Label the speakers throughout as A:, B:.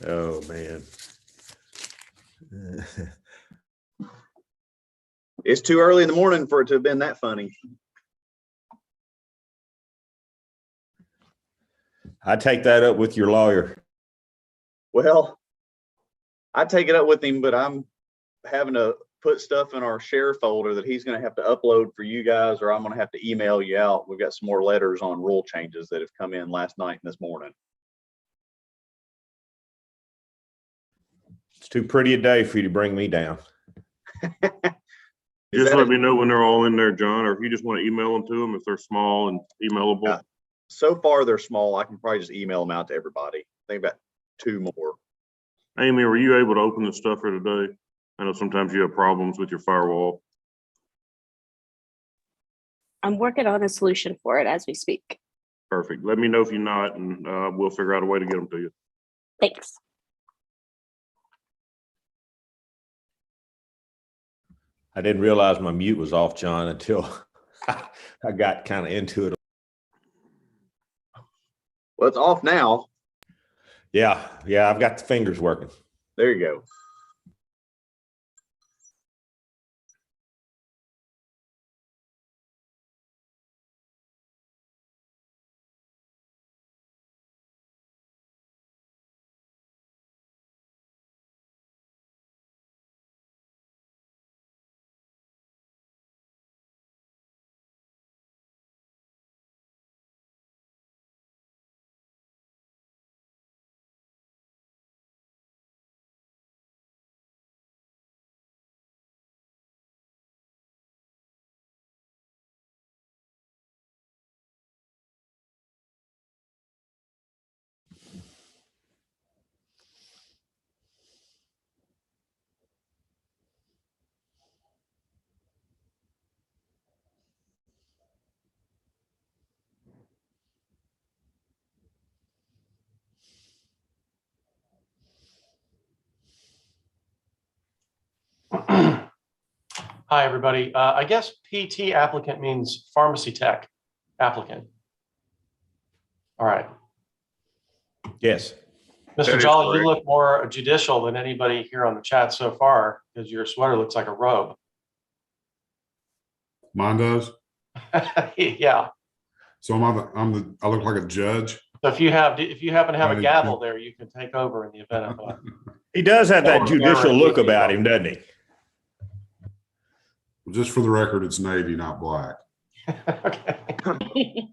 A: Oh man.
B: It's too early in the morning for it to have been that funny.
A: I take that up with your lawyer.
B: Well, I take it up with him, but I'm having to put stuff in our share folder that he's going to have to upload for you guys, or I'm going to have to email you out. We've got some more letters on rule changes that have come in last night and this morning.
A: It's too pretty a day for you to bring me down.
C: Just let me know when they're all in there, John, or if you just want to email them to them if they're small and emailable.
B: So far, they're small. I can probably just email them out to everybody. I think about 2 more.
C: Amy, were you able to open the stuff for today? I know sometimes you have problems with your firewall.
D: I'm working on a solution for it as we speak.
C: Perfect. Let me know if you're not, and we'll figure out a way to get them to you.
D: Thanks.
A: I didn't realize my mute was off, John, until I got kind of into it.
B: Well, it's off now.
A: Yeah, I've got the fingers working.
B: There you go.
E: Hi, everybody. I guess PT applicant means pharmacy tech applicant. All right.
A: Yes.
E: Mr. Jolly, you look more judicial than anybody here on the chat so far because your sweater looks like a robe.
F: Mine does.
E: Yeah.
F: So I look like a judge.
E: So if you happen to have a gavel there, you can take over in the event of a.
A: He does have that judicial look about him, doesn't he?
F: Just for the record, it's navy, not black.
E: Okay.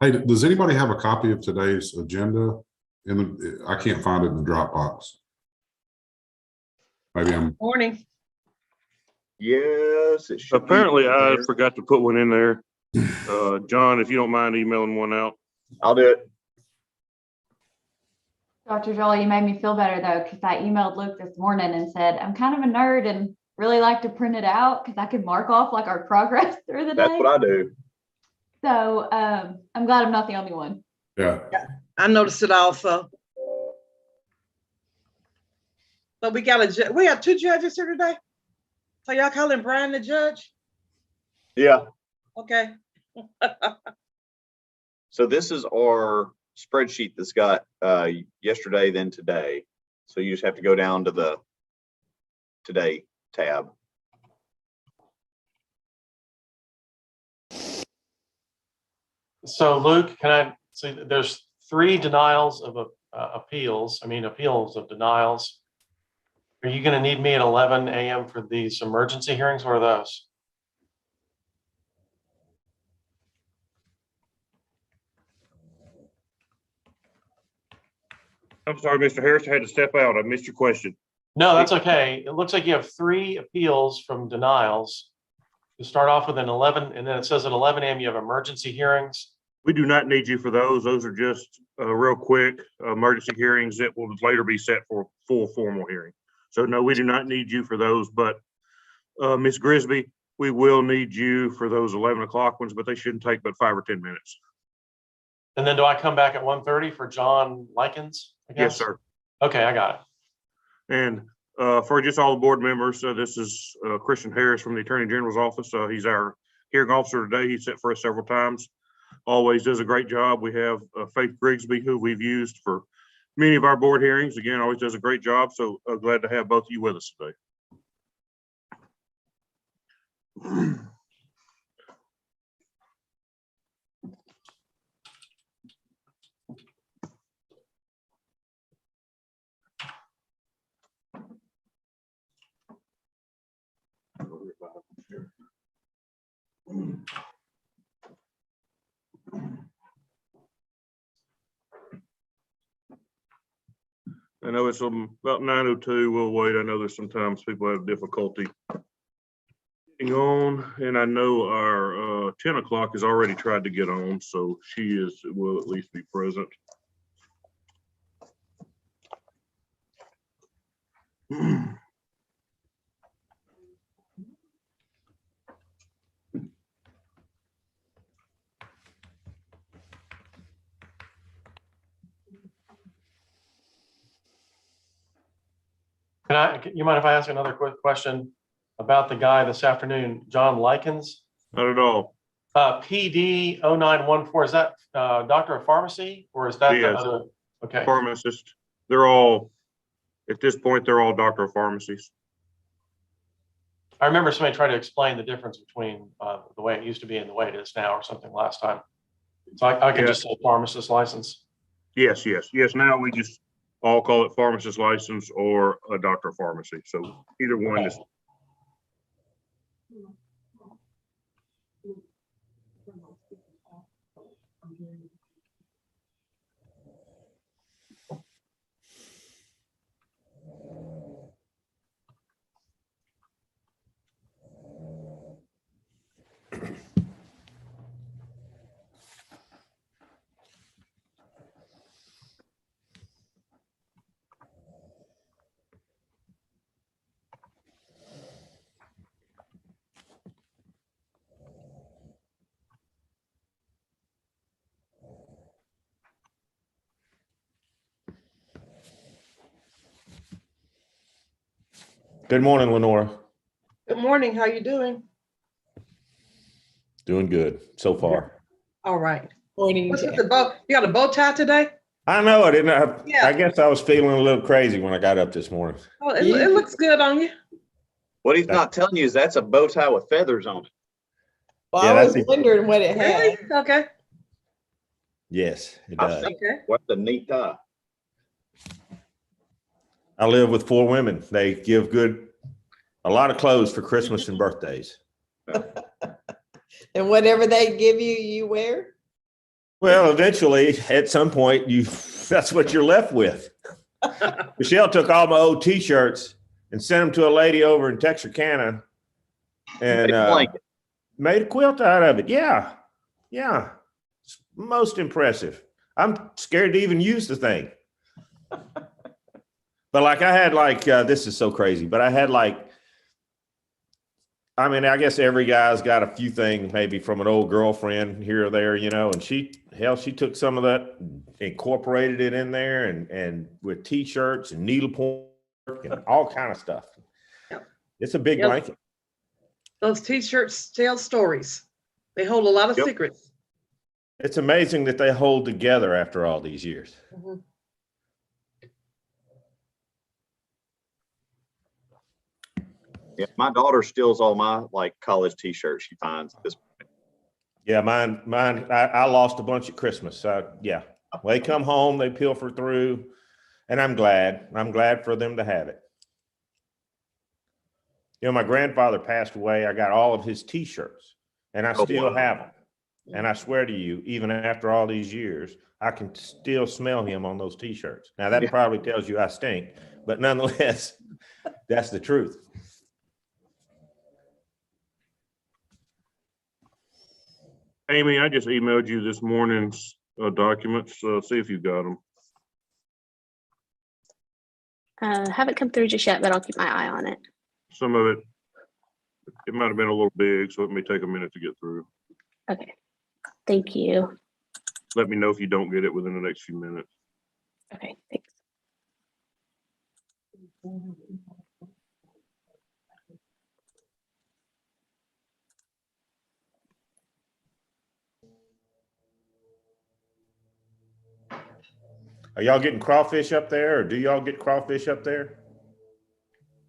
F: Hey, does anybody have a copy of today's agenda? I can't find it in the Dropbox. Maybe I'm.
G: Morning.
B: Yes, it should.
C: Apparently, I forgot to put one in there. John, if you don't mind emailing one out.
B: I'll do it.
H: Dr. Jolly, you made me feel better though, because I emailed Luke this morning and said, I'm kind of a nerd and really like to print it out because I could mark off like our progress through the day.
B: That's what I do.
H: So I'm glad I'm not the only one.
F: Yeah.
G: I noticed it also. So we have 2 judges here today. So y'all calling Brian the judge?
B: Yeah.
G: Okay.
B: So this is our spreadsheet that's got yesterday, then today. So you just have to go down to the today tab.
E: So Luke, so there's 3 denials of appeals of denials. Are you going to need me at 11 a.m. for these emergency hearings? What are those?
C: I'm sorry, Mr. Harris, I had to step out. I missed your question.
E: No, that's okay. It looks like you have 3 appeals from denials. You start off with an 11, and then it says at 11 a.m. you have emergency hearings.
C: We do not need you for those. Those are just real quick emergency hearings that will later be set for full formal hearing. So no, we do not need you for those, but Ms. Grisby, we will need you for those 11 o'clock ones, but they shouldn't take but 5 or 10 minutes.
E: And then do I come back at 1:30 for John Likens?
C: Yes, sir.
E: Okay, I got it.
C: And for just all the board members, this is Christian Harris from the Attorney General's office. He's our hearing officer today. He's sat for us several times. always does a great job. We have Faith Grigsby, who we've used for many of our board hearings. Again, always does a great job. So glad to have both of you with us today. I know it's about 9:02. We'll wait. I know there's sometimes people have difficulty getting on, and I know our 10 o'clock has already tried to get on, so she will at least be present.
E: You mind if I ask another quick question about the guy this afternoon, John Likens?
C: Not at all.
E: PD 0914, is that Doctor of Pharmacy or is that the
C: Yes.
E: other? Okay.
C: Pharmacist. They're all, at this point, they're all doctor of pharmacies.
E: I remember somebody tried to explain the difference between the way it used to be and the way it is now or something last time. So I can just say pharmacist license.
C: Yes. Now we just all call it pharmacist license or a doctor of pharmacy. So either one is.
A: Good morning, Lenora.
G: Good morning. How you doing?
A: Doing good so far.
G: All right.
I: Morning.
G: What's with the bow? You got a bow tie today?
A: I know I didn't have,
G: Yeah.
A: I guess I was feeling a little crazy when I got up this morning.
G: Oh, it looks good on you.
B: What he's not telling you is that's a bow tie with feathers on it.
I: Well,
A: Yeah,
I: I was
A: that's it.
I: wondering what it
G: Really?
I: had.
G: Okay.
A: Yes, it
B: I've
A: does.
B: seen
G: Okay.
B: What a neat tie.
A: I live with 4 women. They give a lot of clothes for Christmas and birthdays.
I: And whatever they give you, you wear?
A: Well, eventually, at some point, that's what you're left with. Michelle took all my old T-shirts and sent them to a lady over in Texarkana and made a quilt out of it. Yeah. It's most impressive. I'm scared to even use the thing. But like I had this is so crazy, but I had I guess every guy's got a few things maybe from an old girlfriend here or there, and she took some of that, incorporated it in there and with T-shirts and needlepoint and all kind of stuff.
G: Yep.
A: It's a big
G: Yep.
A: blanket.
G: Those T-shirts tell stories. They hold a lot of secrets.
A: It's amazing that they hold together after all these years.
G: Mhm.
B: Yeah, my daughter steals all my college T-shirts she finds at this point.
A: Yeah, mine. I lost a bunch at Christmas. Yeah, they come home, they pilfer through, and I'm glad. I'm glad for them to have it. My grandfather passed away. I got all of his T-shirts, and I still have them. And I swear to you, even after all these years, I can still smell him on those T-shirts. Now that probably tells you I stink, but nonetheless, that's the truth.
C: Amy, I just emailed you this morning's documents. See if you got them.
D: Haven't come through just yet, but I'll keep my eye on it.
C: Some of it might have been a little big, so it may take a minute to get through.
D: Okay. Thank you.
C: Let me know if you don't get it within the next few minutes.
D: Okay, thanks.
A: Are y'all getting crawfish up there, or do y'all get crawfish up there?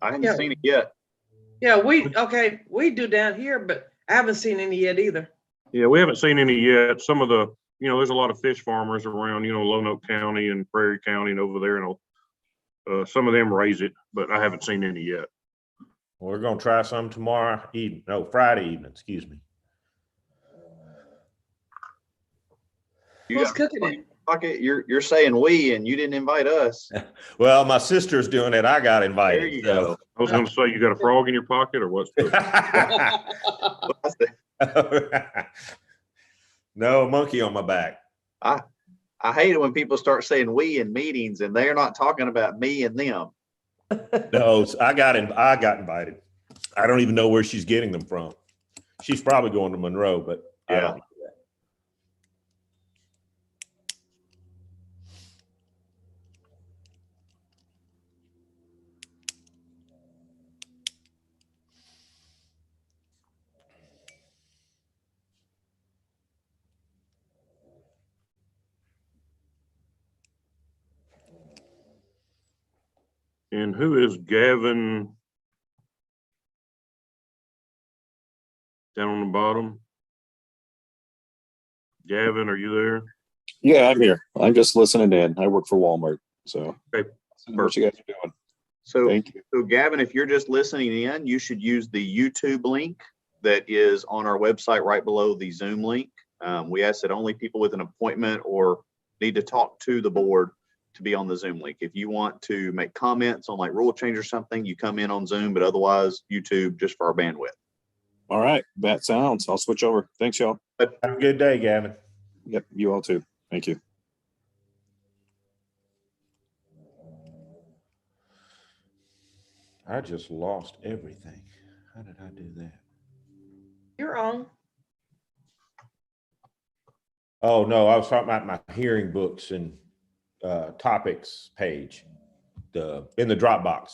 B: I haven't
G: Yeah.
B: seen it yet.
G: Yeah, we do down here, but I haven't seen any yet either.
C: Yeah, we haven't seen any yet. Some of the, there's a lot of fish farmers around, Lonoke County and Prairie County and over there, and some of them raise it, but I haven't seen any yet.
A: We're gonna try some Friday evening, excuse me.
B: You
G: Who's
B: got
G: cooking it?
B: pocket. You're saying we, and you didn't invite us.
A: Well, my sister's doing it. I got invited.
B: There you go.
C: I was gonna say, you got a frog in your pocket or what's good?
A: No, a monkey on my back.
B: I hate it when people start saying we in meetings and they're not talking about me and them.
A: No, I got invited. I don't even know where she's getting them from. She's probably going to Monroe, but I
B: Yeah.
A: don't know that.
C: And who is Gavin down on the bottom? Gavin, are you there?
J: Yeah, I'm here. I'm just listening in. I work for Walmart, so
C: Okay,
J: what you guys are doing?
B: So,
J: Thank you.
B: so Gavin, if you're just listening in, you should use the YouTube link that is on our website right below the Zoom link. We ask that only people with an appointment or need to talk to the board to be on the Zoom link. If you want to make comments on like rule change or something, you come in on Zoom, but otherwise YouTube just for our bandwidth.
J: All right, that sounds. I'll switch over. Thanks, y'all.
A: Have a good day, Gavin.
J: Yep, you all too. Thank you.
A: I just lost everything. How did I do that?
G: You're on.
A: Oh, no, I was talking about my hearing books and topics page, in the Dropbox.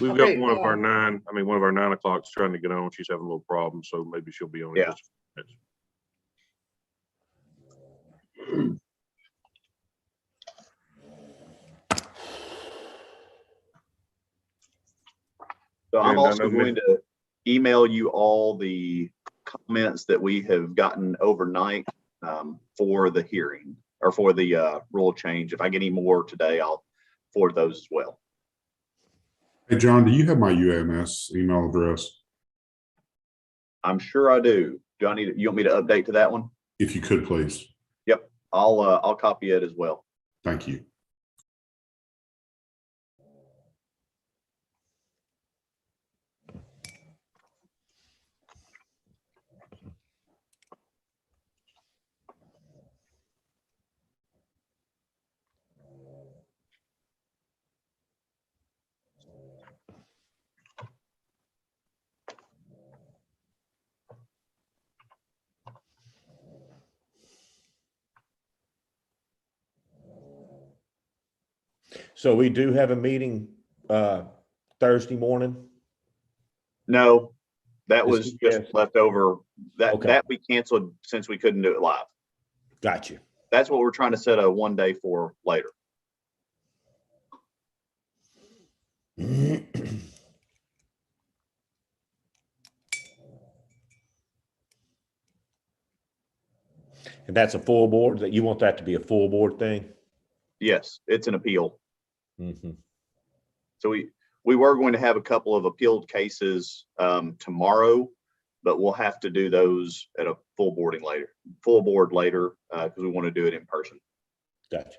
C: We've
G: Okay,
C: got one of our 9 o'clock's trying to get on. She's having a little problem, so maybe she'll be on. in
B: Yeah.
C: just a few minutes.
B: So I'm
C: And I
B: also
C: know
B: going to email you all the comments that we have gotten overnight for the hearing or for the rule change. If I get any more today, I'll forward those as well.
F: Hey, John, do you have my UMS email address?
B: I'm sure I do. Do I need, you want me to update to that one?
F: If you could, please.
B: Yep, I'll copy it as well.
F: Thank you.
A: So we do have a meeting Thursday morning.
B: No, that
A: This
B: was
A: is
B: just
A: yes.
B: leftover.
A: Okay.
B: That we canceled since we couldn't do it live.
A: Got you.
B: That's what we're trying to set a one day for later.
A: And that's a full board, that you want that to be a full board thing?
B: Yes, it's an appeal.
A: Mm-hmm.
B: So we were going to have a couple of appealed cases tomorrow, but we'll have to do those at a full board later because we want to do it in person.
A: Gotcha.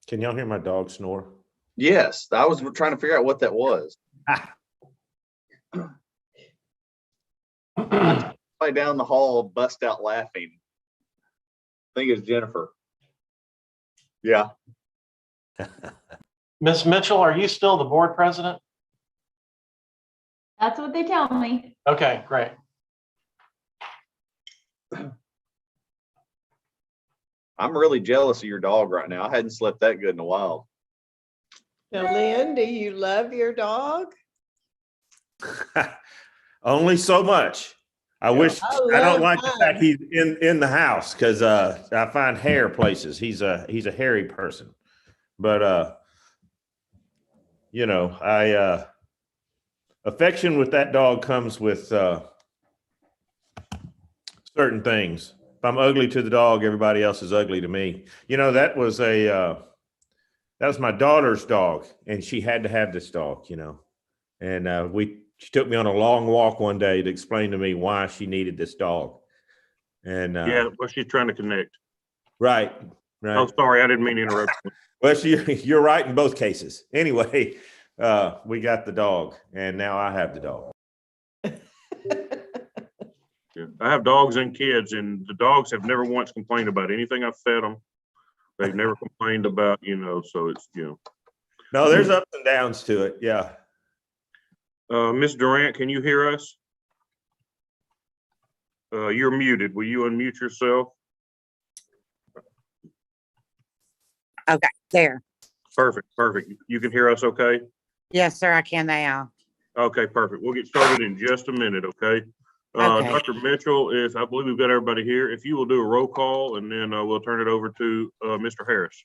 A: Can y'all hear my dog snore?
B: Yes, I was trying to figure out what that was. Somebody down the hall bust out laughing. I think it's Jennifer. Yeah.
E: Ms. Mitchell, are you still the board president?
H: That's what they tell me.
E: Okay, great.
B: I'm really jealous of your dog right now. I hadn't slept that good in a while.
I: Now, Lynn, do you love your dog?
A: Only so much. I wish,
I: I
A: I don't
I: love
A: like the fact
I: mine.
A: he's in the house because I find hair places. He's a hairy person. But you know, affection with that dog comes with certain things. If I'm ugly to the dog, everybody else is ugly to me. You know, that was my daughter's dog, and she had to have this dog, you know. And she took me on a long walk one day to explain to me why she needed this dog. And
C: Yeah, well, she's trying to connect.
A: right.
C: Oh, sorry, I didn't mean to interrupt you.
A: Well, you're right in both cases. Anyway, we got the dog, and now I have the dog.
C: Yeah. I have dogs and kids, and the dogs have never once complained about anything I've fed them. They've never complained about, you know, so it's, you know.
A: No, there's ups and downs to it. Yeah.
C: Ms. Durant, can you hear us? You're muted. Will you unmute yourself?
K: Okay, there.
C: Perfect, perfect. You can hear us okay?
K: Yes, sir, I can now.
C: Okay, perfect. We'll get started in just a minute, okay?
K: Okay.
C: Dr. Mitchell, I believe we've got everybody here. If you will do a roll call, and then we'll turn it over to Mr. Harris.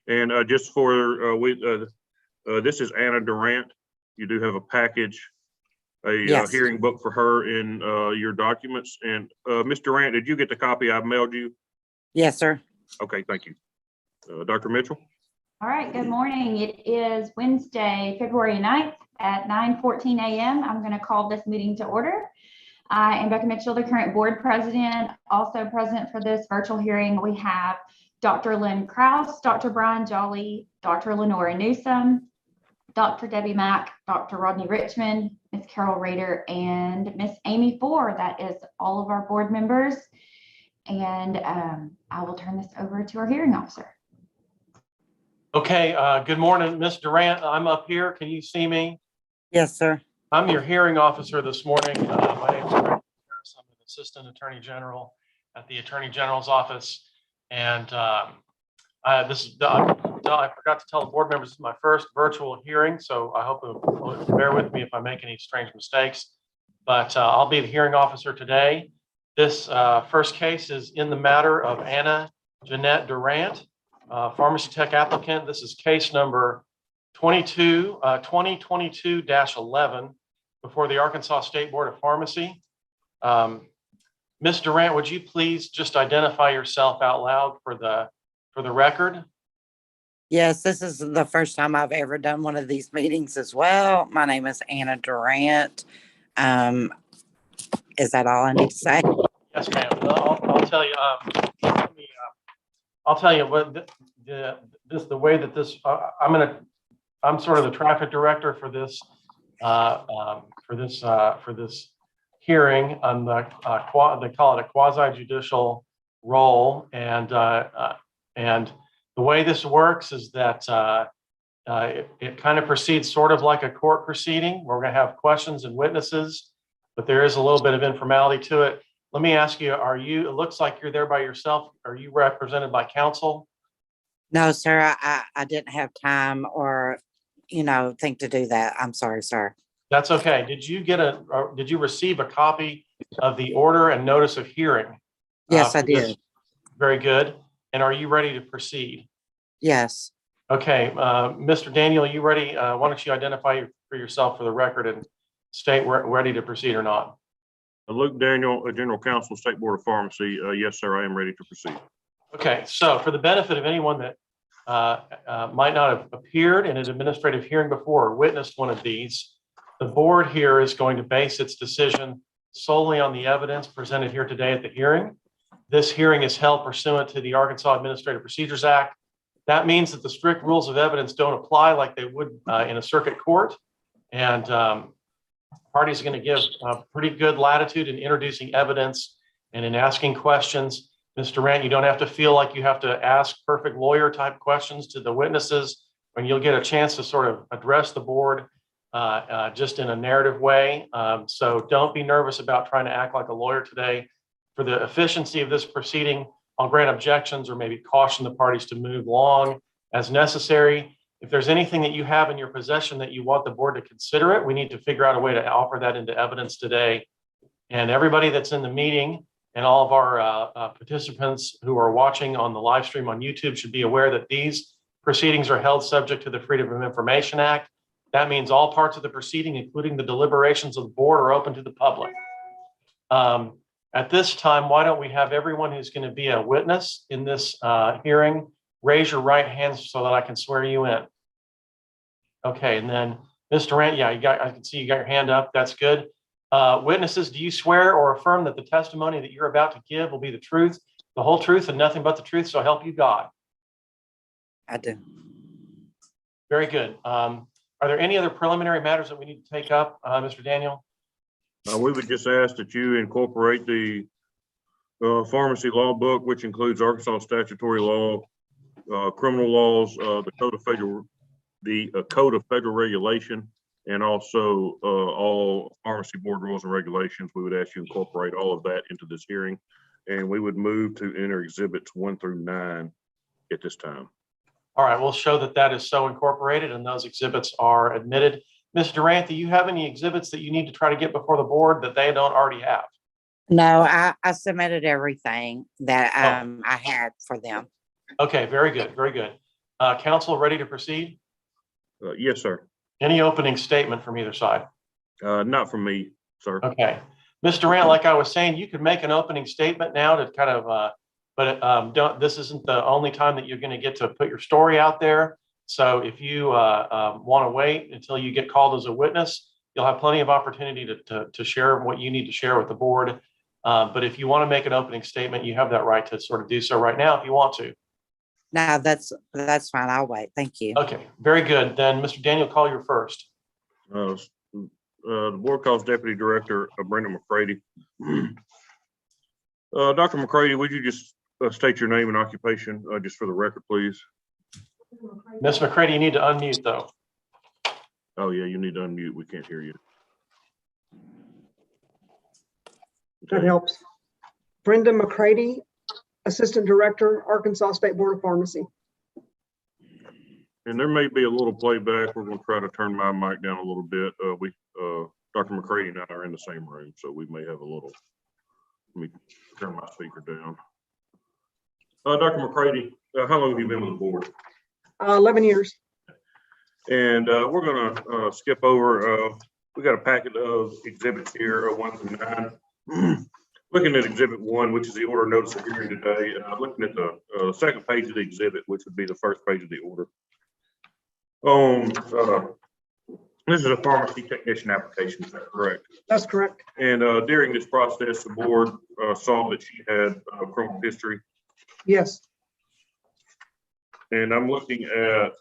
C: And just for, this is Anna Durant. You do have a package,
K: Yes.
C: hearing book for her in your documents. And Ms. Durant, did you get the copy I mailed you?
K: Yes, sir.
C: Okay, thank you. Dr. Mitchell?
H: All right, good morning. It is Wednesday, February 9th at 9:14 a.m. I'm going to call this meeting to order. I am Dr. Mitchell, the current board president. Also present for this virtual hearing, we have Dr. Lynn Krause, Dr. Brian Jolly, Dr. Lenora Newsom, Dr. Debbie Mack, Dr. Rodney Richmond, Ms. Carol Rader, and Ms. Amy Ford. That is all of our board members. And I will turn this over to our hearing officer.
E: Okay, good morning, Ms. Durant. I'm up here. Can you see me?
K: Yes, sir.
E: I'm your hearing officer this morning. My name is Greg Harris. I'm an assistant attorney general at the Attorney General's office. And I forgot to tell the board members, this is my first virtual hearing, so I hope you'll bear with me if I make any strange mistakes. But I'll be the hearing officer today. This first case is in the matter of Anna Jeanette Durant, pharmacy tech applicant. This is case number 2022-11 before the Arkansas State Board of Pharmacy. Ms. Durant, would you please just identify yourself out loud for the record?
K: Yes, this is the first time I've ever done one of these meetings as well. My name is Anna Durant. Is that all I need to say?
E: Yes, ma'am. I'll tell you. I'll tell you what the way that this. I'm sort of the traffic director for this hearing. I'm they call it a quasi judicial role, and the way this works is that it kind of proceeds sort of like a court proceeding. We're going to have questions and witnesses, but there is a little bit of informality to it. Let me ask you, it looks like you're there by yourself. Are you represented by counsel?
K: No, sir, I didn't have time or, think to do that. I'm sorry, sir.
E: That's okay. Did you receive a copy of the order and notice of hearing?
K: Yes, I did.
E: Very good. And are you ready to proceed?
K: Yes.
E: Okay, Mr. Daniel, are you ready? Why don't you identify for yourself for the record and state we're ready to proceed or not?
C: Luke Daniel, General Counsel, State Board of Pharmacy. Yes, sir, I am ready to proceed.
E: Okay, so for the benefit of anyone that might not have appeared in an administrative hearing before or witnessed one of these, the board here is going to base its decision solely on the evidence presented here today at the hearing. This hearing is held pursuant to the Arkansas Administrative Procedures Act. That means that the strict rules of evidence don't apply like they would in a circuit court. And parties are going to give pretty good latitude in introducing evidence and in asking questions. Mr. Durant, you don't have to feel like you have to ask perfect lawyer type questions to the witnesses, and you'll get a chance to sort of address the board just in a narrative way. So don't be nervous about trying to act like a lawyer today. for the efficiency of this proceeding, I'll grant objections or maybe caution the parties to move along as necessary. If there's anything that you have in your possession that you want the board to consider it, we need to figure out a way to offer that into evidence today. And everybody that's in the meeting and all of our participants who are watching on the live stream on YouTube should be aware that these proceedings are held subject to the Freedom of Information Act. That means all parts of the proceeding, including the deliberations of the board, are open to the public. At this time, why don't we have everyone who's going to be a witness in this hearing, raise your right hand so that I can swear you in. Okay, and then Ms. Durant, yeah, I can see you got your hand up. That's good. Witnesses, do you swear or affirm that the testimony that you're about to give will be the truth, the whole truth, and nothing but the truth, so help you God?
K: I do.
E: Very good. Are there any other preliminary matters that we need to take up, Mr. Daniel?
C: We would just ask that you incorporate the pharmacy law book, which includes Arkansas statutory law, criminal laws, the Code of Federal Regulation, and also all pharmacy board rules and regulations. We would ask you to incorporate all of that into this hearing, and we would move to enter exhibits 1 through 9 at this time.
E: All right, we'll show that that is so incorporated and those exhibits are admitted. Ms. Durant, do you have any exhibits that you need to try to get before the board that they don't already have?
K: No, I submitted everything that I had for them.
E: Okay, very good, very good. Council, ready to proceed?
C: Yes, sir.
E: Any opening statement from either side?
C: Not from me, sir.
E: Okay. Ms. Durant, like I was saying, you could make an opening statement now to kind of, this isn't the only time that you're going to get to put your story out there. So if you want to wait until you get called as a witness, you'll have plenty of opportunity to share what you need to share with the board. But if you want to make an opening statement, you have that right to sort of do so right now if you want to.
K: No, that's fine. I'll wait. Thank you.
E: Okay, very good. Then Mr. Daniel, call your first.
C: The board calls Deputy Director Brenda McCready. Dr. McCready, would you just state your name and occupation just for the record, please?
E: Ms. McCready, you need to unmute though.
C: Oh yeah, you need to unmute. We can't hear you.
L: That helps. Brenda McCready, Assistant Director, Arkansas State Board of Pharmacy.
C: And there may be a little playback. We're going to try to turn my mic down a little bit. Dr. McCready and I are in the same room, so we may have a little. Let me turn my speaker down. Dr. McCready, how long have you been with the board?
L: 11 years.
C: And we're going to skip over. We got a packet of exhibits here, 1 through 9. Looking at exhibit 1, which is the order notice of hearing today, looking at the second page of the exhibit, which would be the first page of the order. This is a pharmacy technician application, is that correct?
L: That's correct.
C: And during this process, the board saw that she had criminal history.
L: Yes.
C: And I'm looking at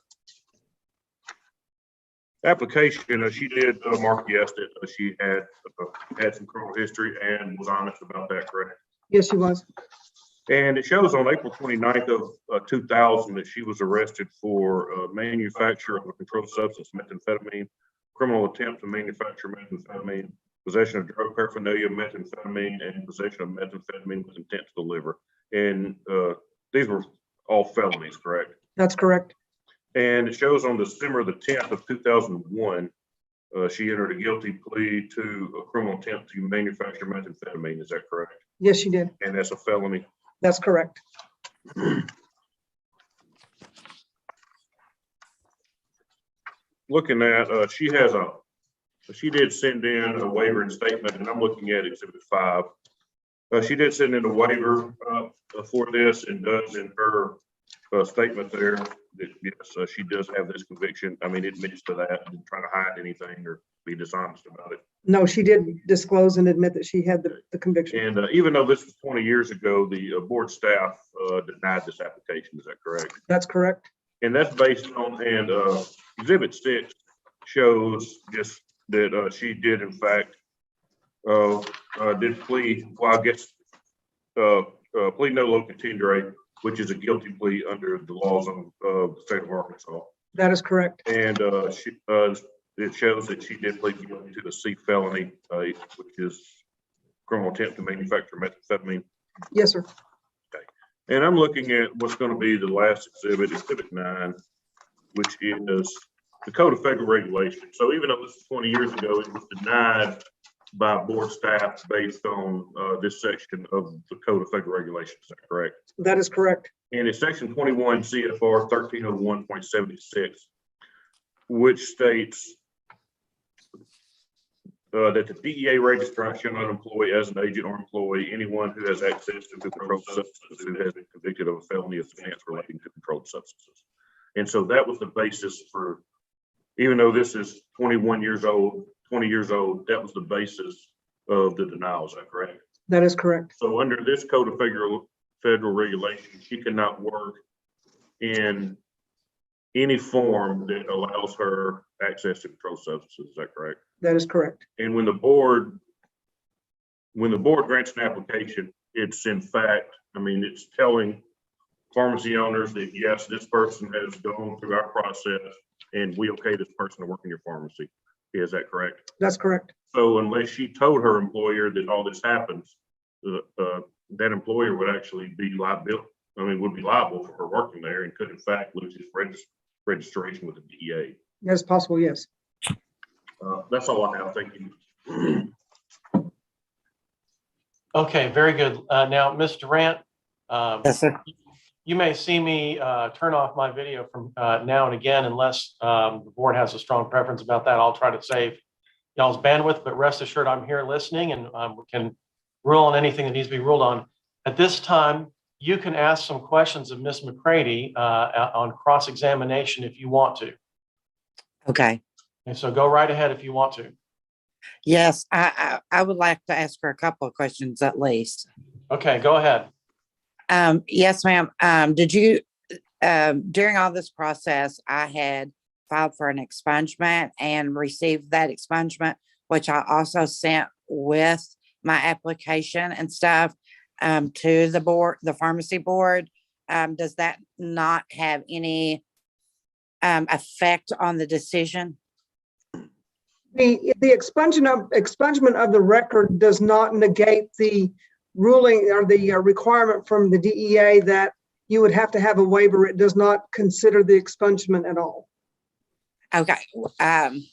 C: application. She did mark yes that she had some criminal history and was honest about that, correct?
L: Yes, she was.
C: And it shows on April 29th of 2000 that she was arrested for manufacture of a controlled substance, methamphetamine, criminal attempt to manufacture methamphetamine, possession of drug paraphernalia, methamphetamine, and possession of methamphetamine with intent to deliver. And these were all felonies, correct?
L: That's correct.
C: And it shows on December the 10th of 2001, she entered a guilty plea to a criminal attempt to manufacture methamphetamine. Is that correct?
L: Yes, she did.
C: And that's a felony?
L: That's correct.
C: Looking at, she did send in a waiver and statement, and I'm looking at exhibit 5. She did send in a waiver for this and does in her statement there that yes, she does have this conviction. I mean, it admits to that, didn't try to hide anything or be dishonest about it.
L: No, she did disclose and admit that she had the conviction.
C: And even though this was 20 years ago, the board staff denied this application. Is that correct?
L: That's correct.
C: And that's based on, and exhibit 6 shows just that she did in fact did plea, well, I guess plea no low contendere, which is a guilty plea under the laws of the state of Arkansas.
L: That is correct.
C: And it shows that she did plead guilty to the C felony, which is criminal attempt to manufacture methamphetamine.
L: Yes, sir.
C: And I'm looking at what's going to be the last exhibit, Exhibit 9, which is the Code of Federal Regulations. So even though this is 20 years ago, it was denied by board staff based on this section of the Code of Federal Regulations. Is that correct?
L: That is correct.
C: And it's section 21 CFR 1301.76, which states that the DEA registrar shall not employ as an agent or employee anyone who has access to controlled substances who has been convicted of a felony offense relating to controlled substances. And so that was the basis for, even though this is 21 years old, 20 years old, that was the basis of the denial. Is that correct?
L: That is correct.
C: So under this Code of Federal Regulations, she cannot work in any form that allows her access to controlled substances. Is that correct?
L: That is correct.
C: And when the board grants an application, it's in fact, I mean, it's telling pharmacy owners that yes, this person has gone through our process and we okay this person to work in your pharmacy. Is that correct?
L: That's correct.
C: So unless she told her employer that all this happens, that employer would actually be liable. I mean, would be liable for her working there and could in fact lose his registration with the DEA.
L: That's possible, yes.
C: That's all I have. Thank you.
E: Okay, very good. Now, Ms. Durant,
K: Yes, sir.
E: you may see me turn off my video from now and again, unless the board has a strong preference about that. I'll try to save y'all's bandwidth, but rest assured I'm here listening and we can rule on anything that needs to be ruled on. At this time, you can ask some questions of Ms. McCready on cross-examination if you want to.
K: Okay.
E: And so go right ahead if you want to.
K: Yes, I would like to ask her a couple of questions at least.
E: Okay, go ahead.
K: Yes, ma'am. Did you, during all this process, I had filed for an expungement and received that expungement, which I also sent with my application and stuff to the board, the pharmacy board. Does that not have any effect on the decision?
L: The expungement of the record does not negate the ruling or the requirement from the DEA that you would have to have a waiver. It does not consider the expungement at all.
K: Okay. I'm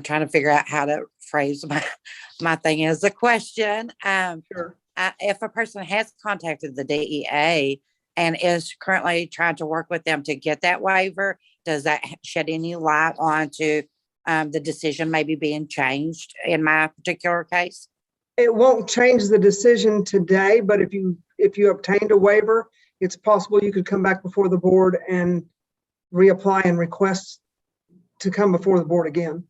K: trying to figure out how to phrase my thing as a question.
L: Sure.
K: If a person has contacted the DEA and is currently trying to work with them to get that waiver, does that shed any light onto the decision maybe being changed in my particular case?
L: It won't change the decision today, but if you obtained a waiver, it's possible you could come back before the board and reapply and request to come before the board again.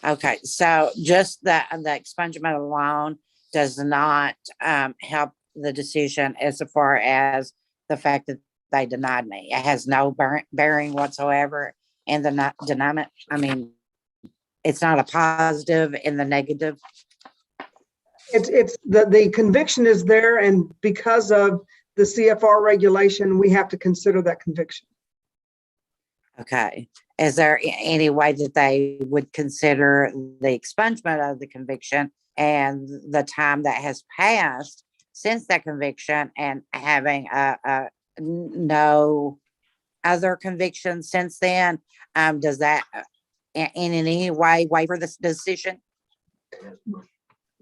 K: Okay, so just the expungement alone does not help the decision as far as the fact that they denied me. It has no bearing whatsoever in the deniement. I mean, it's not a positive in the negative.
L: It's the conviction is there, and because of the CFR regulation, we have to consider that conviction.
K: Okay. Is there any way that they would consider the expungement of the conviction and the time that has passed since that conviction and having no other conviction since then? Does that in any way waiver this decision?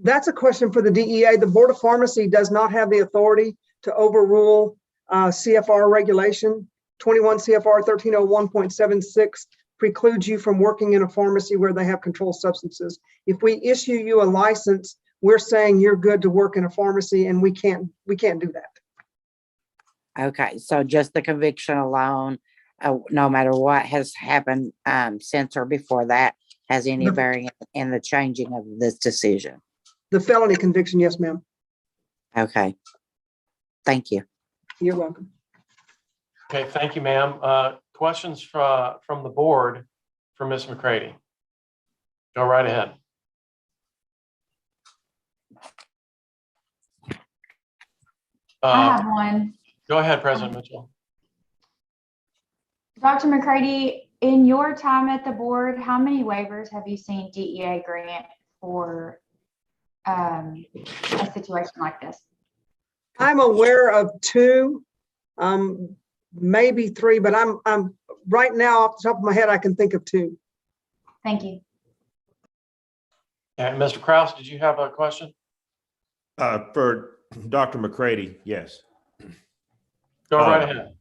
L: That's a question for the DEA. The Board of Pharmacy does not have the authority to overrule CFR regulation. 21 CFR 1301.76 precludes you from working in a pharmacy where they have controlled substances. If we issue you a license, we're saying you're good to work in a pharmacy, and we can't do that.
K: Okay, so just the conviction alone, no matter what has happened since or before that, has any bearing in the changing of this decision?
L: The felony conviction, yes, ma'am.
K: Okay, thank you.
L: You're welcome.
E: Okay, thank you, ma'am. Questions from the board for Ms. McCready? Go right ahead.
H: I have one.
E: Go ahead, President Mitchell.
H: Dr. McCready, in your time at the board, how many waivers have you seen DEA grant for a situation like this.
L: I'm aware of two, maybe three, but I'm right now off the top of my head, I can think of two.
H: Thank you.
E: And Mr. Kraus, did you have a question?
A: For Dr. McCready, yes.
E: Go right ahead.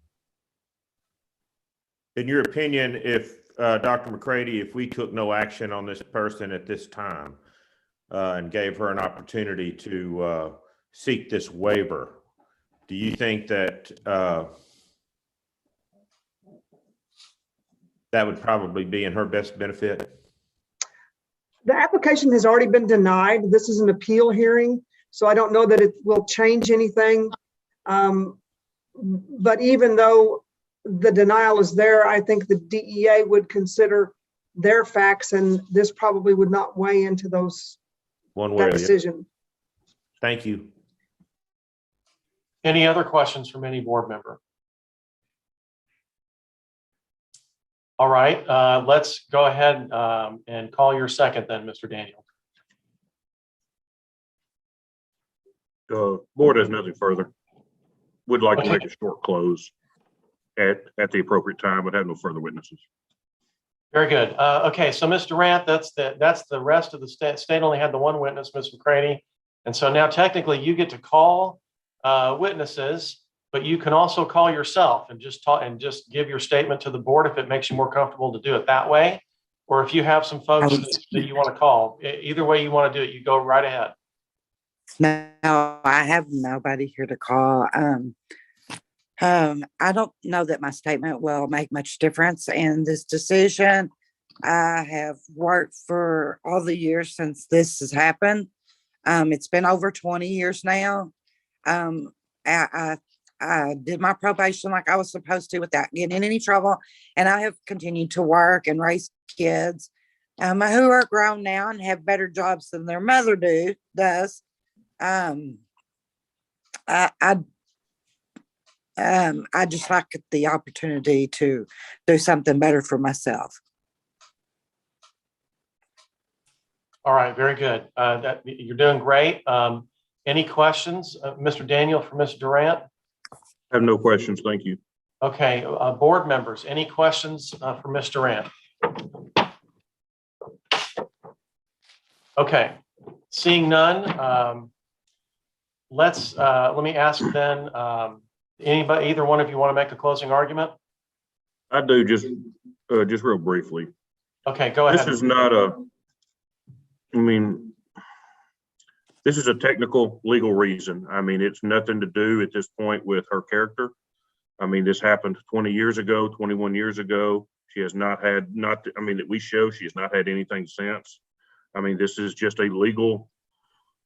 A: In your opinion, if Dr. McCready, if we took no action on this person at this time and gave her an opportunity to seek this waiver, do you think that that would probably be in her best benefit?
L: The application has already been denied. This is an appeal hearing, so I don't know that it will change anything. But even though the denial is there, I think the DEA would consider their facts, and this probably would not weigh into those that decision.
A: Thank you.
E: Any other questions from any board member? All right, let's go ahead and call your second then, Mr. Daniel.
C: Board has nothing further. Would like to
E: Okay.
C: make a short close at the appropriate time, but have no further witnesses.
E: Very good. Okay, so Ms. Durant, that's the rest of the state. State only had the one witness, Ms. McCready. And so now technically you get to call witnesses, but you can also call yourself and just talk and just give your statement to the board if it makes you more comfortable to do it that way. Or if you have some folks that you want to call, either way you want to do it, you go right ahead.
K: No, I have nobody here to call. I don't know that my statement will make much difference in this decision. I have worked for all the years since this has happened. It's been over 20 years now. I did my probation like I was supposed to without getting in any trouble, and I have continued to work and raise kids who are grown now and have better jobs than their mother does. I just like the opportunity to do something better for myself.
E: All right, very good. You're doing great. Any questions, Mr. Daniel, for Ms. Durant?
C: I have no questions. Thank you.
E: Okay, board members, any questions for Ms. Durant? Okay, seeing none, let me ask then, anybody, either one of you want to make a closing argument?
C: I do, just real briefly.
E: Okay, go ahead.
C: This is not this is a technical legal reason. I mean, it's nothing to do at this point with her character. I mean, this happened 20 years ago, 21 years ago. She has not had, that we show she has not had anything since. I mean, this is just a legal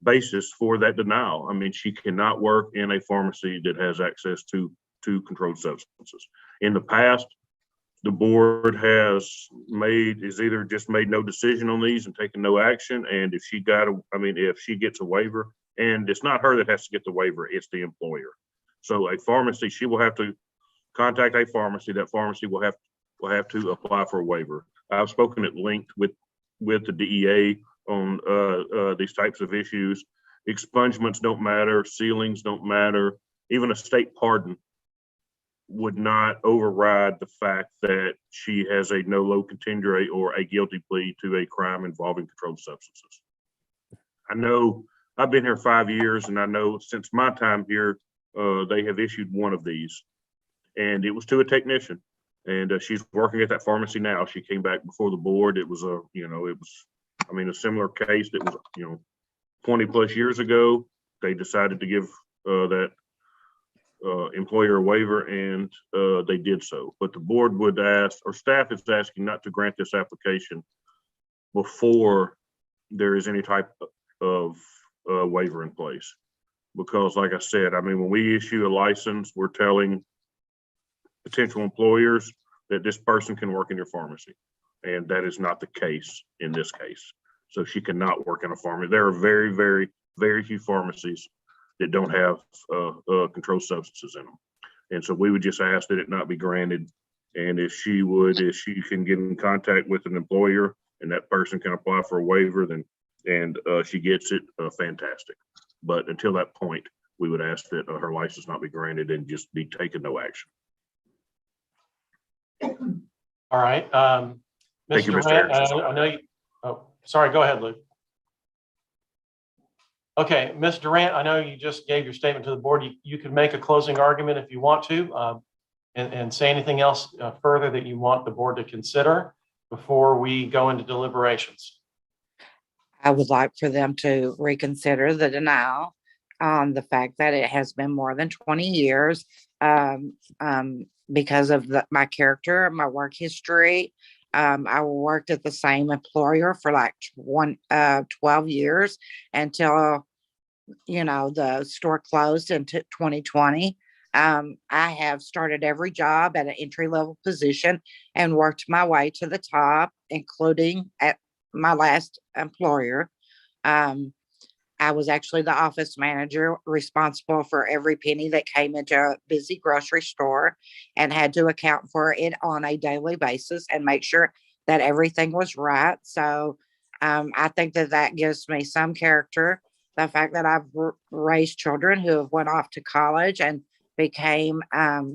C: basis for that denial. I mean, she cannot work in a pharmacy that has access to controlled substances. In the past, the board has either just made no decision on these and taken no action. And if she gets a waiver, and it's not her that has to get the waiver, it's the employer. So a pharmacy, she will have to contact a pharmacy. That pharmacy will have to apply for a waiver. I've spoken at length with the DEA on these types of issues. Expungements don't matter, sealings don't matter. Even a state pardon would not override the fact that she has a no low contendere or a guilty plea to a crime involving controlled substances. I know I've been here 5 years, and I know since my time here, they have issued one of these, and it was to a technician, and she's working at that pharmacy now. She came back before the board. It was a similar case that was, 20 plus years ago. They decided to give that employer a waiver, and they did so. But the board would ask, or staff is asking, not to grant this application before there is any type of waiver in place. Because like I said, when we issue a license, we're telling potential employers that this person can work in your pharmacy. And that is not the case in this case. So she cannot work in a pharmacy. There are very, very, very few pharmacies that don't have controlled substances in them. And so we would just ask that it not be granted. And if she can get in contact with an employer and that person can apply for a waiver, then and she gets it, fantastic. But until that point, we would ask that her license not be granted and just be taken no action.
E: All right.
C: Thank you,
E: Mr.
C: Mr.
E: Durant,
C: Harrison.
E: I know you, oh, sorry, go ahead, Luke. Okay, Ms. Durant, I know you just gave your statement to the board. You can make a closing argument if you want to, and say anything else further that you want the board to consider before we go into deliberations.
K: I would like for them to reconsider the denial on the fact that it has been more than 20 years because of my character, my work history. I worked at the same employer for like 12 years until, the store closed in 2020. I have started every job at an entry-level position and worked my way to the top, including at my last employer. I was actually the office manager responsible for every penny that came into a busy grocery store and had to account for it on a daily basis and make sure that everything was right. So I think that gives me some character. The fact that I've raised children who have went off to college and became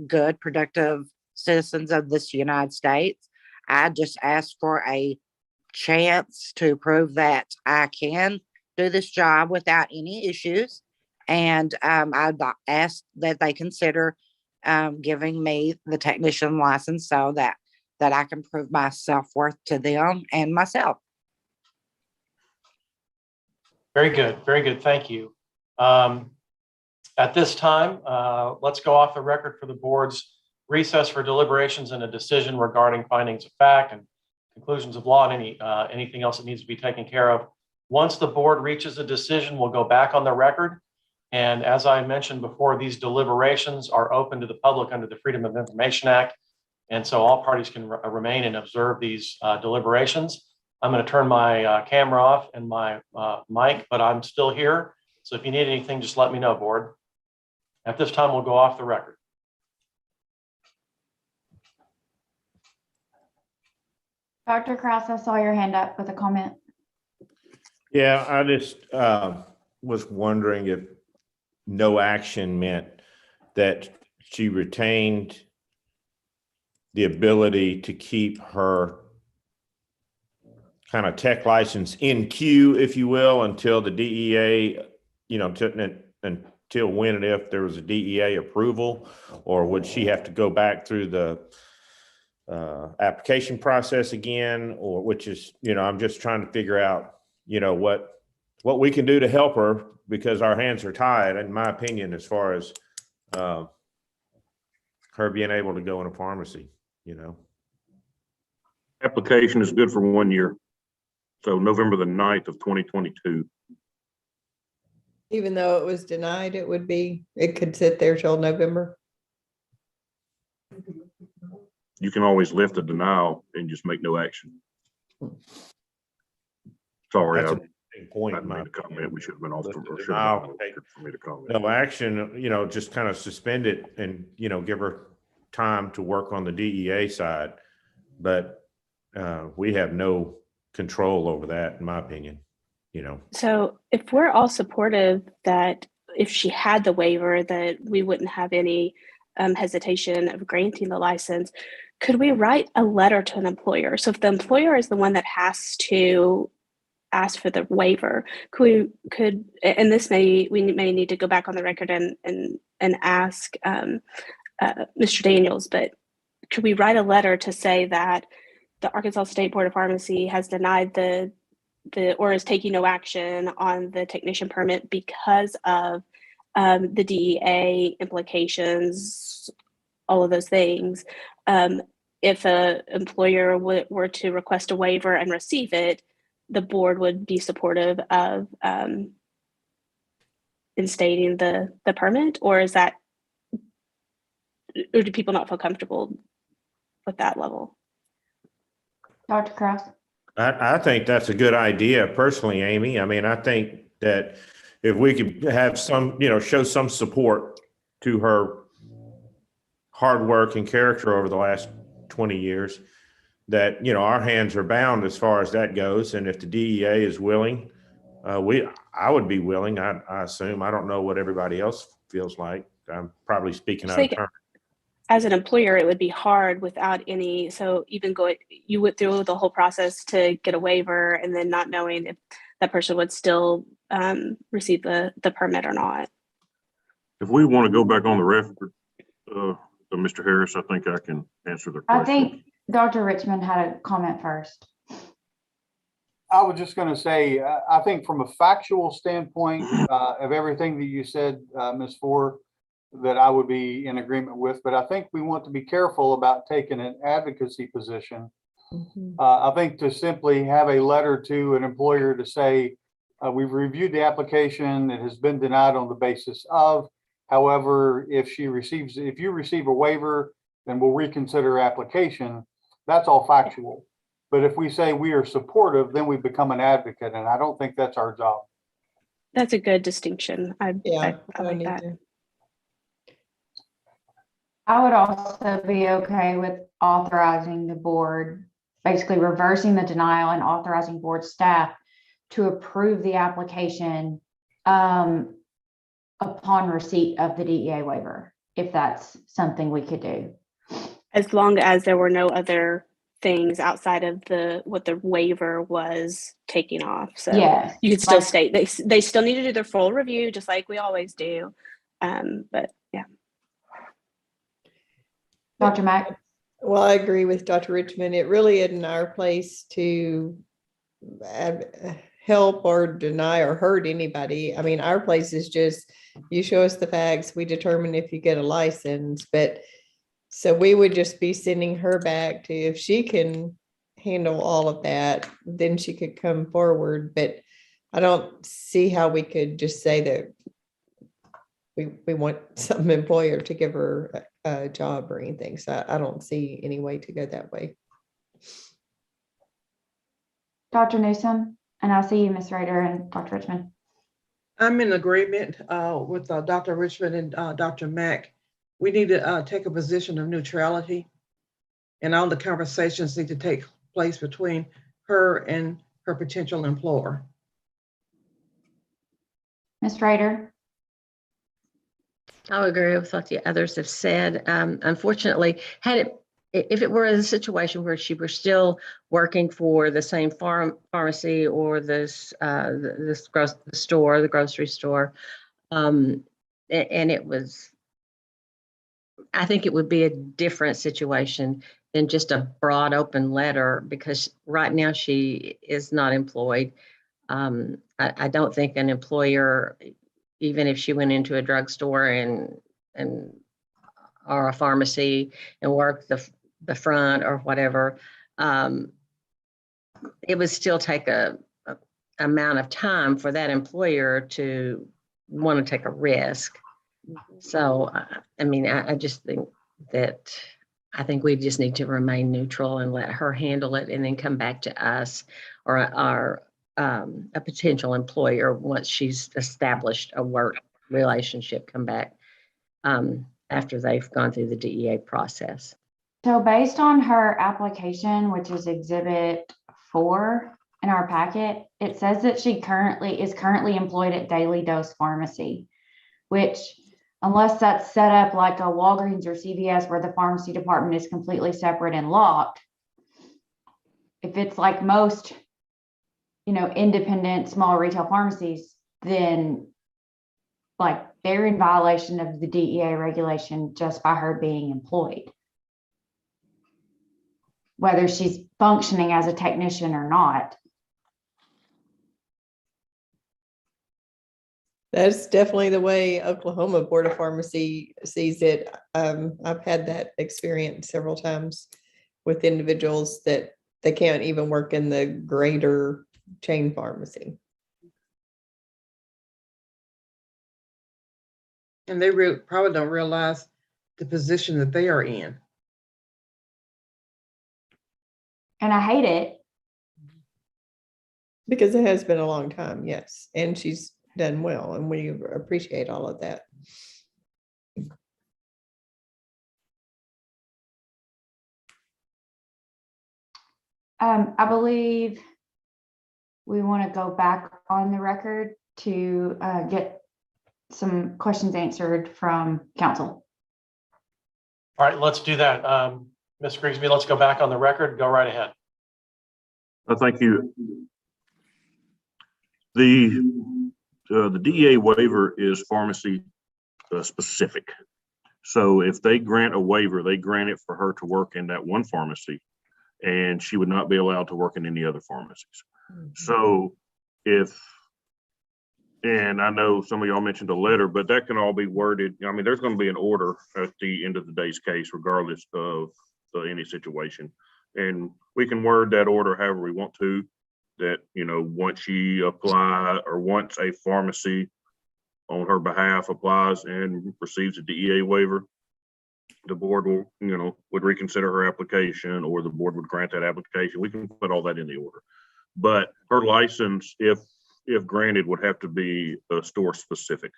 K: good, productive citizens of this United States. I just asked for a chance to prove that I can do this job without any issues. And I'd ask that they consider giving me the technician license so that I can prove my self-worth to them and myself.
E: Very good, very good. Thank you. At this time, let's go off the record for the board's recess for deliberations and a decision regarding findings of fact and conclusions of law and anything else that needs to be taken care of. Once the board reaches a decision, we'll go back on the record. And as I mentioned before, these deliberations are open to the public under the Freedom of Information Act. And so all parties can remain and observe these deliberations. I'm going to turn my camera off and my mic, but I'm still here. So if you need anything, just let me know, board. At this time, we'll go off the record.
H: Dr. Kraus, I saw your hand up with a comment.
A: Yeah, I just was wondering if no action meant that she retained the ability to keep her kind of tech license in queue, if you will, until the DEA, until when and if there was a DEA approval, or would she have to go back through the application process again, or which is, I'm just trying to figure out, what we can do to help her, because our hands are tied, in my opinion, as far as her being able to go in a pharmacy,
C: Application is good for 1 year. So November the 9th of 2022.
I: Even though it was denied, it could sit there till November.
C: You can always lift the denial and just make no action. Sorry,
A: That's
C: I
A: an interesting point.
C: didn't mean to comment. We should have been off the
A: The
C: should
A: denial,
C: have been
A: take
C: for me to comment.
A: no action, just kind of suspend it and, give her time to work on the DEA side. But we have no control over that, in my opinion,
D: So if we're all supportive that if she had the waiver, that we wouldn't have any hesitation of granting the license, could we write a letter to an employer? So if the employer is the one that has to ask for the waiver, we may need to go back on the record and ask Mr. Daniels, but could we write a letter to say that the Arkansas State Board of Pharmacy has denied or is taking no action on the technician permit because of the DEA implications, all of those things. If an employer were to request a waiver and receive it, the board would be supportive of instating the permit, or do people not feel comfortable with that level?
H: Dr. Kraus.
A: I think that's a good idea personally, Amy. I mean, I think that if we could have some, show some support to her hard work and character over the last 20 years, that, our hands are bound as far as that goes. And if the DEA is willing I would be willing, I assume. I don't know what everybody else feels like. I'm probably speaking
D: Just
A: out of
D: like
A: turn.
D: as an employer, it would be hard without any. So even you went through the whole process to get a waiver and then not knowing if that person would still receive the permit or not.
C: If we want to go back on the record, Mr. Harris, I think I can answer the
H: I
C: question.
H: think Dr. Richmond had a comment first.
M: I was just going to say, I think from a factual standpoint of everything that you said, Ms. Ford, that I would be in agreement with, but I think we want to be careful about taking an advocacy position. I think to simply have a letter to an employer to say, we've reviewed the application, it has been denied on the basis of, however, if you receive a waiver, then we'll reconsider application. That's all factual. But if we say we are supportive, then we become an advocate, and I don't think that's our job.
D: That's a good distinction. I like
I: need
D: that.
I: to.
H: I would also be okay with authorizing the board, basically reversing the denial and authorizing board staff to approve the application upon receipt of the DEA waiver, if that's something we could do.
D: As long as there were no other things outside of what the waiver was taking off. So
H: yes,
D: you could still state they still need to do their full review, just like we always do. But yeah.
H: Dr. Mack.
I: Well, I agree with Dr. Richmond. It really isn't our place to help or deny or hurt anybody. I mean, our place is just, you show us the facts, we determine if you get a license. But so we would just be sending her back to, if she can handle all of that, then she could come forward. But I don't see how we could just say that we want some employer to give her a job or anything. So I don't see any way to go that way.
H: Dr. Newsom, and I'll see you, Ms. Rader and Dr. Richmond.
G: I'm in agreement with Dr. Richmond and Dr. Mack. We need to take a position of neutrality, and all the conversations need to take place between her and her potential employer.
H: Ms. Rader.
N: I agree with what the others have said. Unfortunately, if it were a situation where she were still working for the same pharmacy or the grocery store, and it was, I think it would be a different situation than just a broad open letter, because right now she is not employed. I don't think an employer, even if she went into a drugstore or a pharmacy and worked the front or whatever, it would still take a amount of time for that employer to want to take a risk. So, I mean, I just think that we just need to remain neutral and let her handle it, and then come back to us or a potential employer once she's established a work relationship, come back after they've gone through the DEA process.
H: So based on her application, which is Exhibit 4 in our packet, it says that she is currently employed at Daily Dose Pharmacy, which, unless that's set up like a Walgreens or CVS where the pharmacy department is completely separate and locked, if it's like most, independent small retail pharmacies, then like they're in violation of the DEA regulation just by her being employed, whether she's functioning as a technician or not.
I: That's definitely the way Oklahoma Board of Pharmacy sees it. I've had that experience several times with individuals that they can't even work in the greater chain pharmacy.
G: And they probably don't realize the position that they are in.
H: And I hate it.
I: Because it has been a long time, yes. And she's done well, and we appreciate all of that.
H: I believe we want to go back on the record to get some questions answered from council.
E: All right, let's do that. Ms. Grigsby, let's go back on the record. Go right ahead.
C: Thank you. The DEA waiver is pharmacy specific. So if they grant a waiver, they grant it for her to work in that one pharmacy, and she would not be allowed to work in any other pharmacies. So and I know some of y'all mentioned a letter, but that can all be worded. I mean, there's going to be an order at the end of the day's case, regardless of any situation. And we can word that order however we want to, that, you know, once she apply or once a pharmacy on her behalf applies and receives a DEA waiver, the board will, you know, would reconsider her application, or the board would grant that application. We can put all that in the order. But her license, if granted, would have to be store specific.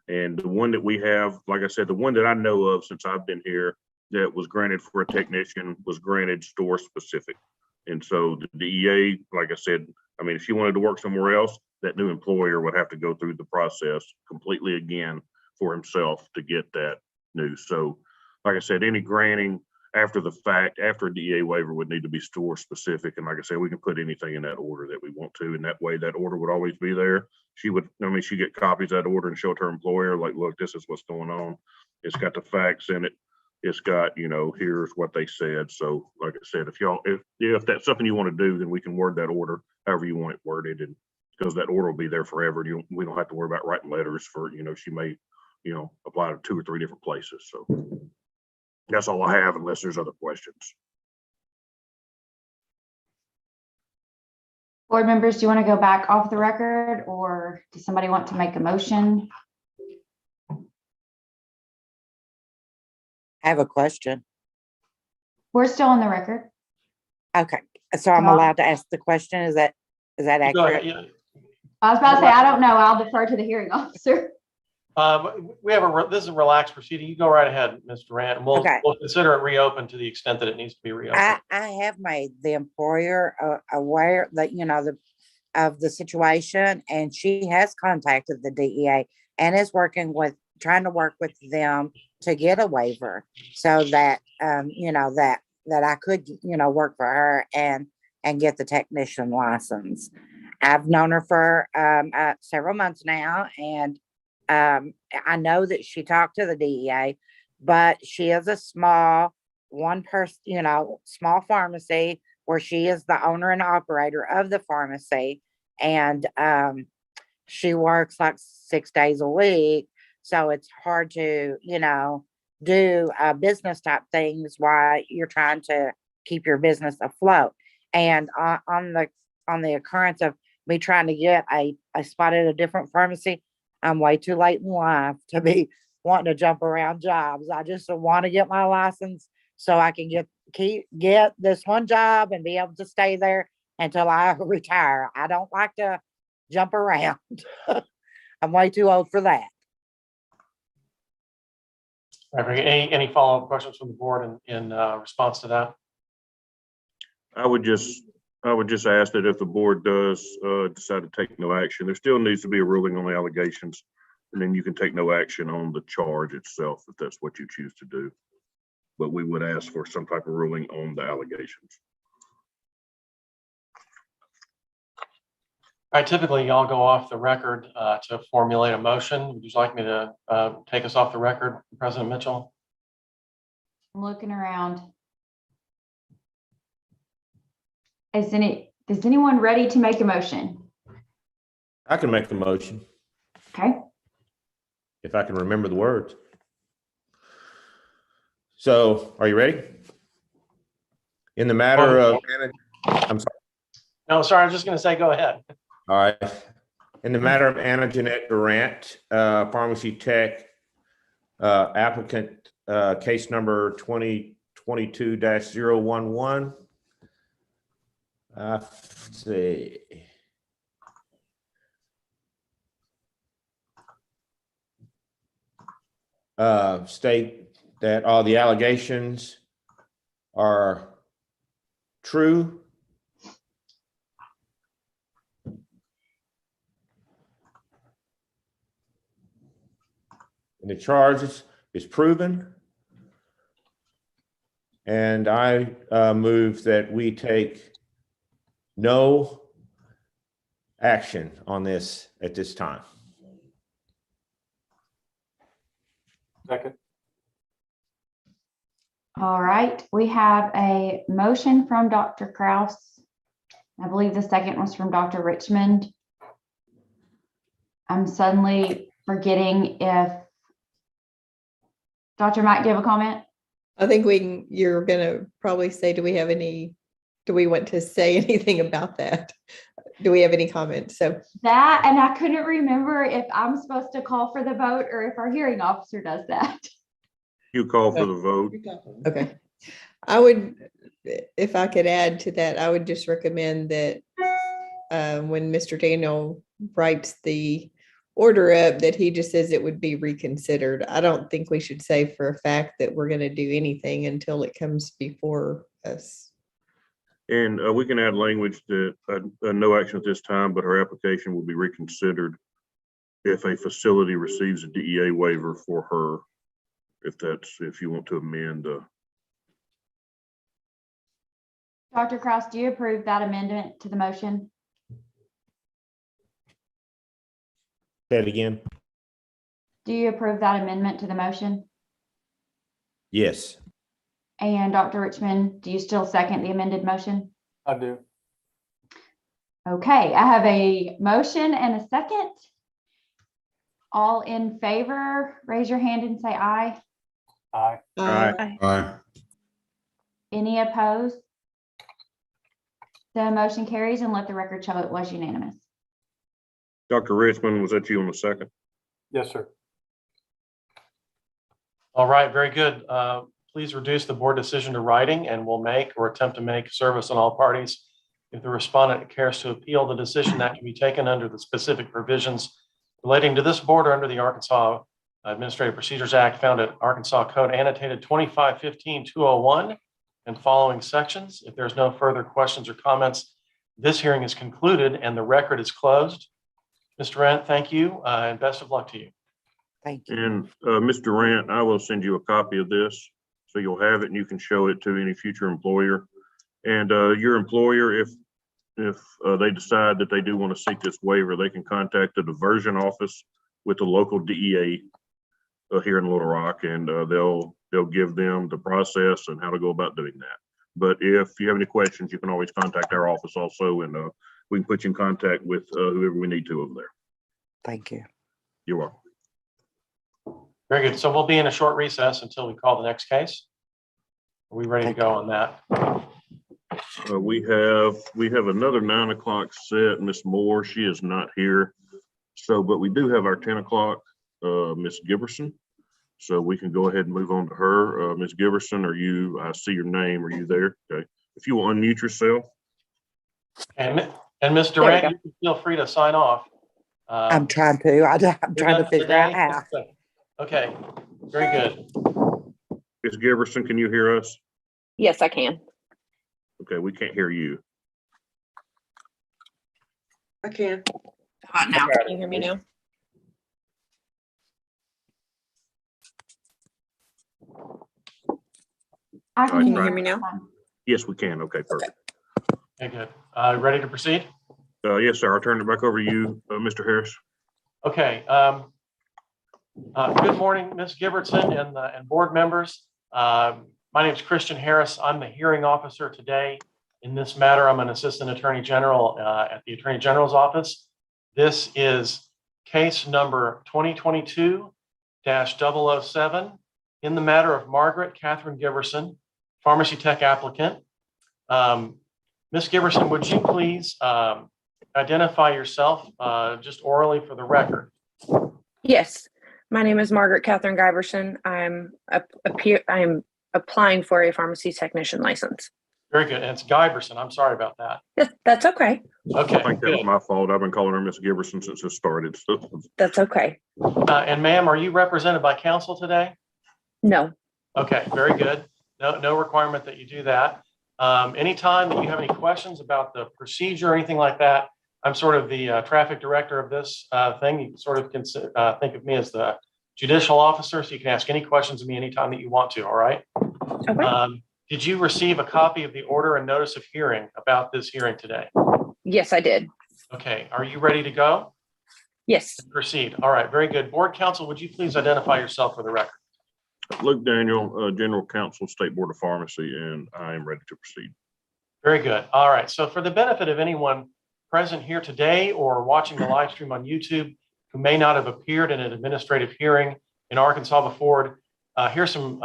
C: And the one that we have, like I said, the one that I know of since I've been here that was granted for a technician was granted store specific. And so the DEA, like I said, I mean, if she wanted to work somewhere else, that new employer would have to go through the process completely again for himself to get that news. So like I said, any granting after the fact, after a DEA waiver, would need to be store specific. And like I said, we can put anything in that order that we want to, and that way that order would always be there. She would, I mean, she get copies of that order and show it to her employer, like, look, this is what's going on. It's got the facts in it. It's got, you know, here's what they said. So like I said, if that's something you want to do, then we can word that order however you want it worded, and because that order will be there forever. We don't have to worry about writing letters for, you know, she may, you know, apply to 2 or 3 different places. So that's all I have, unless there's other questions.
H: Board members, do you want to go back off the record, or does somebody want to make a motion?
K: I have a question.
H: We're still on the record.
K: Okay, so I'm allowed to ask the question. Is that
E: Go ahead.
K: accurate?
E: Yeah.
H: I was about to say, I don't know. I'll defer to the hearing officer.
E: We have this is a relaxed proceeding. You go right ahead, Ms. Durant, and we'll
K: Okay.
E: consider it reopened to the extent that it needs to be reopened.
K: I have made the employer aware that, you know, of the situation, and she has contacted the DEA and is trying to work with them to get a waiver so that, you know, that I could, you know, work for her and get the technician license. I've known her for several months now, and I know that she talked to the DEA, but she is a small one-person, you know, small pharmacy where she is the owner and operator of the pharmacy, and she works like 6 days a week, so it's hard to, you know, do business type things while you're trying to keep your business afloat. And on the occurrence of me trying to get a spot at a different pharmacy, I'm way too late in life to be wanting to jump around jobs. I just want to get my license so I can get this one job and be able to stay there until I retire. I don't like to jump around. I'm way too old for that.
E: Any follow-up questions from the board in response to that?
C: I would just ask that if the board does decide to take no action, there still needs to be a ruling on the allegations, and then you can take no action on the charge itself if that's what you choose to do. But we would ask for some type of ruling on the allegations.
E: All right, typically y'all go off the record to formulate a motion. Would you like me to take us off the record, President Mitchell?
H: I'm looking around. Is anyone ready to make a motion?
A: I can make the motion
H: Okay.
A: if I can remember the words. So, are you ready? In the matter of, I'm sorry.
E: No, sorry, I was just going to say, go ahead.
A: All right. In the matter of Anna Jeanette Durant, pharmacy tech, applicant, case number 2022-011. Let's see. State that all the allegations are true and the charge is proven. And I move that we take no action on this at this time.
M: Second.
H: All right, we have a motion from Dr. Kraus. I believe the second was from Dr. Richmond. I'm suddenly forgetting if Dr. Mike, do you have a comment?
I: I think you're gonna probably say, do we want to say anything about that? Do we have any comments? So
H: That, and I couldn't remember if I'm supposed to call for the vote or if our hearing officer does that.
C: You call for the vote.
I: okay. I would, if I could add to that, I would just recommend that when Mr. Daniel writes the order up, that he just says it would be reconsidered. I don't think we should say for a fact that we're going to do anything until it comes before us.
C: And we can add language that no action at this time, but her application will be reconsidered if a facility receives a DEA waiver for her, if you want to amend.
H: Dr. Kraus, do you approve that amendment to the motion?
A: Say it again.
H: Do you approve that amendment to the motion?
A: Yes.
H: And Dr. Richmond, do you still second the amended motion?
M: I do.
H: Okay, I have a motion and a second. All in favor, raise your hand and say aye.
M: Aye.
F: Aye.
H: Any opposed? The motion carries, and let the record show it was unanimous.
C: Dr. Richmond, was that you on the second?
M: Yes, sir.
E: All right, very good. Please reduce the board decision to writing, and we'll make or attempt to make service on all parties. If the respondent cares to appeal the decision, that can be taken under the specific provisions relating to this board or under the Arkansas Administrative Procedures Act found at Arkansas Code annotated 2515-201 and following sections. If there's no further questions or comments, this hearing is concluded and the record is closed. Mr. Durant, thank you and best of luck to you.
K: Thank you.
C: And Ms. Durant, I will send you a copy of this so you'll have it and you can show it to any future employer. And your employer, if they decide that they do want to seek this waiver, they can contact the diversion office with the local DEA here in Little Rock, and they'll give them the process and how to go about doing that. But if you have any questions, you can always contact our office also, and we can put you in contact with whoever we need to over there.
K: Thank you.
C: You're welcome.
E: Very good. So we'll be in a short recess until we call the next case. Are we ready to go on that?
C: We have another 9 o'clock set. Miss Moore, she is not here. So, but we do have our 10 o'clock, Miss Giberson. So we can go ahead and move on to her. Miss Giberson, I see your name. Are you there? Okay. If you will unmute yourself.
E: And Ms. Durant, you can feel free to sign off.
K: I'm trying to. I'm trying to figure out how.
E: Okay, very good.
C: Miss Giberson, can you hear us?
O: Yes, I can.
C: Okay, we can't hear you.
G: I can.
O: How about now? Can you hear me now?
H: Can
O: you hear me now?
C: Yes, we can. Okay, perfect.
E: Okay, good. Ready to proceed?
C: Yes, sir. I'll turn it back over to you, Mr. Harris.
E: Okay. Good morning, Ms. Giberson and board members. My name is Christian Harris. I'm the hearing officer today. In this matter, I'm an assistant attorney general at the Attorney General's office. This is case number 2022-007 in the matter of Margaret Catherine Giberson, pharmacy tech applicant. Ms. Giberson, would you please identify yourself just orally for the record?
O: Yes. My name is Margaret Catherine Giberson. I'm applying for a pharmacy technician license.
E: Very good. And it's Giberson. I'm sorry about that.
O: That's okay.
E: Okay.
C: I think that was my fault. I've been calling her Miss Giberson since it started. So.
O: That's okay.
E: And ma'am, are you represented by counsel today?
O: No.
E: Okay, very good. No requirement that you do that. Anytime that you have any questions about the procedure or anything like that, I'm sort of the traffic director of this thing. You can sort of think of me as the judicial officer, so you can ask any questions of me anytime that you want to, all right?
O: Okay.
E: Did you receive a copy of the order and notice of hearing about this hearing today?
O: Yes, I did.
E: Okay, are you ready to go?
O: Yes.
E: Proceed. All right, very good. Board counsel, would you please identify yourself for the record?
C: Luke Daniel, General Counsel, State Board of Pharmacy, and I am ready to proceed.
E: Very good. All right, so for the benefit of anyone present here today or watching the live stream on YouTube who may not have appeared in an administrative hearing in Arkansas before, here's some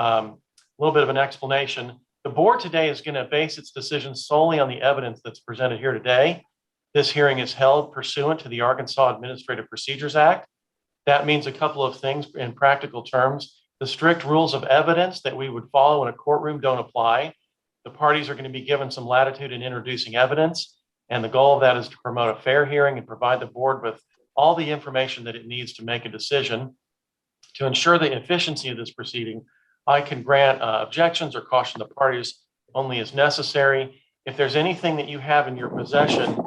E: little bit of an explanation. The board today is going to base its decision solely on the evidence that's presented here today. This hearing is held pursuant to the Arkansas Administrative Procedures Act. That means a couple of things in practical terms. The strict rules of evidence that we would follow in a courtroom don't apply. The parties are going to be given some latitude in introducing evidence, and the goal of that is to promote a fair hearing and provide the board with all the information that it needs to make a decision. To ensure the efficiency of this proceeding, I can grant objections or caution the parties only as necessary. If there's anything that you have in your possession,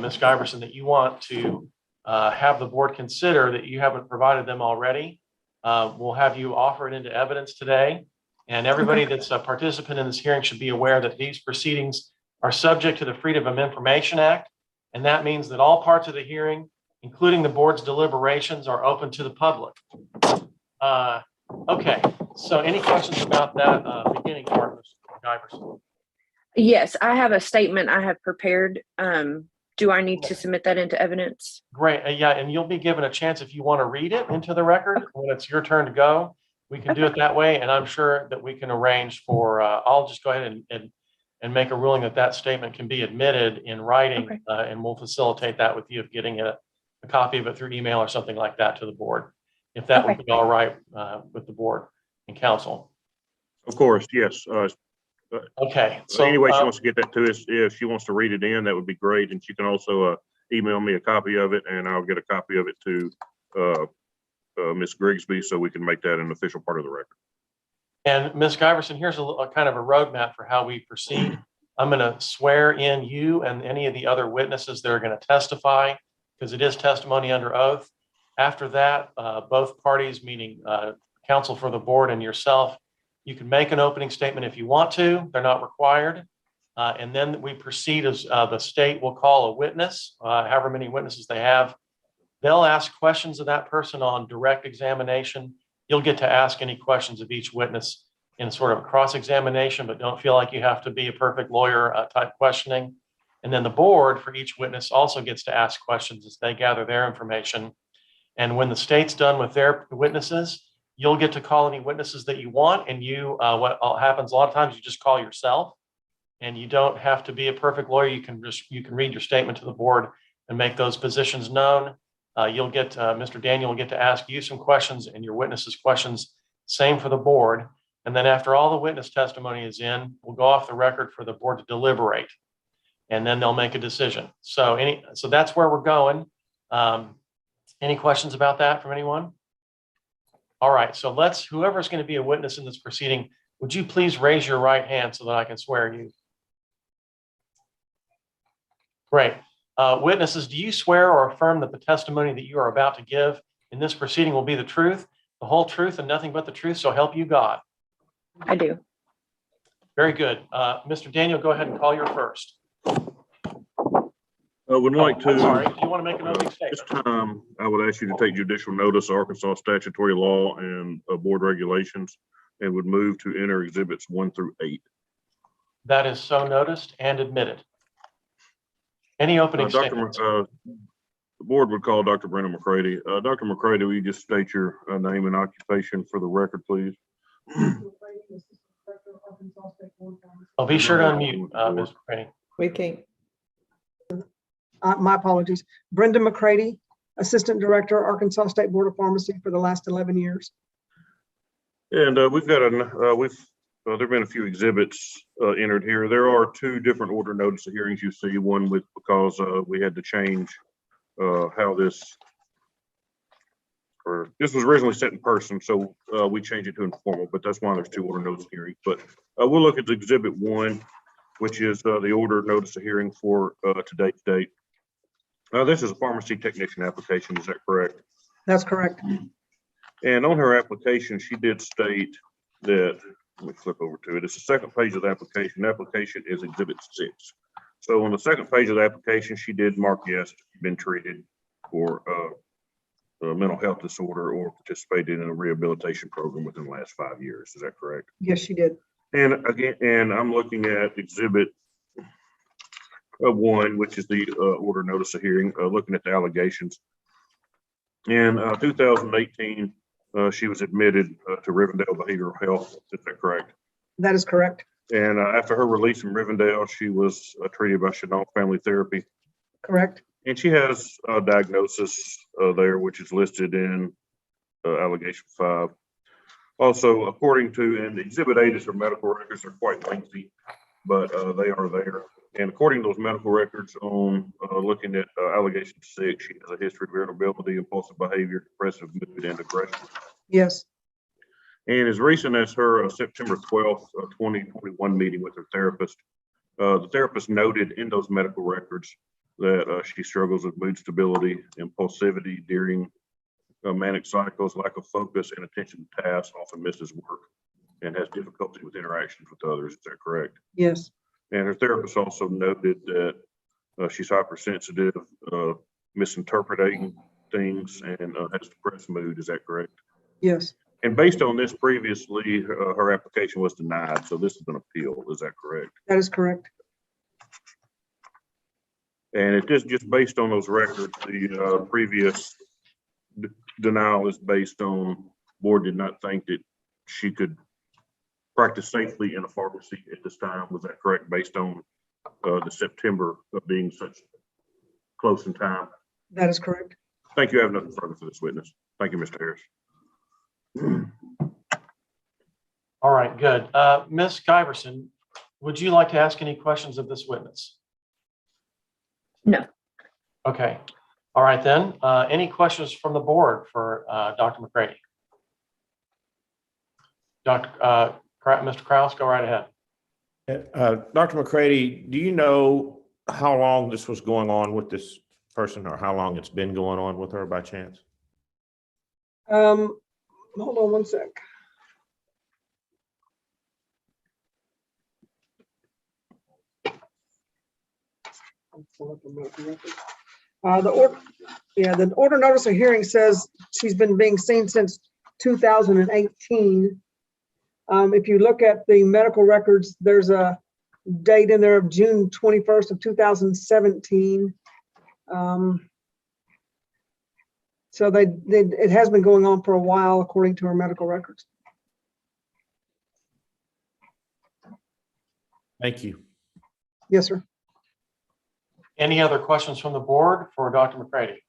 E: Ms. Giberson, that you want to have the board consider that you haven't provided them already, we'll have you offer it into evidence today. And everybody that's a participant in this hearing should be aware that these proceedings are subject to the Freedom of Information Act. And that means that all parts of the hearing, including the board's deliberations, are open to the public. Okay, so any questions about that beginning part, Ms. Giberson?
O: Yes, I have a statement I have prepared. Do I need to submit that into evidence?
E: Great. Yeah, and you'll be given a chance if you want to read it into the record when it's your turn to go. We can do it that way, and I'm sure that we can arrange for, I'll just go ahead and make a ruling that that statement can be admitted in writing,
O: Okay.
E: And we'll facilitate that with you of getting a copy of it through email or something like that to the board, if that would be all right with the board and council.
C: Of course, yes.
E: Okay. So
C: Anyway, she wants to get that to us. If she wants to read it in, that would be great. And she can also email me a copy of it, and I'll get a copy of it to Ms. Grigsby so we can make that an official part of the record.
E: And Ms. Giberson, here's a kind of a roadmap for how we proceed. I'm going to swear in you and any of the other witnesses that are going to testify, because it is testimony under oath. After that, both parties, meaning counsel for the board and yourself, you can make an opening statement if you want to. They're not required. And then we proceed as the state will call a witness, however many witnesses they have. They'll ask questions of that person on direct examination. You'll get to ask any questions of each witness in sort of a cross-examination, but don't feel like you have to be a perfect lawyer type questioning. And then the board for each witness also gets to ask questions as they gather their information. And when the state's done with their witnesses, you'll get to call any witnesses that you want. And you, what happens a lot of times, you just call yourself, and you don't have to be a perfect lawyer. You can read your statement to the board and make those positions known. You'll get, Mr. Daniel will get to ask you some questions and your witnesses questions, same for the board. And then after all the witness testimony is in, we'll go off the record for the board to deliberate, and then they'll make a decision. So that's where we're going. Any questions about that from anyone? All right, so whoever's going to be a witness in this proceeding, would you please raise your right hand so that I can swear you? Great. Witnesses, do you swear or affirm that the testimony that you are about to give in this proceeding will be the truth, the whole truth, and nothing but the truth, so help you God?
O: I do.
E: Very good. Mr. Daniel, go ahead and call your first.
C: I would like to.
E: I'm sorry, do you want to make an opening statement?
C: This time, I would ask you to take judicial notice of Arkansas statutory law and board regulations, and would move to enter exhibits 1 through 8.
E: That is so noticed and admitted. Any opening statements?
C: The board would call Dr. Brenda McCready. Dr. McCready, will you just state your name and occupation for the record, please?
E: I'll be sure to unmute, Ms. McCready.
I: We can't.
L: My apologies. Brenda McCready, Assistant Director, Arkansas State Board of Pharmacy for the last 11 years.
C: And we've got there have been a few exhibits entered here. There are 2 different order notice of hearings you see. One because we had to change how this was originally set in person, so we changed it to informal, but that's why there's 2 order notice of hearings. But we'll look at exhibit 1, which is the order notice of hearing for today's date. This is a pharmacy technician application, is that correct?
L: That's correct.
C: And on her application, she did state that, let me flip over to it. It's the second page of the application. The application is Exhibit 6. So on the second page of the application, she did mark yes, been treated for a mental health disorder or participated in a rehabilitation program within the last 5 years. Is that correct?
L: Yes, she did.
C: And again, and I'm looking at Exhibit 1, which is the order notice of hearing, looking at the allegations. In 2018, she was admitted to Rivendell Behavioral Health. Is that correct?
L: That is correct.
C: And after her release from Rivendell, she was treated by Chenault Family Therapy.
L: Correct.
C: And she has a diagnosis there, which is listed in allegation 5. Also, according to, and Exhibit 8 is her medical records are quite lengthy, but they are there. And according to those medical records on looking at allegation 6, she has a history of irritability, impulsive behavior, depressive mood, and aggression.
L: Yes.
C: And as recent as her September 12th, 2021 meeting with her therapist, the therapist noted in those medical records that she struggles with mood stability, impulsivity during manic cycles, lack of focus and attention to tasks, often misses work, and has difficulty with interactions with others. Is that correct?
L: Yes.
C: And her therapist also noted that she's hypersensitive, misinterpreting things, and has depressed mood. Is that correct?
L: Yes.
C: And based on this previously, her application was denied. So this is an appeal. Is that correct?
L: That is correct.
C: And it is just based on those records. The previous denial is based on board did not think that she could practice safely in a pharmacy at this time. Was that correct? Based on the September being such close in time.
L: That is correct.
C: Thank you. I have nothing further for this witness. Thank you, Mr. Harris.
E: All right, good. Ms. Giberson, would you like to ask any questions of this witness?
O: No.
E: Okay. All right, then. Any questions from the board for Dr. McCready? Mr. Kraus, go right ahead.
A: Dr. McCready, do you know how long this was going on with this person, or how long it's been going on with her by chance?
L: Hold on one sec. The order notice of hearing says she's been being seen since 2018. If you look at the medical records, there's a date in there of June 21st of 2017. So it has been going on for a while, according to her medical records.
A: Thank you.
L: Yes, sir.
E: Any other questions from the board for Dr. McCready?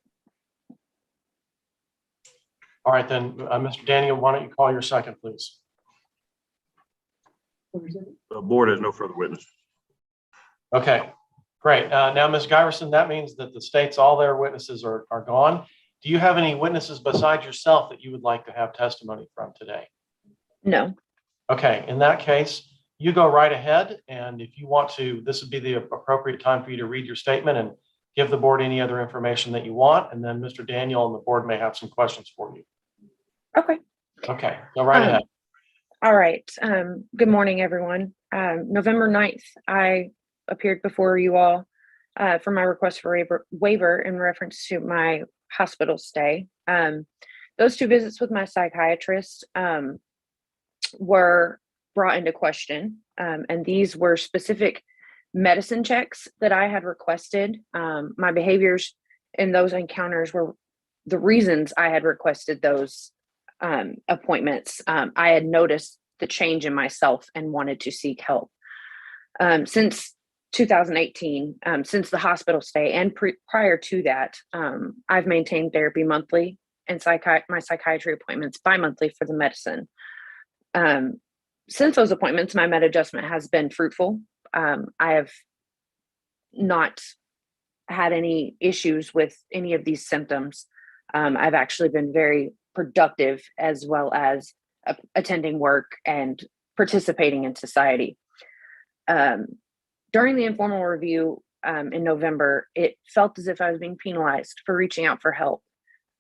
E: All right, then, Mr. Daniel, why don't you call your second, please?
C: The board has no further witness.
E: Okay, great. Now, Ms. Giberson, that means that the state's all their witnesses are gone. Do you have any witnesses besides yourself that you would like to have testimony from today?
O: No.
E: Okay, in that case, you go right ahead. And if you want to, this would be the appropriate time for you to read your statement and give the board any other information that you want. And then Mr. Daniel and the board may have some questions for you.
O: Okay.
E: Okay, go right ahead.
O: All right. Good morning, everyone. November 9th, I appeared before you all for my request for waiver in reference to my hospital stay. Those 2 visits with my psychiatrist were brought into question, and these were specific medicine checks that I had requested. My behaviors in those encounters were the reasons I had requested those appointments. I had noticed the change in myself and wanted to seek help. Since 2018, since the hospital stay and prior to that, I've maintained therapy monthly and my psychiatry appointments bi-monthly for the medicine. Since those appointments, my med adjustment has been fruitful. I have not had any issues with any of these symptoms. I've actually been very productive, as well as attending work and participating in society. During the informal review in November, it felt as if I was being penalized for reaching out for help.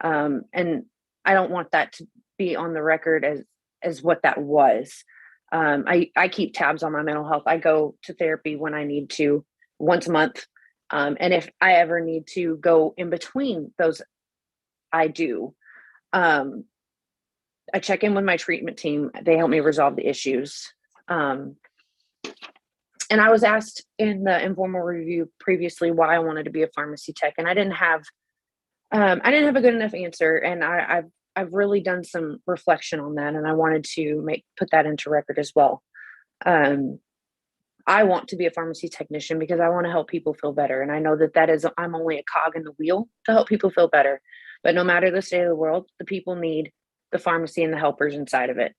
O: And I don't want that be on the record as what that was. I keep tabs on my mental health. I go to therapy when I need to once a month. And if I ever need to go in between those, I do. I check in with my treatment team. They help me resolve the issues. And I was asked in the informal review previously why I wanted to be a pharmacy tech, and I didn't have a good enough answer. And I've really done some reflection on that, and I wanted to put that into record as well. I want to be a pharmacy technician because I want to help people feel better, and I know I'm only a cog in the wheel to help people feel better. But no matter the state of the world, the people need the pharmacy and the helpers inside of it.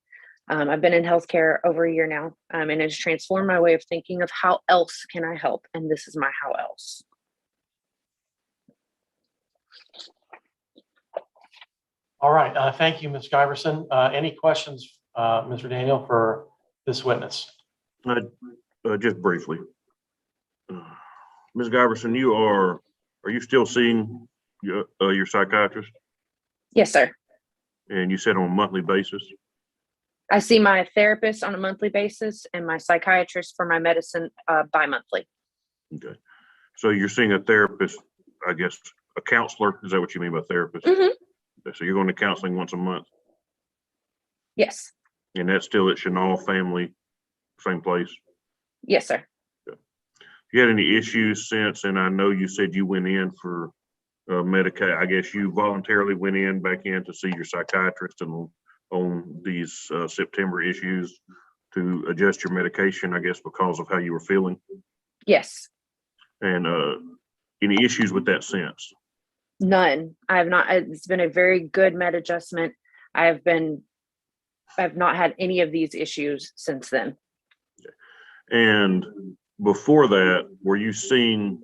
O: I've been in healthcare over a year now, and it's transformed my way of thinking of how else can I help, and this is my how else.
E: All right. Thank you, Ms. Giberson. Any questions, Mr. Daniel, for this witness?
C: Just briefly. Ms. Giberson, are you still seeing your psychiatrist?
O: Yes, sir.
C: And you said on a monthly basis?
O: I see my therapist on a monthly basis and my psychiatrist for my medicine bi-monthly.
C: Okay. So you're seeing a therapist, I guess, a counselor. Is that what you mean by therapist?
O: Mm-hmm.
C: Okay, so you're going to counseling once a month?
O: Yes.
C: And that's still at Chenal Family, same place?
O: Yes, sir.
C: Okay. You had any issues since, and I know you said you went in for Medicaid. I guess you voluntarily went back in to see your psychiatrist and on these September issues to adjust your medication, I guess, because of how you were feeling?
O: Yes.
C: And any issues with that since?
O: None. I have not. It's been a very good med adjustment. I've not had any of these issues since then.
C: And before that, were you seeing,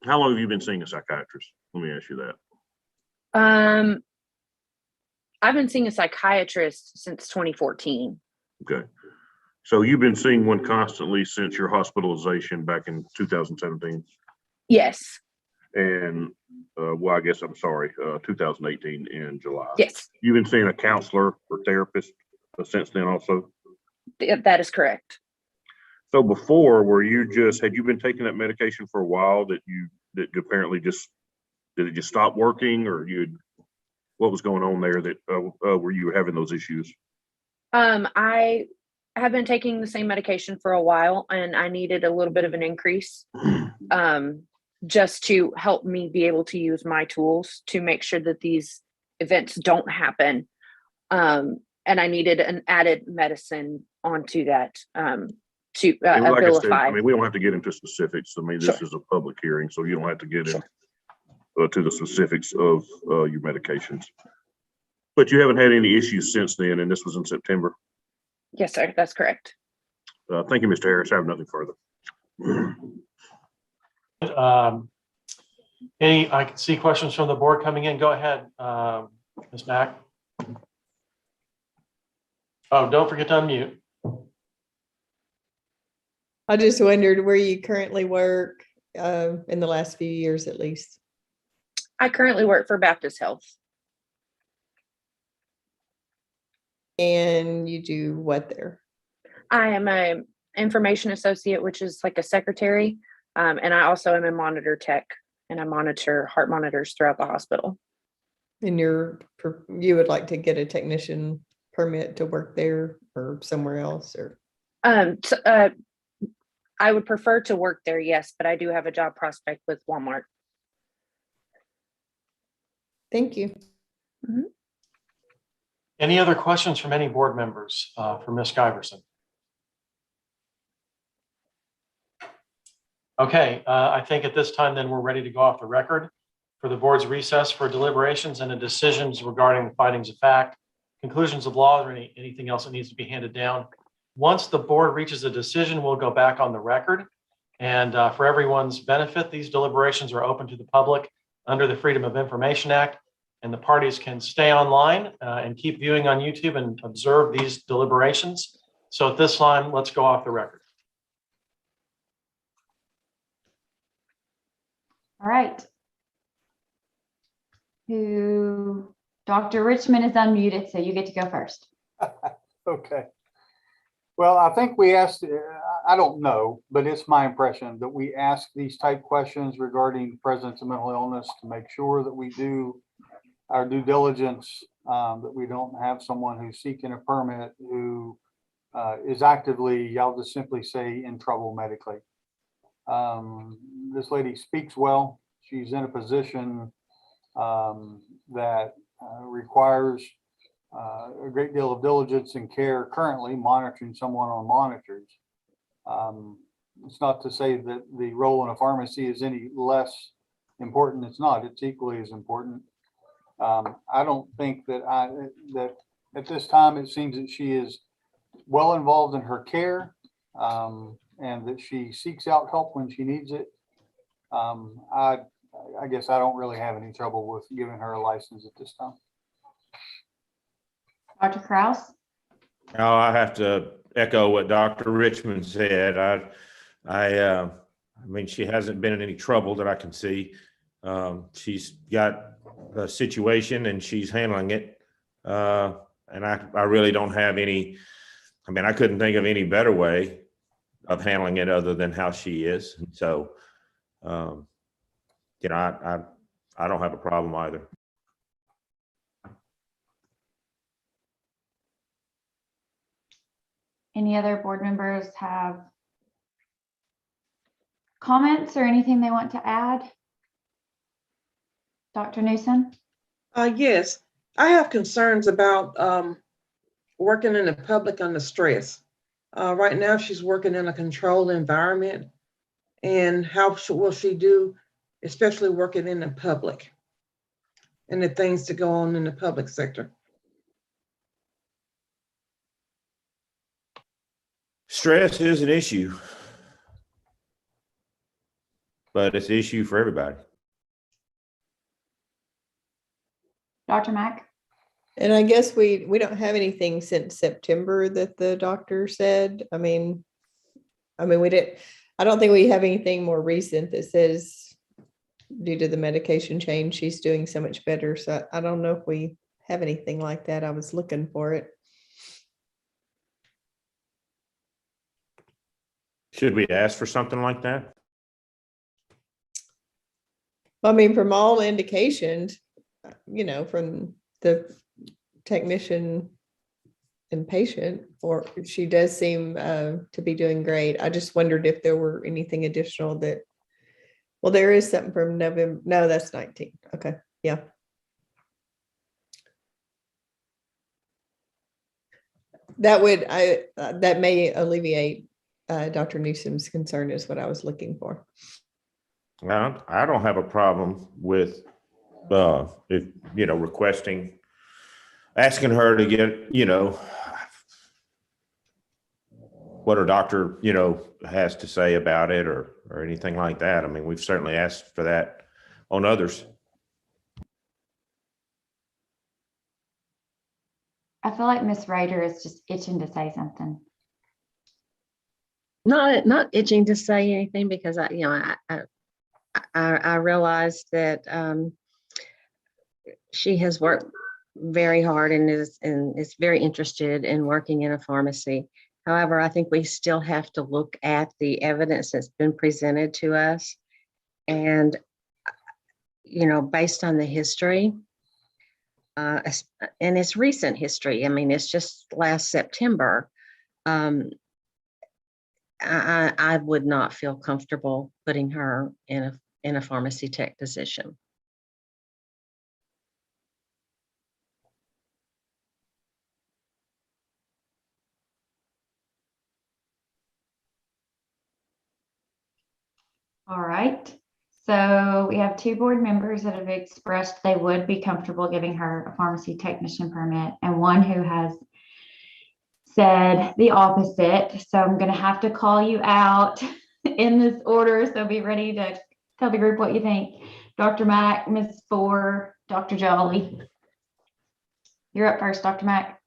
C: how long have you been seeing a psychiatrist? Let me ask you that.
O: I've been seeing a psychiatrist since 2014.
C: Okay. So you've been seeing one constantly since your hospitalization back in 2017?
O: Yes.
C: And, well, I guess, I'm sorry, 2018 in July.
O: Yes.
C: You've been seeing a counselor or therapist since then also?
O: That is correct.
C: So before, had you been taking that medication for a while that apparently did it just stop working, or what was going on there that were you having those issues?
O: I have been taking the same medication for a while, and I needed a little bit of an increase just to help me be able to use my tools to make sure that these events don't happen. And I needed an added medicine onto that to
C: like
O: Abilify.
C: I mean, we don't have to get into specifics. I mean, this is a public hearing, so you don't have to get into to the specifics of your medications. But you haven't had any issues since then, and this was in September?
O: Yes, sir. That's correct.
C: Thank you, Mr. Harris. I have nothing further.
E: I can see questions from the board coming in. Go ahead, Ms. Mack. Oh, don't forget to unmute.
I: I just wondered where you currently work in the last few years, at least.
O: I currently work for Baptist Health.
I: And you do what there?
O: I am an information associate, which is like a secretary. And I also am a monitor tech, and I monitor heart monitors throughout the hospital.
I: And you would like to get a technician permit to work there or somewhere else, or?
O: I would prefer to work there, yes, but I do have a job prospect with Walmart.
I: Thank you.
O: Mm-hmm.
E: Any other questions from any board members for Ms. Giberson? Okay, I think at this time then we're ready to go off the record for the board's recess for deliberations and the decisions regarding the findings of fact, conclusions of law, or anything else that needs to be handed down. Once the board reaches a decision, we'll go back on the record. And for everyone's benefit, these deliberations are open to the public under the Freedom of Information Act, and the parties can stay online and keep viewing on YouTube and observe these deliberations. So at this time, let's go off the record.
H: All right. Who Dr. Richmond is unmuted, so you get to go first.
M: Okay. Well, I think we asked, I don't know, but it's my impression that we ask these type questions regarding the presence of mental illness to make sure that we do our due diligence, that we don't have someone who's seeking a permit who is actively, I'll just simply say, in trouble medically. This lady speaks well. She's in a position that requires a great deal of diligence and care, currently monitoring someone on monitors. It's not to say that the role in a pharmacy is any less important. It's not. It's equally as important. I don't think that that at this time it seems that she is well involved in her care, and that she seeks out help when she needs it. I guess I don't really have any trouble with giving her a license at this time.
H: Dr. Kraus?
A: Now I have to echo what Dr. Richmond said. I mean, she hasn't been in any trouble that I can see. She's got a situation and she's handling it. And I really don't have any, I mean, I couldn't think of any better way of handling it other than how she is. And so, you know, I don't have a problem either.
H: Any other board members have comments or anything they want to add? Dr. Newsom?
G: Yes, I have concerns about working in the public under stress. Right now, she's working in a controlled environment. And how will she do, especially working in the public and the things that go on in the public sector?
A: Stress is an issue, but it's an issue for everybody.
H: Dr. Mack?
I: And I guess we don't have anything since September that the doctor said. I mean, we didn't, I don't think we have anything more recent that says due to the medication change, she's doing so much better. So I don't know if we have anything like that. I was looking for it.
A: Should we ask for something like that?
I: I mean, from all indications, you know, from the technician and patient, or she does seem to be doing great. I just wondered if there were anything additional that, well, there is something from November. No, that's 19. Okay. Yeah. That would, that may alleviate Dr. Newsom's concern is what I was looking for.
A: Well, I don't have a problem with, if, you know, asking her to get, you know, what her doctor, you know, has to say about it or anything like that. I mean, we've certainly asked for that on others.
H: I feel like Miss Rader is just itching to say something.
N: Not itching to say anything because I realized that she has worked very hard and is very interested in working in a pharmacy. However, I think we still have to look at the evidence that's been presented to us. And, you know, based on the history, and it's recent history. I mean, it's just last September. I would not feel comfortable putting her in a pharmacy tech position.
H: All right. So we have 2 board members that have expressed they would be comfortable giving her a pharmacy technician permit, and 1 who has said the opposite. So I'm going to have to call you out in this order. So be ready to tell the group what you think. Dr. Mack, Ms. Ford, Dr. Jolly. You're up first, Dr. Mack.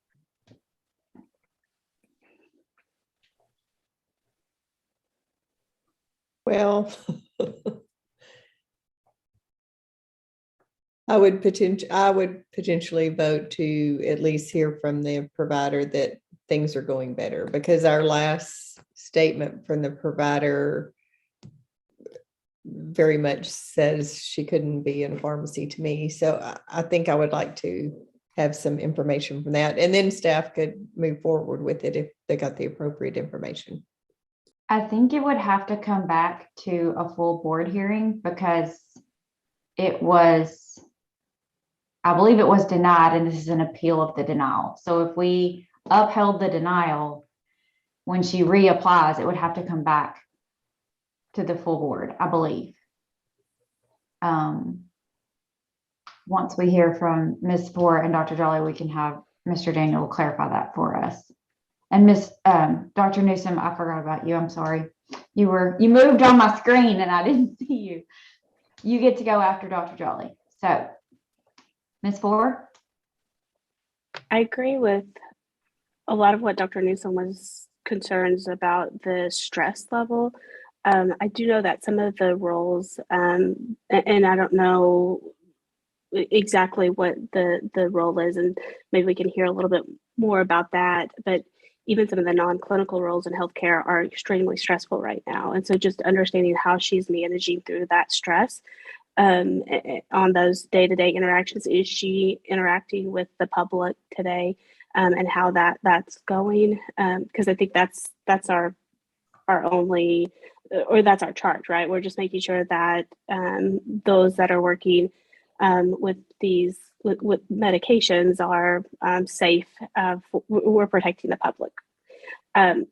I: Well, I would potentially vote to at least hear from the provider that things are going better, because our last statement from the provider very much says she couldn't be in a pharmacy to me. So I think I would like to have some information from that, and then staff could move forward with it if they got the appropriate information.
H: I think it would have to come back to a full board hearing because I believe it was denied, and this is an appeal of the denial. So if we upheld the denial, when she reapplies, it would have to come back to the full board, I believe. Once we hear from Ms. Ford and Dr. Jolly, we can have Mr. Daniel clarify that for us. And Dr. Newsom, I forgot about you. I'm sorry. You moved on my screen and I didn't see you. You get to go after Dr. Jolly. So, Ms. Ford?
D: I agree with a lot of what Dr. Newsom was concerns about the stress level. I do know that some of the roles, and I don't know exactly what the role is, and maybe we can hear a little bit more about that, but even some of the non-clinical roles in healthcare are extremely stressful right now. And so just understanding how she's managing through that stress on those day-to-day interactions. Is she interacting with the public today, and how that's going? Because I think that's our only, or that's our charge, right? We're just making sure that those that are working with these with medications are safe. We're protecting the public. You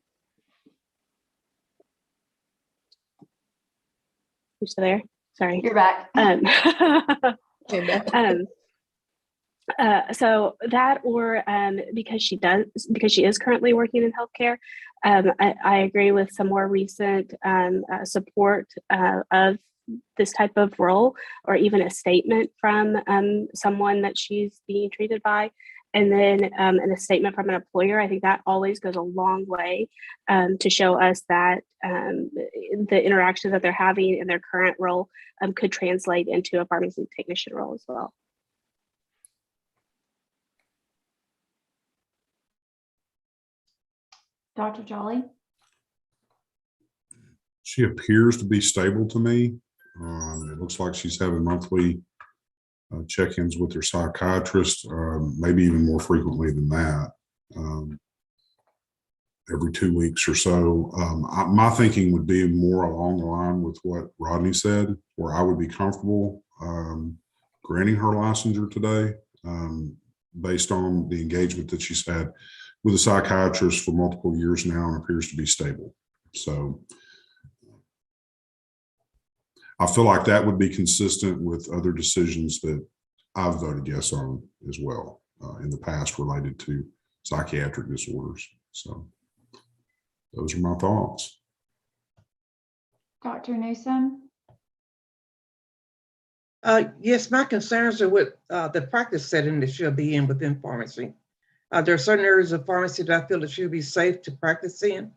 D: still there? Sorry.
H: You're back.
D: So that, or because she is currently working in healthcare, I agree with some more recent support of this type of role, or even a statement from someone that she's being treated by, and then and a statement from an employer. I think that always goes a long way to show us that the interactions that they're having in their current role could translate into a pharmacy technician role as well.
H: Dr. Jolly?
F: She appears to be stable to me. It looks like she's having monthly check-ins with her psychiatrist, maybe even more frequently than that, every 2 weeks or so. My thinking would be more along the line with what Rodney said, where I would be comfortable granting her licensure today, based on the engagement that she's had with a psychiatrist for multiple years now and appears to be stable. So I feel like that would be consistent with other decisions that I've voted yes on as well in the past related to psychiatric disorders. So those are my thoughts.
H: Dr. Newsom?
G: Yes, my concerns are with the practice setting that she'll be in within pharmacy. There are certain areas of pharmacy that I feel that she'll be safe to practice in,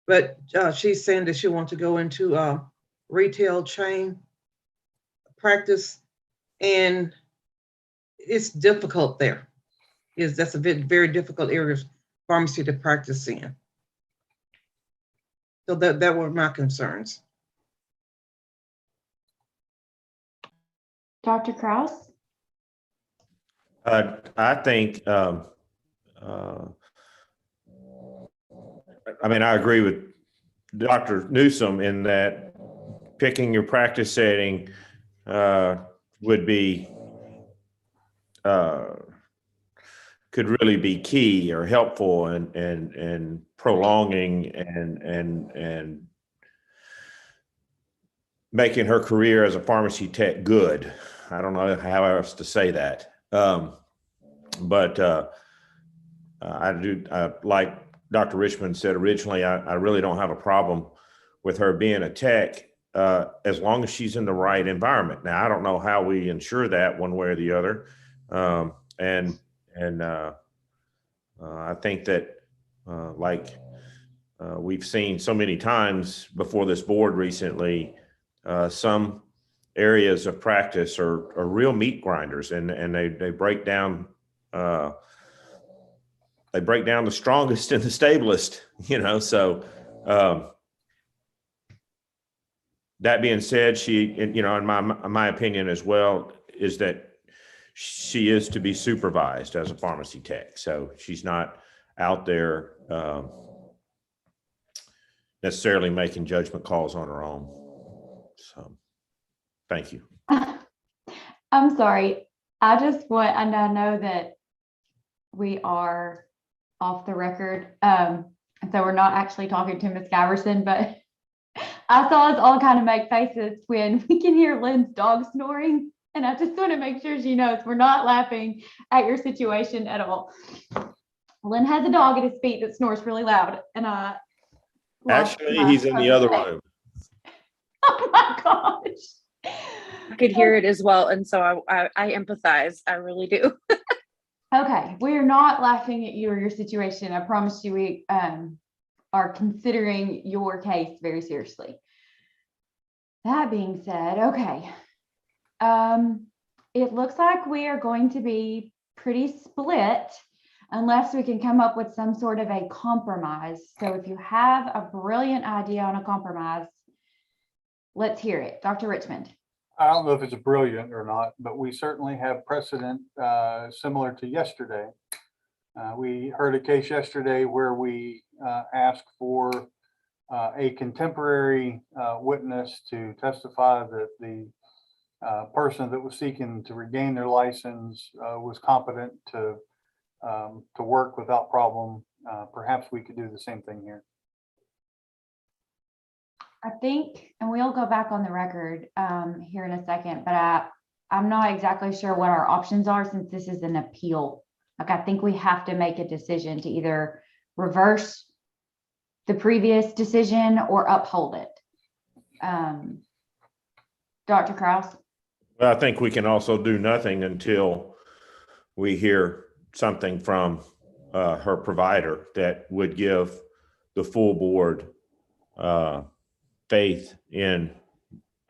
G: but she's saying that she wants to go into retail chain practice, and it's difficult there. That's a very difficult area of pharmacy to practice in. So that were my concerns.
H: Dr. Kraus?
A: I think, I agree with Dr. Newsom in that picking your practice setting would be, could really be key or helpful and prolonging and making her career as a pharmacy tech good. I don't know how else to say that. But I do, like Dr. Richmond said originally, I really don't have a problem with her being a tech as long as she's in the right environment. Now, I don't know how we ensure that one way or the other. I think that we've seen so many times before this board recently, some areas of practice are real meat grinders, and they break down the strongest and the stablest, so that being said, she, in my opinion as well, is that she is to be supervised as a pharmacy tech. So she's not out there necessarily making judgment calls on her own. So, thank you.
H: I'm sorry. I know that we are off the record. And so we're not actually talking to Ms. Giberson, but I saw us all kind of make faces when we can hear Lynn's dog snoring. And I just want to make sure she knows we're not laughing at your situation at all. Lynn has a dog at his feet that snores really loud. And
A: Actually, he's in the other room.
H: Oh my gosh.
O: I could hear it as well. And so I empathize. I really do.
H: Okay, we are not laughing at you or your situation. I promise you we are considering your case very seriously. That being said, okay. It looks like we are going to be pretty split unless we can come up with some sort of a compromise. So if you have a brilliant idea on a compromise, let's hear it. Dr. Richmond.
M: I don't know if it's brilliant or not, but we certainly have precedent similar to yesterday. We heard a case yesterday where we asked for a contemporary witness to testify that the person that was seeking to regain their license was competent to work without problem. Perhaps we could do the same thing here.
H: I think, and we'll go back on the record here in a second, but I'm not exactly sure what our options are since this is an appeal. Like, I think we have to make a decision to either reverse the previous decision or uphold it. Dr. Krause?
A: Well, I think we can also do nothing until we hear something from her provider that would give the full board faith in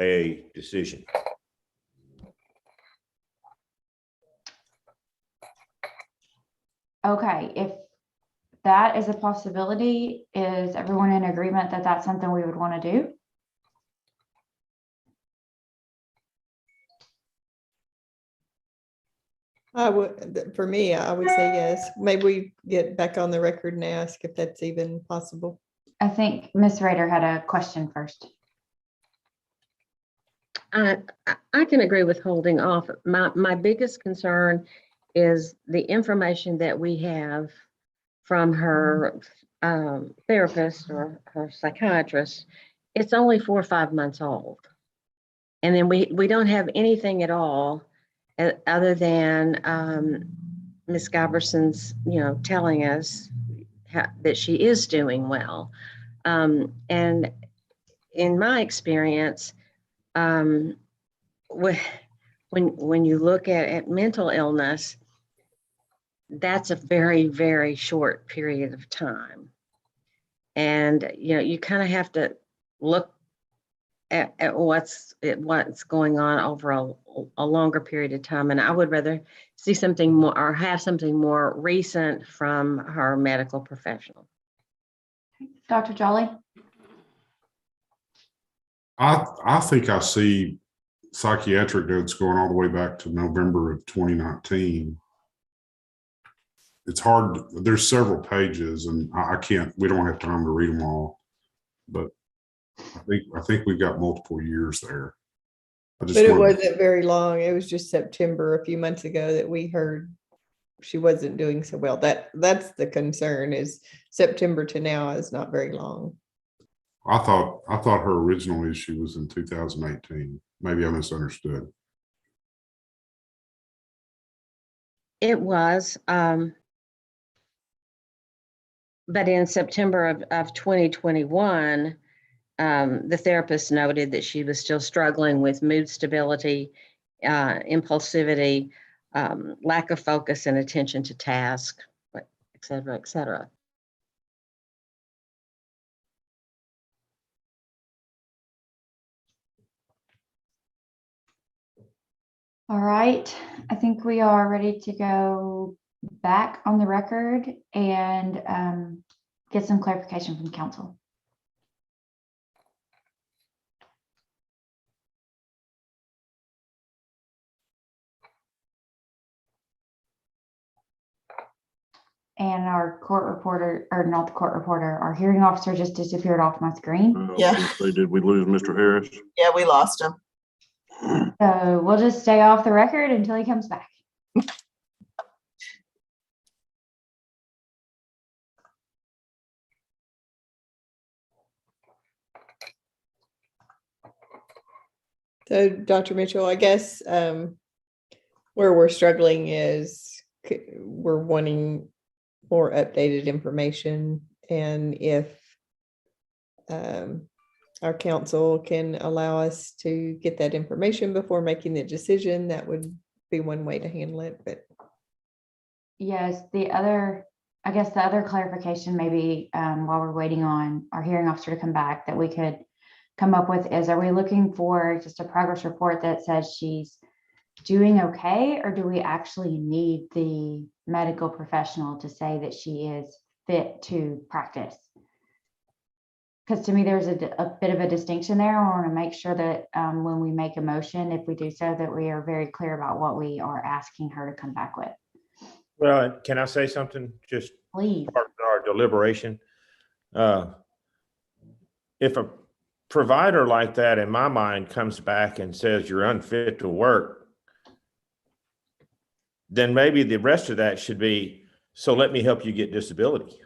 A: a decision.
H: Okay, if that is a possibility, is everyone in agreement that that's something we would want to do?
I: For me, I would say yes. Maybe we get back on the record and ask if that's even possible.
H: I think Ms. Rader had a question first.
N: I can agree with holding off. My biggest concern is the information that we have from her therapist or her psychiatrist. It's only 4 or 5 months old. And then we don't have anything at all other than Ms. Giberson's, telling us that she is doing well. And in my experience, when you look at mental illness, that's a very, very short period of time. And, you kind of have to look at what's going on over a longer period of time. And I would rather see something more or have something more recent from her medical professional.
H: Dr. Jolly?
F: I think I see psychiatric notes going all the way back to November of 2019. It's hard. There's several pages and we don't have time to read them all, but I think we've got multiple years there.
I: But it wasn't very long. It was just September a few months ago that we heard she wasn't doing so well. That's the concern, is September to now is not very long.
F: I thought her original issue was in 2018. Maybe I misunderstood.
N: It was, but in September of 2021, the therapist noted that she was still struggling with mood stability, impulsivity, lack of focus and attention to task, et cetera, et cetera.
H: All right, I think we are ready to go back on the record and get some clarification from council. And our court reporter, or not the court reporter, our hearing officer just disappeared off my screen.
C: Yeah. Did we lose Mr. Harris?
P: Yeah, we lost him.
H: So we'll just stay off the record until he comes back.
I: So, Dr. Mitchell, I guess where we're struggling is we're wanting more updated information, and if our council can allow us to get that information before making the decision, that would be one way to handle it. But
H: Yes, I guess the other clarification maybe while we're waiting on our hearing officer to come back that we could come up with is, are we looking for just a progress report that says she's doing okay, or do we actually need the medical professional to say that she is fit to practice? Because to me, there's a bit of a distinction there. I want to make sure that when we make a motion, if we do so, that we are very clear about what we are asking her to come back with.
A: Well, can I say something? Just
H: Please.
A: part of our deliberation. If a provider like that, in my mind, comes back and says you're unfit to work, then maybe the rest of that should be, so let me help you get disability.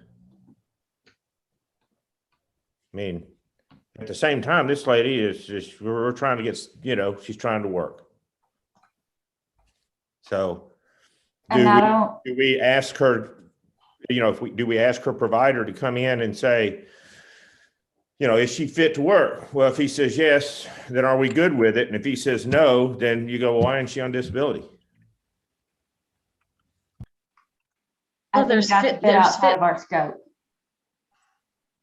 A: I mean, at the same time, this lady is just, we're trying to get, she's trying to work. So do we ask her, do we ask her provider to come in and say, is she fit to work? Well, if he says yes, then are we good with it? And if he says no, then you go, well, why isn't she on disability?
H: I think that's a bit outside of our scope.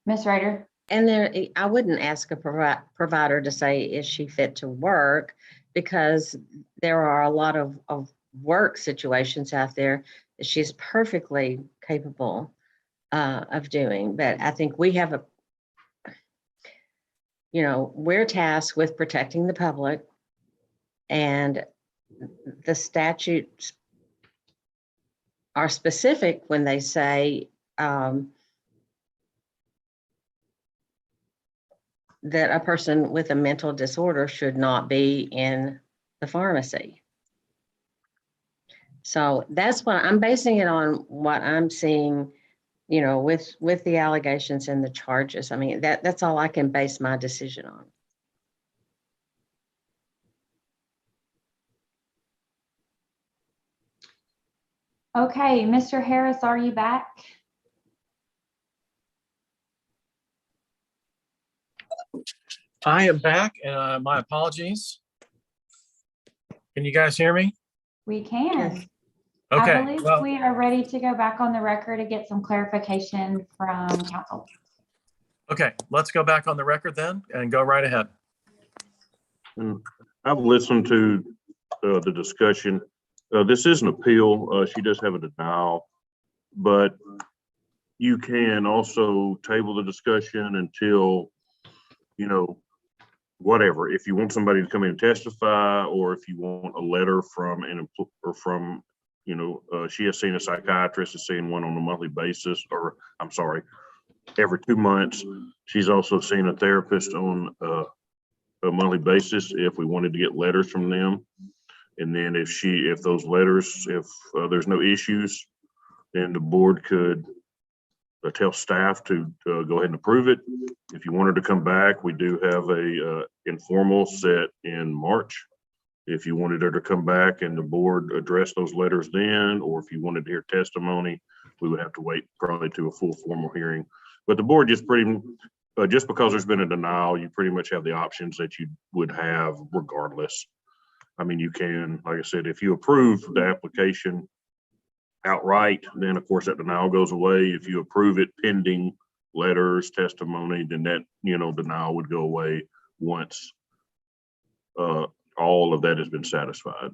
H: Ms. Rader?
N: And I wouldn't ask a provider to say, is she fit to work? Because there are a lot of work situations out there that she's perfectly capable of doing. But I think we have we're tasked with protecting the public, and the statutes are specific when they say that a person with a mental disorder should not be in the pharmacy. So that's what I'm basing it on, what I'm seeing, with the allegations and the charges. I mean, that's all I can base my decision on.
H: Okay, Mr. Harris, are you back?
E: I am back, and my apologies. Can you guys hear me?
H: We can.
E: Okay.
H: I believe we are ready to go back on the record to get some clarification from council.
E: Okay, let's go back on the record then and go right ahead.
C: And I've listened to the discussion. This is an appeal. She does have a denial, but you can also table the discussion until, whatever. If you want somebody to come in and testify, or if you want a letter from she has seen a psychiatrist, is seeing one on a monthly basis, or I'm sorry, every 2 months. She's also seen a therapist on a monthly basis if we wanted to get letters from them. And then if those letters, if there's no issues, then the board could tell staff to go ahead and approve it. If you wanted to come back, we do have a informal set in March. If you wanted her to come back and the board address those letters then, or if you wanted to hear testimony, we would have to wait probably to a full formal hearing. But the board just just because there's been a denial, you pretty much have the options that you would have regardless. I mean, you can, like I said, if you approve the application outright, then of course that denial goes away. If you approve it pending letters, testimony, then that, denial would go away once all of that has been satisfied.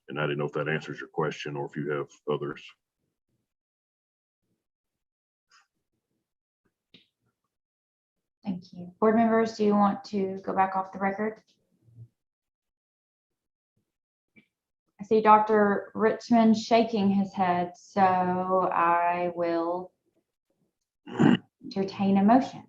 C: And I didn't know if that answers your question or if you have others.
H: Thank you. Board members, do you want to go back off the record? I see Dr. Richmond shaking his head, so I will entertain a motion.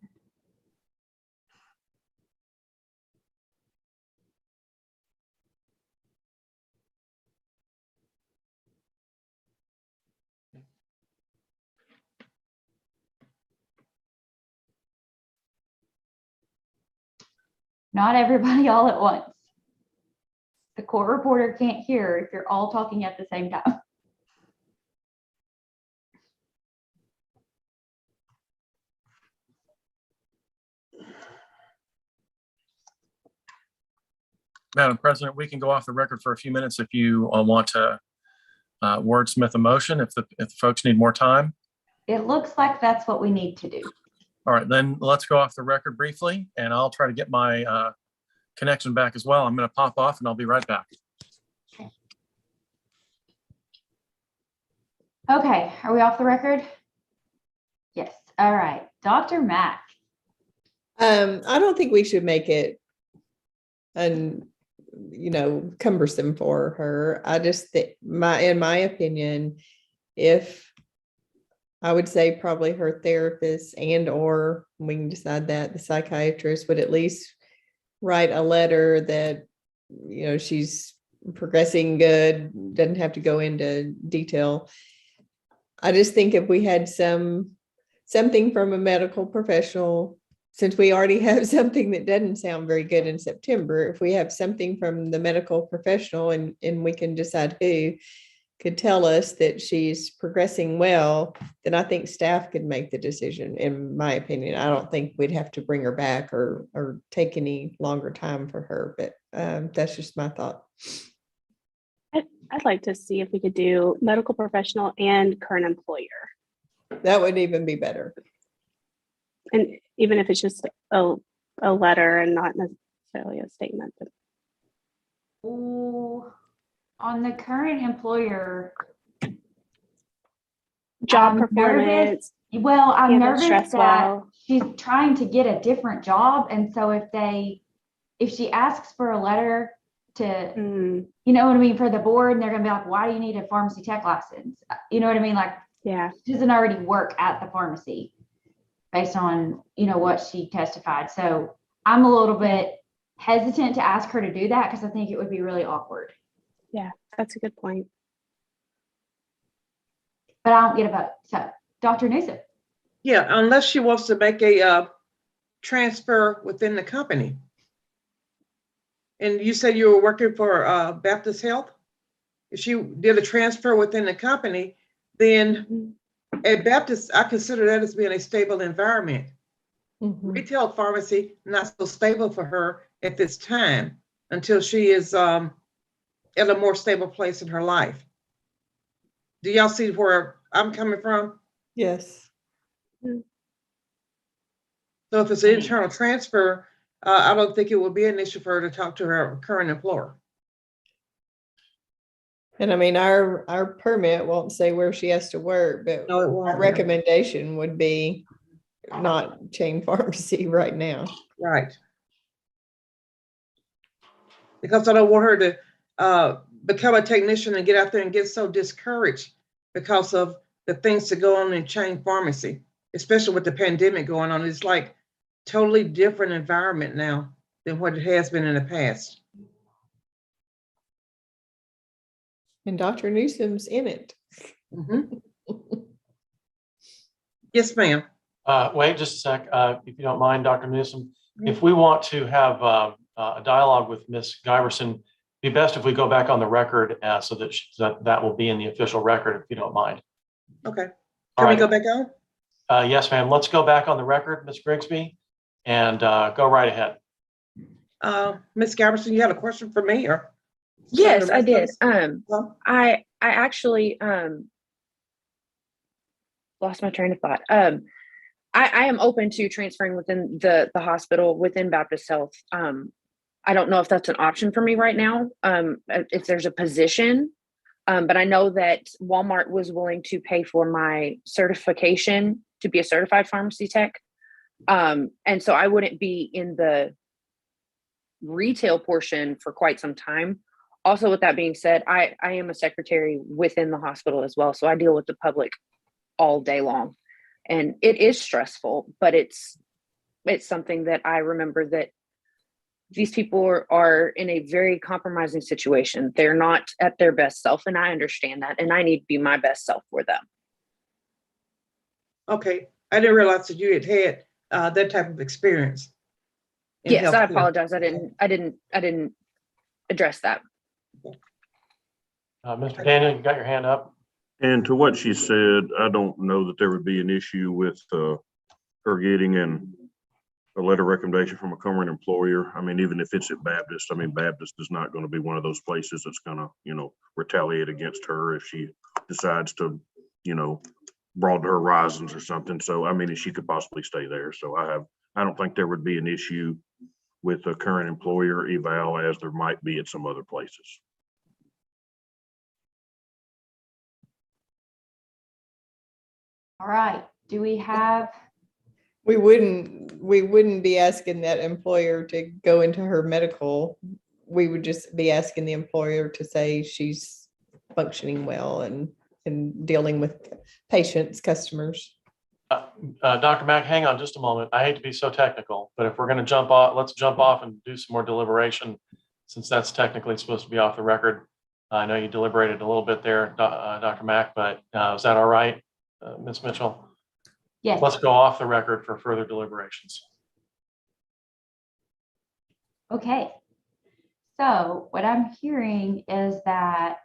H: Not everybody all at once. The court reporter can't hear if you're all talking at the same time.
E: Madam President, we can go off the record for a few minutes if you want to wordsmith a motion, if the folks need more time.
H: It looks like that's what we need to do.
E: All right, then let's go off the record briefly, and I'll try to get my connection back as well. I'm going to pop off and I'll be right back.
H: Okay, are we off the record? Yes. All right. Dr. Mack.
I: I don't think we should make it cumbersome for her. I just think in my opinion, if I would say probably her therapist or we can decide that the psychiatrist would at least write a letter that, she's progressing good, doesn't have to go into detail. I just think if we had something from a medical professional, since we already have something that doesn't sound very good in September, if we have something from the medical professional and we can decide who could tell us that she's progressing well, then I think staff could make the decision, in my opinion. I don't think we'd have to bring her back or take any longer time for her, but that's just my thought.
D: I'd like to see if we could do medical professional and current employer.
I: That would even be better.
D: And even if it's just a letter and not necessarily a statement.
H: Ooh, on the current employer.
D: Job performance.
H: Well, I'm nervous
D: stress
H: that she's trying to get a different job. And so if she asks for a letter to, you know what I mean, for the board, and they're going to be like, why do you need a pharmacy tech license? You know what I mean? Like,
D: yeah,
H: she doesn't already work at the pharmacy based on, what she testified. So I'm a little bit hesitant to ask her to do that because I think it would be really awkward.
D: Yeah, that's a good point.
H: But I don't get a vote. So Dr. Newsom.
G: Yeah, unless she wants to make a transfer within the company. And you said you were working for Baptist Health? If she did a transfer within the company, then at Baptist, I consider that as being a stable environment. Retail pharmacy, not so stable for her at this time until she is at a more stable place in her life. Do y'all see where I'm coming from?
I: Yes.
G: So if it's an internal transfer, I don't think it would be an issue for her to talk to her current employer.
I: And I mean, our permit won't say where she has to work, but
G: No, it won't.
I: our recommendation would be not chain pharmacy right now.
G: Right. Because I don't want her to become a technician and get out there and get so discouraged because of the things that go on in chain pharmacy, especially with the pandemic going on. It's like totally different environment now than what it has been in the past.
I: And Dr. Newsom's in it.
G: Yes, ma'am.
E: Wait just a sec, if you don't mind, Dr. Newsom. If we want to have a dialogue with Ms. Giberson, it'd be best if we go back on the record so that will be in the official record, if you don't mind.
G: Okay. Can we go back on?
E: Yes, ma'am. Let's go back on the record, Ms. Grigsby, and go right ahead.
G: Ms. Giberson, you had a question for me, or?
O: Yes, I did. I actually lost my train of thought. I am open to transferring within the hospital, within Baptist Health. I don't know if that's an option for me right now. If there's a position, but I know that Walmart was willing to pay for my certification to be a certified pharmacy tech. And so I wouldn't be in the retail portion for quite some time. Also, with that being said, I am a secretary within the hospital as well. So I deal with the public all day long. And it is stressful, but it's something that I remember that these people are in a very compromising situation. They're not at their best self, and I understand that, and I need to be my best self for them.
G: Okay, I didn't realize that you had that type of experience. in
O: Yes, I
G: healthcare.
O: apologize. I didn't address that.
E: Mr. Daniel, you got your hand up.
C: And to what she said, I don't know that there would be an issue with her getting a letter of recommendation from a current employer. I mean, even if it's at Baptist, I mean, Baptist is not going to be one of those places that's going to, retaliate against her if she decides to, broaden her horizons or something. So, I mean, she could possibly stay there. So I don't think there would be an issue with a current employer eval as there might be at some other places.
H: All right, do we have,
I: We wouldn't be asking that employer to go into her medical. We would just be asking the employer to say she's functioning well and dealing with patients, customers.
E: Dr. Mack, hang on just a moment. I hate to be so technical, but if we're going to jump off, let's jump off and do some more deliberation, since that's technically supposed to be off the record. I know you deliberated a little bit there, Dr. Mack, but is that all right, Ms. Mitchell?
H: yes,
E: Let's go off the record for further deliberations.
H: okay. So what I'm hearing is that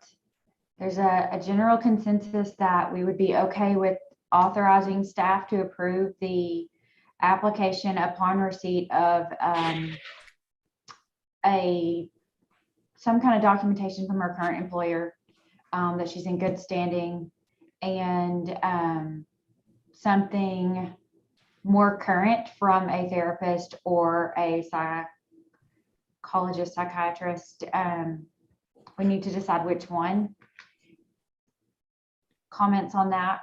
H: there's a general consensus that we would be okay with authorizing staff to approve the application upon receipt of some kind of documentation from her current employer that she's in good standing, and something more current from a therapist or a psychologist, psychiatrist. We need to decide which one. Comments on that?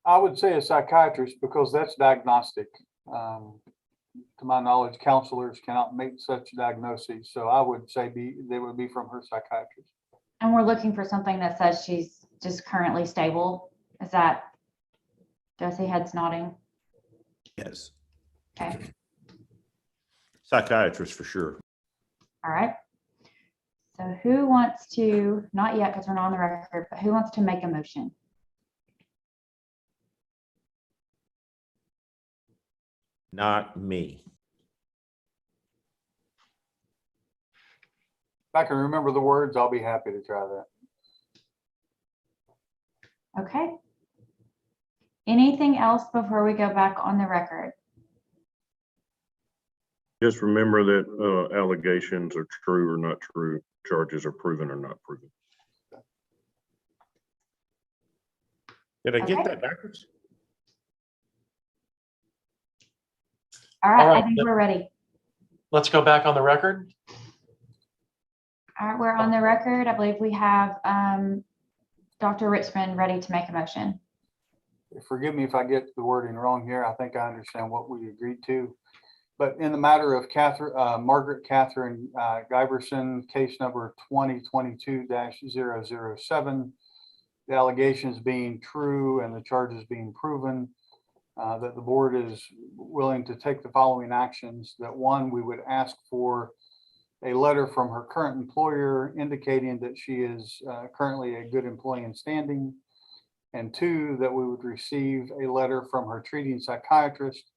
M: I would say a psychiatrist because that's diagnostic. To my knowledge, counselors cannot make such diagnoses. So I would say they would be from her psychiatrist.
H: And we're looking for something that says she's just currently stable. Is that, do I see heads nodding?
A: Yes.
H: Okay,
A: Psychiatrist for sure.
H: all right. So who wants to, not yet because we're not on the record, but who wants to make a motion?
A: Not me.
M: If I can remember the words, I'll be happy to try that.
H: Okay. Anything else before we go back on the record?
C: Just remember that allegations are true or not true, charges are proven or not proven.
A: Did I
H: Okay.
A: get that backwards?
H: All right,
E: All right.
H: I think we're ready.
E: Let's go back on the record.
H: All right, we're on the record. I believe we have Dr. Richmond ready to make a motion.
M: Forgive me if I get the wording wrong here. I think I understand what we agreed to. But in the matter of Margaret Catherine Giberson, case number 2022-007, the allegations being true and the charges being proven, that the board is willing to take the following actions. That one, we would ask for a letter from her current employer indicating that she is currently a good employee in standing. And two, that we would receive a letter from her treating psychiatrist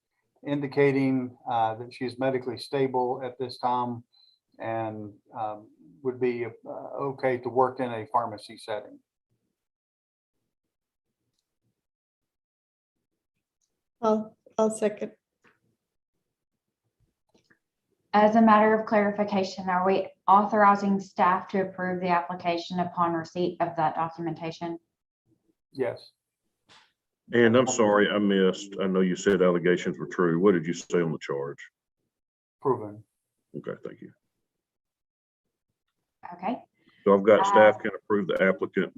M: indicating that she is medically stable at this time and would be okay to work in a pharmacy setting.
I: I'll second.
H: As a matter of clarification, are we authorizing staff to approve the application upon receipt of that documentation?
M: Yes.
C: And I'm sorry, I missed. I know you said allegations were true. What did you say on the charge?
M: proven.
C: Okay, thank you.
H: Okay.
C: So I've got staff can approve the applicant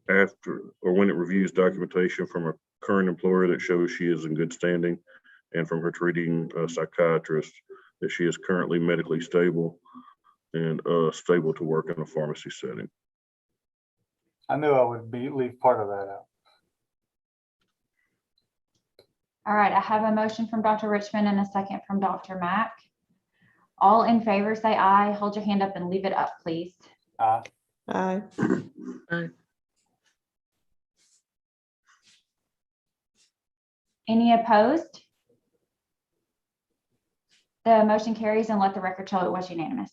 C: after or when it reviews documentation from a current employer that shows she is in good standing and from her treating psychiatrist that she is currently medically stable and stable to work in a pharmacy setting.
M: I knew I would leave part of that out.
H: All right, I have a motion from Dr. Richmond and a second from Dr. Mack. All in favor, say aye. Hold your hand up and leave it up, please.
M: Aye.
I: Aye.
H: Any opposed? The motion carries and let the record show it was unanimous.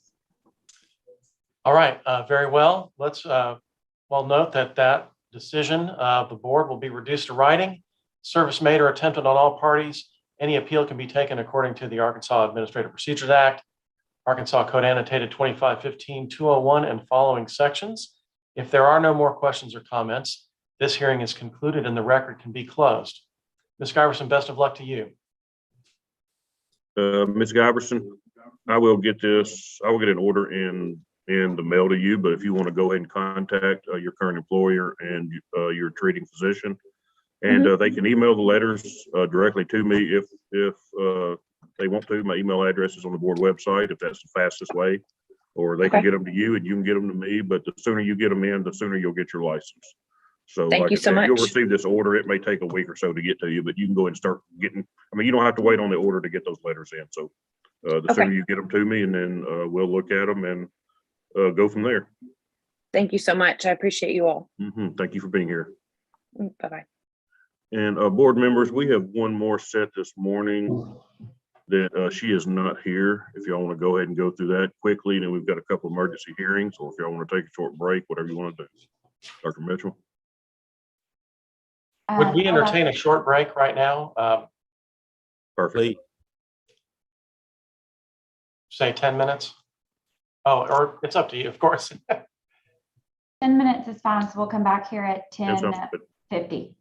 E: All right, very well. Let's note that decision of the board will be reduced to writing. Service made or attempted on all parties. Any appeal can be taken according to the Arkansas Administrative Procedures Act, Arkansas Code Annotated 2515-201 and following sections. If there are no more questions or comments, this hearing is concluded and the record can be closed. Ms. Giberson, best of luck to you.
C: Ms. Giberson, I will get an order in the mail to you, but if you want to go ahead and contact your current employer and your treating physician, and they can email the letters directly to me if they want to. My email address is on the board website if that's the fastest way, or they can get them to you and you can get them to me, but the sooner you get them in, the sooner you'll get your license. So
O: Thank
C: like
O: you
C: I
O: so
C: said, you'll
O: much.
C: receive this order. It may take a week or so to get to you, but you can go ahead and start getting, you don't have to wait on the order to get those letters in. So the sooner you get them to me, and then we'll look at them and go from there.
O: Thank you so much. I appreciate you all.
C: Thank you for being here.
O: Bye-bye.
C: And board members, we have one more set this morning that she is not here. If y'all want to go ahead and go through that quickly, then we've got a couple emergency hearings, or if y'all want to take a short break, whatever you want to do. Dr. Mitchell?
E: Would we entertain a short break right now?
C: Perfect.
E: Say 10 minutes? Oh, or it's up to you, of course.
H: 10 minutes is fine, so we'll come back here at
C: That sounds good.
H: 10:50.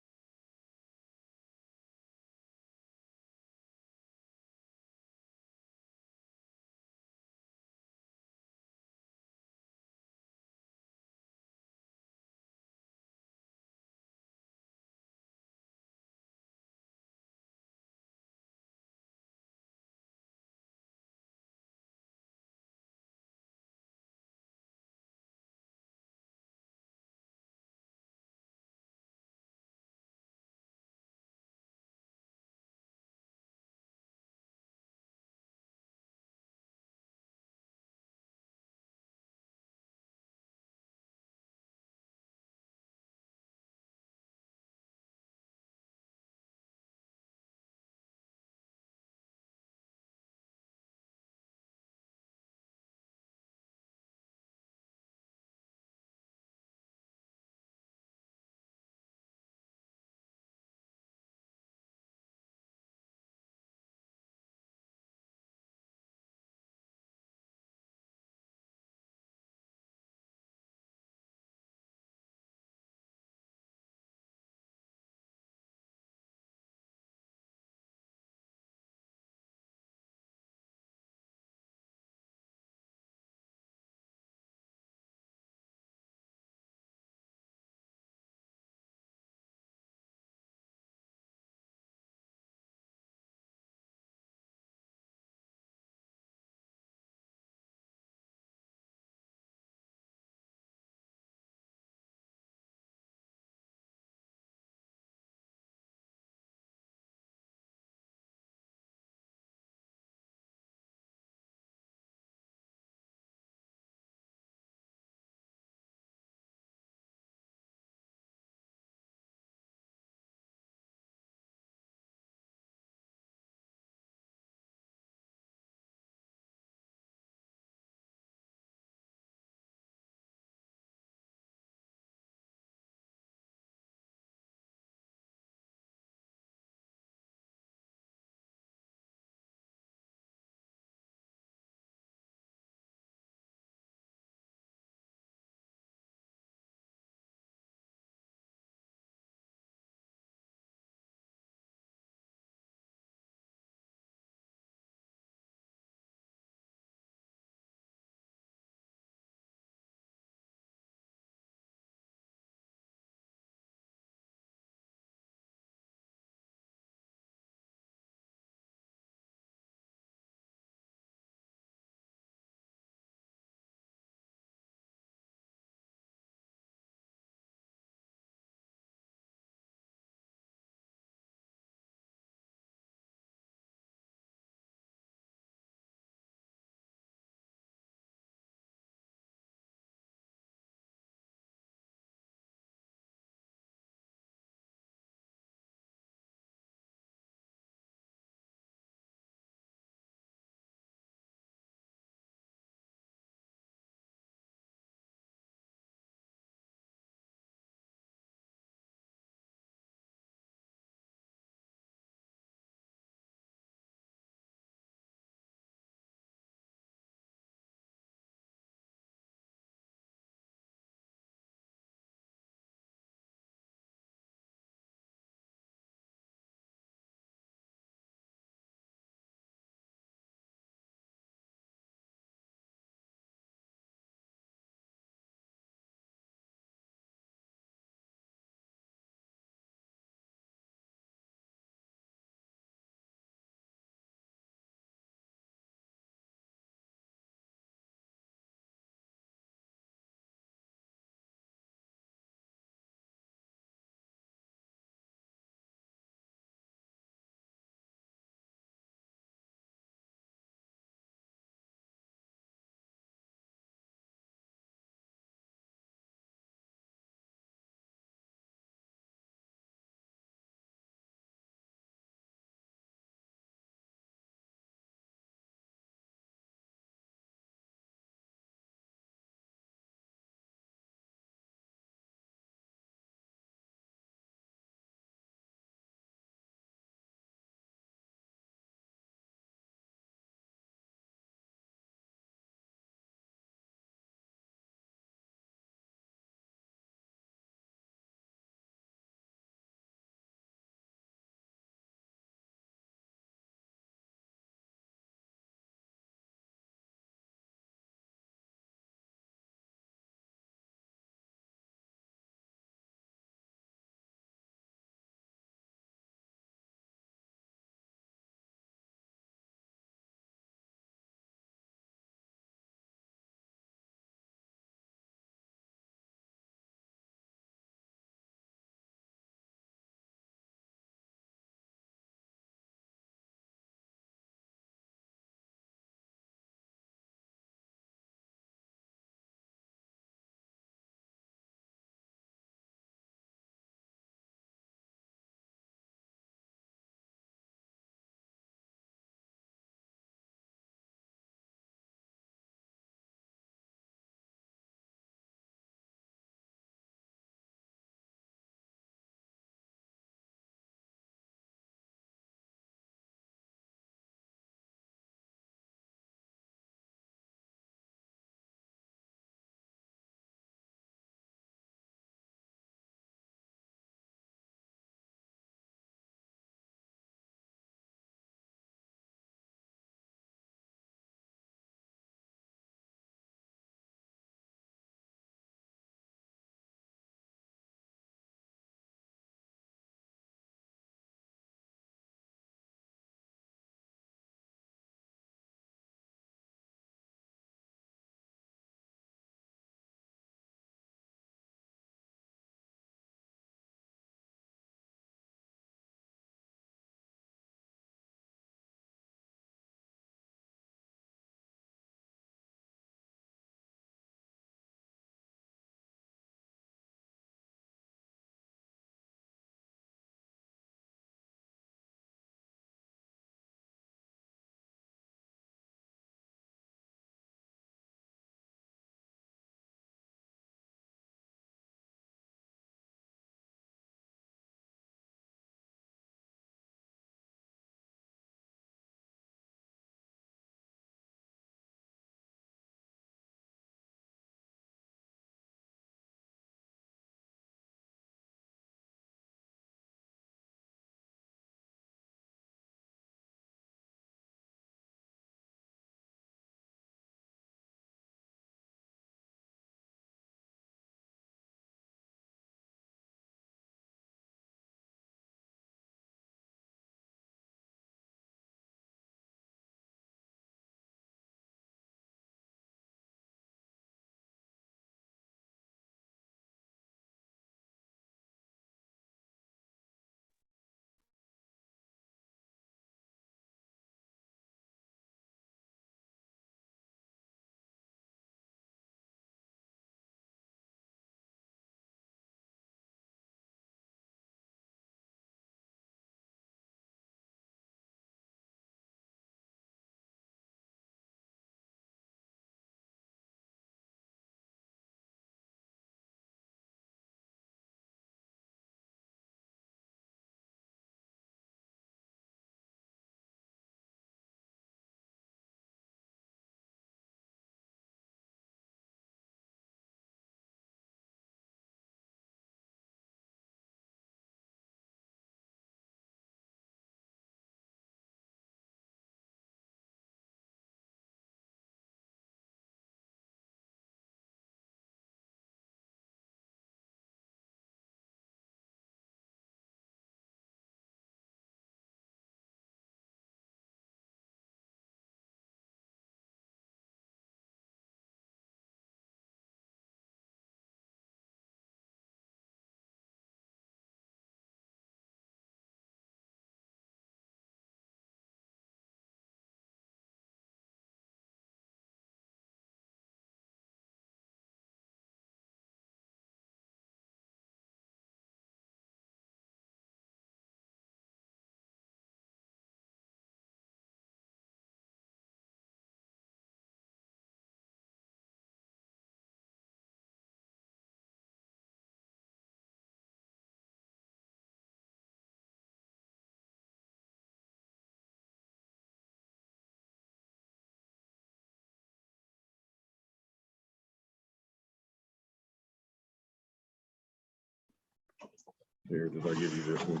C: Here, did I give you this one?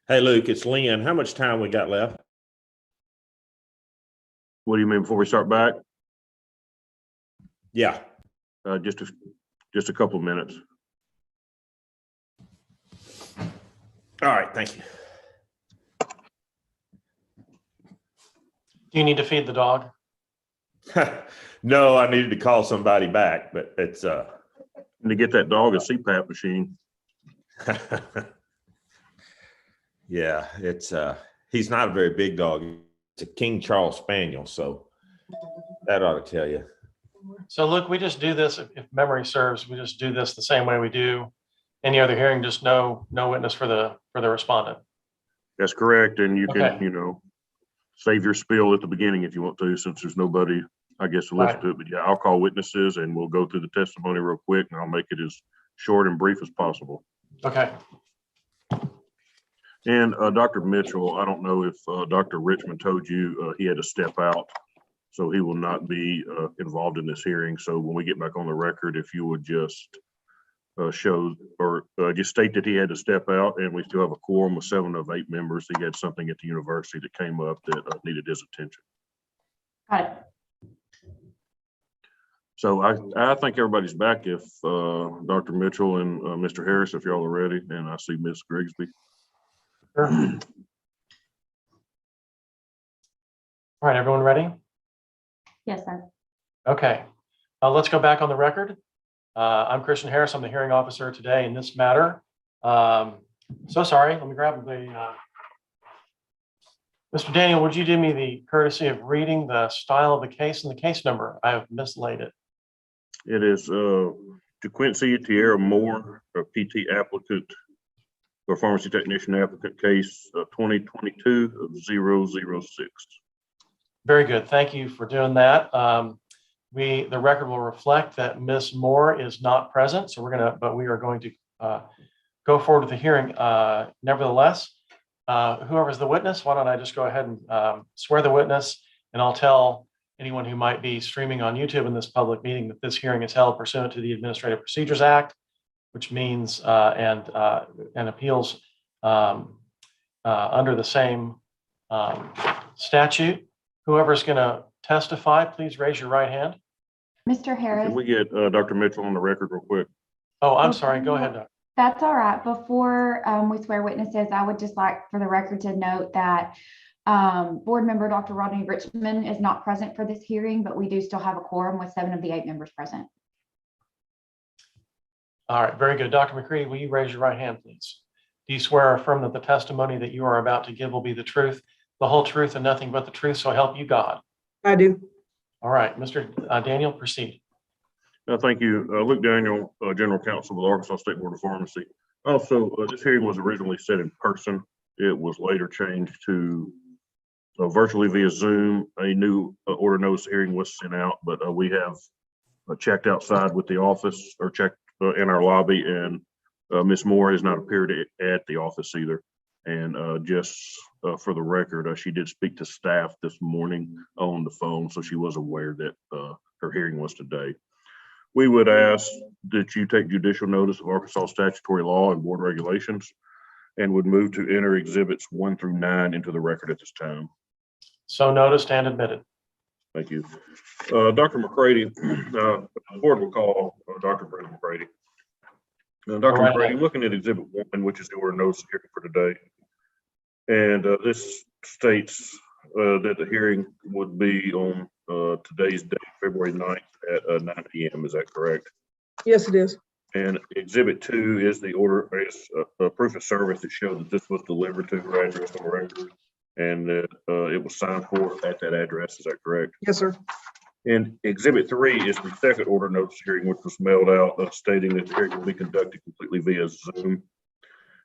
A: Hey, Luke, it's Lynn. How much time we got left?
C: What do you mean before we start back?
A: Yeah.
C: Just a couple of minutes.
A: All right. Thank you.
E: Do you need to feed the dog?
A: No, I needed to call somebody back, but it's
C: And to get that dog a CPAP machine.
A: yeah, it's he's not a very big dog. It's a King Charles Spaniel, so that ought to tell you.
E: So look, we just do this, if memory serves, we just do this the same way we do any other hearing, just no witness for the respondent.
C: That's correct. And you can,
E: Okay.
C: you know, save your spiel at the beginning if you want to, since there's nobody, I guess, to listen
E: Right.
C: to it. But yeah, I'll call witnesses and we'll go through the testimony real quick and I'll make it as short and brief as possible.
E: Okay.
C: And Dr. Mitchell, I don't know if Dr. Richmond told you he had to step out, so he will not be involved in this hearing. So when we get back on the record, if you would just show or just state that he had to step out, and we still have a quorum of 7 of 8 members. He had something at the university that came up that needed his attention.
H: Got it.
C: So I think everybody's back. If Dr. Mitchell and Mr. Harris, if y'all are ready, and I see Ms. Grigsby.
E: Sure. All right, everyone ready?
H: Yes, sir.
E: Okay, let's go back on the record. I'm Christian Harris. I'm the hearing officer today in this matter. So sorry, let me grab the, Mr. Daniel, would you do me the courtesy of reading the style of the case and the case number? I have mislaid it.
C: It is DeQuincy Tierra Moore, a PT applicant or pharmacy technician applicant case 2022-006.
E: Very good. Thank you for doing that. The record will reflect that Ms. Moore is not present, so but we are going to go forward with the hearing. Nevertheless, whoever's the witness, why don't I just go ahead and swear the witness, and I'll tell anyone who might be streaming on YouTube in this public meeting that this hearing is held pursuant to the Administrative Procedures Act, which means and appeals under the same statute. Whoever's going to testify, please raise your right hand.
H: Mr. Harris.
C: Can we get Dr. Mitchell on the record real quick?
E: Oh, I'm sorry. Go ahead, Doc.
H: That's all right. Before we swear witnesses, I would just like for the record to note that board member Dr. Rodney Richmond is not present for this hearing, but we do still have a quorum with 7 of the 8 members present.
E: All right, very good. Dr. McCready, will you raise your right hand, please? Do you swear or affirm that the testimony that you are about to give will be the truth, the whole truth, and nothing but the truth, so help you God?
L: I do.
E: All right, Mr. Daniel, proceed.
C: Thank you. Luke Daniel, General Counsel with Arkansas State Board of Pharmacy. Also, this hearing was originally set in person. It was later changed to virtually via Zoom. A new order notice hearing was sent out, but we have checked outside with the office or checked in our lobby, and Ms. Moore has not appeared at the office either. And just for the record, she did speak to staff this morning on the phone, so she was aware that her hearing was today. We would ask that you take judicial notice of Arkansas statutory law and board regulations, and would move to enter exhibits 1 through 9 into the record at this time.
E: So noticed and admitted.
C: Thank you. Dr. McCready, the board will call Dr. Brenda McCready. Dr. McCready, looking at exhibit 1, which is the order notice hearing for today. And this states that the hearing would be on today's date, February 9th at 9 p.m. Is that correct?
L: Yes, it is.
C: And exhibit 2 is the order, is a proof of service that showed that this was delivered to her address on record, and that it was signed for at that address. Is that correct?
L: Yes, sir.
C: And exhibit 3 is the second order notice hearing, which was mailed out stating that the hearing will be conducted completely via Zoom.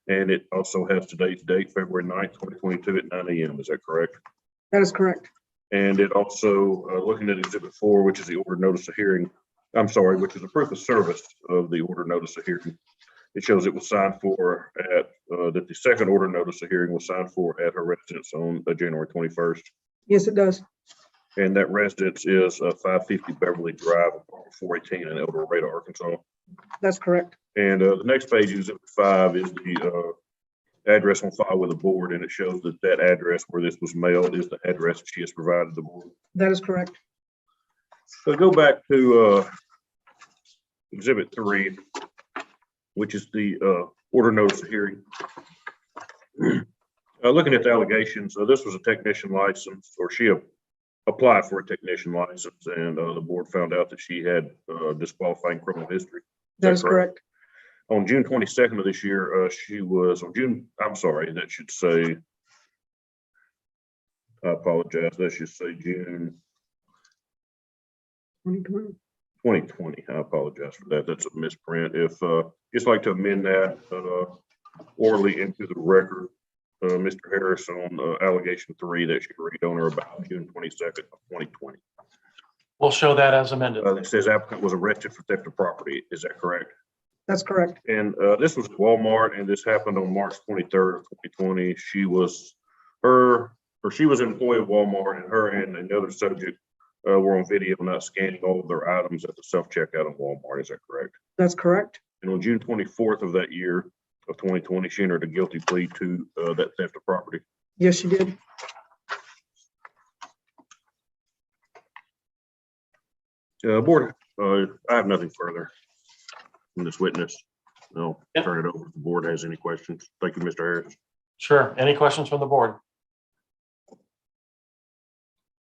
C: And it also has today's date, February 9th, 2022 at 9 a.m. Is that correct?
L: That is correct.
C: And it also, looking at exhibit 4, which is the order notice of hearing, which is a proof of service of the order notice of hearing. It shows it was signed for at, that the second order notice of hearing was signed for at her residence on January 21st.
L: Yes, it does.
C: And that residence is 550 Beverly Drive, 418 in El Dorado, Arkansas.
L: That's correct.
C: And the next page, Exhibit 5, is the address on file with the board, and it shows that that address where this was mailed is the address that she has provided the board.
L: That is correct.
C: So go back to Exhibit 3, which is the order notice of hearing. Looking at the allegations, this was a technician license, or she applied for a technician license, and the board found out that she had disqualifying criminal history.
L: That is correct.
C: On June 22nd of this year, she was I'm sorry, that should say, I apologize, that should say June 2020. I apologize for that. That's a misprint. If just like to amend that orally into the record, Mr. Harris, on allegation 3 that she read on or about June 22nd of 2020.
E: We'll show that as amended.
C: It says applicant was arrested for theft of property. Is that correct?
L: That's correct.
C: And this was Walmart, and this happened on March 23rd of 2020. She was an employee of Walmart, and her and another subject were on video not scanning all of their items at the self-checkout on Walmart. Is that correct?
L: That's correct.
C: And on June 24th of that year of 2020, she entered a guilty plea to that theft of property.
L: Yes, you did.
C: Board, I have nothing further from this witness. I'll turn it over if the board has any questions. Thank you, Mr. Harris.
E: Sure. Any questions from the board?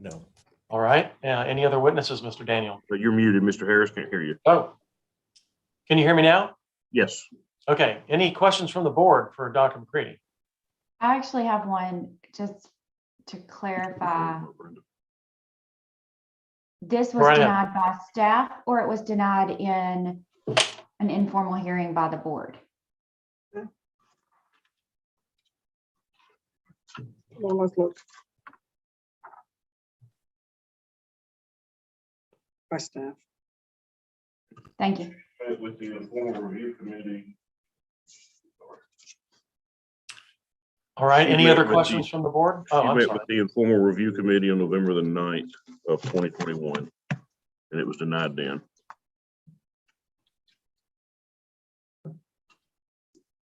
A: No.
E: All right. Any other witnesses, Mr. Daniel?
C: You're muted, Mr. Harris. Can't hear you.
E: Oh, can you hear me now?
C: Yes.
E: Okay. Any questions from the board for Dr. McCready?
H: I actually have one just to clarify. This was
E: Go right ahead.
H: denied by staff, or it was denied in an informal hearing by the board?
L: Well, let's look. By staff.
H: Thank you.
C: With the informal review committee.
E: All right.
C: She
E: Any
C: met
E: other
C: with
E: questions
C: the-
E: from the board? Oh,
C: She
E: I'm
C: met
E: sorry.
C: with the informal review committee on November the 9th of 2021, and it was denied then.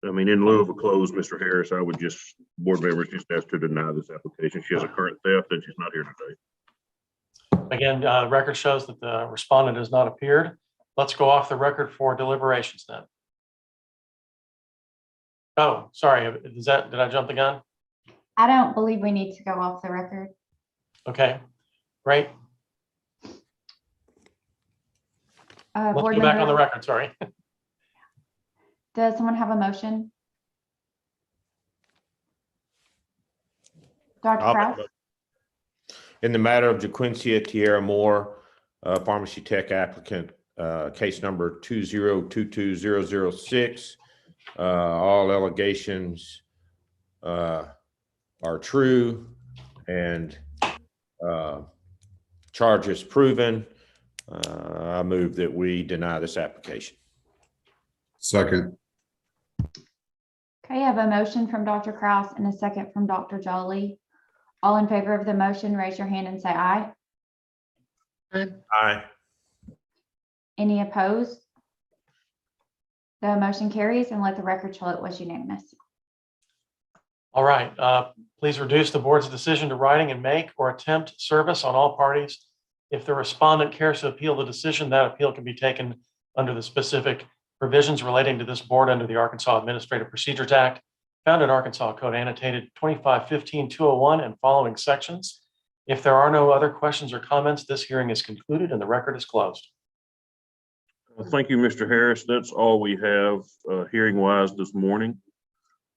C: I mean, in lieu of a close, Mr. Harris, I would just, board members just ask to deny this application. She has a current theft and she's not here today.
E: Again, the record shows that the respondent has not appeared. Let's go off the record for deliberations then. Oh, sorry. Did I jump the gun?
H: I don't believe we need to go off the record.
E: Okay, great. Let's
H: Board
E: go back on the
H: member,
E: record, sorry.
H: does someone have a motion? Dr.
A: I'll-
H: Kraus?
A: In the matter of JaQuincia Tierra Moore, pharmacy tech applicant, case number 2022006. All allegations are true and charges proven. I move that we deny this application.
F: Second.
H: Okay, I have a motion from Dr. Kraus and a second from Dr. Jolie. All in favor of the motion, raise your hand and say aye.
A: Aye.
H: Any opposed? The motion carries, and let the record show it was unanimous.
E: All right, please reduce the board's decision to writing and make or attempt service on all parties. If the respondent cares to appeal the decision, that appeal can be taken under the specific provisions relating to this board under the Arkansas Administrative Procedures Act, found in Arkansas Code annotated 2515-201 and following sections. If there are no other questions or comments, this hearing is concluded and the record is closed.
C: Thank you, Mr. Harris. That's all we have hearing wise this morning.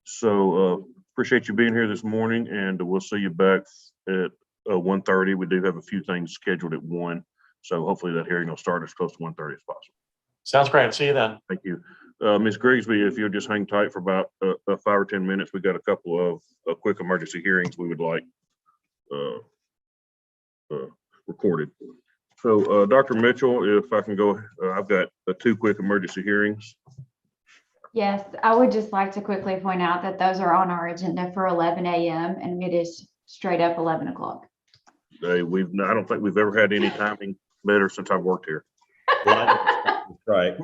C: So appreciate you being here this morning, and we'll see you back at 1:30. We do have a few things scheduled at 1. So hopefully that hearing will start as close to 1:30 as possible.
E: Sounds great. I'll see you then.
C: Thank you. Ms. Grigsby, if you'll just hang tight for about 5 or 10 minutes, we got a couple of quick emergency hearings we would like recorded. So Dr. Mitchell, if I can go, I've got 2 quick emergency hearings.
H: Yes, I would just like to quickly point out that those are on our agenda for 11 a.m. and it is straight up 11 o'clock.
C: I don't think we've ever had any timing better since I've worked here.
A: Right.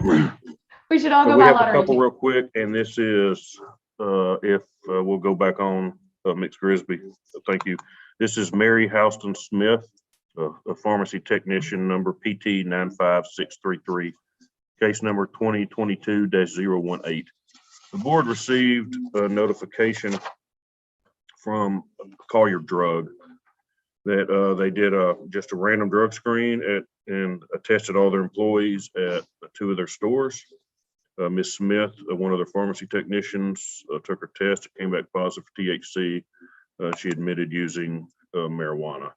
H: We should all
C: So
H: go
C: we
H: buy
C: have a
H: lottery
C: couple
H: tickets.
C: real quick, and this is, if we'll go back on Ms. Grisby. Thank you. This is Mary Houston Smith, a pharmacy technician, number PT 95633, case number 2022-018. The board received a notification from Collier Drug that they did just a random drug screen and tested all their employees at 2 of their stores. Ms. Smith, one of their pharmacy technicians, took her test. It came back positive for THC. She admitted using marijuana.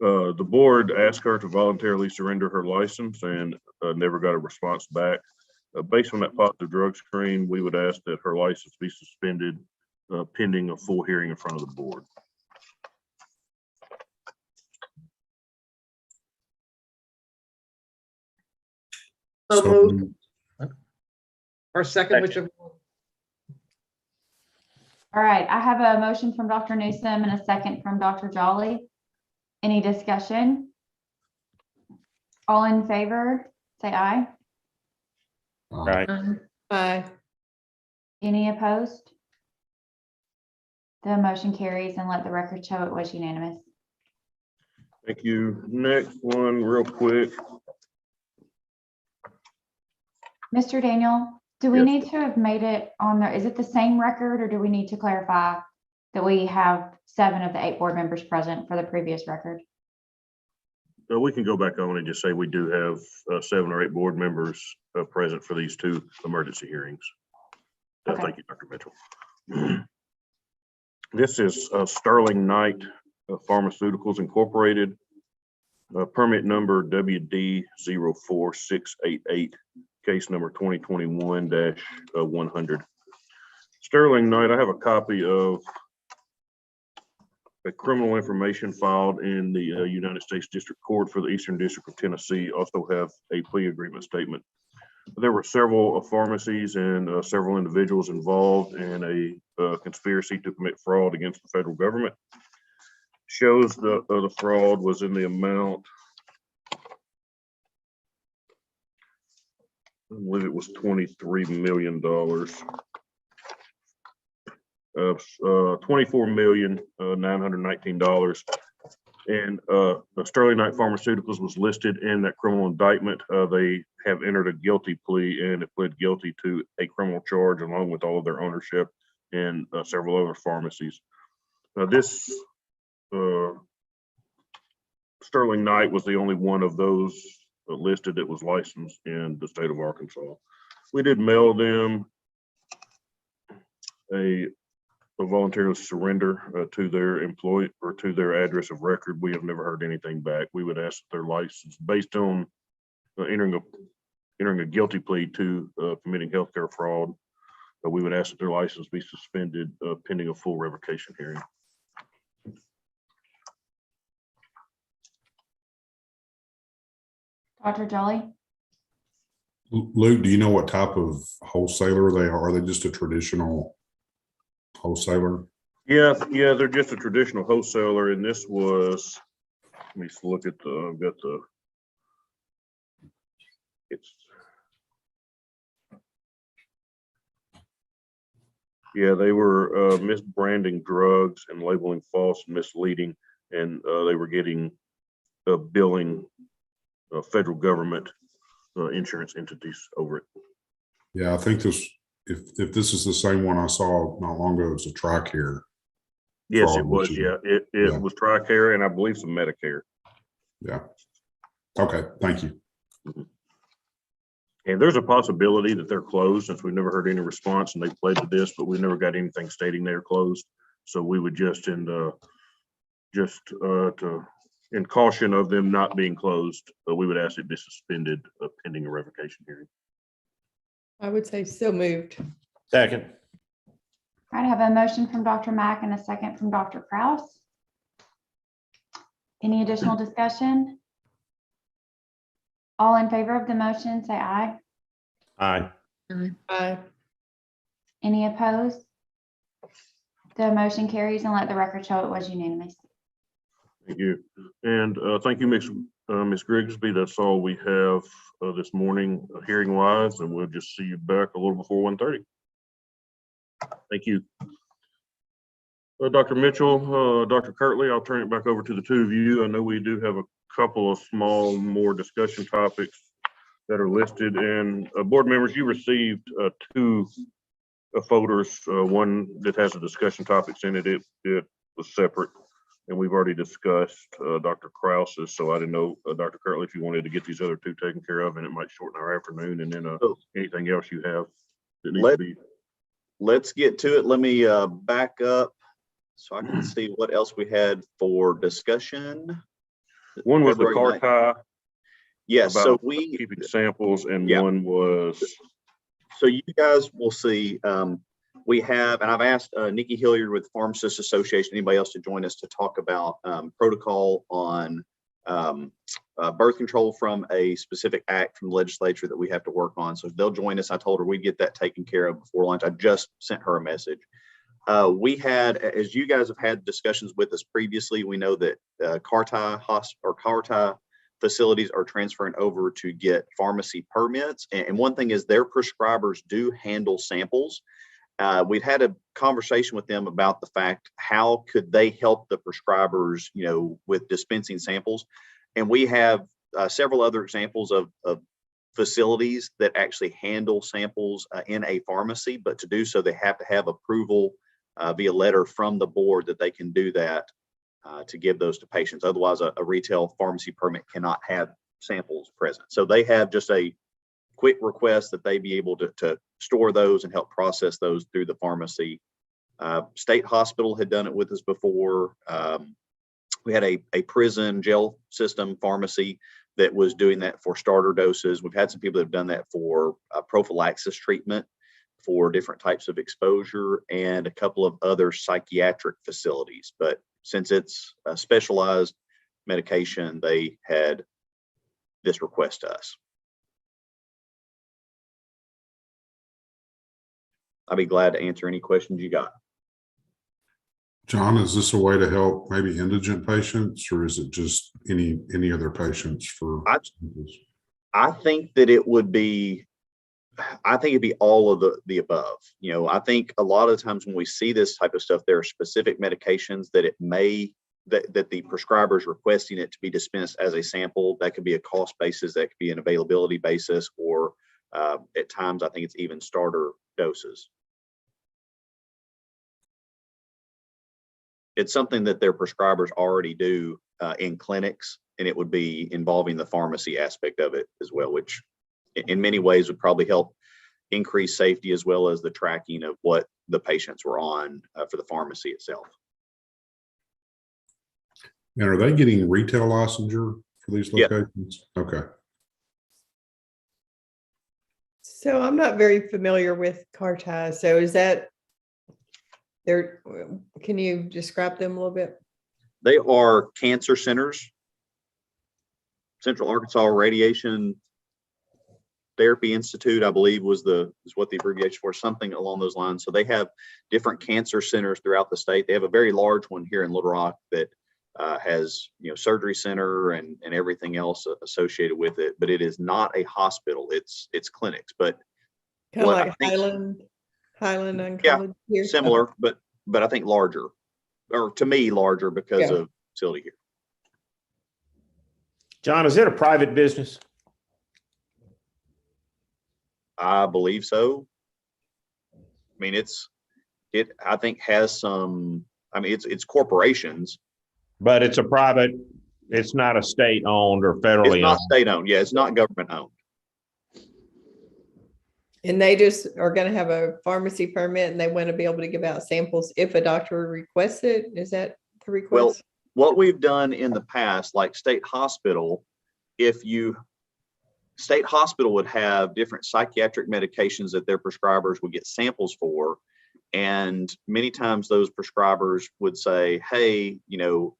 C: The board asked her to voluntarily surrender her license and never got a response back. Based on that positive drug screen, we would ask that her license be suspended pending a full hearing in front of the board.
L: So moved.
G: Or second, whichever.
H: All right, I have a motion from Dr. Newsom and a second from Dr. Jolly. Any discussion? All in favor, say aye.
A: Right.
I: Bye.
H: Any opposed? The motion carries, and let the record show it was unanimous.
C: Thank you. Next one, real quick.
H: Mr. Daniel, do we
C: Yes.
H: need to have made it on there? Is it the same record, or do we need to clarify that we have 7 of the 8 board members present for the previous record?
C: We can go back on and just say we do have 7 or 8 board members present for these 2 emergency hearings.
H: Okay.
C: Thank you, Dr. Mitchell. This is Sterling Knight Pharmaceuticals Incorporated, permit number WD-04688, case number 2021-100. Sterling Knight, I have a copy of a criminal information filed in the United States District Court for the Eastern District of Tennessee. Also have a plea agreement statement. There were several pharmacies and several individuals involved in a conspiracy to commit fraud against the federal government. Shows the fraud was in the amount, I believe it was $23 million. $24,919. And Sterling Knight Pharmaceuticals was listed in that criminal indictment. They have entered a guilty plea and have pled guilty to a criminal charge along with all of their ownership and several other pharmacies. This Sterling Knight was the only one of those listed that was licensed in the state of Arkansas. We did mail them a voluntarily surrender to their employee or to their address of record. We have never heard anything back. We would ask that their license, based on entering a guilty plea to committing healthcare fraud, we would ask that their license be suspended pending a full revocation hearing.
H: Dr. Jolly?
F: Luke, do you know what type of wholesaler they are? Are they just a traditional wholesaler?
C: Yeah, they're just a traditional wholesaler, and this was, let me just look at I've got they were misbranding drugs and labeling false and misleading, and they were getting billing federal government insurance entities over it.
F: Yeah, I think this, if this is the same one I saw not long ago, it's a TRICARE.
C: Yes,
F: fraud,
C: it was.
F: which is-
C: Yeah, it was TRICARE and I believe some Medicare.
F: Yeah. Okay, thank you.
C: And there's a possibility that they're closed, since we've never heard any response and they played to this, but we never got anything stating they're closed. So we would just in caution of them not being closed, we would ask it be suspended pending a revocation hearing.
I: I would say so moved.
A: Second.
H: All right, I have a motion from Dr. Mack and a second from Dr. Kraus. Any additional discussion? All in favor of the motion, say aye.
A: Aye.
I: Bye.
H: Any opposed? The motion carries, and let the record show it was unanimous.
C: Thank you. And thank you, Ms. Grigsby. That's all we have this morning, hearing wise, and we'll just see you back a little before 1:30. Thank you. Dr. Mitchell, Dr. Kirtley, I'll turn it back over to the two of you. I know we do have a couple of small, more discussion topics that are listed, and board members, you received two folders, one that has the discussion topics in it. It was separate, and we've already discussed Dr. Krause's, so I didn't know, Dr. Kirtley, if you wanted to get these other two taken care of, and it might shorten our afternoon, and then anything else you have that needs to be.
B: Let's get to it. Let me back up so I can see what else we had for discussion.
C: One was the
B: February
C: car tie.
B: Yes, so
C: about keeping samples, and one was.
B: So you guys will see, we have, and I've asked Nikki Hilliard with Pharmacist Association, anybody else to join us to talk about protocol on birth control from a specific act from the legislature that we have to work on. So they'll join us. I told her we'd get that taken care of before lunch. I just sent her a message. We had, as you guys have had discussions with us previously, we know that car tie facilities are transferring over to get pharmacy permits. And one thing is their prescribers do handle samples. We've had a conversation with them about the fact, how could they help the prescribers, with dispensing samples? And we have several other examples of facilities that actually handle samples in a pharmacy, but to do so, they have to have approval via letter from the board that they can do that to give those to patients. Otherwise, a retail pharmacy permit cannot have samples present. So they have just a quick request that they be able to store those and help process those through the pharmacy. State Hospital had done it with us before. We had a prison jail system pharmacy that was doing that for starter doses. We've had some people that have done that for prophylaxis treatment for different types of exposure, and a couple of other psychiatric facilities. But since it's a specialized medication, they had this request to us. I'll be glad to answer any questions you got.
F: John, is this a way to help maybe indigent patients, or is it just any other patients for?
B: I think that it would be, it'd be all of the above. I think a lot of the times when we see this type of stuff, there are specific medications that that the prescriber is requesting it to be dispensed as a sample. That could be a cost basis, that could be an availability basis, or at times I think it's even starter doses. It's something that their prescribers already do in clinics, and it would be involving the pharmacy aspect of it as well, which in many ways would probably help increase safety as well as the tracking of what the patients were on for the pharmacy itself.
F: And are they getting retail licensure for these locations? Yeah. Okay.
I: So I'm not very familiar with car ties. So is that there? Can you describe them a little bit?
B: They are cancer centers. Central Arkansas Radiation Therapy Institute, I believe, is what the abbreviation for, something along those lines. So they have different cancer centers throughout the state. They have a very large one here in Little Rock that has surgery center and everything else associated with it, but it is not a hospital. It's clinics, but
I: kind of like Highland Oncology.
B: Yeah, similar, but I think larger, or to me larger because of facility here.
A: John, is it a private business?
B: I believe so. I mean, it I think has some, I mean, it's corporations.
A: But it's a private, it's not a state owned or federally owned.
B: It's not state owned. Yeah, it's not government owned.
I: And they just are going to have a pharmacy permit, and they want to be able to give out samples if a doctor requests it. Is that the request?
B: Well, what we've done in the past, like State Hospital, State Hospital would have different psychiatric medications that their prescribers would get samples for. And many times those prescribers would say, hey,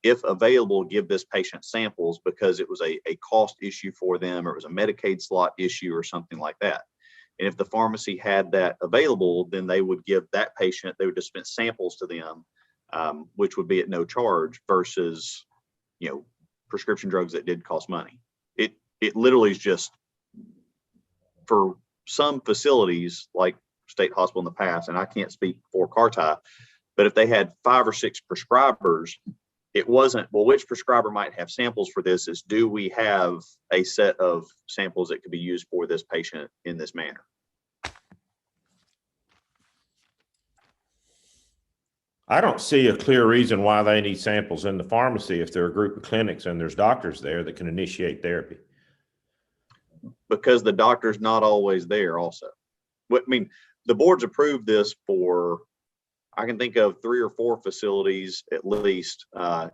B: if available, give this patient samples, because it was a cost issue for them, or it was a Medicaid slot issue or something like that. And if the pharmacy had that available, then they would give that patient, they would dispense samples to them, which would be at no charge, versus prescription drugs that did cost money. It literally is just, for some facilities like State Hospital in the past, and I can't speak for Carti, but if they had 5 or 6 prescribers, it wasn't, well, which prescriber might have samples for this? Is, do we have a set of samples that could be used for this patient in this manner?
A: I don't see a clear reason why they need samples in the pharmacy if they're a group of clinics and there's doctors there that can initiate therapy.
B: Because the doctor's not always there also. I mean, the board's approved this for, I can think of 3 or 4 facilities at least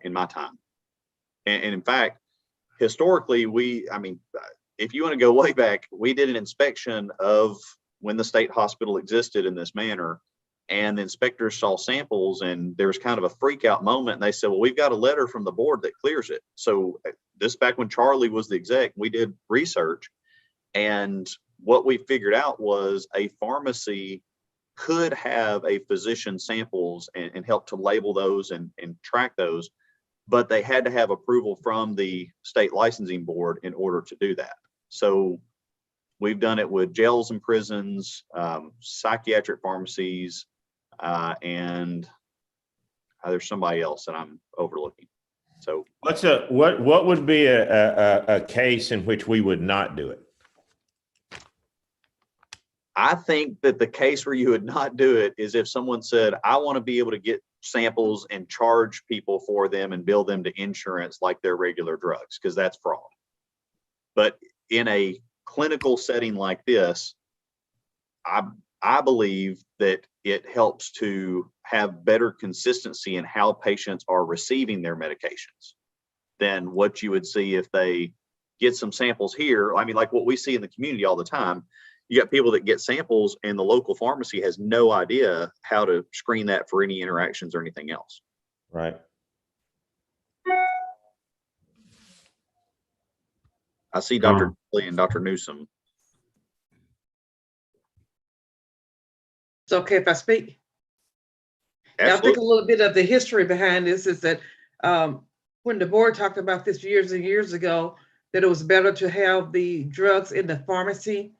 B: in my time. And in fact, historically, if you want to go way back, we did an inspection of when the state hospital existed in this manner, and the inspectors saw samples, and there was kind of a freak out moment. And they said, well, we've got a letter from the board that clears it. So this back when Charlie was the exec, we did research. And what we figured out was a pharmacy could have a physician samples and help to label those and track those, but they had to have approval from the state licensing board in order to do that. So we've done it with jails and prisons, psychiatric pharmacies, and there's somebody else that I'm overlooking. So
A: what would be a case in which we would not do it?
B: I think that the case where you would not do it is if someone said, I want to be able to get samples and charge people for them and bill them to insurance like their regular drugs, because that's fraud. But in a clinical setting like this, I believe that it helps to have better consistency in how patients are receiving their medications than what you would see if they get some samples here. I mean, like what we see in the community all the time. You got people that get samples and the local pharmacy has no idea how to screen that for any interactions or anything else.
A: Right.
B: I see Dr. Lee and Dr. Newsom.
G: It's okay if I speak?
B: Absolutely.
G: I think a little bit of the history behind this is that when the board talked about this years and years ago, that it was better to have the drugs in the pharmacy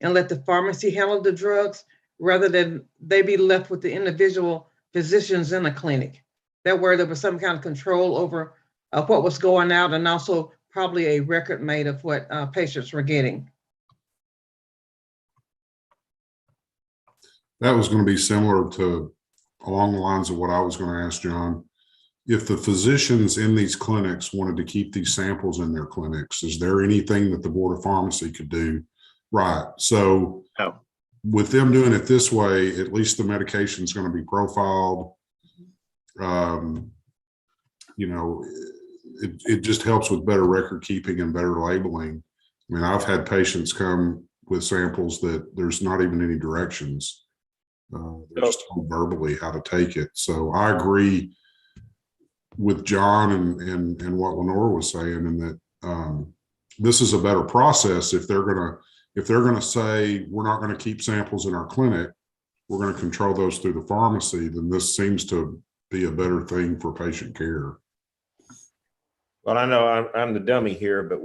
G: and let the pharmacy handle the drugs rather than they be left with the individual physicians in the clinic. That way there was some kind of control over what was going out, and also probably a record made of what patients were getting.
F: That was going to be similar to along the lines of what I was going to ask John. If the physicians in these clinics wanted to keep these samples in their clinics, is there anything that the Board of Pharmacy could do? Right. So with them doing it this way, at least the medication is going to be profiled. It just helps with better record keeping and better labeling. I mean, I've had patients come with samples that there's not even any directions. They're just told verbally how to take it. So I agree with John and what Lenore was saying, and that this is a better process if they're going to say we're not going to keep samples in our clinic, we're going to control those through the pharmacy, then this seems to be a better thing for patient care.
A: Well, I know I'm the dummy here, but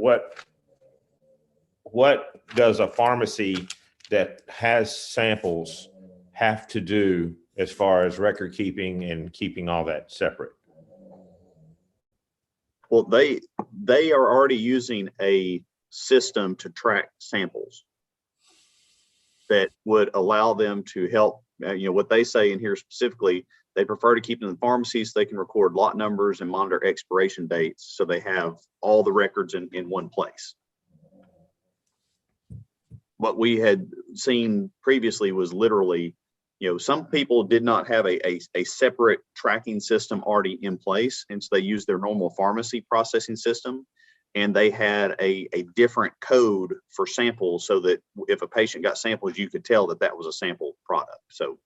A: what does a pharmacy that has samples have to do as far as record keeping and keeping all that separate?
B: Well, they are already using a system to track samples that would allow them to help, what they say in here specifically, they prefer to keep them in the pharmacy so they can record lot numbers and monitor expiration dates, so they have all the records in one place. What we had seen previously was literally, some people did not have a separate tracking system already in place, and so they used their normal pharmacy processing system, and they had a different code for samples so that if a patient got samples, you could tell that that was a sample product. So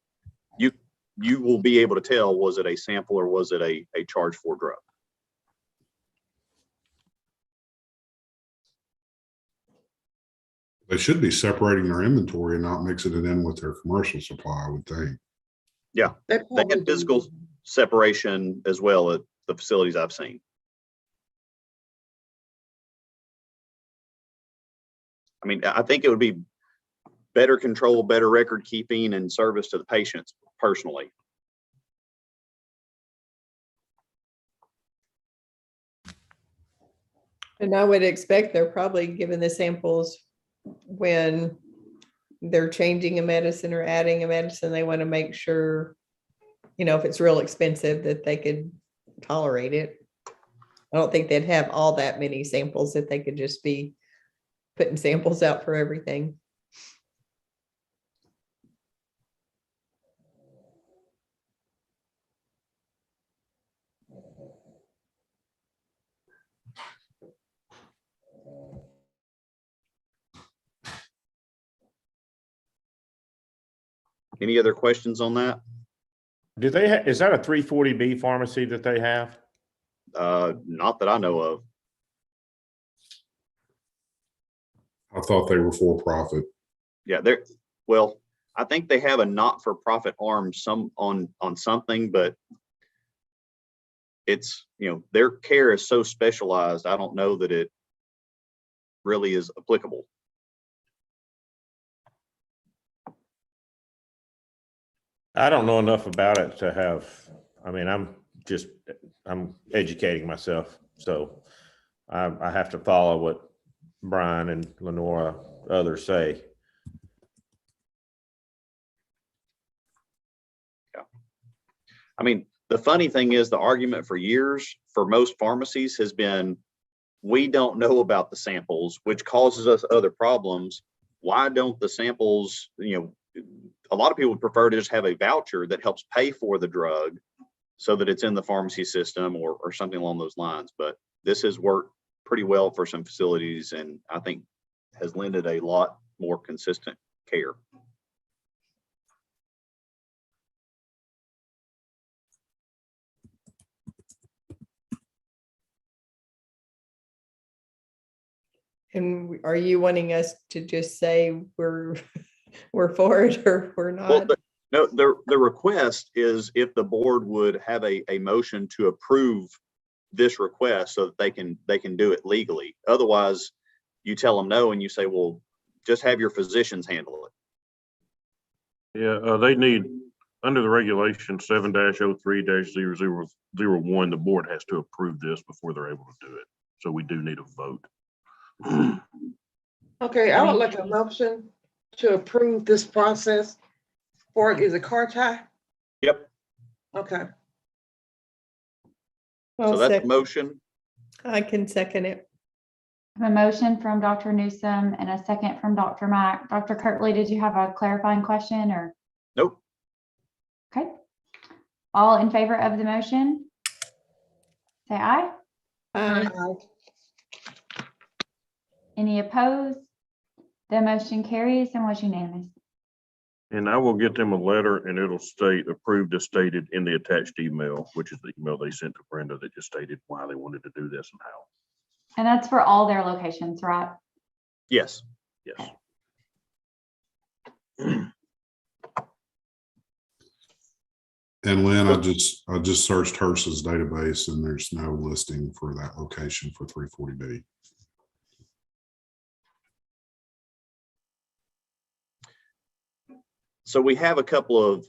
B: you will be able to tell, was it a sample or was it a charge for drug?
F: They should be separating their inventory and not mixing it in with their commercial supply, I would think.
B: Yeah, they had physical separation as well at the facilities I've seen. I mean, I think it would be better control, better record keeping, and service to the patients personally.
I: And I would expect they're probably giving the samples when they're changing a medicine or adding a medicine. They want to make sure, if it's real expensive, that they could tolerate it. I don't think they'd have all that many samples, that they could just be putting samples out for everything.
B: Any other questions on that?
A: Do they is that a 340B pharmacy that they have?
B: Not that I know of.
F: I thought they were for profit.
B: Yeah, well, I think they have a not-for-profit arm on something, but it's, their care is so specialized. I don't know that it really is applicable.
A: I don't know enough about it to have, I mean, I'm educating myself. So I have to follow what Brian and Lenora, others say.
B: Yeah. I mean, the funny thing is the argument for years for most pharmacies has been, we don't know about the samples, which causes us other problems. Why don't the samples, a lot of people would prefer to just have a voucher that helps pay for the drug so that it's in the pharmacy system or something along those lines. But this has worked pretty well for some facilities, and I think has lended a lot more consistent care.
I: And are you wanting us to just say we're for it or we're not?
B: Well, no, the request is if the board would have a motion to approve this request so that they can do it legally. Otherwise, you tell them no and you say, well, just have your physicians handle it.
C: Yeah, they need, under the regulation 7-03-0001, the board has to approve this before they're able to do it. So we do need a vote.
G: Okay, I would like a motion to approve this process for it. Is it Carti?
B: Yep.
G: Okay.
B: So that's a motion.
I: I can second it.
H: A motion from Dr. Newsome and a second from Dr. Mack. Dr. Kirkley, did you have a clarifying question or?
B: Nope.
H: Okay. All in favor of the motion? Say aye.
G: Aye.
H: Any opposed? The motion carries and was unanimous.
C: And I will get them a letter and it'll state approved as stated in the attached email, which is the email they sent to Brenda that just stated why they wanted to do this and how.
H: And that's for all their locations, right?
B: Yes.
C: Yes.
F: And Lynn, I just searched HRSA's database and there's no listing for that location for 340B.
B: So we have a couple of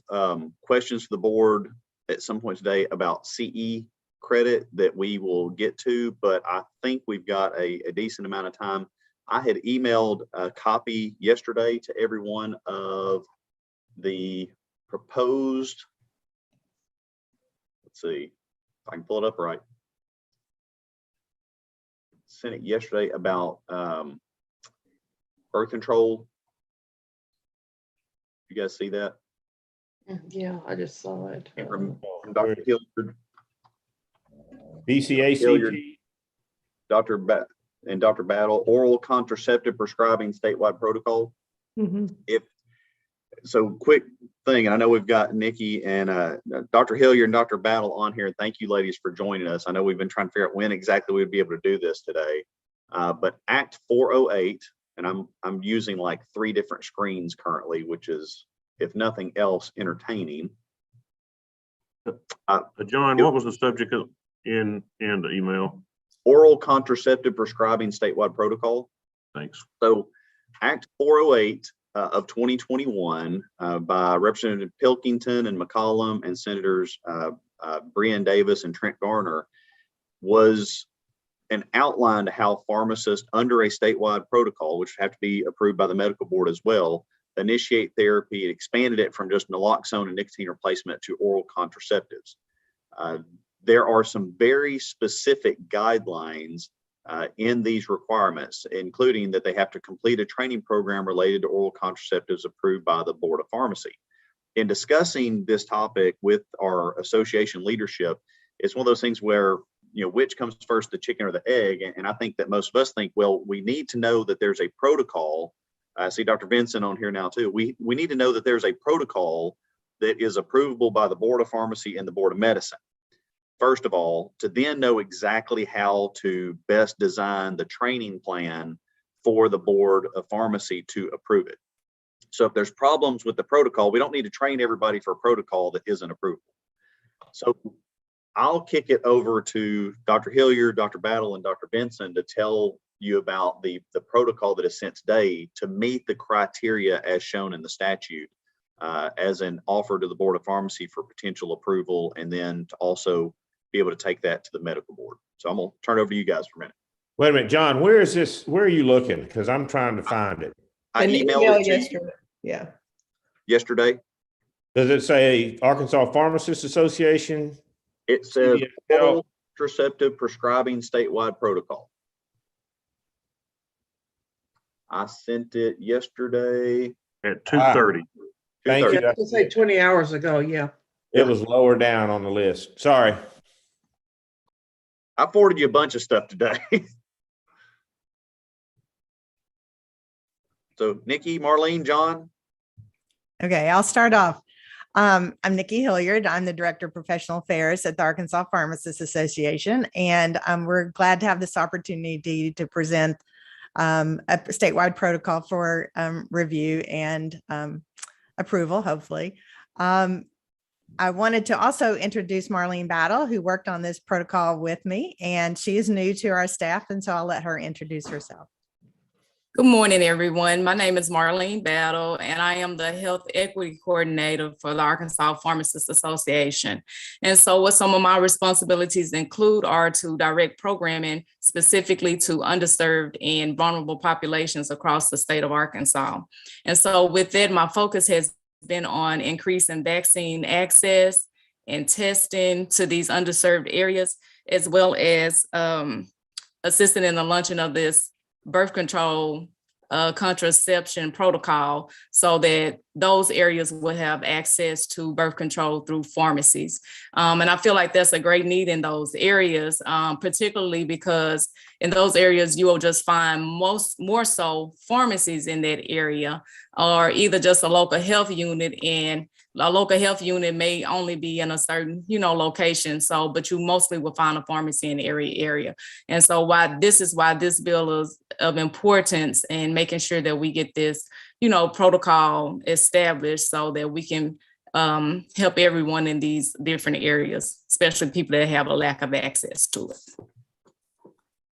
B: questions for the board at some point today about CE credit that we will get to, but I think we've got a decent amount of time. I had emailed a copy yesterday to everyone of the proposed, let's see if I can pull it up right. Sent it yesterday about birth control. You guys see that?
G: Yeah, I just saw it.
B: From Dr. Hilliard.
A: BCACP.
B: Dr. Battle, oral contraceptive prescribing statewide protocol.
I: Mhm.
B: So quick thing, and I know we've got Nikki and Dr. Hilliard and Dr. Battle on here. Thank you ladies for joining us. I know we've been trying to figure out when exactly we'd be able to do this today. But Act 408, and I'm using like 3 different screens currently, which is, if nothing else, entertaining.
C: John, what was the subject in the email?
B: Oral contraceptive prescribing statewide protocol.
C: Thanks.
B: So Act 408 of 2021 by Representative Pilkington and McCollum and Senators Breann Davis and Trent Garner was an outline to how pharmacists under a statewide protocol, which have to be approved by the medical board as well, initiate therapy. It expanded it from just naloxone and nicotine replacement to oral contraceptives. There are some very specific guidelines in these requirements, including that they have to complete a training program related to oral contraceptives approved by the Board of Pharmacy. In discussing this topic with our association leadership, it's one of those things where, you know, which comes first, the chicken or the egg? And I think that most of us think, well, we need to know that there's a protocol. I see Dr. Vincent on here now too. We need to know that there's a protocol that is approvable by the Board of Pharmacy and the Board of Medicine. First of all, to then know exactly how to best design the training plan for the Board of Pharmacy to approve it. So if there's problems with the protocol, we don't need to train everybody for a protocol that isn't approvable. So I'll kick it over to Dr. Hilliard, Dr. Battle, and Dr. Benson to tell you about the protocol that is sent today to meet the criteria as shown in the statute as an offer to the Board of Pharmacy for potential approval, and then to also be able to take that to the medical board. So I'm going to turn it over to you guys for a minute.
A: Wait a minute, John, where is this? Where are you looking? Because I'm trying to find it.
B: I
I: An
B: emailed
I: email
B: it to you
I: yesterday. Yeah.
B: yesterday.
A: Does it say Arkansas Pharmacists Association?
B: It says
A: CDFL.
B: oral contraceptive prescribing statewide protocol. I sent it yesterday
C: At 2:30.
A: Thank you.
B: 2:30.
A: Dr.
G: Let's say 20 hours ago, yeah.
A: It was lower down on the list. Sorry.
B: I forwarded you a bunch of stuff today. So Nikki, Marlene, John.
P: Okay, I'll start off. I'm Nikki Hilliard. I'm the Director of Professional Affairs at the Arkansas Pharmacists Association, and we're glad to have this opportunity to present a statewide protocol for review and approval, hopefully. I wanted to also introduce Marlene Battle, who worked on this protocol with me, and she is new to our staff, and so I'll let her introduce herself.
Q: Good morning, everyone. My name is Marlene Battle, and I am the Health Equity Coordinator for the Arkansas Pharmacists Association. And so what some of my responsibilities include are to direct programming specifically to underserved and vulnerable populations across the state of Arkansas. And so with that, my focus has been on increasing vaccine access and testing to these underserved areas, as well as assisting in the launching of this birth control contraception protocol so that those areas will have access to birth control through pharmacies. And I feel like that's a great need in those areas, particularly because in those areas, you will just find more so pharmacies in that area, or either just a local health unit, and a local health unit may only be in a certain, location. So, but you mostly will find a pharmacy in every area. And so why this bill is of importance, and making sure that we get this, protocol established so that we can help everyone in these different areas, especially people that have a lack of access to it.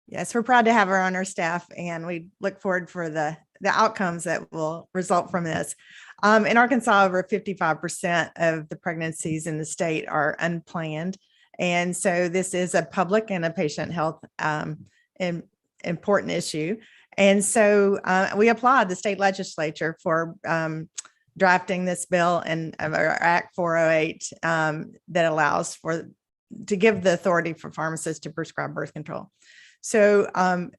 P: Yes, we're proud to have her on our staff, and we look forward for the outcomes that will result from this. In Arkansas, over 55% of the pregnancies in the state are unplanned. And so this is a public and a patient health important issue. And so we applaud the state legislature for drafting this bill and Act 408 that allows to give the authority for pharmacists to prescribe birth control. So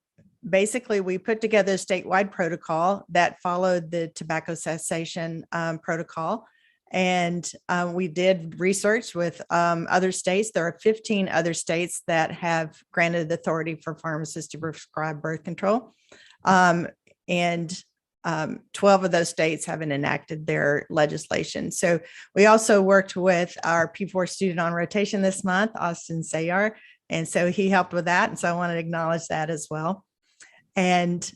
P: basically, we put together a statewide protocol that followed the tobacco cessation protocol. And we did research with other states. There are 15 other states that have granted authority for pharmacists to prescribe birth control. And 12 of those states haven't enacted their legislation. So we also worked with our P4 student on rotation this month, Austin Sayar. And so he helped with that. And so I want to acknowledge that as well. And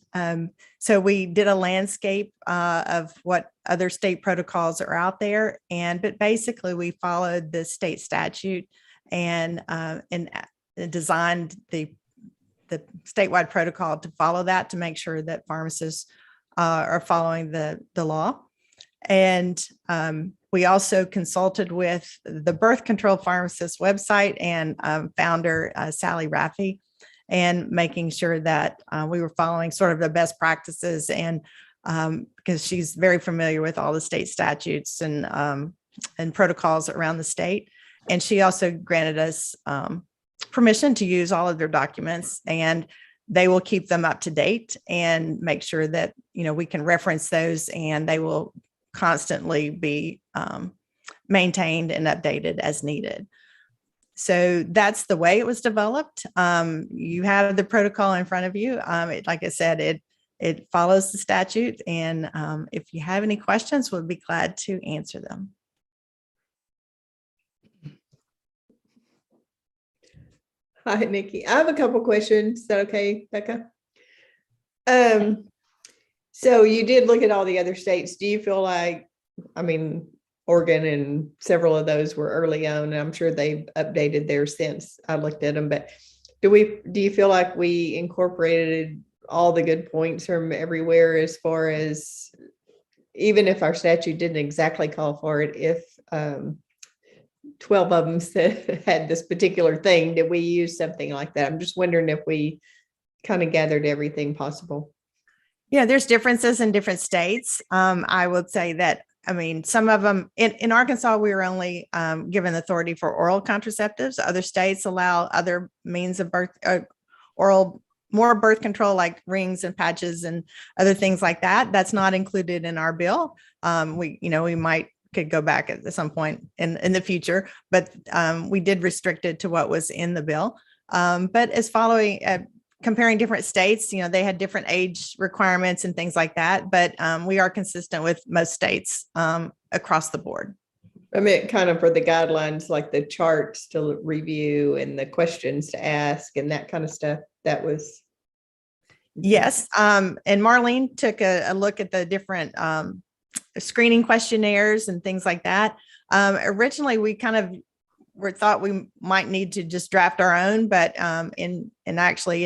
P: so we did a landscape of what other state protocols are out there. But basically we followed the state statute and designed the statewide protocol to follow that, to make sure that pharmacists are following the law. And we also consulted with the birth control pharmacist website and founder Sally Raffy, and making sure that we were following sort of the best practices, and because she's very familiar with all the state statutes and protocols around the state. And she also granted us permission to use all of their documents, and they will keep them up to date and make sure that, we can reference those, and they will constantly be maintained and updated as needed. So that's the way it was developed. You have the protocol in front of you. Like I said, it follows the statute. And if you have any questions, we'll be glad to answer them.
I: Hi, Nikki. I have a couple questions. Is that okay, Becca? So you did look at all the other states. Do you feel like, Oregon and several of those were early on, and I'm sure they've updated theirs since I looked at them, but do you feel like we incorporated all the good points from everywhere, as far as, even if our statute didn't exactly call for it, if 12 of them had this particular thing, did we use something like that? I'm just wondering if we kind of gathered everything possible.
P: Yeah, there's differences in different states. I would say that, some of them in Arkansas, we were only given authority for oral contraceptives. Other states allow other means of birth, more birth control, like rings and patches and other things like that. That's not included in our bill. We could go back at some point in the future, but we did restrict it to what was in the bill. But as comparing different states, they had different age requirements and things like that, but we are consistent with most states across the board.
I: Kind of for the guidelines, like the charts to review and the questions to ask and that kind of stuff. That was.
P: Yes. And Marlene took a look at the different screening questionnaires and things like that. Originally, we kind of thought we might need to just draft our own, but in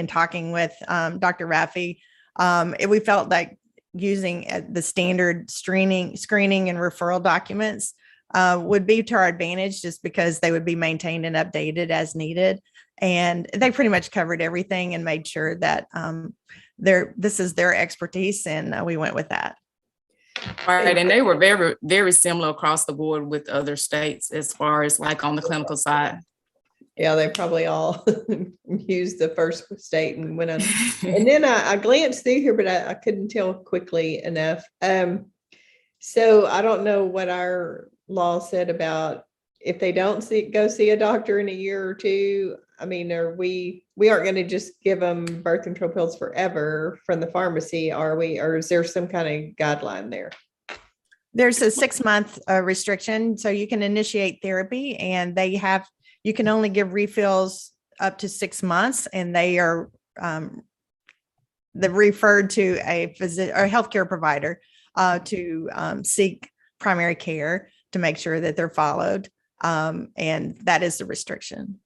P: talking with Dr. Raffy, we felt like using the standard screening and referral documents would be to our advantage, just because they would be maintained and updated as needed. And they pretty much covered everything and made sure that this is their expertise, and we went with that.
Q: Right, and they were very, very similar across the board with other states, as far as like on the clinical side.
I: Yeah, they probably all used the first state and went on. And then I glanced through here, but I couldn't tell quickly enough. So I don't know what our law said about if they don't go see a doctor in a year or two. We aren't going to just give them birth control pills forever from the pharmacy, are we? Or is there some kind of guideline there?
P: There's a 6-month restriction, so you can initiate therapy, and you can only give refills up to 6 months, and they are referred to a physician or healthcare provider to seek primary care to make sure that they're followed, and that is the restriction.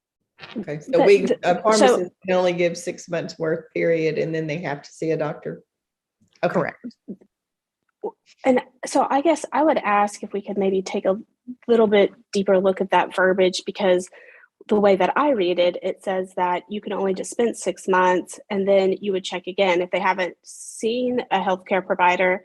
I: Okay, so a pharmacist can only give 6 months worth period, and then they have to see a doctor. Okay.
P: Correct.
D: And so I guess I would ask if we could maybe take a little bit deeper look at that verbiage, because the way that I read it, it says that you can only dispense 6 months, and then you would check again. If they haven't seen a healthcare provider,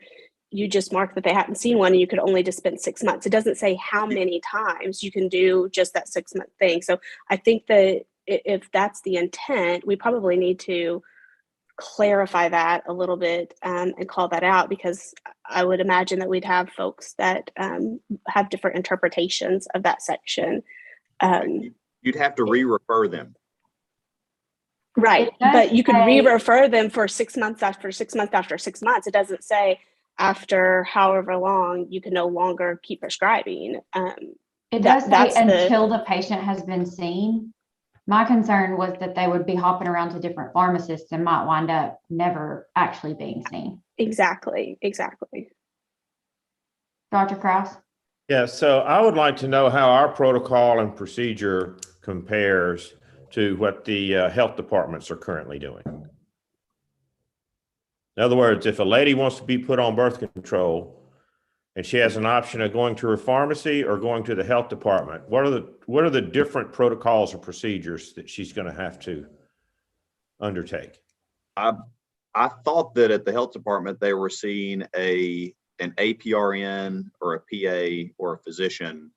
D: you just mark that they haven't seen one, and you could only dispense 6 months. It doesn't say how many times you can do just that 6-month thing. So I think that if that's the intent, we probably need to clarify that a little bit and call that out, because I would imagine that we'd have folks that have different interpretations of that section.
B: You'd have to re-refer them.
D: Right, but you could re-refer them for 6 months after 6 months after 6 months. It doesn't say after however long you can no longer keep prescribing.
H: It does say until the patient has been seen. My concern was that they would be hopping around to different pharmacists and might wind up never actually being seen.
D: Exactly.
H: Dr. Krause?
A: Yeah, so I would like to know how our protocol and procedure compares to what the health departments are currently doing. In other words, if a lady wants to be put on birth control and she has an option of going to her pharmacy or going to the health department, what are the different protocols or procedures that she's going to have to undertake?
B: I thought that at the health department, they were seeing an APRN or a PA or a physician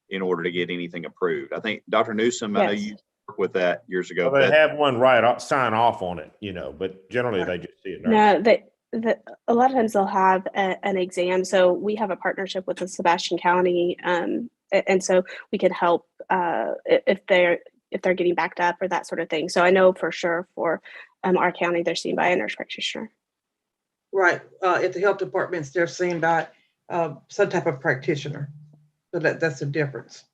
B: in order to get anything approved. I think Dr. Newsom, I know you worked with that years ago.
A: Well, they have one sign off on it, but generally they just see it.
D: No, a lot of times they'll have an exam. So we have a partnership with the Sebastian County, and so we can help if they're getting backed up or that sort of thing. So I know for sure for our county, they're seen by a nurse practitioner.
G: Right. At the health departments, they're seen by some type of practitioner. So that's the difference.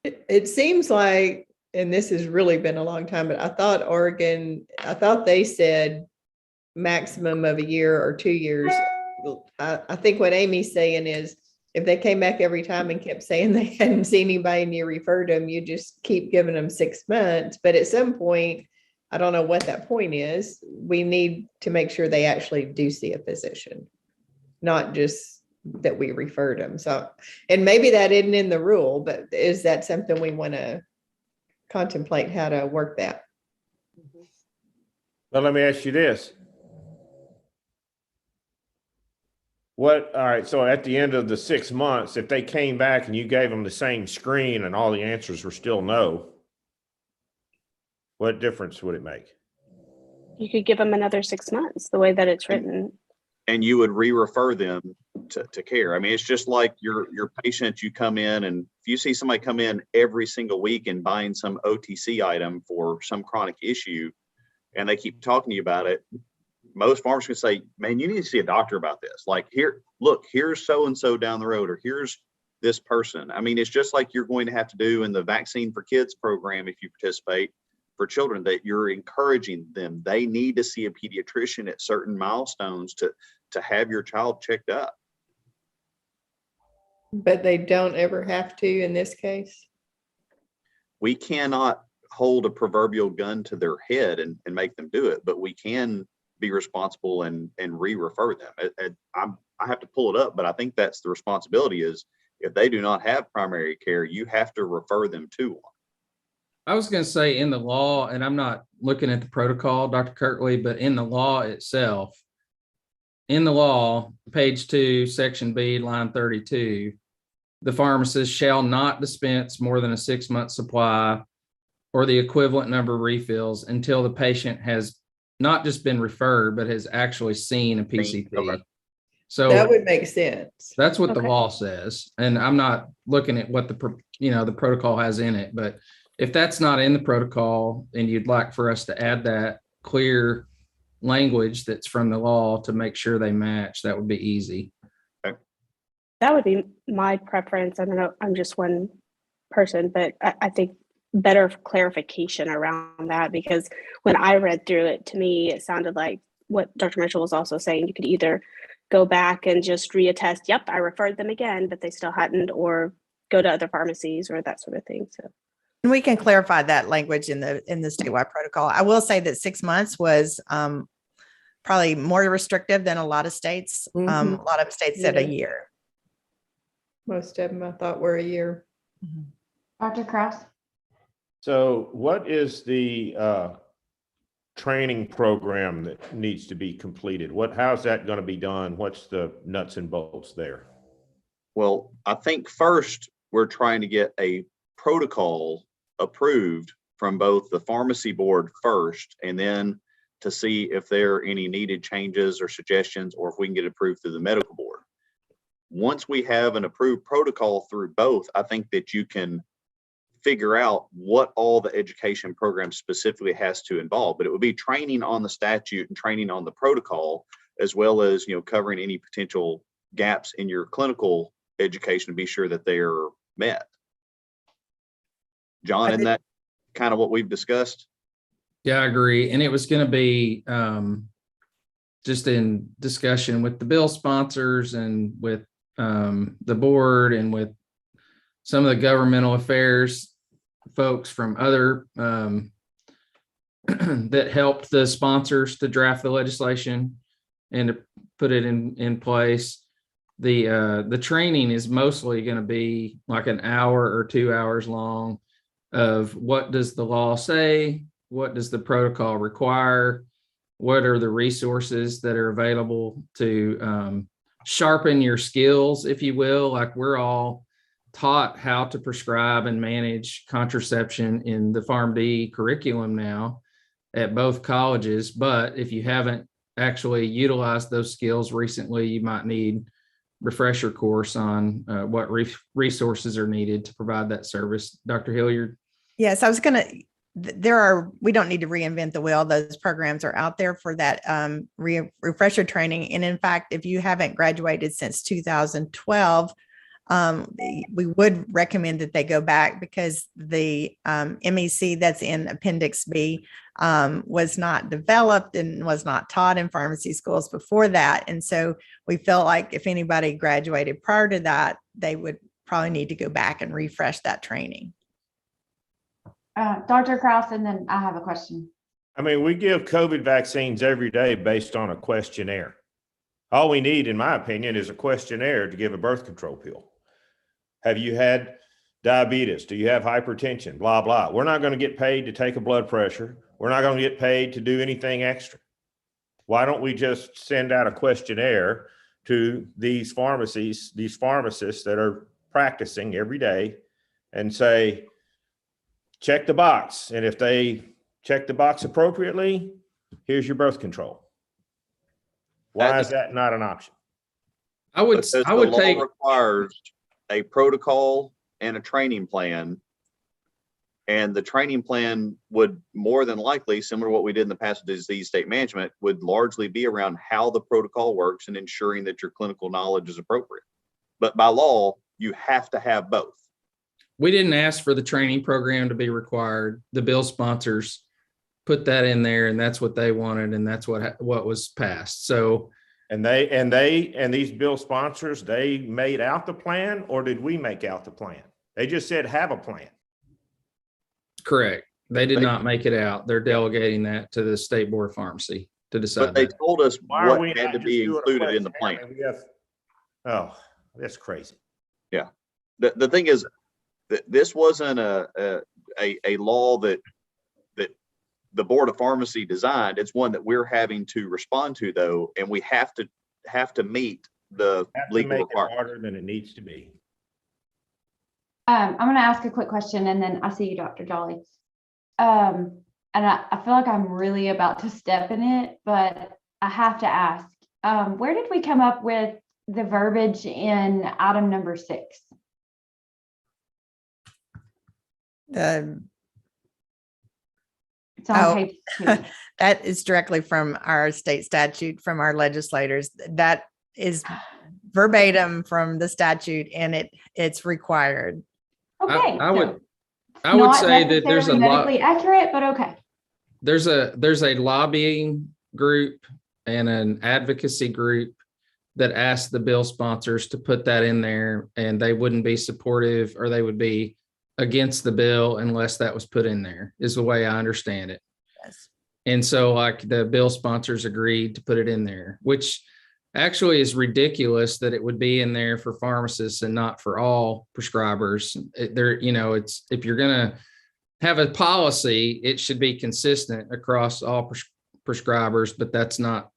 I: It seems like, and this has really been a long time, but I thought they said maximum of a year or 2 years. I think what Amy's saying is if they came back every time and kept saying they hadn't seen anybody and you referred them, you just keep giving them 6 months. But at some point, I don't know what that point is. We need to make sure they actually do see a physician, not just that we referred them. So, and maybe that isn't in the rule, but is that something we want to contemplate how to work that?
A: Well, let me ask you this. All right, so at the end of the 6 months, if they came back and you gave them the same screen and all the answers were still no, what difference would it make?
D: You could give them another 6 months, the way that it's written.
B: And you would re-refer them to care. I mean, it's just like your patient, you come in and if you see somebody come in every single week and buying some OTC item for some chronic issue and they keep talking to you about it, most pharmacists can say, man, you need to see a doctor about this. Like here's so-and-so down the road, or here's this person. I mean, it's just like you're going to have to do in the Vaccine for Kids program if you participate for children, that you're encouraging them. They need to see a pediatrician at certain milestones to have your child checked up.
I: But they don't ever have to in this case?
B: We cannot hold a proverbial gun to their head and make them do it, but we can be responsible and re-refer them. I have to pull it up, but I think that's the responsibility is if they do not have primary care, you have to refer them to one.
R: I was going to say in the law, and I'm not looking at the protocol, Dr. Kirkley, but in the law itself, in the law, page 2, section B, line 32, the pharmacist shall not dispense more than a 6-month supply or the equivalent number of refills until the patient has not just been referred, but has actually seen a PCP.
B: Okay.
I: So that would make sense.
R: That's what the law says. And I'm not looking at what the protocol has in it, but if that's not in the protocol and you'd like for us to add that clear language that's from the law to make sure they match, that would be easy.
D: That would be my preference. I don't know, I'm just one person, but I think better clarification around that, because when I read through it, to me, it sounded like what Dr. Mitchell was also saying. You could either go back and just reattest, yep, I referred them again, but they still hadn't, or go to other pharmacies or that sort of thing. So.
P: And we can clarify that language in the statewide protocol. I will say that 6 months was probably more restrictive than a lot of states. A lot of states said a year.
I: Most of them I thought were a year.
H: Dr. Krause?
A: So what is the training program that needs to be completed? How's that going to be done? What's the nuts and bolts there?
B: Well, I think first we're trying to get a protocol approved from both the pharmacy board first, and then to see if there are any needed changes or suggestions, or if we can get approved through the medical board. Once we have an approved protocol through both, I think that you can figure out what all the education program specifically has to involve, but it would be training on the statute and training on the protocol, as well as, covering any potential gaps in your clinical education to be sure that they are met. John, isn't that kind of what we've discussed?
R: Yeah, I agree. And it was going to be just in discussion with the bill sponsors and with the board and with some of the governmental affairs folks from other that helped the sponsors to draft the legislation and to put it in place. The training is mostly going to be like an hour or 2 hours long of what does the law say? What does the protocol require? What are the resources that are available to sharpen your skills, if you will? Like, we're all taught how to prescribe and manage contraception in the PharmD curriculum now at both colleges. But if you haven't actually utilized those skills recently, you might need refresher course on what resources are needed to provide that service. Dr. Hilliard?
P: Yes, we don't need to reinvent the wheel. Those programs are out there for that refresher training. And in fact, if you haven't graduated since 2012, we would recommend that they go back, because the MEC that's in Appendix B was not developed and was not taught in pharmacy schools before that. And so we felt like if anybody graduated prior to that, they would probably need to go back and refresh that training.
H: Dr. Kraus, and then I have a question.
A: I mean, we give COVID vaccines every day based on a questionnaire. All we need, in my opinion, is a questionnaire to give a birth control pill. Have you had diabetes? Do you have hypertension? Blah, blah. We're not going to get paid to take a blood pressure. We're not going to get paid to do anything extra. Why don't we just send out a questionnaire to these pharmacies, these pharmacists that are practicing every day, and say, check the box. And if they check the box appropriately, here's your birth control. Why is that not an option?
R: I would
B: The law requires a protocol and a training plan. And the training plan would more than likely, similar to what we did in the past with disease state management, would largely be around how the protocol works and ensuring that your clinical knowledge is appropriate. But by law, you have to have both.
R: We didn't ask for the training program to be required. The bill sponsors put that in there, and that's what they wanted, and that's what was passed. So,
A: and these bill sponsors, they made out the plan, or did we make out the plan? They just said have a plan.
R: Correct. They did not make it out. They're delegating that to the State Board of Pharmacy to decide.
B: But they
R: that.
B: told us
A: Why are we
B: what had
A: not
B: to
A: just
B: be
A: doing a
B: included in the
A: questionnaire?
B: plan.
A: Oh, that's crazy.
B: Yeah. The thing is, this wasn't a law that the Board of Pharmacy designed. It's one that we're having to respond to, though, and we have to meet the legal requirements.
A: Harder than it needs to be.
H: I'm going to ask a quick question, and then I see you, Dr. Jolly. And I feel like I'm really about to step in it, but I have to ask, where did we come up with the verbiage in item number 6? It's on page 2.
P: That is directly from our state statute, from our legislators. That is verbatim from the statute, and it's required.
H: Okay.
R: I would say that there's a lot
H: medically accurate, but okay.
R: There's a lobbying group and an advocacy group that asked the bill sponsors to put that in there, and they wouldn't be supportive, or they would be against the bill unless that was put in there, is the way I understand it.
P: Yes.
R: And so, like, the bill sponsors agreed to put it in there, which actually is ridiculous that it would be in there for pharmacists and not for all prescribers. It's, if you're going to have a policy, it should be consistent across all prescribers, but that's not,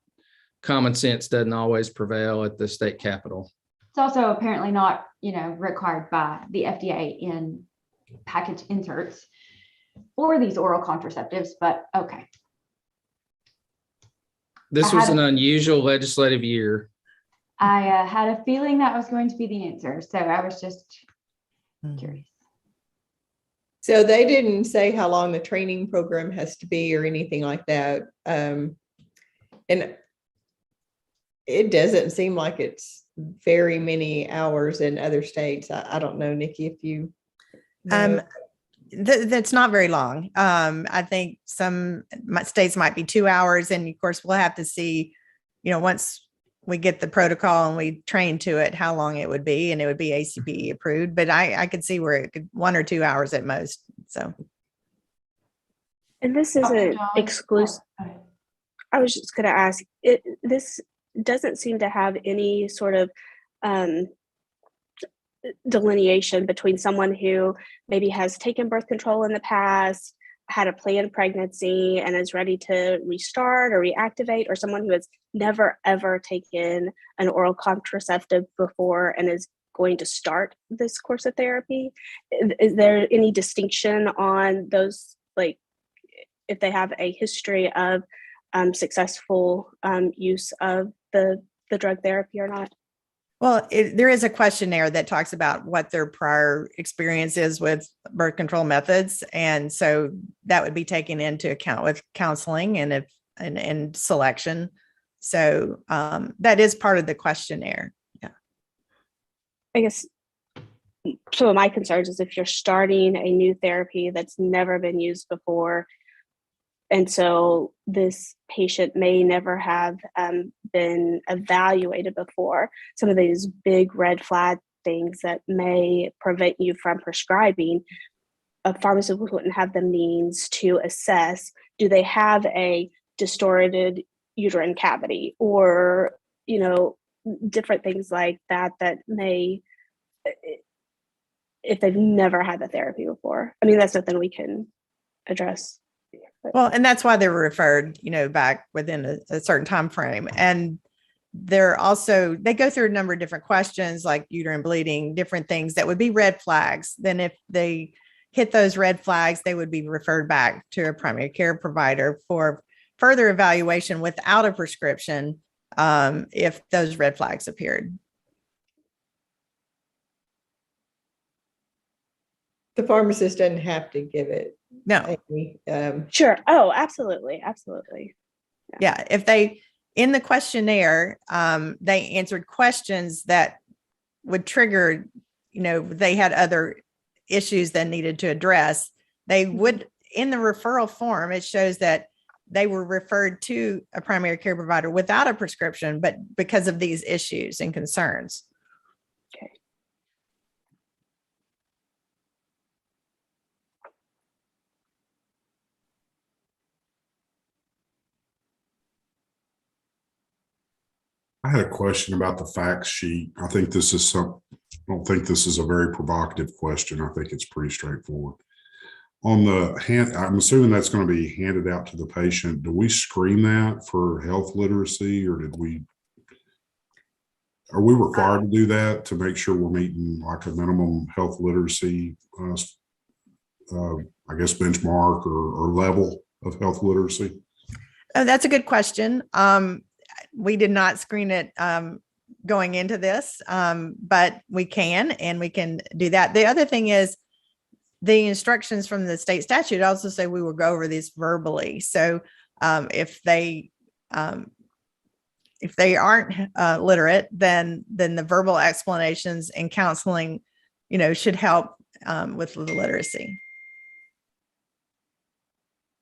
R: common sense doesn't always prevail at the state capitol.
H: It's also apparently not, required by the FDA in package inserts or these oral contraceptives, but okay.
R: This was an unusual legislative year.
H: I had a feeling that was going to be the answer, so I was just curious.
I: So they didn't say how long the training program has to be or anything like that. And it doesn't seem like it's very many hours in other states. I don't know, Nikki, if you know.
P: That's not very long. I think some states might be 2 hours, and of course we'll have to see, once we get the protocol and we train to it, how long it would be, and it would be ACPE approved. But I could see where it could 1 or 2 hours at most. So,
D: And this
H: Dr.
D: isn't
H: John?
D: exclusive.
H: Oh, go ahead.
D: I was just going to ask, this doesn't seem to have any sort of um, delineation between someone who maybe has taken birth control in the past, had a planned pregnancy and is ready to restart or reactivate, or someone who has never ever taken an oral contraceptive before and is going to start this course of therapy. Is there any distinction on those, like if they have a history of successful use of the drug therapy or not?
P: Well, there is a questionnaire that talks about what their prior experience is with birth control methods. And so that would be taken into account with counseling and selection. So that is part of the questionnaire. Yeah.
D: I guess some of my concerns is if you're starting a new therapy that's never been used before, and so this patient may never have been evaluated before, some of these big red flag things that may prevent you from prescribing, a pharmacist wouldn't have the means to assess, do they have a distorted uterine cavity, or, you know, different things like that that may, if they've never had the therapy before. I mean, that's nothing we can address.
P: Well, and that's why they were referred, you know, back within a certain time frame. And they're also, they go through a number of different questions like uterine bleeding, different things that would be red flags. Then if they hit those red flags, they would be referred back to a primary care provider for further evaluation without a prescription if those red flags appeared.
I: The pharmacist doesn't have to give it.
P: No.
D: Sure. Oh, absolutely. Absolutely.
P: Yeah. If they, in the questionnaire, they answered questions that would trigger, you know, they had other issues that needed to address. They would, in the referral form, it shows that they were referred to a primary care provider without a prescription, but because of these issues and concerns.
D: Okay.
F: I had a question about the fact sheet. I think this is I don't think this is a very provocative question. I think it's pretty straightforward. On the hand, I'm assuming that's going to be handed out to the patient. Do we screen that for health literacy, or are we required to do that to make sure we're meeting like a minimum health literacy, I guess, benchmark or level of health literacy?
P: Oh, that's a good question. We did not screen it going into this, but we can do that. The other thing is the instructions from the state statute also say we will go over this verbally. So if they aren't literate, then the verbal explanations and counseling, you know, should help with the literacy.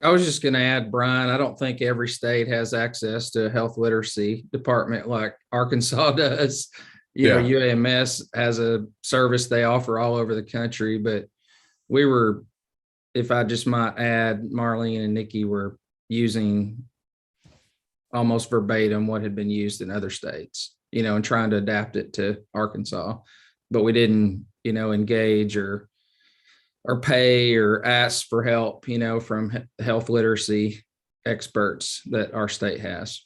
R: I was just going to add, Brian, I don't think every state has access to a health literacy department like Arkansas does. You know, UAMS has a service they offer all over the country, but we were, if I just might add, Marlene and Nikki were using almost verbatim what had been used in other states, you know, and trying to adapt it to Arkansas, but we didn't, you know, engage or pay or ask for help, you know, from health literacy experts that our state has.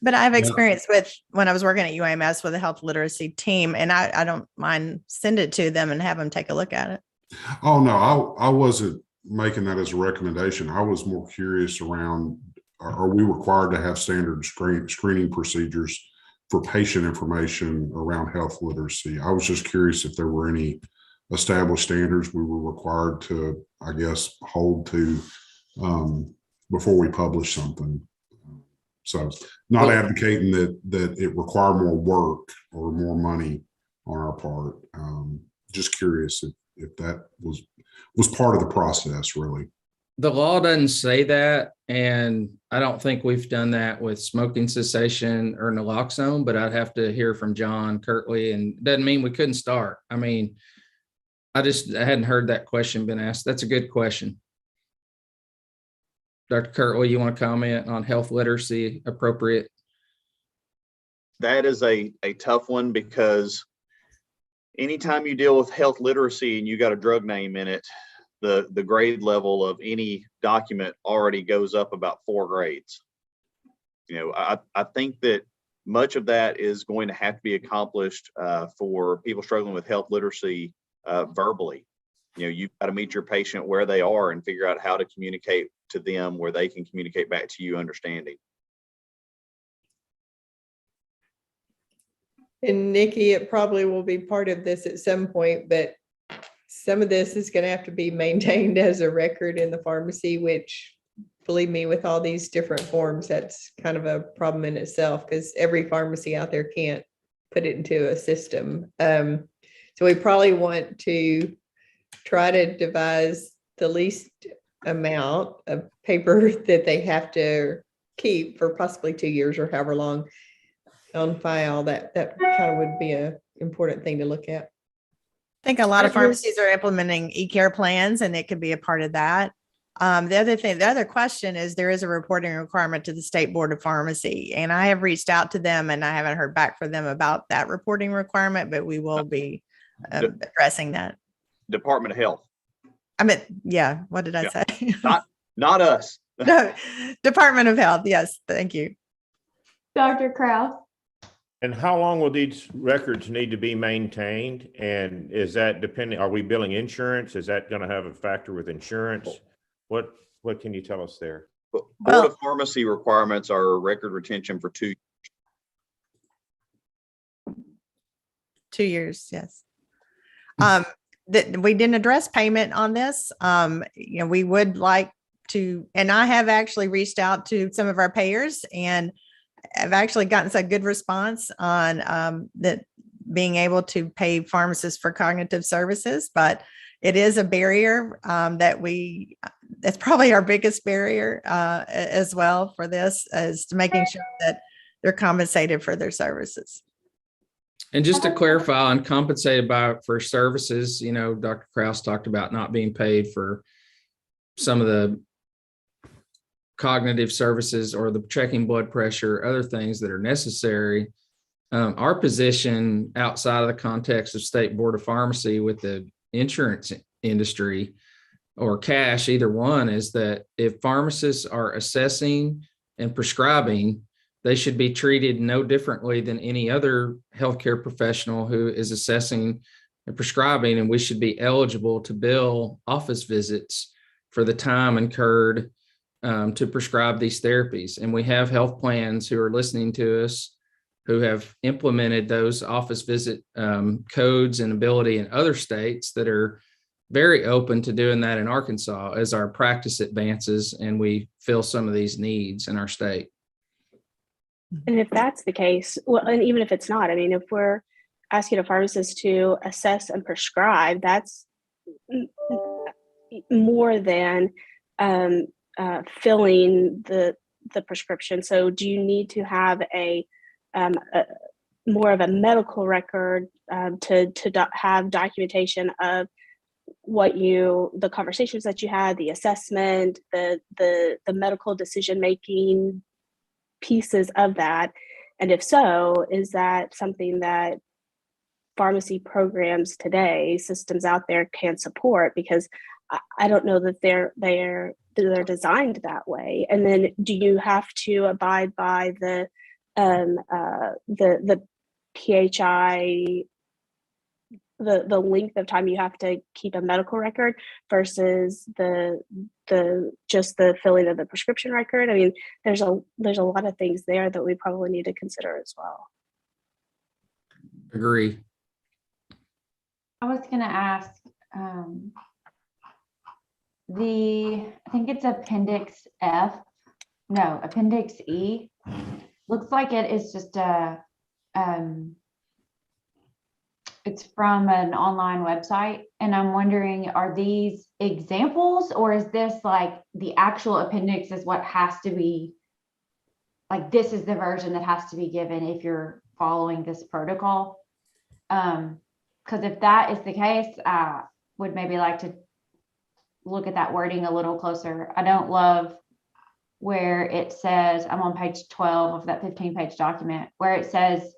P: But I have experience with when I was working at UAMS with a health literacy team, and I don't mind send it to them and have them take a look at it.
F: Oh, no, I wasn't making that as a recommendation. I was more curious around, are we required to have standard screening procedures for patient information around health literacy? I was just curious if there were any established standards we were required to, I guess, hold to before we publish something. So not advocating that it require more work or more money on our part. Just curious if that was part of the process, really.
R: The law doesn't say that, and I don't think we've done that with smoking cessation or naloxone, but I'd have to hear from John Kirkley, and it doesn't mean we couldn't start. I mean, I hadn't heard that question been asked. That's a good question. Dr. Kirtley, you want to comment on health literacy appropriate?
B: That is a tough one, because anytime you deal with health literacy and you got a drug name in it, the grade level of any document already goes up about 4 grades. I think that much of that is going to have to be accomplished for people struggling with health literacy verbally. You've got to meet your patient where they are and figure out how to communicate to them where they can communicate back to you understanding.
I: And Nikki, it probably will be part of this at some point, but some of this is going to have to be maintained as a record in the pharmacy, which, believe me, with all these different forms, that's kind of a problem in itself, because every pharmacy out there can't put it into a system. So we probably want to try to devise the least amount of paper that they have to keep for possibly 2 years or however long on file. That kind of would be a important thing to look at.
P: I think a lot of pharmacies are implementing e-care plans, and it could be a part of that. The other question is, there is a reporting requirement to the State Board of Pharmacy, and I have reached out to them and I haven't heard back from them about that reporting requirement, but we will be addressing that.
B: Department of Health.
P: I mean, yeah, what did I say?
B: Not us.
P: No, Department of Health. Yes, thank you.
H: Dr. Kraus.
A: And how long will these records need to be maintained? And is that depending, are we billing insurance? Is that going to have a factor with insurance? What can you tell us there?
B: Board of Pharmacy requirements are record retention for 2 years.
P: 2 years, yes. That we didn't address payment on this. We would like to, and I have actually reached out to some of our payers, and I've actually gotten some good response on that being able to pay pharmacists for cognitive services, but it is a barrier that's probably our biggest barrier as well for this, is to making sure that they're compensated for their services.
R: And just to clarify, on compensated for services, Dr. Kraus talked about not being paid for some of the cognitive services or the checking blood pressure, other things that are necessary. Our position outside of the context of State Board of Pharmacy with the insurance industry or cash, either one, is that if pharmacists are assessing and prescribing, they should be treated no differently than any other healthcare professional who is assessing and prescribing, and we should be eligible to bill office visits for the time incurred to prescribe these therapies. And we have health plans who are listening to us who have implemented those office visit codes and ability in other states that are very open to doing that in Arkansas as our practice advances and we fill some of these needs in our state.
D: And if that's the case, well, and even if it's not, I mean, if we're asking a pharmacist to assess and prescribe, that's more than filling the prescription. So do you need to have a more of a medical record to have documentation of what the conversations that you had, the assessment, the medical decision making pieces of that? And if so, is that something that pharmacy programs today, systems out there, can support? Because I don't know that they're designed that way. And then do you have to abide by the PHI, the length of time you have to keep a medical record versus just the filling of the prescription record? I mean, there's a lot of things there that we probably need to consider as well.
R: Agree.
H: I was going to ask, I think it's Appendix E. Looks like it is just it's from an online website. And I'm wondering, are these examples, or is this like the actual appendix is what has to be, like this is the version that has to be given if you're following this protocol? Because if that is the case, I would maybe like to look at that wording a little closer. I don't love where it says, I'm on page 12 of that 15-page document, where it says,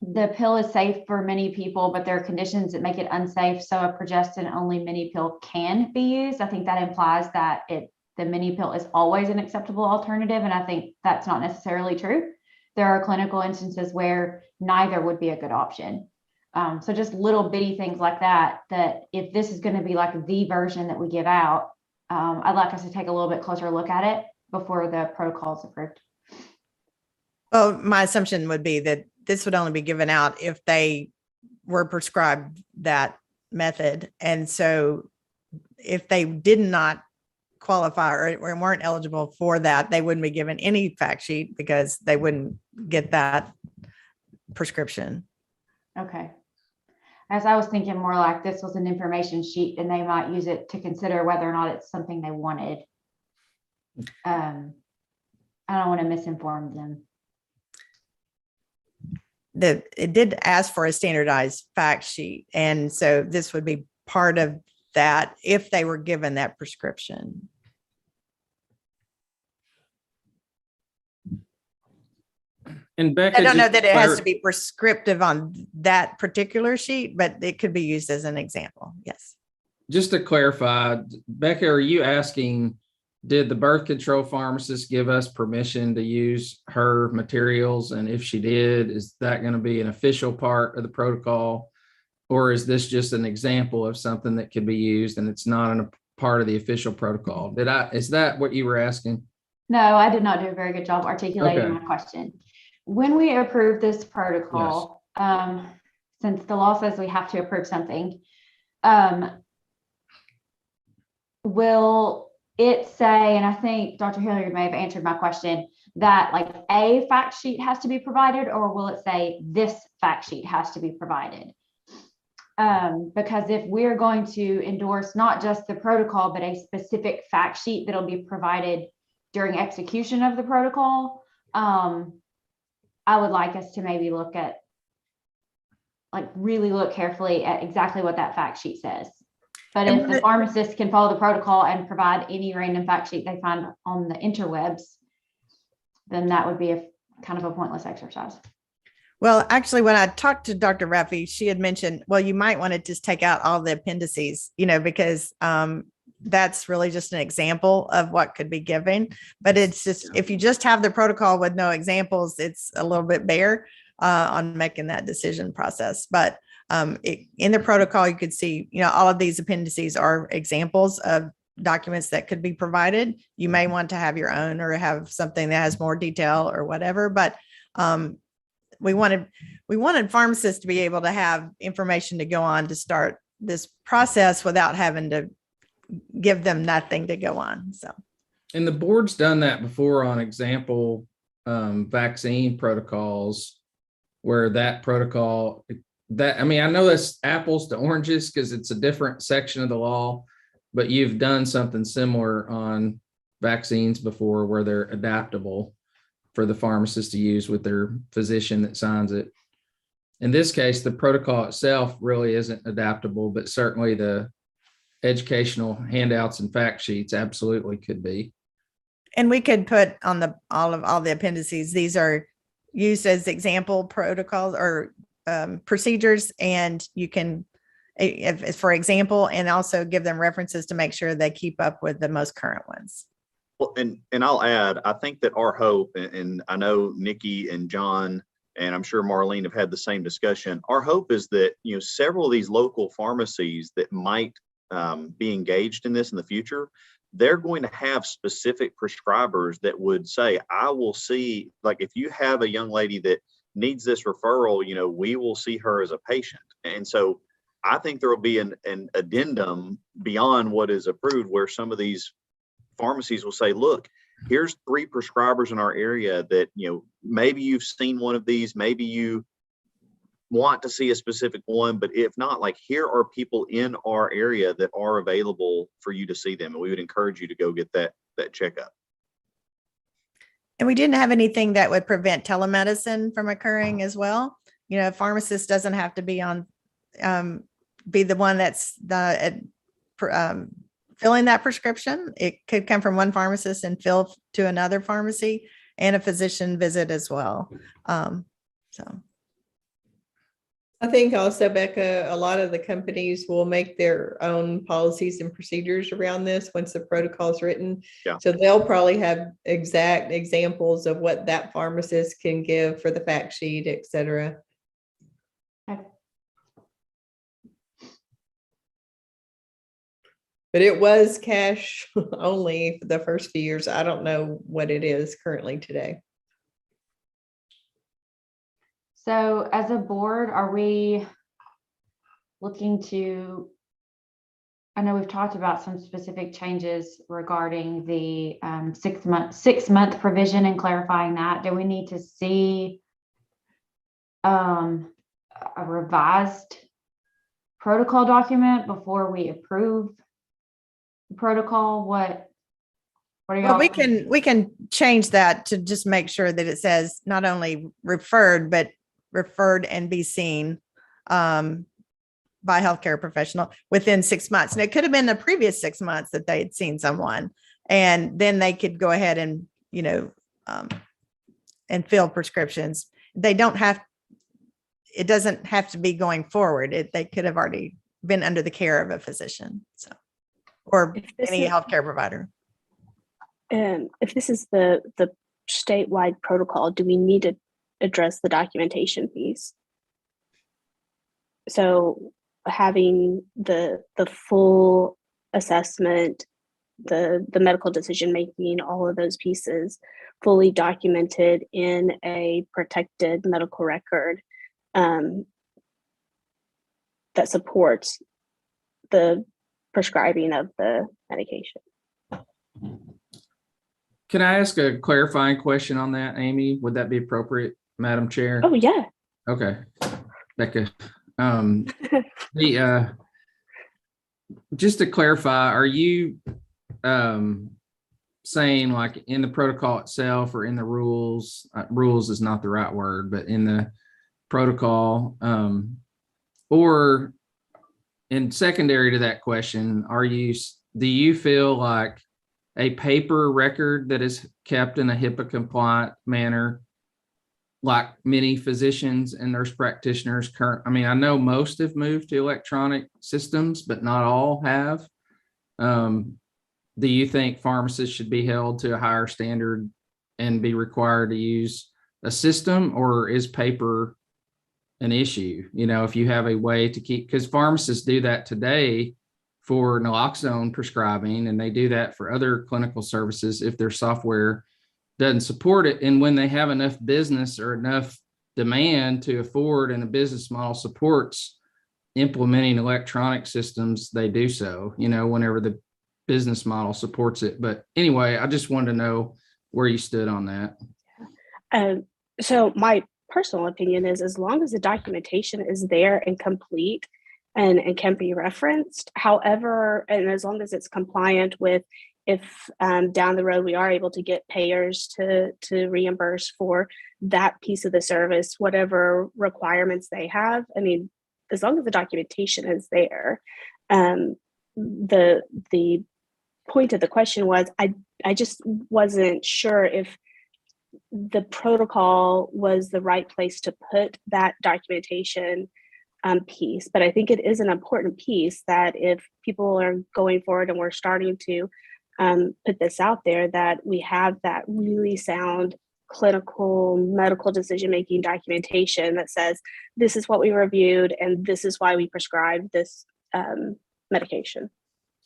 H: the pill is safe for many people, but there are conditions that make it unsafe. So a progestin-only mini pill can be used. I think that implies that the mini pill is always an acceptable alternative. And I think that's not necessarily true. There are clinical instances where neither would be a good option. So just little bitty things like that, that if this is going to be like the version that we give out, I'd like us to take a little bit closer look at it before the protocol is approved.
P: Well, my assumption would be that this would only be given out if they were prescribed that method. And so if they did not qualify or weren't eligible for that, they wouldn't be given any fact sheet because they wouldn't get that prescription.
H: Okay. As I was thinking more like this was an information sheet and they might use it to consider whether or not it's something they wanted. I don't want to misinform them.
P: It did ask for a standardized fact sheet. And so this would be part of that if they were given that prescription.
R: And Becca,
P: I don't know
R: just
P: that it has to
R: clar-
P: be prescriptive on that particular sheet, but it could be used as an example. Yes.
R: Just to clarify, Becca, are you asking, did the birth control pharmacist give us permission to use her materials? And if she did, is that going to be an official part of the protocol? Or is this just an example of something that could be used and it's not a part of the official protocol? Is that what you were asking?
H: No, I did not do a very good job articulating
R: Okay.
H: my question. When we approve this protocol, since the law says we have to approve something, will it say, and I think Dr. Hilliard may have answered my question, that like a fact sheet has to be provided, or will it say this fact sheet has to be provided? Because if we're going to endorse not just the protocol, but a specific fact sheet that'll be provided during execution of the protocol, I would like us to maybe look at, like really look carefully at exactly what that fact sheet says. But if the pharmacist can follow the protocol and provide any random fact sheet they find on the interwebs, then that would be a kind of a pointless exercise.
P: Well, actually, when I talked to Dr. Ruffy, she had mentioned, well, you might want to just take out all the appendices, because that's really just an example of what could be given. But it's just, if you just have the protocol with no examples, it's a little bit bare on making that decision process. But in the protocol, you could see, all of these appendices are examples of documents that could be provided. You may want to have your own or have something that has more detail or whatever, but we wanted pharmacists to be able to have information to go on to start this process without having to give them nothing to go on. So,
R: and the board's done that before on example vaccine protocols, where that protocol I know that's apples to oranges because it's a different section of the law, but you've done something similar on vaccines before where they're adaptable for the pharmacist to use with their physician that signs it. In this case, the protocol itself really isn't adaptable, but certainly the educational handouts and fact sheets absolutely could be.
P: and we could put on all the appendices, these are used as example protocols or procedures, and you can, if for example, and also give them references to make sure they keep up with the most current ones.
B: Well, and I'll add, I think that our hope, and I know Nikki and John, and I'm sure Marlene have had the same discussion. Our hope is that, several of these local pharmacies that might be engaged in this in the future, they're going to have specific prescribers that would say, I will see, like if you have a young lady that needs this referral, we will see her as a patient. And so I think there will be an addendum beyond what is approved where some of these pharmacies will say, look, here's 3 prescribers in our area that, maybe you've seen one of these, maybe you want to see a specific one, but if not, like, here are people in our area that are available for you to see them. And we would encourage you to go get that checkup.
P: And we didn't have anything that would prevent telemedicine from occurring as well. A pharmacist doesn't have to be on, be the one that's filling that prescription. It could come from one pharmacist and fill to another pharmacy, and a physician visit as well. So.
I: I think also, Becca, a lot of the companies will make their own policies and procedures around this once the protocol is written.
B: Yeah.
I: So they'll probably have exact examples of what that pharmacist can give for the fact sheet, et cetera.
H: Okay.
I: But it was cash only for the first few years. I don't know what it is currently today.
H: So as a board, are we looking to, I know we've talked about some specific changes regarding the 6-month provision and clarifying that. Do we need to see a revised protocol document before we approve the protocol? What are
P: Well,
H: y'all?
P: we can change that to just make sure that it says not only referred, but referred and be seen by a healthcare professional within 6 months. And it could have been the previous 6 months that they had seen someone, and then they could go ahead and, and fill prescriptions. They don't have, it doesn't have to be going forward. They could have already been under the care of a physician, so, or any healthcare provider.
D: If this is the statewide protocol, do we need to address the documentation piece? So having the full assessment, the medical decision making, all of those pieces fully documented in a protected medical record that supports the prescribing of the medication.
R: Can I ask a clarifying question on that, Amy? Would that be appropriate, Madam Chair?
D: Oh, yeah.
R: Okay, Becca. Just to clarify, are you saying like in the protocol itself or in the rules, rules is not the right word, but in the protocol, or in secondary to that question, do you feel like a paper record that is kept in a HIPAA compliant manner, like many physicians and nurse practitioners I know most have moved to electronic systems, but not all have. Do you think pharmacists should be held to a higher standard and be required to use a system, or is paper an issue? If you have a way to keep, because pharmacists do that today for naloxone prescribing, and they do that for other clinical services if their software doesn't support it. And when they have enough business or enough demand to afford, and a business model supports implementing electronic systems, they do so, whenever the business model supports it. But anyway, I just wanted to know where you stood on that.
D: So my personal opinion is, as long as the documentation is there and complete and can be referenced, however, and as long as it's compliant with, if down the road we are able to get payers to reimburse for that piece of the service, whatever requirements they have, I mean, as long as the documentation is there. The point of the question was, I just wasn't sure if the protocol was the right place to put that documentation piece, but I think it is an important piece that if people are going forward and we're starting to put this out there, that we have that really sound clinical medical decision-making documentation that says, this is what we reviewed and this is why we prescribed this medication.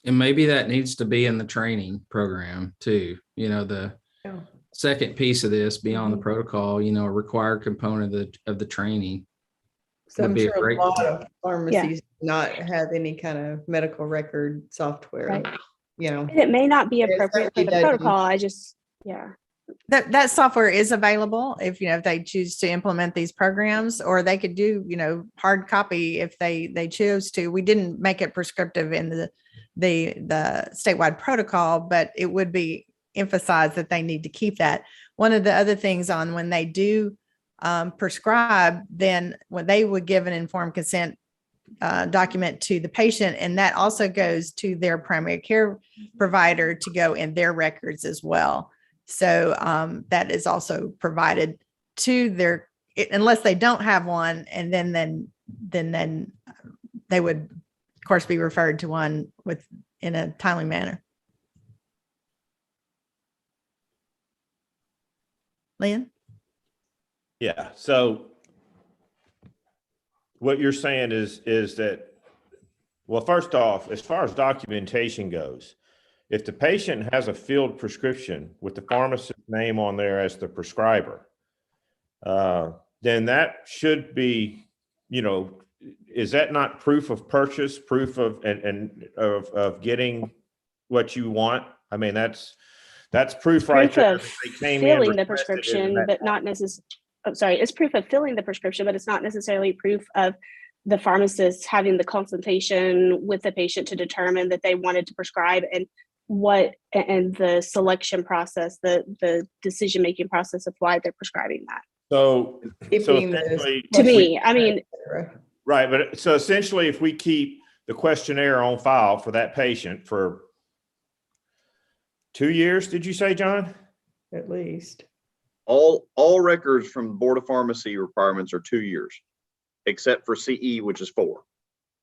R: And maybe that needs to be in the training program too. The second piece of this beyond the protocol, a required component of the training.
I: So I'm sure a lot of pharmacies do not have any kind of medical record software.
D: Right.
I: And
D: it may not be appropriate for the protocol.
P: That software is available if they choose to implement these programs, or they could do hard copy if they choose to. We didn't make it prescriptive in the statewide protocol, but it would be emphasized that they need to keep that. One of the other things on when they do prescribe, then when they would give an informed consent document to the patient, and that also goes to their primary care provider to go in their records as well. So that is also provided to their, unless they don't have one, and then they would, of course, be referred to one in a timely manner. Lynn?
A: Yeah, so what you're saying is that, well, first off, as far as documentation goes, if the patient has a filled prescription with the pharmacist's name on there as the prescriber, then that should be, is that not proof of purchase, proof of of getting what you want? I mean, that's proof right
D: Proof
A: there.
D: of
A: that they came in,
D: filling the
A: requested it, and
D: prescription,
A: that-
D: but not necessarily, sorry, it's proof of filling the prescription, but it's not necessarily proof of the pharmacist having the consultation with the patient to determine that they wanted to prescribe and the selection process, the decision-making process of why they're prescribing that.
A: So
I: Keeping
A: essentially,
D: To me, I mean,
A: right, but so essentially, if we keep the questionnaire on file for that patient for 2 years, did you say, John?
I: At least.
B: All records from the Board of Pharmacy requirements are 2 years, except for CE, which is 4.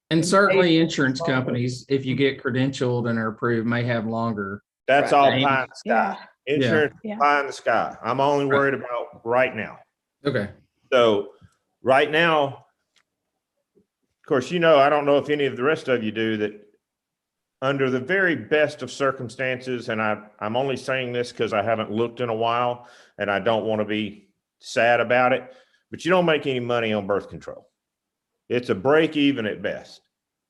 R: And certainly insurance companies, if you get credentialed and are approved, may have longer.
A: That's all pie in the sky.
D: yeah.
A: Insurance,
D: Yeah.
A: pie in the sky. I'm only worried about right now.
R: Okay.
A: So right now, of course, I don't know if any of the rest of you do, that under the very best of circumstances, and I'm only saying this because I haven't looked in a while and I don't want to be sad about it, but you don't make any money on birth control. It's a break even at best.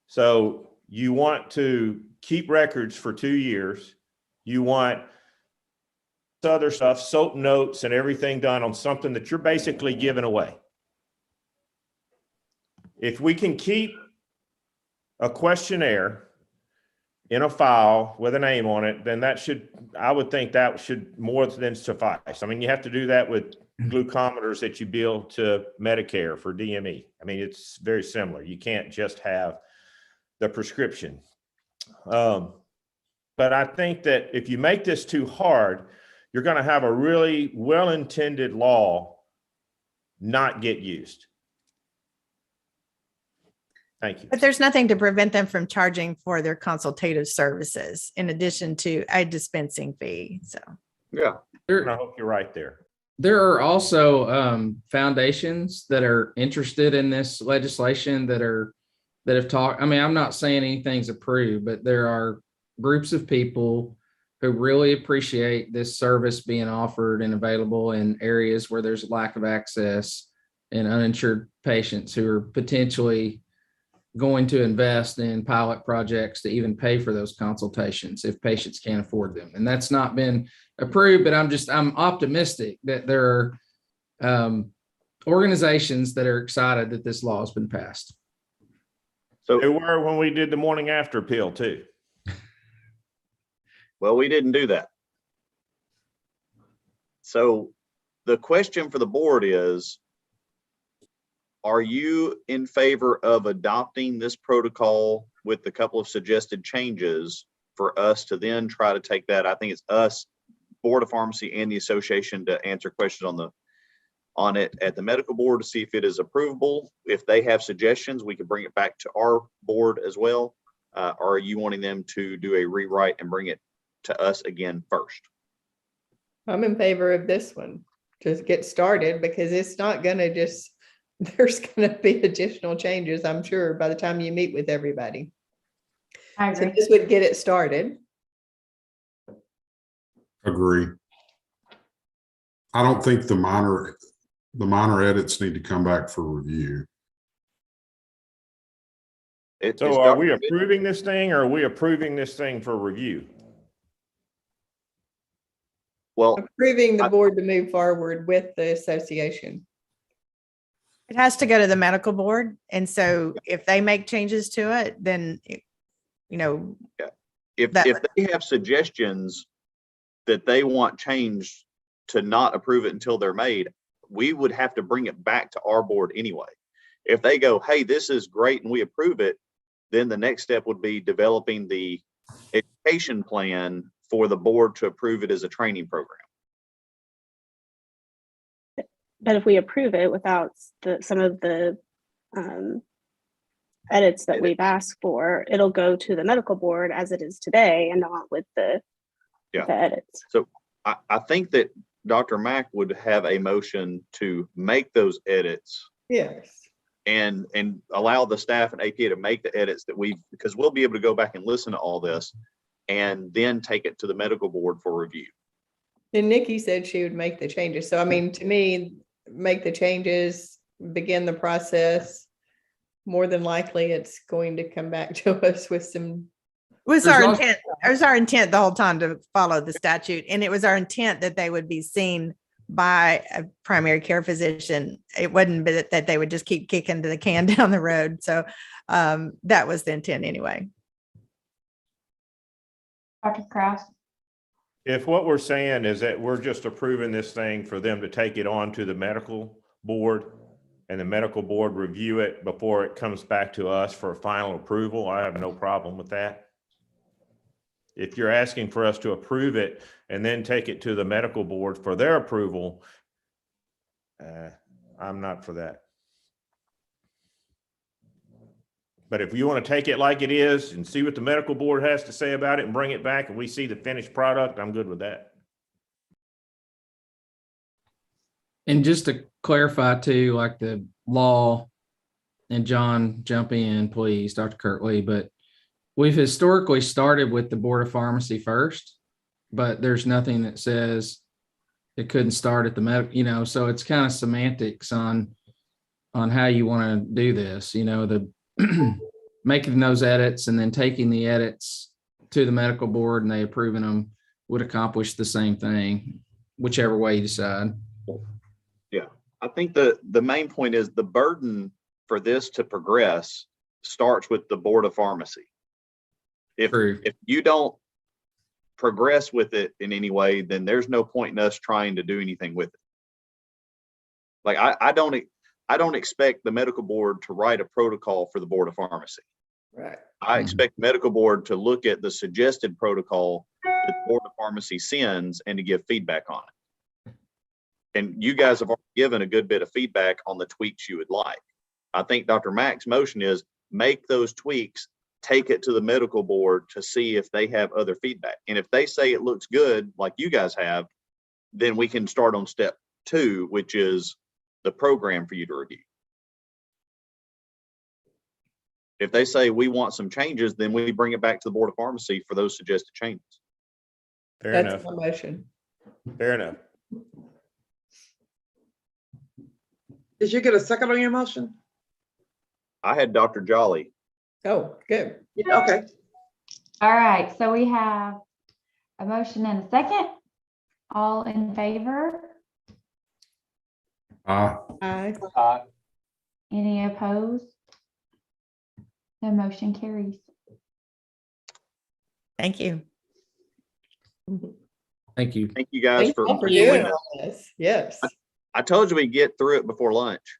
A: So you want to keep records for 2 years. You want other stuff, soap notes and everything done on something that you're basically giving away. If we can keep a questionnaire in a file with a name on it, then I would think that should more than suffice. I mean, you have to do that with glucometers that you bill to Medicare for DME. I mean, it's very similar. You can't just have the prescription. But I think that if you make this too hard, you're going to have a really well-intended law not get used. Thank you.
P: But there's nothing to prevent them from charging for their consultative services in addition to a dispensing fee. So,
B: yeah,
A: I hope you're right there.
R: There are also foundations that are interested in this legislation that have talked. I mean, I'm not saying anything's approved, but there are groups of people who really appreciate this service being offered and available in areas where there's lack of access and uninsured patients who are potentially going to invest in pilot projects to even pay for those consultations if patients can't afford them. And that's not been approved, but I'm optimistic that there are organizations that are excited that this law has been passed.
B: So
A: they were when we did the morning after pill too.
B: Well, we didn't do that. So the question for the board is, are you in favor of adopting this protocol with a couple of suggested changes for us to then try to take that? I think it's us, Board of Pharmacy, and the association to answer questions on it at the medical board to see if it is approvable. If they have suggestions, we can bring it back to our board as well. Or are you wanting them to do a rewrite and bring it to us again first?
I: I'm in favor of this one. Just get started, because it's not going to there's going to be additional changes, I'm sure, by the time you meet with everybody.
H: I agree.
I: So this would get it started.
F: Agree. I don't think the minor edits need to come back for review.
A: So are we approving this thing, or are we approving this thing for review?
B: Well,
I: approving the board to move forward with the association.
P: it has to go to the medical board. And so if they make changes to it, then,
B: if they have suggestions that they want changed to not approve it until they're made, we would have to bring it back to our board anyway. If they go, hey, this is great and we approve it, then the next step would be developing the education plan for the board to approve it as a training program.
D: But if we approve it without some of the edits that we've asked for, it'll go to the medical board as it is today and not with the edits.
B: So I think that Dr. Mack would have a motion to make those edits.
I: Yes.
B: And allow the staff and APA to make the edits that because we'll be able to go back and listen to all this and then take it to the medical board for review.
I: And Nikki said she would make the changes. So I mean, to me, make the changes, begin the process. More than likely, it's going to come back to us with some.
P: It was our intent. It was our intent the whole time to follow the statute, and it was our intent that they would be seen by a primary care physician. It wasn't that they would just keep kicking the can down the road. So that was the intent anyway.
H: Dr. Kraus.
A: If what we're saying is that we're just approving this thing for them to take it on to the medical board and the medical board review it before it comes back to us for final approval, I have no problem with that. If you're asking for us to approve it and then take it to the medical board for their approval, I'm not for that. But if you want to take it like it is and see what the medical board has to say about it and bring it back and we see the finished product, I'm good with that.
R: And just to clarify too, like the law, and John, jump in, please, Dr. Kirtley, but we've historically started with the Board of Pharmacy first, but there's nothing that says it couldn't start at the medical, so it's kind of semantics on how you want to do this, the making those edits and then taking the edits to the medical board and they approving them would accomplish the same thing, whichever way you decide.
B: Yeah, I think the main point is the burden for this to progress starts with the Board of Pharmacy. If you don't progress with it in any way, then there's no point in us trying to do anything with it. Like I don't expect the medical board to write a protocol for the Board of Pharmacy.
I: Right.
B: I expect medical board to look at the suggested protocol that the Board of Pharmacy sends and to give feedback on it. And you guys have already given a good bit of feedback on the tweaks you would like. I think Dr. Mack's motion is make those tweaks, take it to the medical board to see if they have other feedback. And if they say it looks good, like you guys have, then we can start on step 2, which is the program for you to review. If they say we want some changes, then we bring it back to the Board of Pharmacy for those suggested changes.
A: Fair
I: That's
A: enough.
I: my motion.
A: Fair enough.
G: Did you get a second on your motion?
B: I had Dr. Jolly.
I: Oh, good.
G: Okay.
H: All right, so we have a motion and a second. All in favor?
I: Aye.
H: Any opposed? The motion carries.
P: Thank you.
R: Thank you.
B: Thank you guys
I: Thank
B: for
I: you for
B: doing
I: doing
B: this.
I: all this. Yes.
B: I told you we'd get through it before lunch.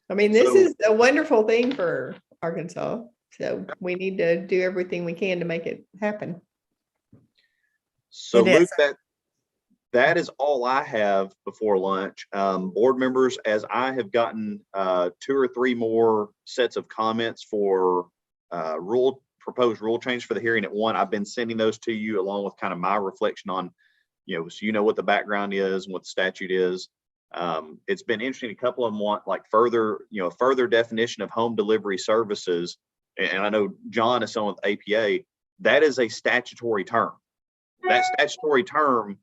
I: I mean, this
B: So-
I: is a wonderful thing for Arkansas. So we need to do everything we can to make it happen.
B: So
P: It
B: Luke,
P: is.
B: that is all I have before lunch. Board members, as I have gotten 2 or 3 more sets of comments for proposed rule change for the hearing at 1, I've been sending those to you along with kind of my reflection on, so what the background is and what the statute is. It's been interesting. A couple of them want like further definition of home delivery services. And I know John is someone with APA. That is a statutory term. That statutory term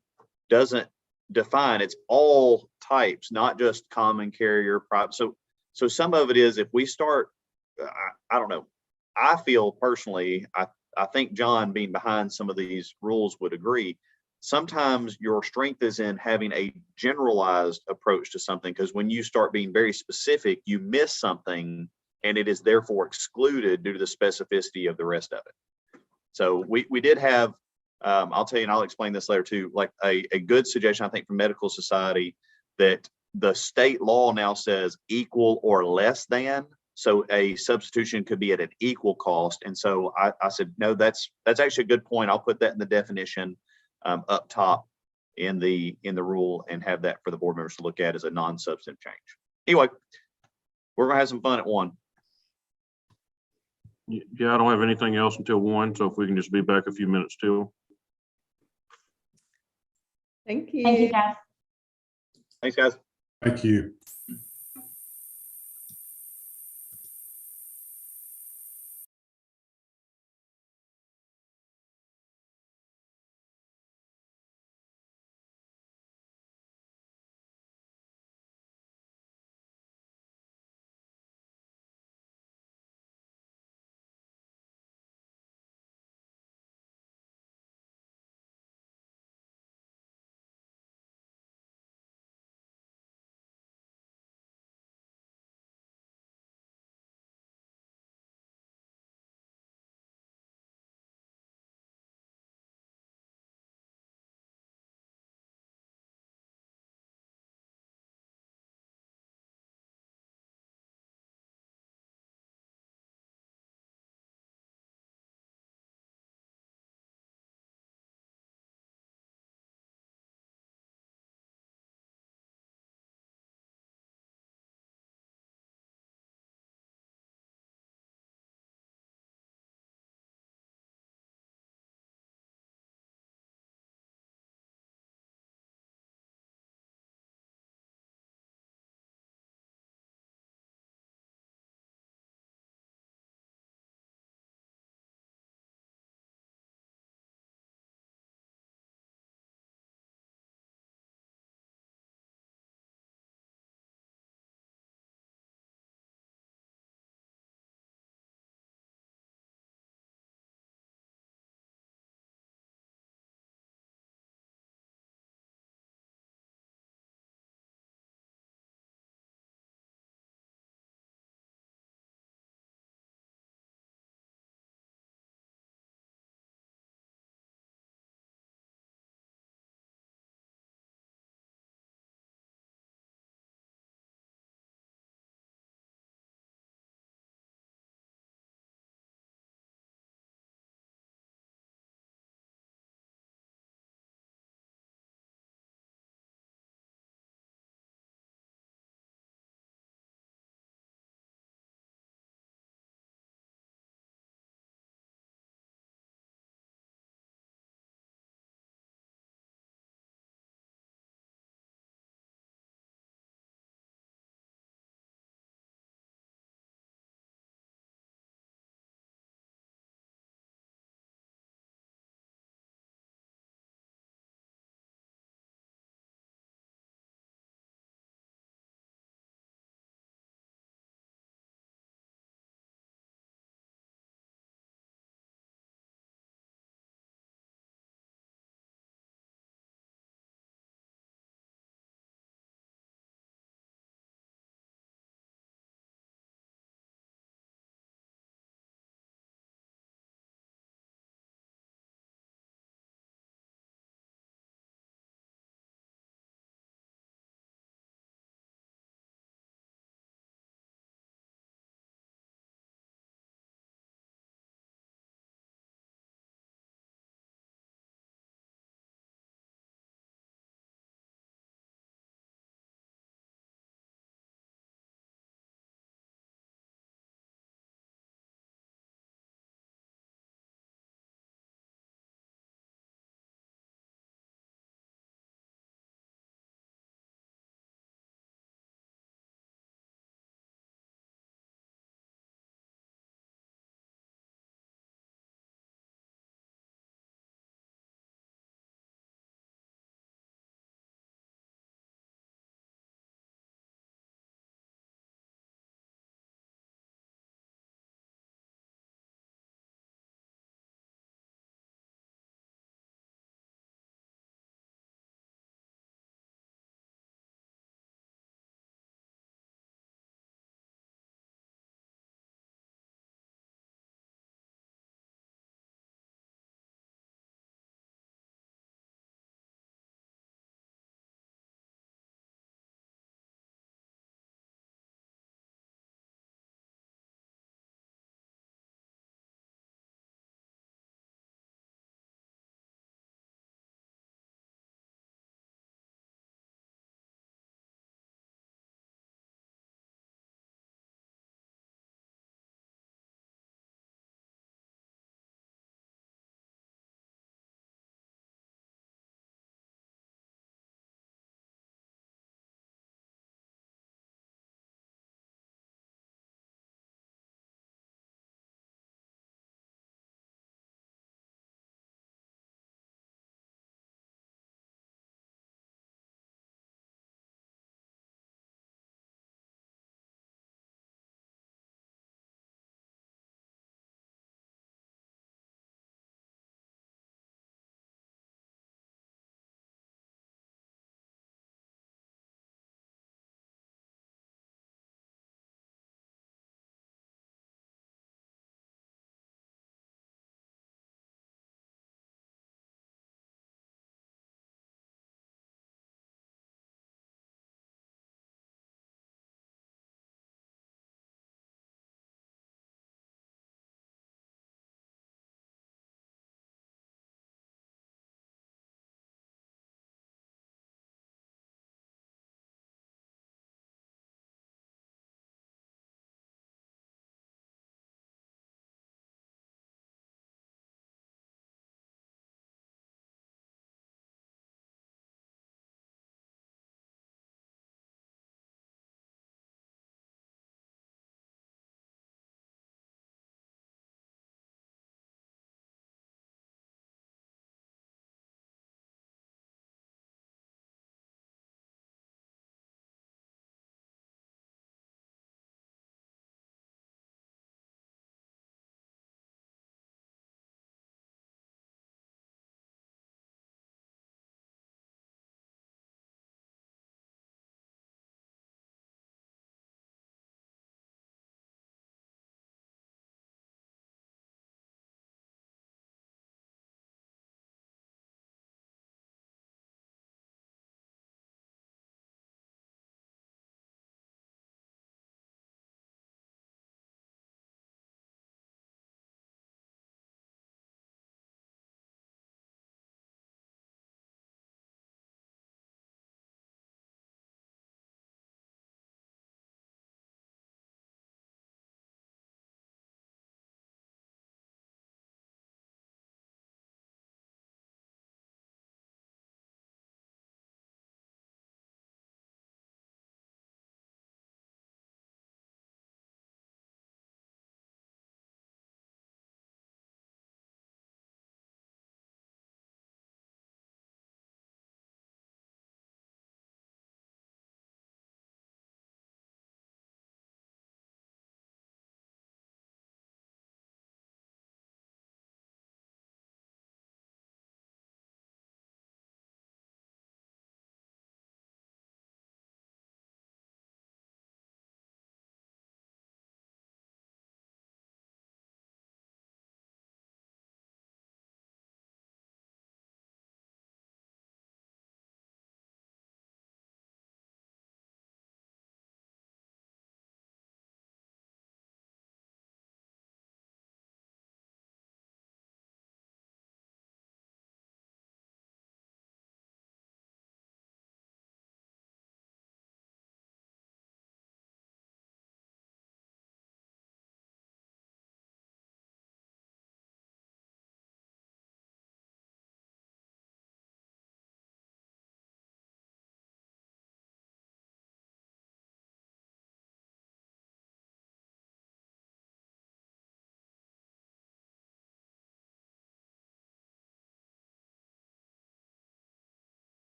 B: doesn't define, it's all types, not just common carrier, private. So some of it is, if we start, I don't know, I feel personally, I think John being behind some of these rules would agree. Sometimes your strength is in having a generalized approach to something, because when you start being very specific, you miss something and it is therefore excluded due to the specificity of the rest of it. So we did have, I'll tell you, and I'll explain this later too, like a good suggestion, I think, from Medical Society, that the state law now says equal or less than So a substitution could be at an equal cost. And so I said, no, that's actually a good point. I'll put that in the definition up top in the rule and have that for the board members to look at as a non-substantive change. Anyway, we're gonna have some fun at 1.
C: Yeah, I don't have anything else until 1, so if we can just be back a few minutes till.
I: Thank you.
H: Thank you, guys.
B: Thanks, guys.
F: Thank you.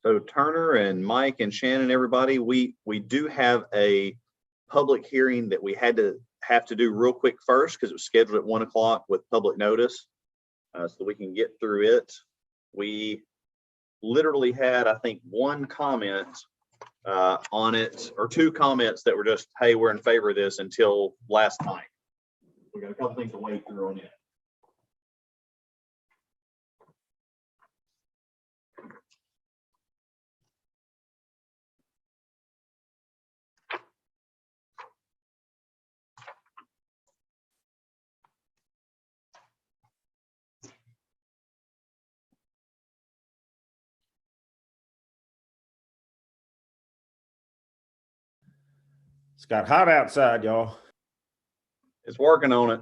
B: So Turner and Mike and Shannon, everybody, we do have a public hearing that we have to do real quick first because it was scheduled at 1 o'clock with public notice, so we can get through it. We literally had, I think, one comment on it, or two comments that were just, hey, we're in favor of this, until last night. We got a couple things to wade through on it.
A: It's got hot outside, y'all.
B: It's working on it.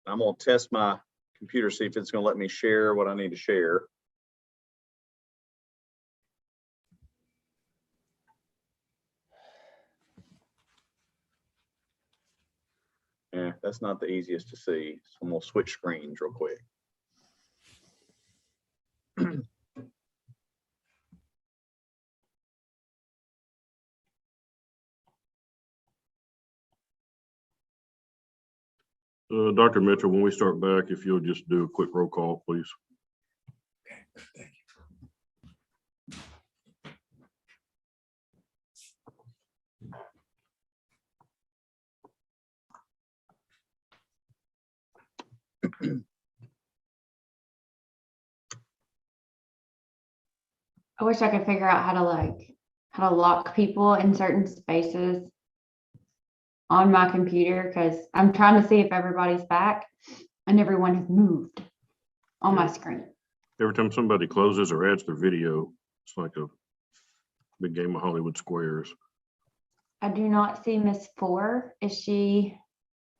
B: I'm gonna test my computer, see if it's gonna let me share what I need to share. Yeah, that's not the easiest to see. So I'm gonna switch screens real quick.
C: Dr. Mitchell, when we start back, if you'll just do a quick roll call, please.
H: I wish I could figure out how to lock people in certain spaces on my computer, because I'm trying to see if everybody's back and everyone has moved on my screen.
C: Every time somebody closes or adds their video, it's like a big game of Hollywood Squares.
H: I do not see Miss Four. Is she?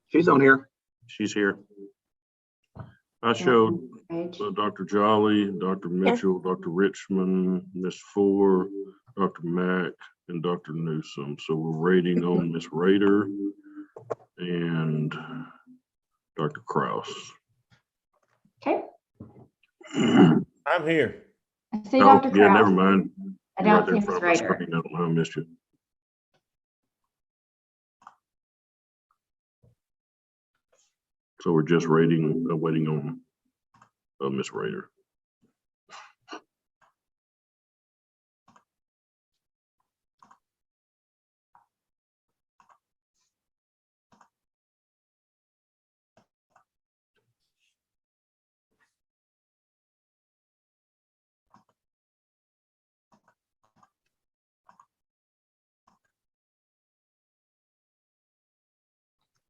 B: She's on here.
C: She's here. I showed Dr. Jolly, Dr. Mitchell, Dr. Richmond, Miss Four, Dr. Mack, and Dr. Newsom. So we're rating on Miss Rader and Dr. Kraus.
H: Okay.
A: I'm here.
H: I see
C: Oh,
H: Dr.
C: yeah,
H: Kraus.
C: never mind.
H: I
C: You're
H: don't
C: there in
H: see Miss
C: front of my
H: Rader.
C: screen. I don't know, I missed you. So we're just waiting on Miss Rader.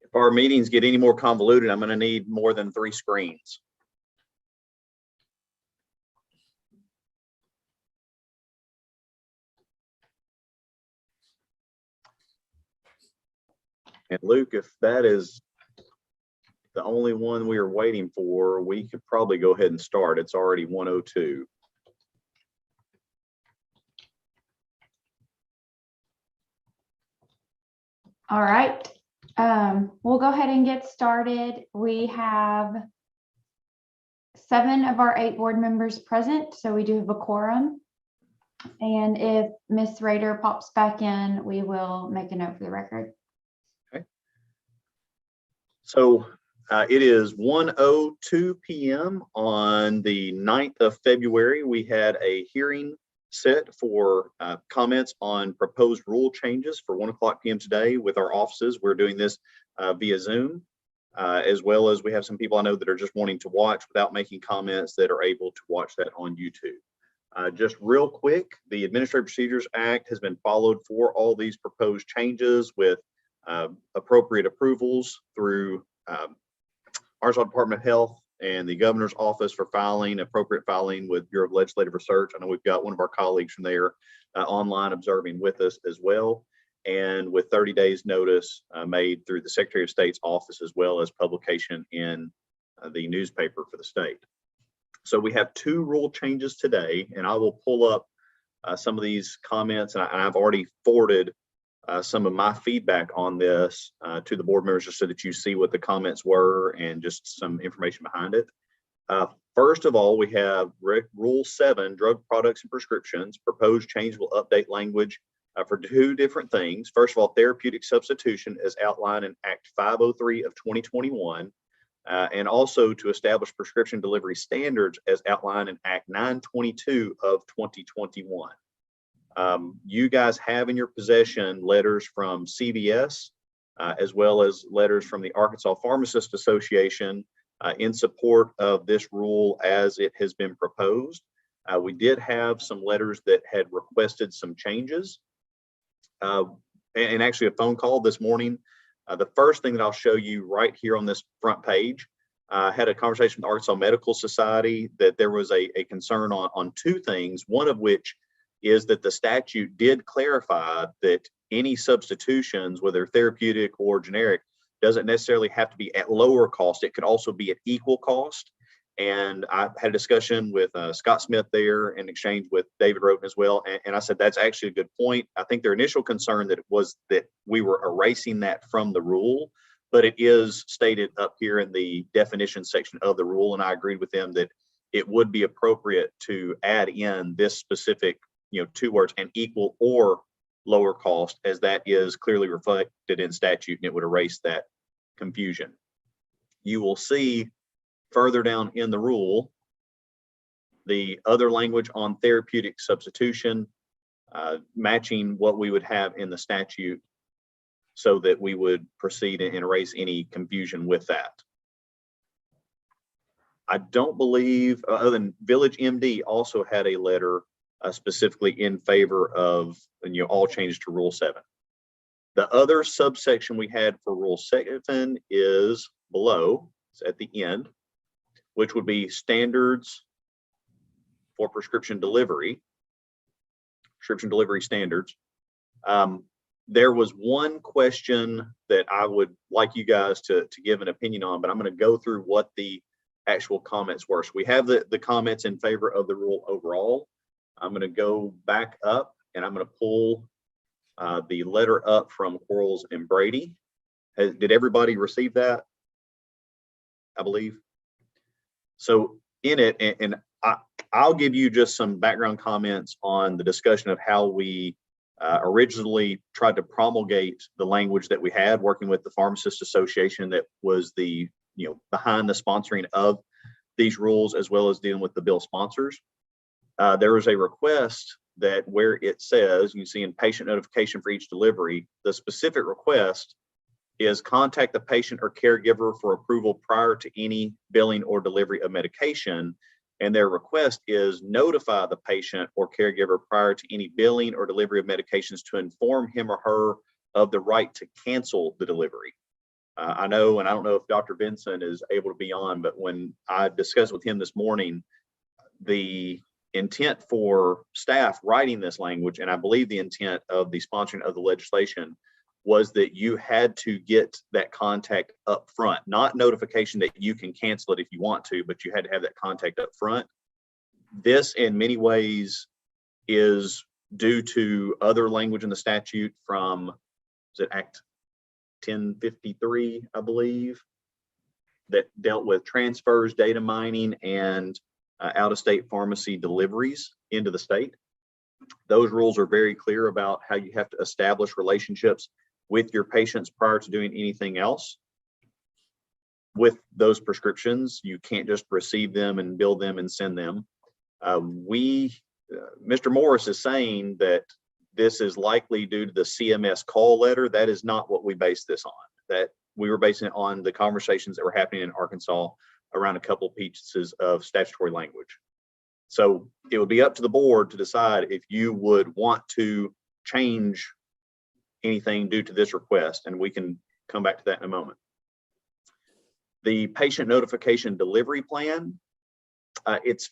B: If our meetings get any more convoluted, I'm gonna need more than 3 screens. And Luke, if that is the only one we are waiting for, we could probably go ahead and start. It's already 1:02.
H: All right. We'll go ahead and get started. We have 7 of our 8 board members present, so we do have a quorum. And if Miss Rader pops back in, we will make a note for the record.
B: Okay. So it is 1:02 p.m. on the 9th of February. We had a hearing set for comments on proposed rule changes for 1 o'clock p.m. today with our offices. We're doing this via Zoom, as well as we have some people I know that are just wanting to watch without making comments that are able to watch that on YouTube. Just real quick, the Administrative Procedures Act has been followed for all these proposed changes with appropriate approvals through Arkansas Department of Health and the Governor's Office for filing, appropriate filing with Bureau of Legislative Research. I know we've got one of our colleagues from there online observing with us as well, and with 30 days notice made through the Secretary of State's office, as well as publication in the newspaper for the state. So we have 2 rule changes today, and I will pull up some of these comments, and I've already forwarded some of my feedback on this to the board members, just so that you see what the comments were and just some information behind it. First of all, we have Rule 7, drug products and prescriptions. Proposed change will update language for two different things. First of all, therapeutic substitution as outlined in Act 503 of 2021, and also to establish prescription delivery standards as outlined in Act 922 of 2021. You guys have in your possession letters from CVS, as well as letters from the Arkansas Pharmacist Association in support of this rule as it has been proposed. We did have some letters that had requested some changes, and actually a phone call this morning. The first thing that I'll show you right here on this front page, I had a conversation with the Arkansas Medical Society that there was a concern on two things, one of which is that the statute did clarify that any substitutions, whether therapeutic or generic, doesn't necessarily have to be at lower cost. It could also be at equal cost. And I had a discussion with Scott Smith there in exchange with David Roten as well. And I said, that's actually a good point. I think their initial concern that it was that we were erasing that from the rule, but it is stated up here in the definition section of the rule. And I agreed with them that it would be appropriate to add in this specific, two words, and equal or lower cost, as that is clearly reflected in statute, and it would erase that confusion. You will see further down in the rule the other language on therapeutic substitution, matching what we would have in the statute, so that we would proceed and erase any confusion with that. I don't believe, other than Village MD also had a letter specifically in favor of all changes to Rule 7. The other subsection we had for Rule 7 is below, it's at the end, which would be standards for prescription delivery standards. There was one question that I would like you guys to give an opinion on, but I'm going to go through what the actual comments were. So we have the comments in favor of the rule overall. I'm going to go back up and I'm going to pull the letter up from Quarles and Brady. Did everybody receive that? I believe. So in it, and I'll give you just some background comments on the discussion of how we originally tried to promulgate the language that we had, working with the Pharmacist Association that was the behind the sponsoring of these rules, as well as dealing with the bill sponsors. There was a request that where it says, you see in patient notification for each delivery, the specific request is contact the patient or caregiver for approval prior to any billing or delivery of medication. And their request is notify the patient or caregiver prior to any billing or delivery of medications to inform him or her of the right to cancel the delivery. I know, and I don't know if Dr. Benson is able to be on, but when I discussed with him this morning, the intent for staff writing this language, and I believe the intent of the sponsoring of the legislation, was that you had to get that contact up front, not notification that you can cancel it if you want to, but you had to have that contact up front. This in many ways is due to other language in the statute from, is it Act 1053, I believe, that dealt with transfers, data mining, and out-of-state pharmacy deliveries into the state. Those rules are very clear about how you have to establish relationships with your patients prior to doing anything else. With those prescriptions, you can't just receive them and bill them and send them. Mr. Morris is saying that this is likely due to the CMS call letter. That is not what we based this on. That we were basing it on the conversations that were happening in Arkansas around a couple of pieces of statutory language. So it would be up to the board to decide if you would want to change anything due to this request, and we can come back to that in a moment. The patient notification delivery plan, it's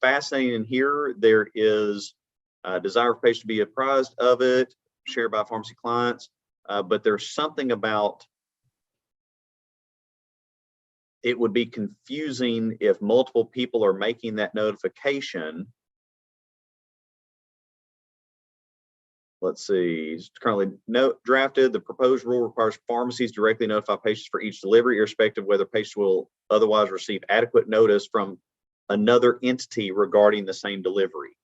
B: fascinating in here. There is a desire for patients to be apprised of it, shared by pharmacy clients, but there's something about it would be confusing if multiple people are making that notification let's see, it's currently drafted. The proposed rule requires pharmacies directly notify patients for each delivery, irrespective of whether patients will otherwise receive adequate notice from another entity regarding the same delivery.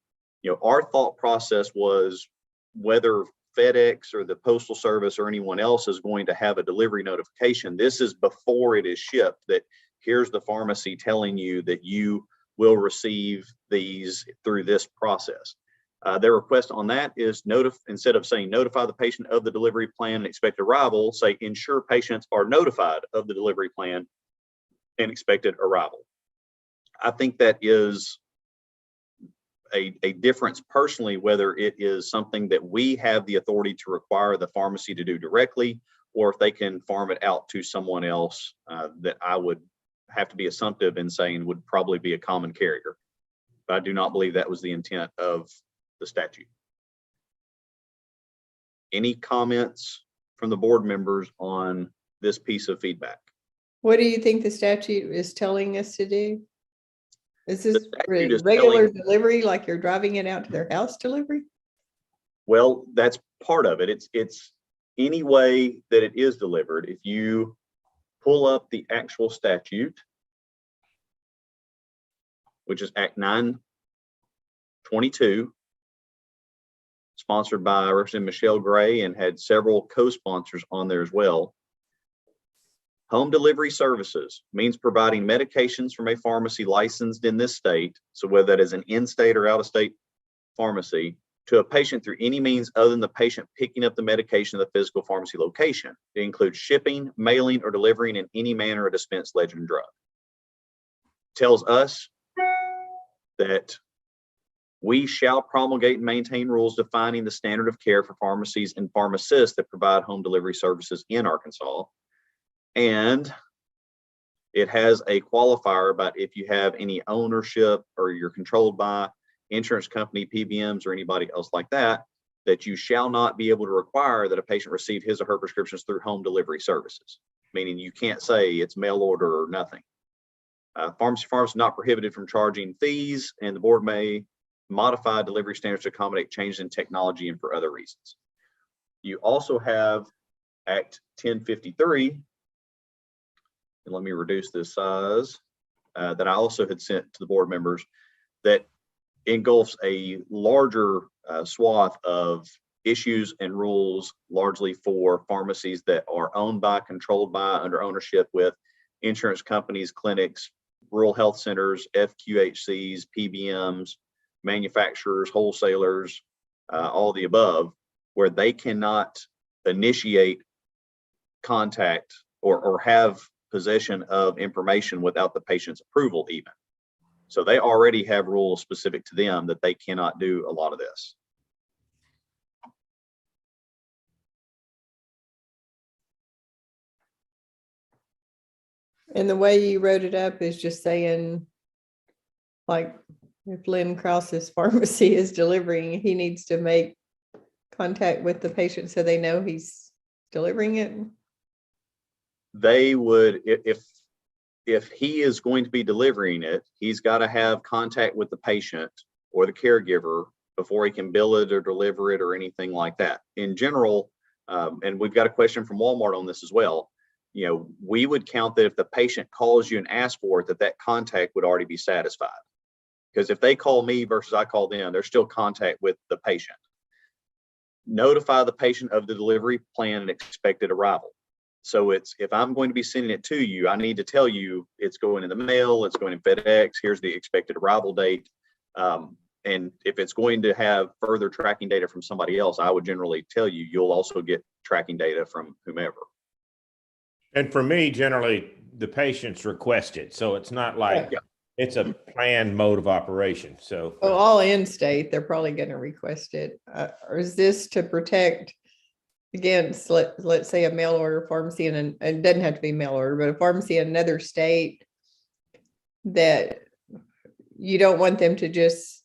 B: You know, our thought process was whether FedEx or the Postal Service or anyone else is going to have a delivery notification. This is before it is shipped, that here's the pharmacy telling you that you will receive these through this process. Their request on that is instead of saying notify the patient of the delivery plan and expected arrival, say ensure patients are notified of the delivery plan and expected arrival. I think that is a difference personally, whether it is something that we have the authority to require the pharmacy to do directly, or if they can farm it out to someone else that I would have to be assumptive in saying would probably be a common carrier. But I do not believe that was the intent of the statute. Any comments from the board members on this piece of feedback?
I: What do you think the statute is telling us to do? Is this
B: statute is
I: regular
B: telling-
I: delivery, like you're driving it out to their house delivery?
B: Well, that's part of it. It's any way that it is delivered. If you pull up the actual statute, which is Act 922, sponsored by Representative Michelle Gray and had several co-sponsors on there as well. Home delivery services means providing medications from a pharmacy licensed in this state, so whether that is an in-state or out-of-state pharmacy, to a patient through any means other than the patient picking up the medication at the physical pharmacy location. It includes shipping, mailing, or delivering in any manner a dispensed legend drug. Tells us that we shall promulgate and maintain rules defining the standard of care for pharmacies and pharmacists that provide home delivery services in Arkansas. And it has a qualifier about if you have any ownership or you're controlled by insurance company, PBMs, or anybody else like that, that you shall not be able to require that a patient receive his or her prescriptions through home delivery services, meaning you can't say it's mail order or nothing. Pharmacy is not prohibited from charging fees, and the board may modify delivery standards to accommodate changes in technology and for other reasons. You also have Act 1053, and let me reduce this size, that I also had sent to the board members, that engulfs a larger swath of issues and rules, largely for pharmacies that are owned by, controlled by, under ownership with insurance companies, clinics, rural health centers, FQHCs, PBMs, manufacturers, wholesalers, all the above, where they cannot initiate contact or have possession of information without the patient's approval even. So they already have rules specific to them that they cannot do a lot of this.
I: And the way you wrote it up is just saying, like, if Lynn Krause's pharmacy is delivering, he needs to make contact with the patient so they know he's delivering it.
B: They would, if he is going to be delivering it, he's got to have contact with the patient or the caregiver before he can bill it or deliver it or anything like that. In general, and we've got a question from Walmart on this as well, you know, we would count that if the patient calls you and asks for it, that contact would already be satisfied. Because if they call me versus I call them, there's still contact with the patient. Notify the patient of the delivery plan and expected arrival. So it's, if I'm going to be sending it to you, I need to tell you it's going in the mail, it's going in FedEx, here's the expected arrival date. And if it's going to have further tracking data from somebody else, I would generally tell you, you'll also get tracking data from whomever.
A: And for me, generally, the patients request it. So it's not like it's a planned mode of operation. So
I: Well, all in state, they're probably going to request it. Or is this to protect against, let's say, a mail order pharmacy, and it doesn't have to be mail order, but a pharmacy in another state that you don't want them to just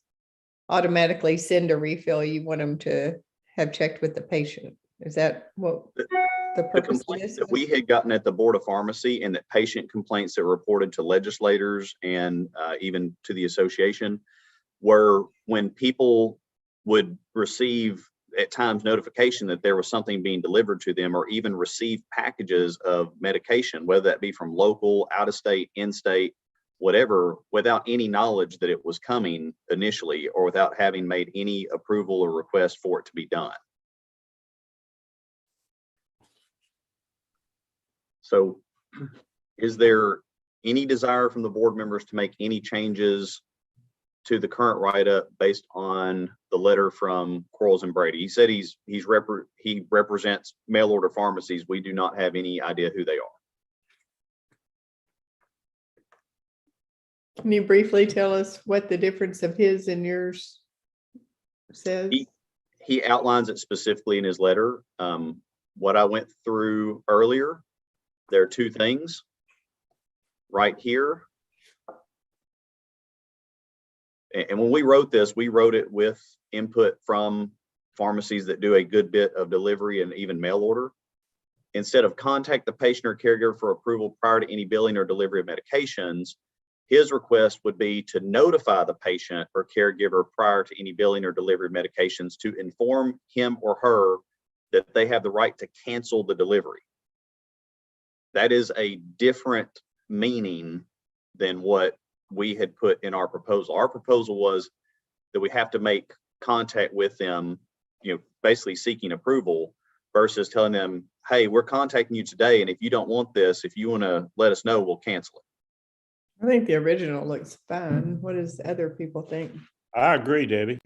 I: automatically send a refill. You want them to have checked with the patient. Is that what the purpose of this is?
B: That we had gotten at the Board of Pharmacy, and that patient complaints that were reported to legislators and even to the association, were when people would receive at times notification that there was something being delivered to them, or even received packages of medication, whether that be from local, out of state, in state, whatever, without any knowledge that it was coming initially, or without having made any approval or request for it to be done. So is there any desire from the board members to make any changes to the current write-up based on the letter from Quarles and Brady? He said he represents mail order pharmacies. We do not have any idea who they are.
I: Can you briefly tell us what the difference of his and yours says?
B: He outlines it specifically in his letter. What I went through earlier, there are two things right here. And when we wrote this, we wrote it with input from pharmacies that do a good bit of delivery and even mail order. Instead of contact the patient or caregiver for approval prior to any billing or delivery of medications, his request would be to notify the patient or caregiver prior to any billing or delivery of medications to inform him or her that they have the right to cancel the delivery. That is a different meaning than what we had put in our proposal. Our proposal was that we have to make contact with them, basically seeking approval, versus telling them, hey, we're contacting you today, and if you don't want this, if you want to let us know, we'll cancel it.
I: I think the original looks fine. What does other people think?
A: I agree, Debbie.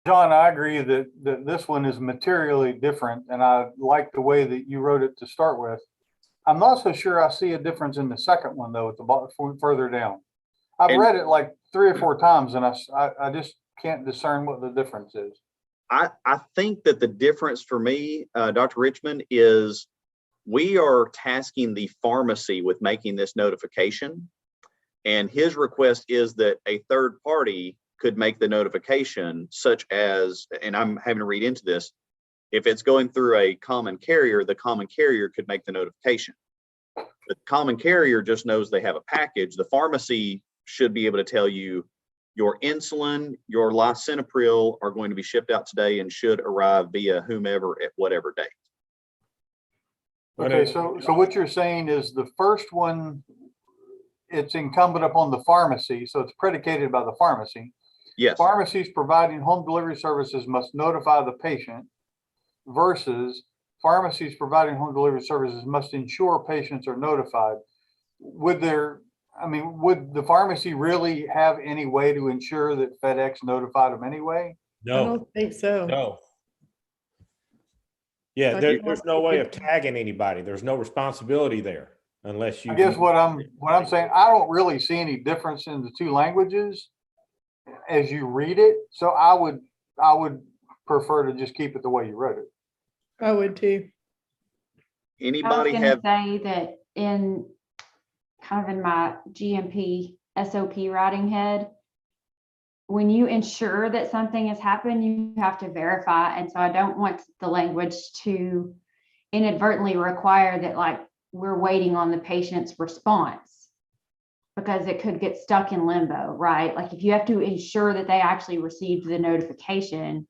M: John, I agree that this one is materially different, and I like the way that you wrote it to start with. I'm not so sure I see a difference in the second one, though, at the bottom, further down. I've read it like 3 or 4 times, and I just can't discern what the difference is.
B: I think that the difference for me, Dr. Richmond, is we are tasking the pharmacy with making this notification. And his request is that a third party could make the notification, such as, and I'm having to read into this, if it's going through a common carrier, the common carrier could make the notification. The common carrier just knows they have a package. The pharmacy should be able to tell you your insulin, your lisinopril are going to be shipped out today and should arrive via whomever at whatever date.
M: Okay, so what you're saying is the first one, it's incumbent upon the pharmacy, so it's predicated by the pharmacy.
B: Yes.
M: Pharmacies providing home delivery services must notify the patient, versus pharmacies providing home delivery services must ensure patients are notified. Would the pharmacy really have any way to ensure that FedEx notified them anyway?
I: I don't think so.
A: No. Yeah, there's no way of tagging anybody. There's no responsibility there unless you.
M: I guess what I'm saying, I don't really see any difference in the two languages as you read it. So I would prefer to just keep it the way you wrote it.
I: I would too.
B: Anybody
H: I was
B: have?
H: gonna say that in my GMP SOP writing head, when you ensure that something has happened, you have to verify. And so I don't want the language to inadvertently require that, like, we're waiting on the patient's response, because it could get stuck in limbo, right? Like, if you have to ensure that they actually received the notification,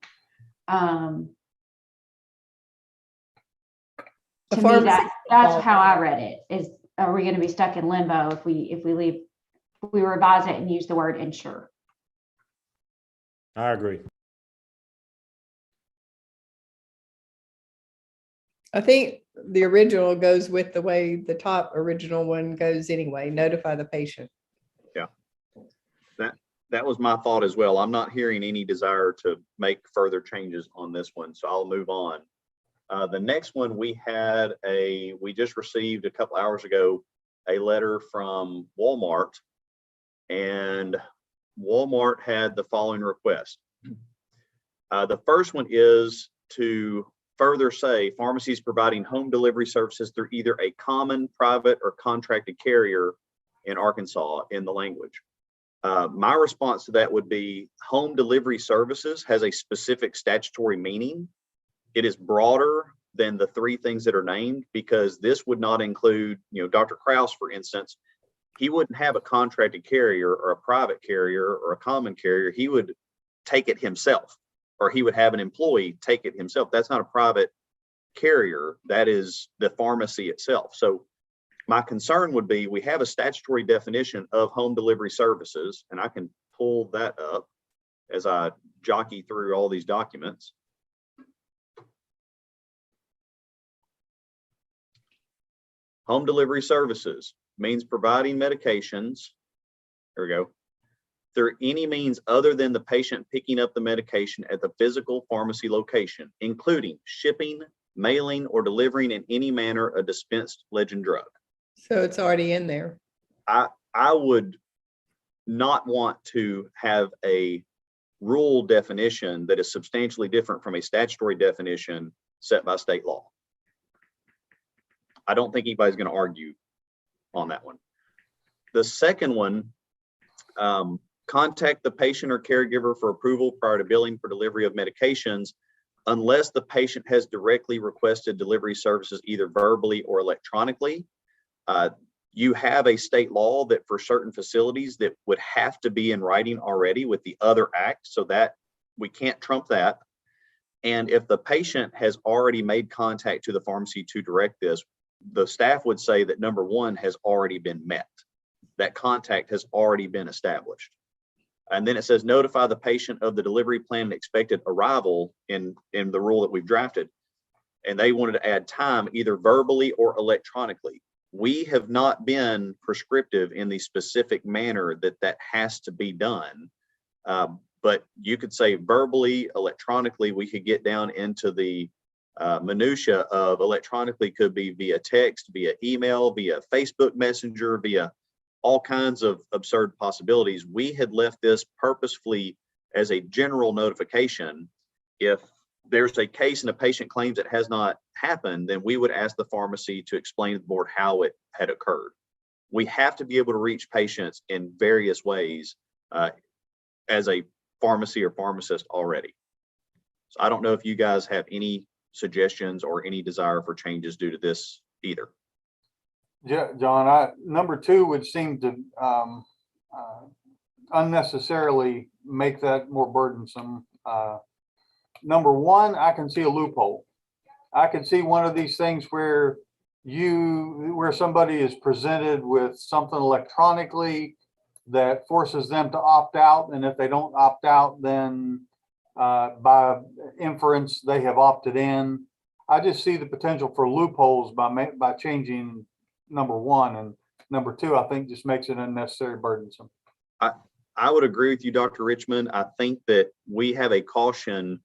H: to me, that's how I read it. Is, are we going to be stuck in limbo if we revise it and use the word ensure?
A: I agree.
I: I think the original goes with the way the top original one goes anyway. Notify the patient.
B: Yeah, that was my thought as well. I'm not hearing any desire to make further changes on this one, so I'll move on. The next one we just received a couple hours ago, a letter from Walmart, and Walmart had the following request. The first one is to further say pharmacies providing home delivery services through either a common, private, or contracted carrier in Arkansas in the language. My response to that would be home delivery services has a specific statutory meaning. It is broader than the 3 things that are named, because this would not include, Dr. Krause, for instance, he wouldn't have a contracted carrier or a private carrier or a common carrier. He would take it himself. or he would have an employee take it himself. That's not a private carrier. That is the pharmacy itself. So my concern would be, we have a statutory definition of home delivery services, and I can pull that up as I jockey through all these documents. Home delivery services means providing medications. There we go. Through any means other than the patient picking up the medication at the physical pharmacy location, including shipping, mailing, or delivering in any manner a dispensed legend drug.
I: So it's already in there.
B: I would not want to have a rule definition that is substantially different from a statutory definition set by state law. I don't think anybody's going to argue on that one. The second one, contact the patient or caregiver for approval prior to billing for delivery of medications, unless the patient has directly requested delivery services either verbally or electronically. You have a state law that for certain facilities that would have to be in writing already with the other act, so that we can't trump that. And if the patient has already made contact to the pharmacy to direct this, the staff would say that number one has already been met. That contact has already been established. And then it says notify the patient of the delivery plan and expected arrival in the rule that we've drafted. And they wanted to add time either verbally or electronically. We have not been prescriptive in the specific manner that has to be done. But you could say verbally, electronically. We could get down into the minutia of electronically could be via text, via email, via Facebook Messenger, via all kinds of absurd possibilities. We had left this purposefully as a general notification. If there's a case and a patient claims it has not happened, then we would ask the pharmacy to explain to the board how it had occurred. We have to be able to reach patients in various ways as a pharmacy or pharmacist already. So I don't know if you guys have any suggestions or any desire for changes due to this either.
M: Yeah, John, number 2 would seem to unnecessarily make that more burdensome. Number 1, I can see a loophole. I can see one of these things where somebody is presented with something electronically that forces them to opt out, and if they don't opt out, then by inference they have opted in. I just see the potential for loopholes by changing number 1, and number 2 I think just makes it unnecessarily burdensome.
B: I would agree with you, Dr. Richmond. I think that we have a caution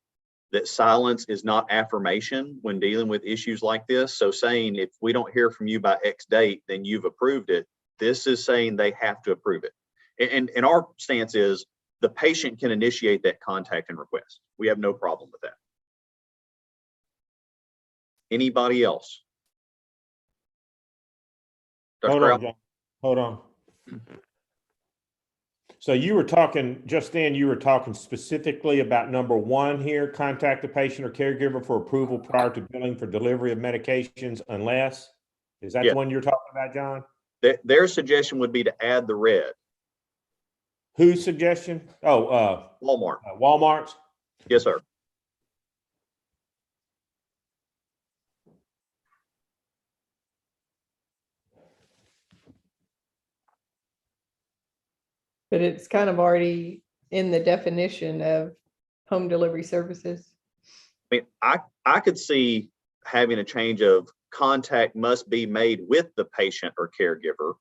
B: that silence is not affirmation when dealing with issues like this. So saying if we don't hear from you by X date, then you've approved it. This is saying they have to approve it. And our stance is the patient can initiate that contact and request. We have no problem with that. Anybody else?
A: Hold on. So you were talking, just then you were talking specifically about number 1 here, contact the patient or caregiver for approval prior to billing for delivery of medications unless, is that the one you're talking about, John?
B: Their suggestion would be to add the red.
A: Whose suggestion? Oh,
B: Walmart.
A: Walmart's?
B: Yes, sir.
I: But it's kind of already in the definition of home delivery services.
B: I mean, I could see having a change of contact must be made with the patient or caregiver.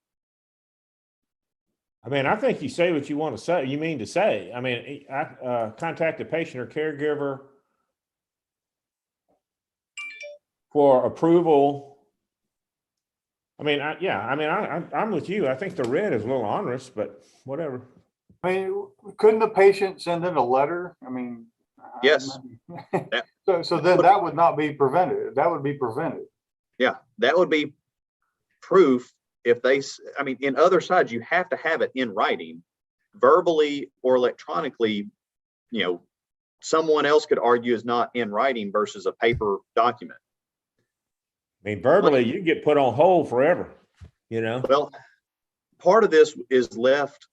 A: I mean, I think you say what you want to say, you mean to say. I mean, contact the patient or caregiver for approval. I mean, I'm with you. I think the red is a little onerous, but whatever.
M: I mean, couldn't the patient send in a letter? I mean,
B: yes.
M: So then that would not be prevented. That would be prevented.
B: Yeah, that would be proof. If they, I mean, in other sides, you have to have it in writing, verbally or electronically. You know, someone else could argue is not in writing versus a paper document.
A: I mean, verbally, you get put on hold forever, you know?
B: Well, part of this is left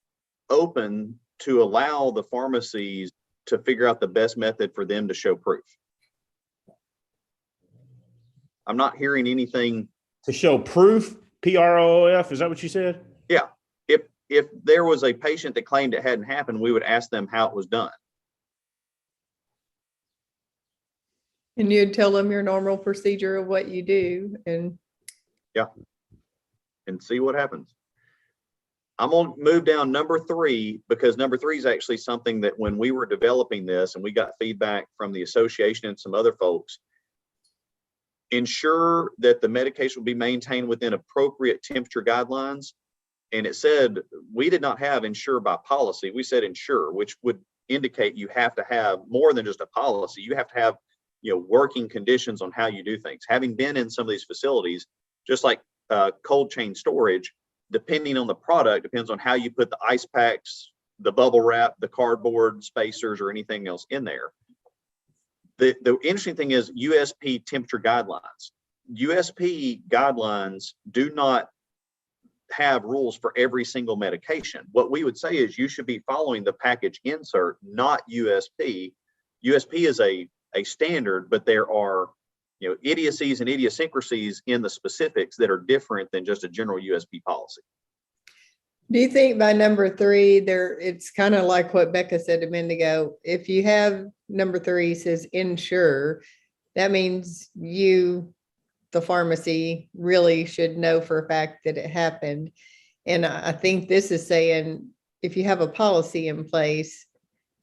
B: open to allow the pharmacies to figure out the best method for them to show proof. I'm not hearing anything.
A: To show proof, PROOF, is that what you said?
B: Yeah. If there was a patient that claimed it hadn't happened, we would ask them how it was done.
I: And you'd tell them your normal procedure of what you do and.
B: Yeah. And see what happens. I'm gonna move down number 3 because number 3 is actually something that when we were developing this and we got feedback from the association and some other folks, ensure that the medication will be maintained within appropriate temperature guidelines. And it said, we did not have ensure by policy. We said ensure, which would indicate you have to have more than just a policy. You have to have, working conditions on how you do things. Having been in some of these facilities, just like cold chain storage, depending on the product, depends on how you put the ice packs, the bubble wrap, the cardboard spacers, or anything else in there. The interesting thing is USP temperature guidelines. USP guidelines do not have rules for every single medication. What we would say is you should be following the package insert, not USP. USP is a standard, but there are idiocies and idiosyncrasies in the specifics that are different than just a general USP policy.
I: Do you think by number 3 there, it's kind of like what Becca said a minute ago, if you have number 3 says ensure, that means you, the pharmacy, really should know for a fact that it happened. And I think this is saying, if you have a policy in place,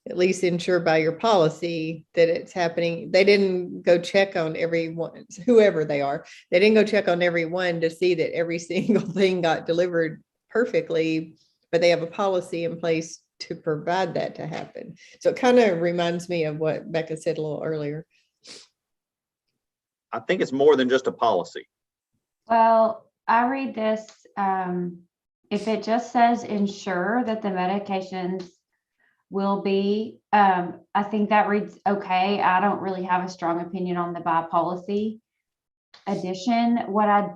I: at least ensure by your policy that it's happening. They didn't go check on everyone, whoever they are. They didn't go check on everyone to see that every single thing got delivered perfectly, but they have a policy in place to provide that to happen. So it kind of reminds me of what Becca said a little earlier.
B: I think it's more than just a policy.
H: Well, I read this, if it just says ensure that the medications will be, I think that reads okay. I don't really have a strong opinion on the by policy addition. What I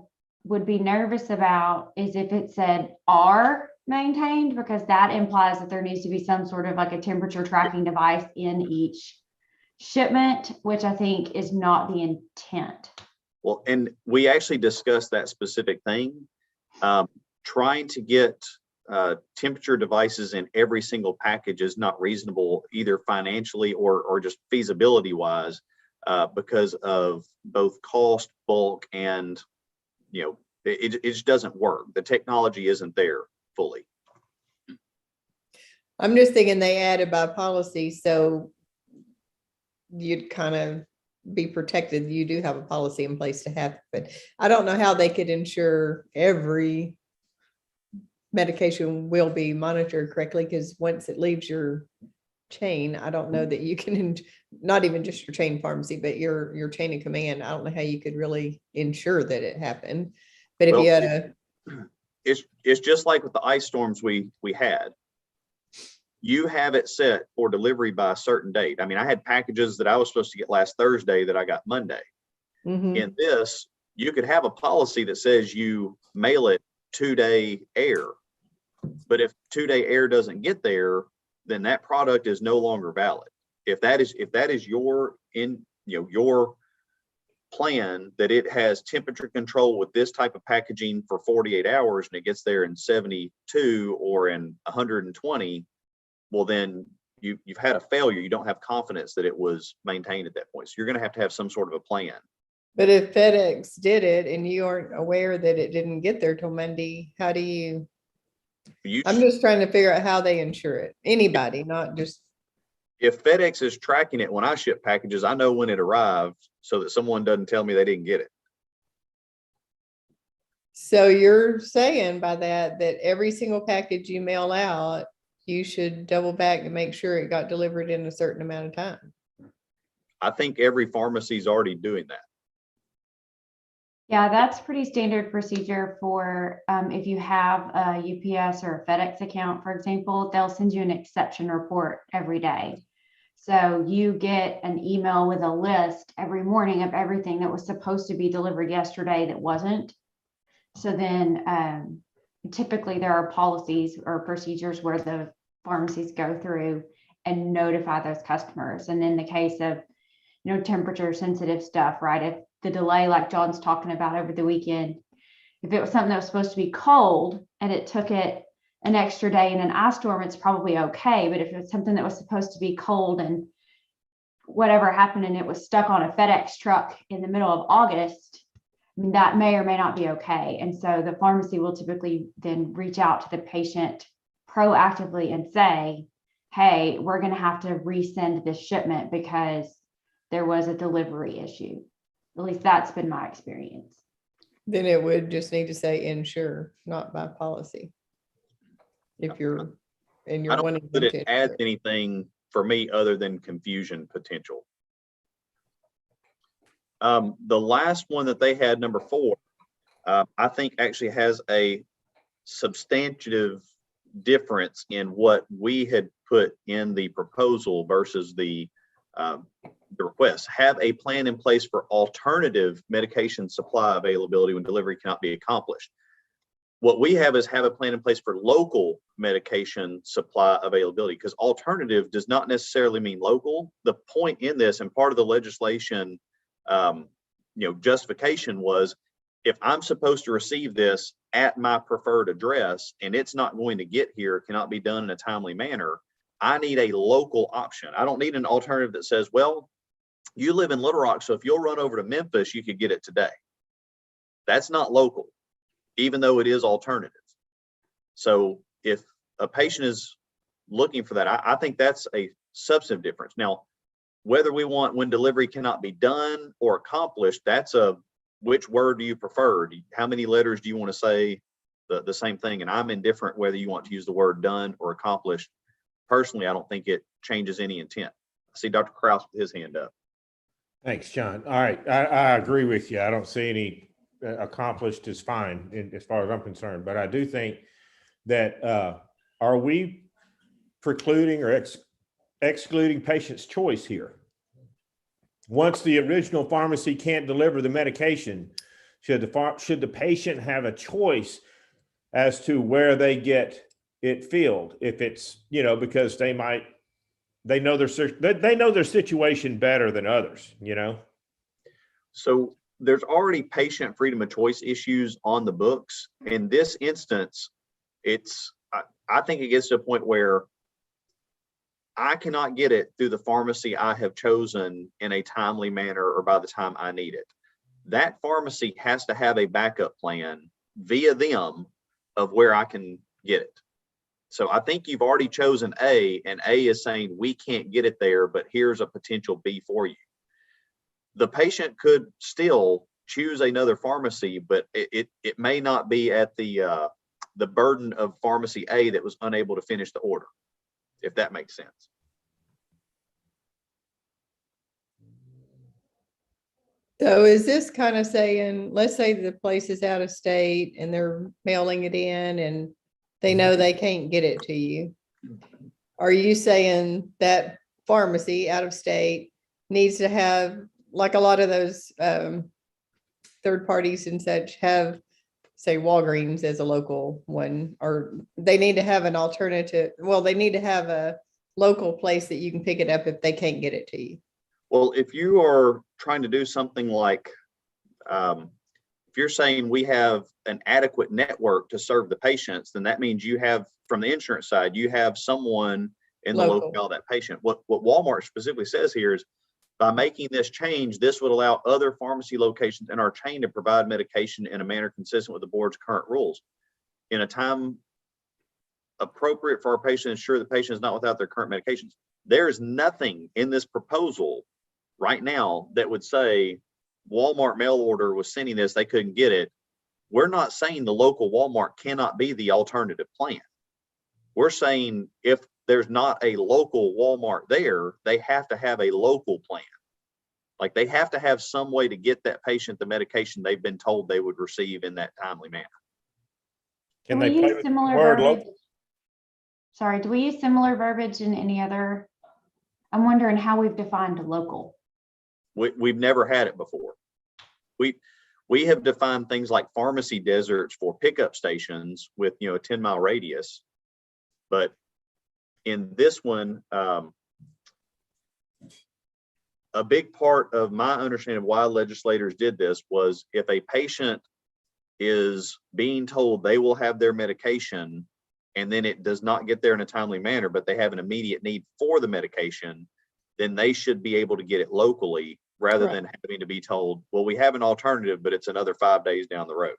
H: would be nervous about is if it said are maintained, because that implies that there needs to be some sort of like a temperature tracking device in each shipment, which I think is not the intent.
B: Well, and we actually discussed that specific thing. Trying to get temperature devices in every single package is not reasonable, either financially or just feasibility wise, because of both cost, bulk, and it just doesn't work. The technology isn't there fully.
I: I'm just thinking they added by policy, so you'd kind of be protected. You do have a policy in place to have, but I don't know how they could ensure every medication will be monitored correctly, because once it leaves your chain, I don't know that you can, not even just your chain pharmacy, but your chain of command. I don't know how you could really ensure that it happened. But if you had
B: it's just like with the ice storms we had. You have it set for delivery by a certain date. I mean, I had packages that I was supposed to get last Thursday that I got Monday. In this, you could have a policy that says you mail it 2-day air. But if 2-day air doesn't get there, then that product is no longer valid. If that is your your plan, that it has temperature control with this type of packaging for 48 hours and it gets there in 72 or in 120, well, then you've had a failure. You don't have confidence that it was maintained at that point. So you're going to have some sort of a plan.
I: But if FedEx did it and you aren't aware that it didn't get there till Monday, how do you? I'm just trying to figure out how they ensure it. Anybody, not just.
B: If FedEx is tracking it when I ship packages, I know when it arrived so that someone doesn't tell me they didn't get it.
I: So you're saying by that every single package you mail out, you should double back and make sure it got delivered in a certain amount of time.
B: I think every pharmacy is already doing that.
H: Yeah, that's pretty standard procedure for if you have a UPS or a FedEx account, for example, they'll send you an exception report every day. So you get an email with a list every morning of everything that was supposed to be delivered yesterday that wasn't. So then typically there are policies or procedures where the pharmacies go through and notify those customers. And in the case of, temperature sensitive stuff, right? If the delay, like John's talking about over the weekend, if it was something that was supposed to be cold and it took it an extra day in an ice storm, it's probably okay. But if it was something that was supposed to be cold and whatever happened and it was stuck on a FedEx truck in the middle of August, that may or may not be okay. And so the pharmacy will typically then reach out to the patient proactively and say, hey, we're going to have to resend this shipment because there was a delivery issue. At least that's been my experience.
I: Then it would just need to say ensure, not by policy. If you're, and
B: I
I: you're
B: don't
I: wanting
B: think that
I: them
B: it
I: to.
B: adds anything for me other than confusion potential. The last one that they had, number 4, I think actually has a substantive difference in what we had put in the proposal versus the request. Have a plan in place for alternative medication supply availability when delivery cannot be accomplished. What we have is have a plan in place for local medication supply availability, because alternative does not necessarily mean local. The point in this, and part of the legislation, justification was, if I'm supposed to receive this at my preferred address and it's not going to get here, cannot be done in a timely manner, I need a local option. I don't need an alternative that says, well, you live in Little Rock, so if you'll run over to Memphis, you could get it today. That's not local, even though it is alternative. So if a patient is looking for that, I think that's a substantive difference. Now, whether we want when delivery cannot be done or accomplished, that's which word do you prefer? How many letters do you want to say the same thing? And I'm indifferent whether you want to use the word done or accomplished. Personally, I don't think it changes any intent. I see Dr. Kraus with his hand up.
A: Thanks, John. All right, I agree with you. I don't see any accomplished is fine as far as I'm concerned, but I do think that are we precluding or excluding patient's choice here? Once the original pharmacy can't deliver the medication, should the patient have a choice as to where they get it filled? If it's, because they know their situation better than others,
B: So there's already patient freedom of choice issues on the books. In this instance, I think it gets to a point where I cannot get it through the pharmacy I have chosen in a timely manner or by the time I need it. That pharmacy has to have a backup plan via them of where I can get it. So I think you've already chosen A, and A is saying we can't get it there, but here's a potential B for you. The patient could still choose another pharmacy, but it may not be at the burden of pharmacy A that was unable to finish the order, if that makes sense.
I: So is this kind of saying, let's say the place is out of state and they're mailing it in and they know they can't get it to you. Are you saying that pharmacy out of state needs to have, like a lot of those third parties and such have, say Walgreens as a local one, or they need to have an alternative? Well, they need to have a local place that you can pick it up if they can't get it to you.
B: Well, if you are trying to do something like, if you're saying we have an adequate network to serve the patients, then that means you have, from the insurance side, you have someone in the locale that patient. What Walmart specifically says here is, by making this change, this would allow other pharmacy locations in our chain to provide medication in a manner consistent with the board's current rules in a time appropriate for our patient to ensure the patient is not without their current medications. There is nothing in this proposal right now that would say Walmart mail order was sending this, they couldn't get it. We're not saying the local Walmart cannot be the alternative plan. We're saying if there's not a local Walmart there, they have to have a local plan. Like they have to have some way to get that patient the medication they've been told they would receive in that timely manner.
H: Can we use similar verbiage? Sorry, do we use similar verbiage in any other? I'm wondering how we've defined local.
B: We've never had it before. We have defined things like pharmacy deserts for pickup stations with a 10-mile radius, but in this one, a big part of my understanding of why legislators did this was if a patient is being told they will have their medication and then it does not get there in a timely manner, but they have an immediate need for the medication, then they should be able to get it locally rather than having to be told, well, we have an alternative, but it's another 5 days down the road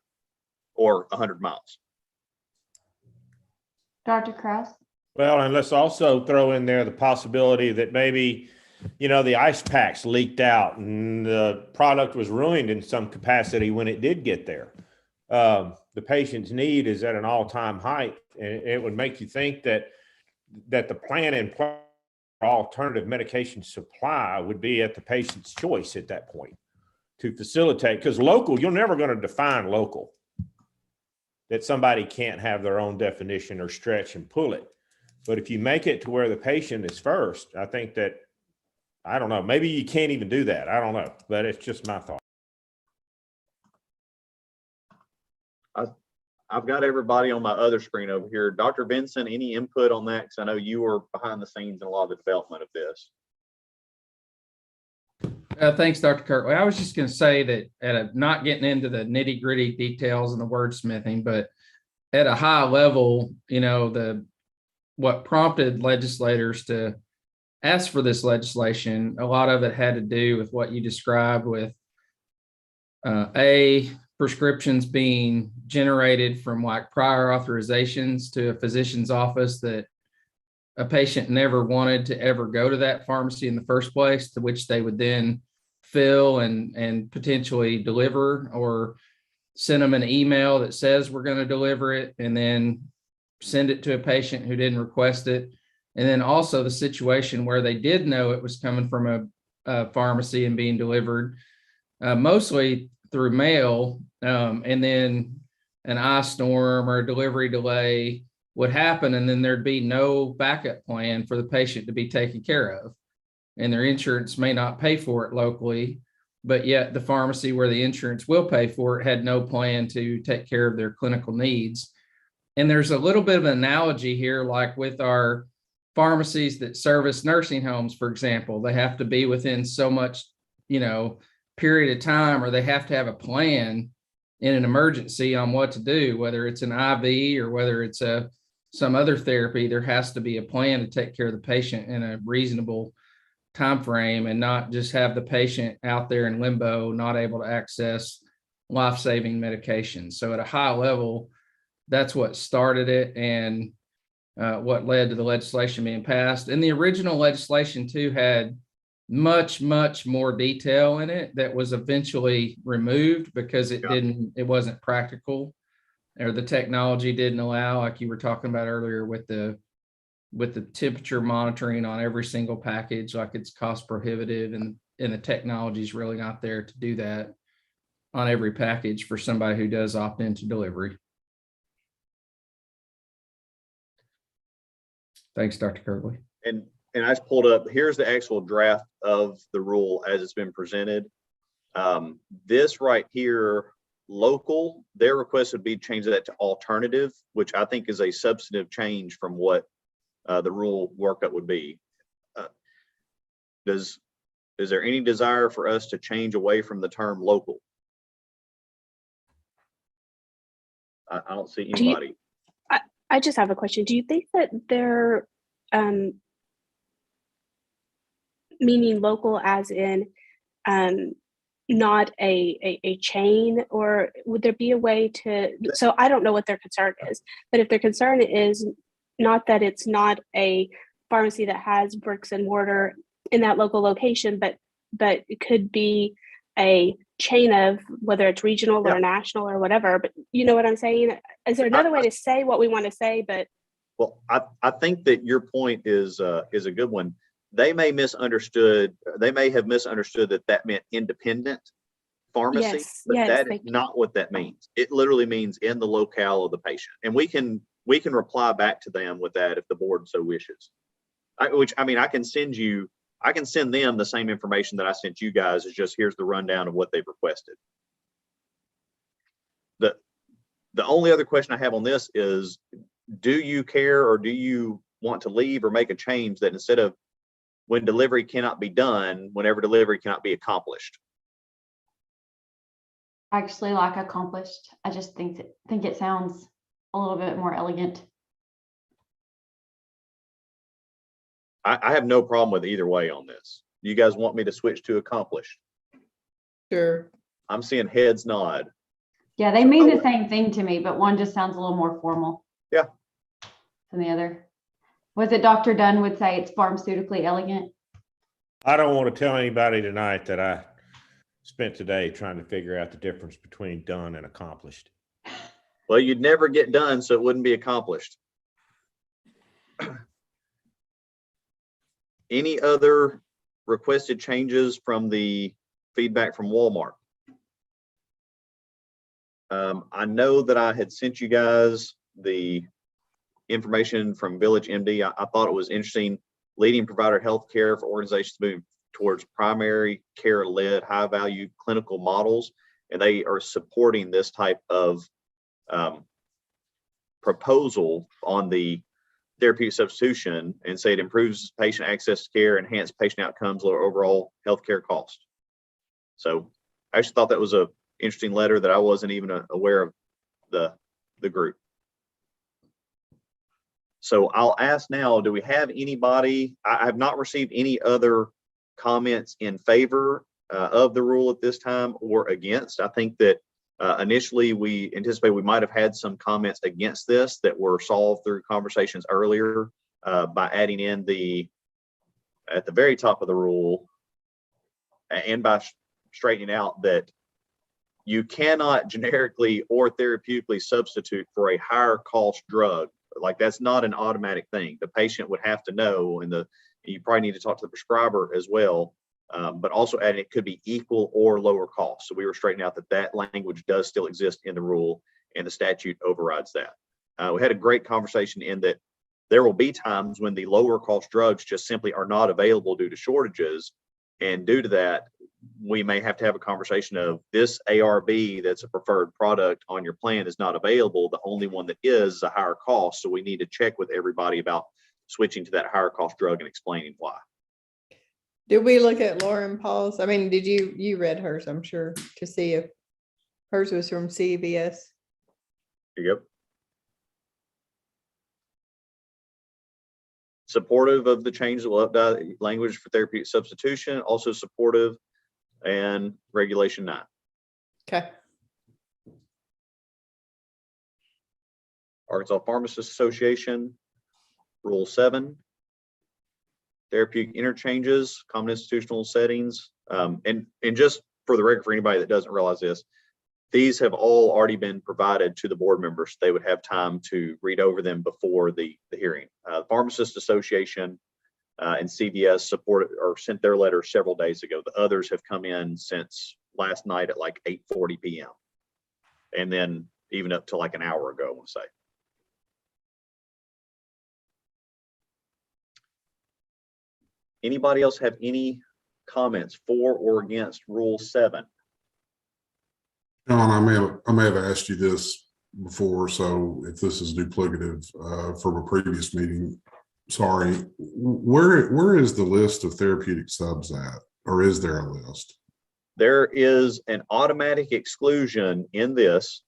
B: or 100 miles.
H: Dr. Kraus?
A: Well, and let's also throw in there the possibility that maybe, you know, the ice packs leaked out and the product was ruined in some capacity when it did get there. The patient's need is at an all-time height, and it would make you think that the plan in place for alternative medication supply would be at the patient's choice at that point to facilitate, because local, you're never going to define local, that somebody can't have their own definition or stretch and pull it. But if you make it to where the patient is first, I think that, I don't know, maybe you can't even do that. I don't know, but it's just my thought.
B: I've got everybody on my other screen over here. Dr. Benson, any input on that? Because I know you were behind the scenes in a lot of the development of this.
R: Thanks, Dr. Kirkley. I was just going to say that not getting into the nitty gritty details and the wordsmithing, but at a high level, you know, what prompted legislators to ask for this legislation, a lot of it had to do with what you described with prescriptions being generated from like prior authorizations to a physician's office that a patient never wanted to ever go to that pharmacy in the first place, to which they would then fill and potentially deliver, or send them an email that says we're going to deliver it and then send it to a patient who didn't request it. And then also the situation where they did know it was coming from a pharmacy and being delivered, mostly through mail, and then an ice storm or a delivery delay would happen, and then there'd be no backup plan for the patient to be taken care of. And their insurance may not pay for it locally, but yet the pharmacy where the insurance will pay for it had no plan to take care of their clinical needs. And there's a little bit of an analogy here, like with our pharmacies that service nursing homes, for example. They have to be within so much, you know, period of time, or they have to have a plan in an emergency on what to do, whether it's an IV or whether it's some other therapy. There has to be a plan to take care of the patient in a reasonable time frame, and not just have the patient out there in limbo, not able to access life-saving medications. So at a high level, that's what started it, and what led to the legislation being passed. And the original legislation too had much more detail in it that was eventually removed because it wasn't practical, or the technology didn't allow, like you were talking about earlier with the temperature monitoring on every single package. Like, it's cost prohibitive, and the technology is really not there to do that on every package for somebody who does opt into delivery. Thanks, Dr. Kirkley.
B: And I just pulled up, here's the actual draft of the rule as it's been presented. This right here, local, their request would be change that to alternative, which I think is a substantive change from what the rule workup would be. Is there any desire for us to change away from the term local? I don't see anybody.
D: I just have a question. Do you think that they're meaning local as in not a chain, or would there be a way to, so I don't know what their concern is, but if their concern is not that it's not a pharmacy that has bricks and mortar in that local location, but it could be a chain of, whether it's regional or national or whatever, but you know what I'm saying? Is there another way to say what we want to say? But
B: well, I think that your point is a good one. They may have misunderstood that meant independent pharmacy, but that is not what that means. It literally means in the locale of the patient. And we can reply back to them with that if the board so wishes. I can send them the same information that I sent you guys. Is just, here's the rundown of what they've requested. The only other question I have on this is, do you care, or do you want to leave or make a change, that instead of when delivery cannot be done, whenever delivery cannot be accomplished.
H: I actually like accomplished. I just think it sounds a little bit more elegant.
B: I have no problem with either way on this. You guys want me to switch to accomplished?
I: Sure.
B: I'm seeing heads nod.
H: Yeah, they mean the same thing to me, but one just sounds a little more formal.
B: Yeah.
H: Than the other. Was it Dr. Dunn would say it's pharmaceutically elegant?
A: I don't want to tell anybody tonight that I spent today trying to figure out the difference between done and accomplished.
B: Well, you'd never get done, so it wouldn't be accomplished. Any other requested changes from the feedback from Walmart? I know that I had sent you guys the information from Village MD. I thought it was interesting. Leading provider healthcare for organizations moving towards primary care-led high-value clinical models, and they are supporting this type of proposal on the therapeutic substitution, and say it improves patient access to care, enhance patient outcomes, lower overall healthcare cost. So I actually thought that was a interesting letter that I wasn't even aware of the group. So I'll ask now, do we have anybody? I have not received any other comments in favor of the rule at this time or against. I think that initially we anticipate we might have had some comments against this that were solved through conversations earlier by adding in at the very top of the rule, and by straightening out that you cannot generically or therapeutically substitute for a higher cost drug. Like, that's not an automatic thing. The patient would have to know, and you probably need to talk to the prescriber as well. But also adding it could be equal or lower cost. So we were straightening out that language does still exist in the rule, and the statute overrides that. We had a great conversation in that there will be times when the lower cost drugs just simply are not available due to shortages. And due to that, we may have to have a conversation of this ARB that's a preferred product on your plan is not available. The only one that is a higher cost. So we need to check with everybody about switching to that higher cost drug and explaining why.
I: Did we look at Lauren Paul's? I mean, did you read hers, I'm sure, to see if hers was from CVS?
B: Yep. Supportive of the change that will update language for therapeutic substitution, also supportive, and regulation 9.
I: Okay.
B: Arkansas Pharmacist Association, Rule 7. Therapeutic interchanges, common institutional settings. And just for the record, for anybody that doesn't realize this, these have all already been provided to the board members. They would have time to read over them before the hearing. Pharmacist Association and CVS supported or sent their letter several days ago. The others have come in since last night at like 8:40 p.m. And then even up to like an hour ago, I want to say. Anybody else have any comments for or against Rule 7?
F: John, I may have asked you this before, so if this is duplicative from a previous meeting, sorry. Where is the list of therapeutic subs at, or is there a list?
B: There is an automatic exclusion in this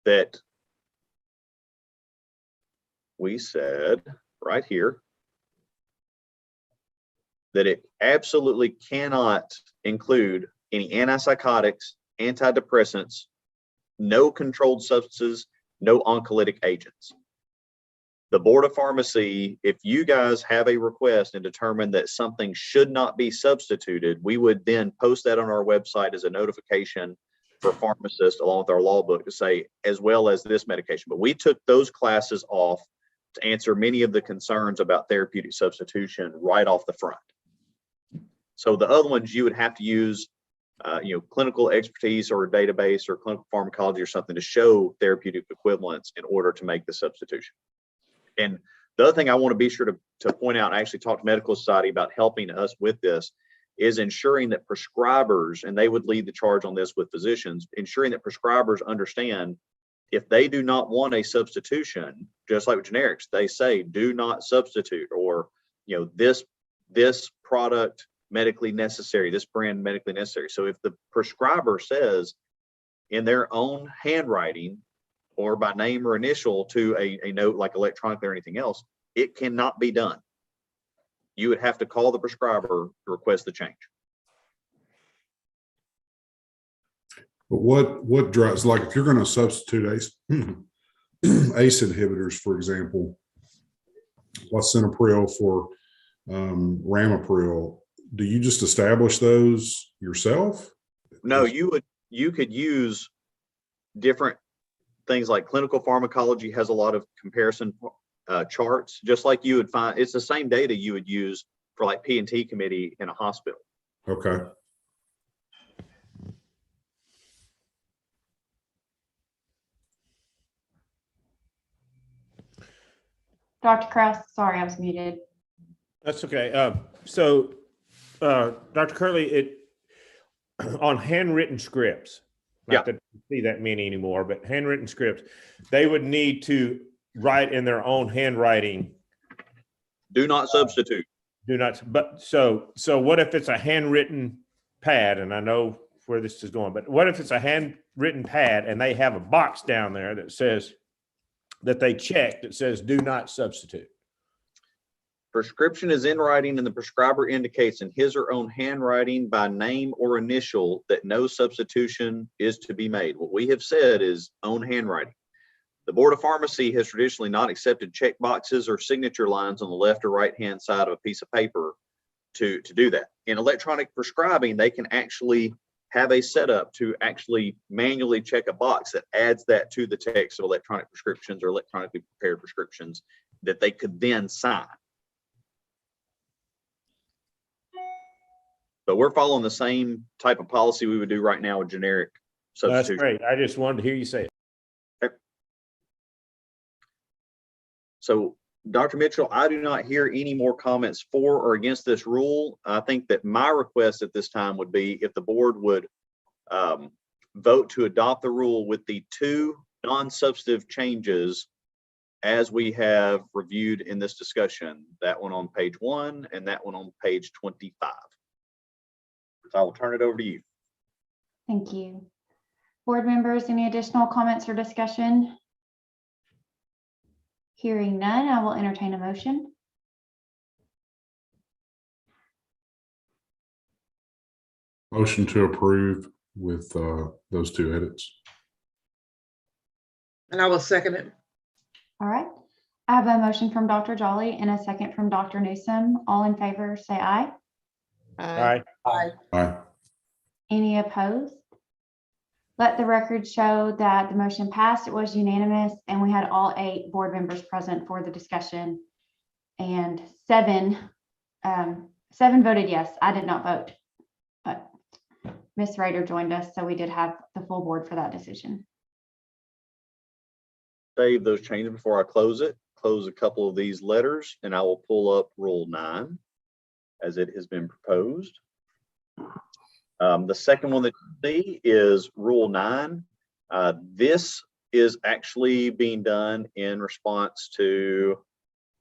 B: that we said right here that it absolutely cannot include any antipsychotics, antidepressants, no controlled substances, no oncolytic agents. The Board of Pharmacy, if you guys have a request and determine that something should not be substituted, we would then post that on our website as a notification for pharmacists along with our law book to say, as well as this medication. But we took those classes off to answer many of the concerns about therapeutic substitution right off the front. So the other ones you would have to use clinical expertise or a database or clinical pharmacology or something to show therapeutic equivalence in order to make the substitution. And the other thing I want to be sure to point out, I actually talked to Medical Society about helping us with this, is ensuring that prescribers, and they would lead the charge on this with physicians, ensuring that prescribers understand if they do not want a substitution, just like with generics, they say do not substitute, or, you know, this product medically necessary, this brand medically necessary. So if the prescriber says in their own handwriting or by name or initial to a note like electronically or anything else, it cannot be done. You would have to call the prescriber to request the change.
F: But what drugs, like if you're going to substitute ACE, ACE inhibitors, for example, lisinopril for ramipril, do you just establish those yourself?
B: No, you could use different things, like clinical pharmacology has a lot of comparison charts, just like you would find. It's the same data you would use for like P&T committee in a hospital.
F: Okay.
H: Dr. Kraus, sorry, I was muted.
A: That's okay. Dr. Curley, on handwritten scripts, not that you see that many anymore, but handwritten scripts, they would need to write in their own handwriting.
B: Do not substitute.
A: Do not. But so what if it's a handwritten pad? And I know where this is going, but what if it's a handwritten pad and they have a box down there that says that they checked that says do not substitute?
B: Prescription is in writing and the prescriber indicates in his or own handwriting by name or initial that no substitution is to be made. What we have said is own handwriting. The Board of Pharmacy has traditionally not accepted check boxes or signature lines on the left or right hand side of a piece of paper to do that. In electronic prescribing, they can actually have a setup to actually manually check a box that adds that to the text of electronic prescriptions or electronically prepared prescriptions that they could then sign. But we're following the same type of policy we would do right now with generic substitution.
A: That's great. I just wanted to hear you say it.
B: Okay. So, Dr. Mitchell, I do not hear any more comments for or against this rule. I think that my request at this time would be if the board would vote to adopt the rule with the two non-substantive changes as we have reviewed in this discussion, that one on page 1 and that one on page 25. So I will turn it over to you.
H: Thank you. Board members, any additional comments or discussion? Hearing none, I will entertain a motion.
F: Motion to approve with those two edits.
G: And I will second it.
H: All right. I have a motion from Dr. Jolly and a second from Dr. Newsome. All in favor, say aye.
A: Aye.
F: Aye.
H: Any opposed? Let the record show that the motion passed. It was unanimous, and we had all 8 board members present for the discussion, and 7 voted yes. I did not vote, but Ms. Rader joined us, so we did have the full board for that decision.
B: Save those changes before I close it. Close a couple of these letters, and I will pull up Rule 9 as it has been proposed. The second one that you see is Rule 9. This is actually being done in response to,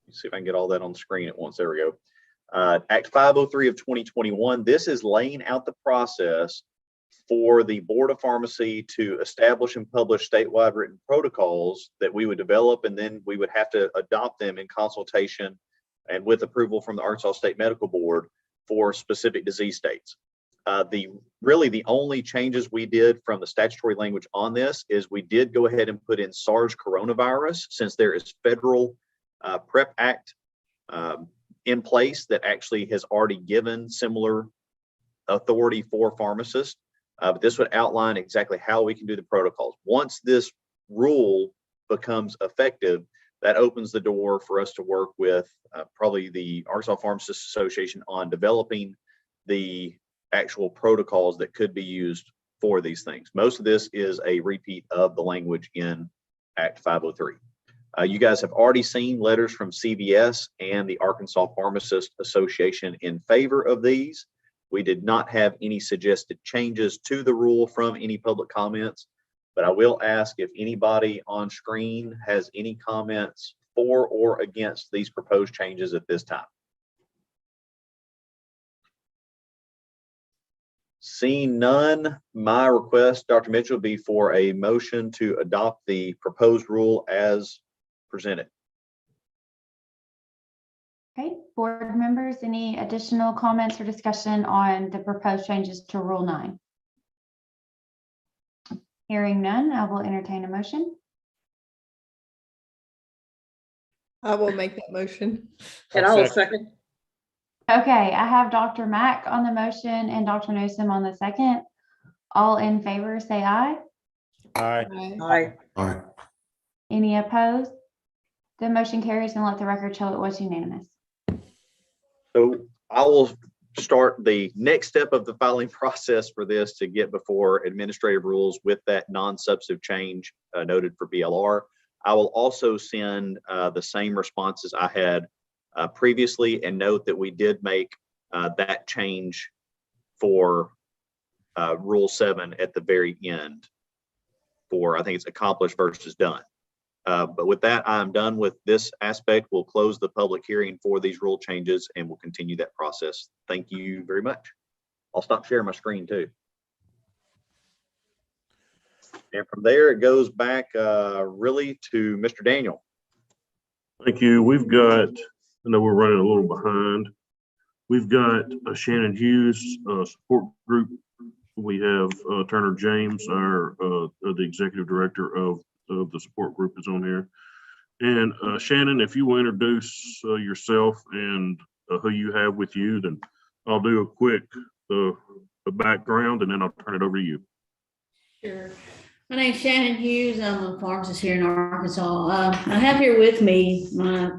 B: let's see if I can get all that on the screen at once. There we go. Act 503 of 2021. This is laying out the process for the Board of Pharmacy to establish and publish statewide written protocols that we would develop, and then we would have to adopt them in consultation and with approval from the Arkansas State Medical Board for specific disease states. Really the only changes we did from the statutory language on this is we did go ahead and put in SARS coronavirus, since there is federal PrEP Act in place that actually has already given similar authority for pharmacists. But this would outline exactly how we can do the protocols. Once this rule becomes effective, that opens the door for us to work with probably the Arkansas Pharmacists Association on developing the actual protocols that could be used for these things. Most of this is a repeat of the language in Act 503. You guys have already seen letters from CVS and the Arkansas Pharmacist Association in favor of these. We did not have any suggested changes to the rule from any public comments, but I will ask if anybody on screen has any comments for or against these proposed changes at this time? Seeing none, my request, Dr. Mitchell, would be for a motion to adopt the proposed rule as presented.
H: Okay, board members, any additional comments or discussion on the proposed changes to Rule 9? Hearing none, I will entertain a motion.
I: I will make that motion.
G: And I will second.
H: Okay, I have Dr. Mack on the motion and Dr. Newsom on the second. All in favor, say aye.
A: Aye.
G: Aye.
F: Aye.
H: Any opposed? The motion carries, and let the record show it was unanimous.
B: So I will start the next step of the filing process for this to get before administrative rules with that non-substantive change noted for BLR. I will also send the same responses I had previously, and note that we did make that change for Rule 7 at the very end for, I think it's accomplished versus done. But with that, I'm done with this aspect. We'll close the public hearing for these rule changes and we'll continue that process. Thank you very much. I'll stop sharing my screen too. And from there, it goes back really to Mr. Daniel.
C: Thank you. We've got, I know we're running a little behind. We've got Shannon Hughes support group. We have Turner James, our the executive director of the support group is on here. And Shannon, if you will introduce yourself and who you have with you, then I'll do a quick background and then I'll turn it over to you.
S: Sure. My name's Shannon Hughes. I'm a pharmacist here in Arkansas. I have here with me my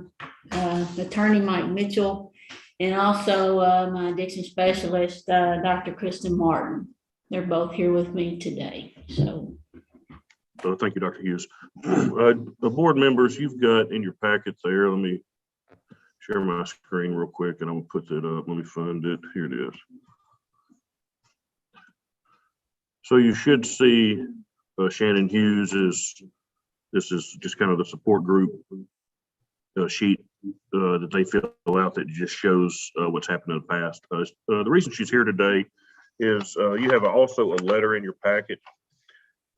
S: attorney, Mike Mitchell, and also my addiction specialist, Dr. Kristen Martin. They're both here with me today. So.
C: Thank you, Dr. Hughes. Board members, you've got in your packet there, let me share my screen real quick and I'm gonna put that up. Let me find it. Here it is. So you should see Shannon Hughes this is just kind of the support group sheet that they fill out that just shows what's happened in the past. The reason she's here today is you have also a letter in your packet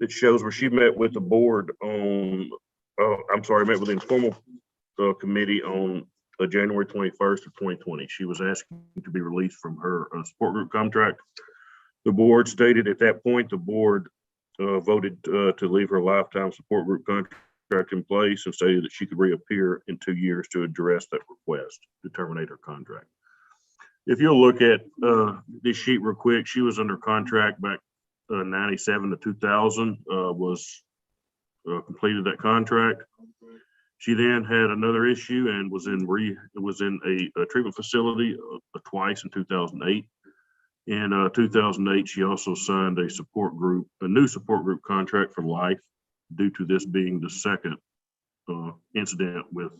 C: that shows where she met with the board on, met with the informal committee on January 21st of 2020. She was asking to be released from her support group contract. The board stated at that point, the board voted to leave her lifetime support group contract in place and stated that she could reappear in 2 years to address that request to terminate her contract. If you'll look at this sheet real quick, she was under contract back 97 to 2000, was completed that contract. She then had another issue and was in a treatment facility twice in 2008. In 2008, she also signed a new support group contract for life, due to this being the second incident with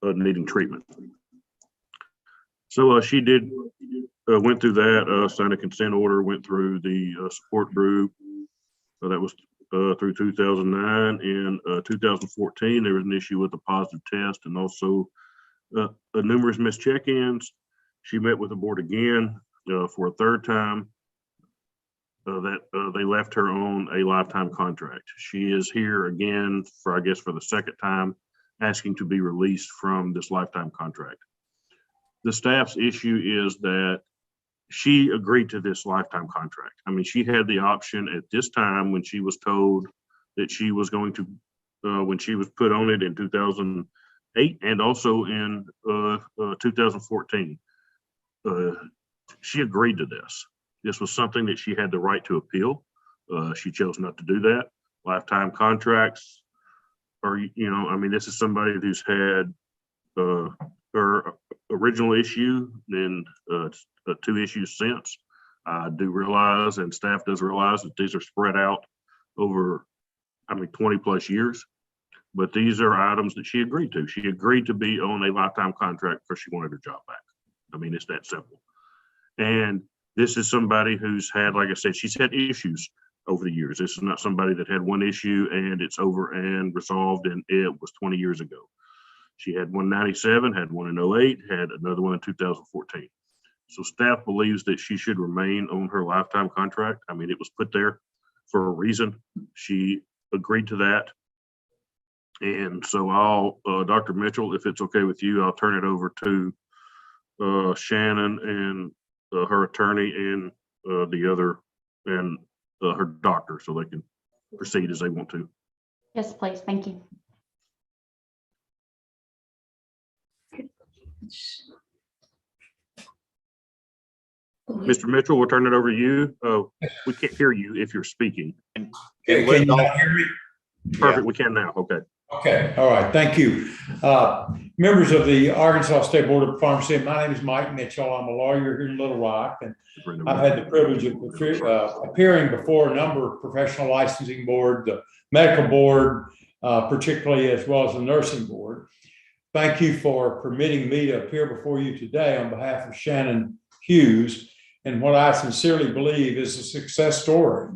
C: needing treatment. So she did went through that, signed a consent order, went through the support group. That was through 2009. In 2014, there was an issue with a positive test and also numerous missed check-ins. She met with the board again for a third time. They left her on a lifetime contract. She is here again for, I guess, for the second time, asking to be released from this lifetime contract. The staff's issue is that she agreed to this lifetime contract. I mean, she had the option at this time when she was told that she was going to, when she was put on it in 2008 and also in 2014. She agreed to this. This was something that she had the right to appeal. She chose not to do that. Lifetime contracts are, I mean, this is somebody who's had her original issue and 2 issues since. I do realize, and staff does realize, that these are spread out over, 20 plus years. But these are items that she agreed to. She agreed to be on a lifetime contract because she wanted her job back. I mean, it's that simple. And this is somebody who's had, like I said, she's had issues over the years. This is not somebody that had one issue and it's over and resolved and it was 20 years ago. She had one in 97, had one in 08, had another one in 2014. So staff believes that she should remain on her lifetime contract. I mean, it was put there for a reason. She agreed to that. And so I'll, Dr. Mitchell, if it's okay with you, I'll turn it over to Shannon and her attorney and the other and her doctor so they can proceed as they want to.
H: Yes, please. Thank you.
C: Mr. Mitchell, we'll turn it over to you. We can't hear you if you're speaking.
T: Can you not hear me?
C: Perfect, we can now. Okay.
T: Okay, all right, thank you. Members of the Arkansas State Board of Pharmacy, my name is Mike Mitchell. I'm a lawyer here in Little Rock, and I've had the privilege of appearing before a number of professional licensing boards, the medical board, particularly, as well as the nursing board. Thank you for permitting me to appear before you today on behalf of Shannon Hughes and what I sincerely believe is a success story.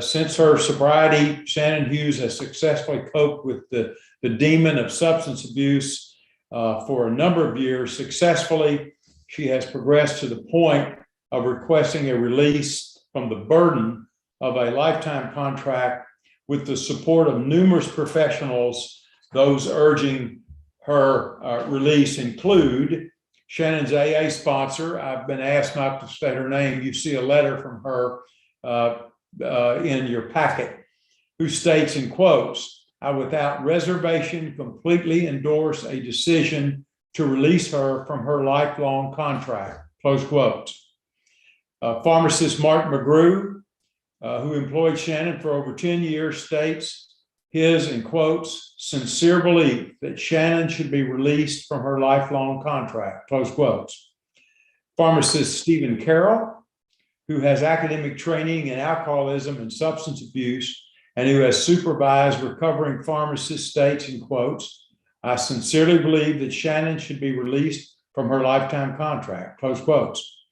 T: Since her sobriety, Shannon Hughes has successfully coped with the demon of substance abuse for a number of years. Successfully, she has progressed to the point of requesting a release from the burden of a lifetime contract with the support of numerous professionals. Those urging her release include Shannon's AA sponsor. I've been asked not to state her name. You see a letter from her in your packet, who states in quotes, "I without reservation completely endorse a decision to release her from her lifelong contract," close quotes. Pharmacist Mark McGrew, who employed Shannon for over 10 years, states his, in quotes, "sincere belief that Shannon should be released from her lifelong contract," close quotes. Pharmacist Stephen Carroll, who has academic training in alcoholism and substance abuse, and who has supervised recovering pharmacists, states, in quotes, "I sincerely believe that Shannon should be released from her lifetime contract," close quotes.